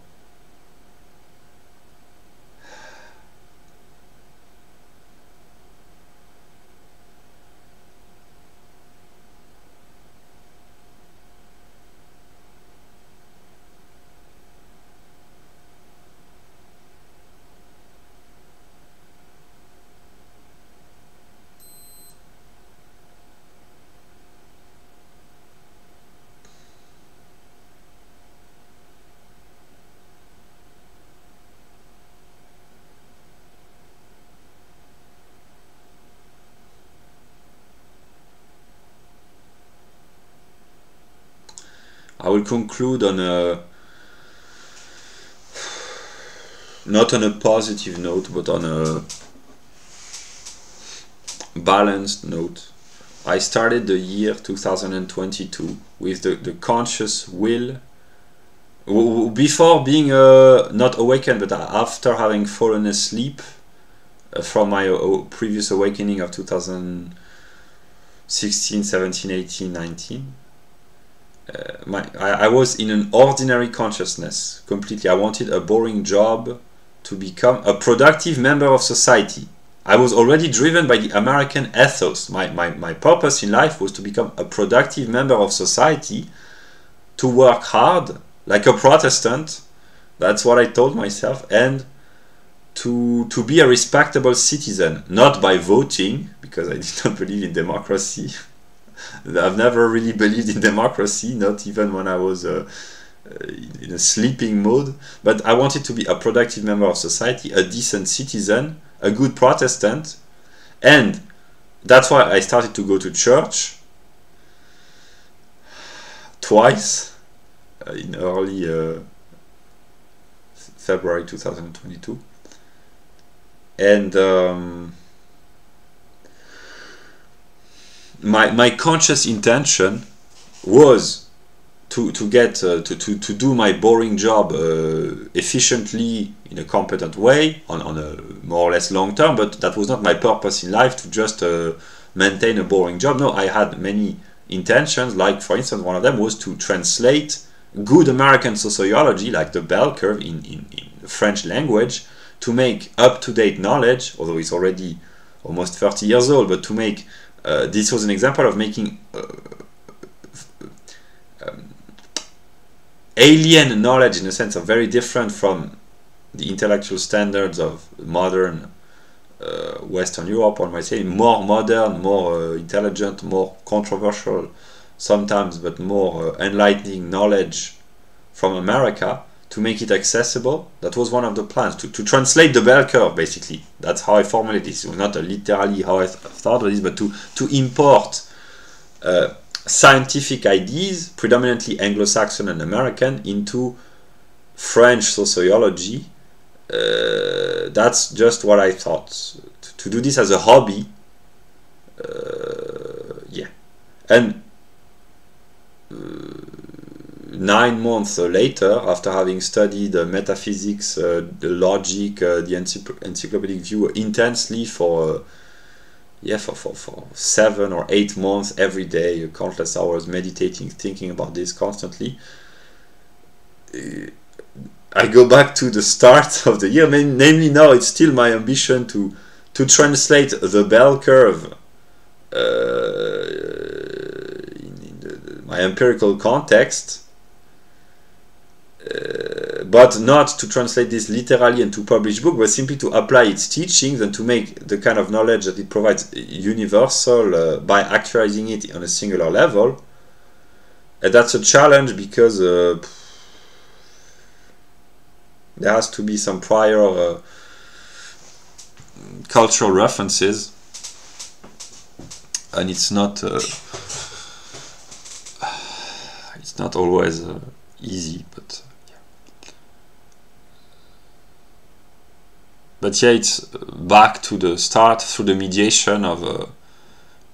I will conclude on not on a positive note, but on a balanced note. I started the year 2022 with the conscious will, before being not awakened, but after having fallen asleep from my previous awakening of 2016, 17, 18, 19. I was in an ordinary consciousness completely. I wanted a boring job to become a productive member of society. I was already driven by the American ethos. My purpose in life was to become a productive member of society, to work hard like a Protestant. That's what I told myself, and to be a respectable citizen, not by voting, because I did not believe in democracy. I've never really believed in democracy, not even when I was in a sleeping mode. But I wanted to be a productive member of society, a decent citizen, a good Protestant, and that's why I started to go to church twice in early February 2022, and my conscious intention was to do my boring job efficiently, in a competent way, on a more or less long term. But that was not my purpose in life, to just maintain a boring job. No, I had many intentions. Like, for instance, one of them was to translate good American sociology, like the bell curve, in the French language, to make up-to-date knowledge, although it's already almost 30 years old, but to make this was an example of making alien knowledge, in a sense, of very different from the intellectual standards of modern Western Europe, one might say, more modern, more intelligent, more controversial sometimes, but more enlightening knowledge from America, to make it accessible. That was one of the plans, to translate the bell curve, basically. That's how I formulated this. It was not literally how I thought of this, but to import scientific ideas, predominantly Anglo-Saxon and American, into French sociology. That's just what I thought. To do this as a hobby, yeah. And 9 months later, after having studied metaphysics, the logic, the encyclopedic view intensely for 7 or 8 months, every day, countless hours, meditating, thinking about this constantly, I go back to the start of the year. Namely, now it's still my ambition to translate the bell curve in my empirical context, but not to translate this literally and to publish book, but simply to apply its teachings and to make the kind of knowledge that it provides universal by actualizing it on a singular level. And that's a challenge, because There has to be some prior cultural references, and it's not always easy, but yeah, it's back to the start through the mediation of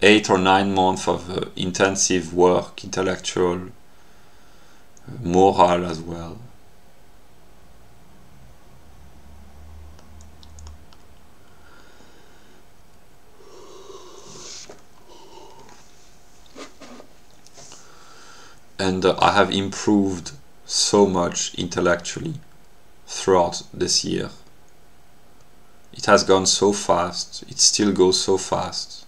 8 or 9 months of intensive work, intellectual, moral as well. And I have improved so much intellectually throughout this year. It has gone so fast, it still goes so fast.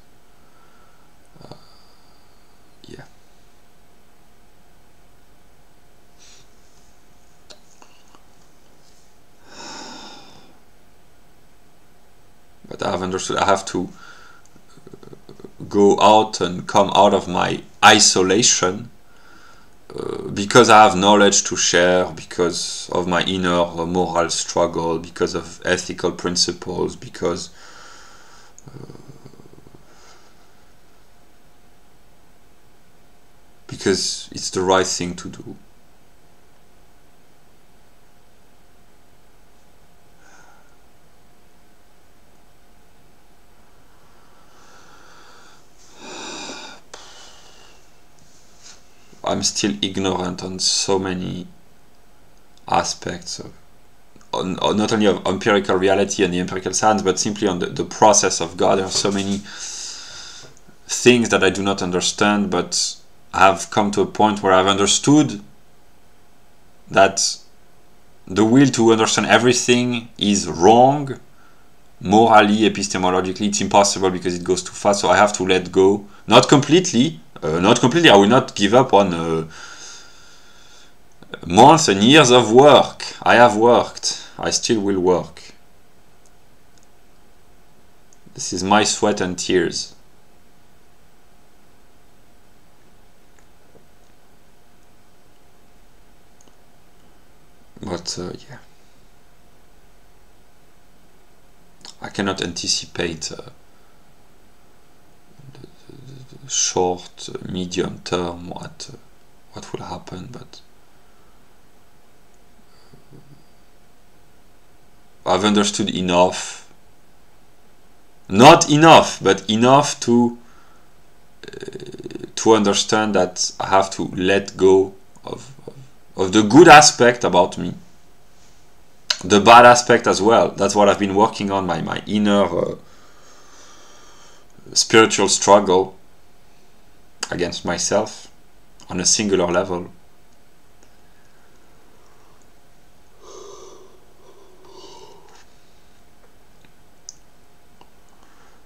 Yeah. But I have understood I have to go out and come out of my isolation because I have knowledge to share, because of my inner moral struggle, because of ethical principles, because it's the right thing to do. I'm still ignorant on so many aspects of not only of empirical reality and the empirical science, but simply on the process of God. There are so many things that I do not understand, but I have come to a point where I've understood that the will to understand everything is wrong, morally, epistemologically. It's impossible because it goes too fast, so I have to let go. Not completely, I will not give up on months and years of work. I have worked, I still will work. This is my sweat and tears. But yeah, I cannot anticipate the short, medium term what will happen, but I've understood enough, not enough, but enough to understand that I have to let go of the good aspect about me, the bad aspect as well. That's what I've been working on, my inner spiritual struggle against myself on a singular level.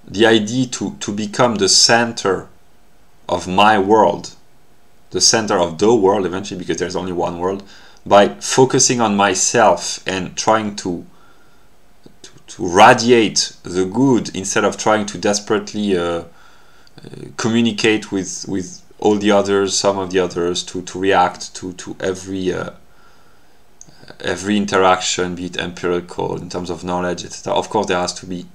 The idea to become the center of my world, the center of the world eventually, because there's only one world, by focusing on myself and trying to radiate the good instead of trying to desperately communicate with all the others, some of the others, to react to every interaction, be it empirical in terms of knowledge, etc. Of course, there has to be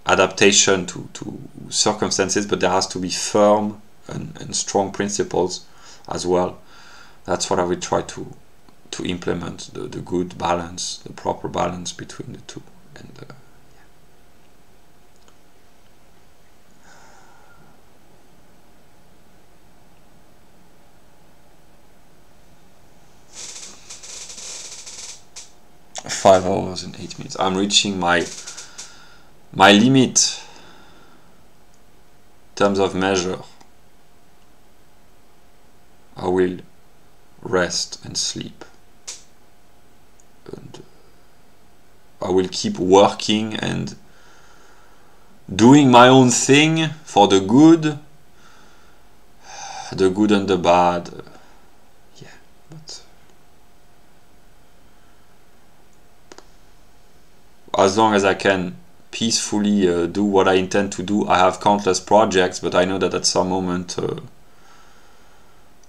adaptation to circumstances, but there has to be firm and strong principles as well. That's what I will try to implement, the good balance, the proper balance between the two. And yeah. 5 hours and 8 minutes. I'm reaching my limit in terms of measure. I will rest and sleep, and I will keep working and doing my own thing for the good and the bad. Yeah, but as long as I can peacefully do what I intend to do. I have countless projects, but I know that at some moment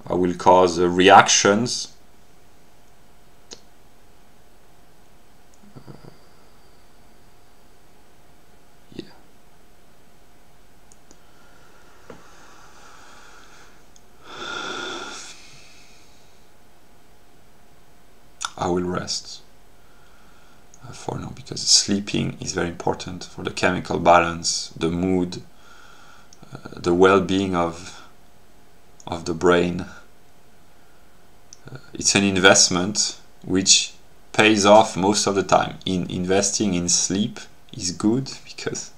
I will cause reactions, I will rest for now, because sleeping is very important for the chemical balance, the mood, the well-being of the brain. It's an investment which pays off most of the time. Investing in sleep is good because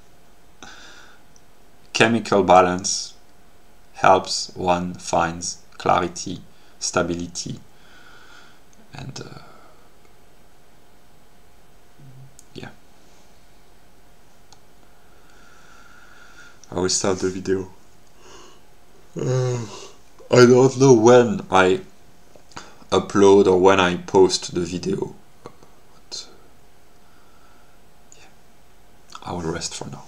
chemical balance helps one finds clarity, stability, and yeah. I will start the video. I don't know when I upload or when I post the video, but yeah, I will rest for now.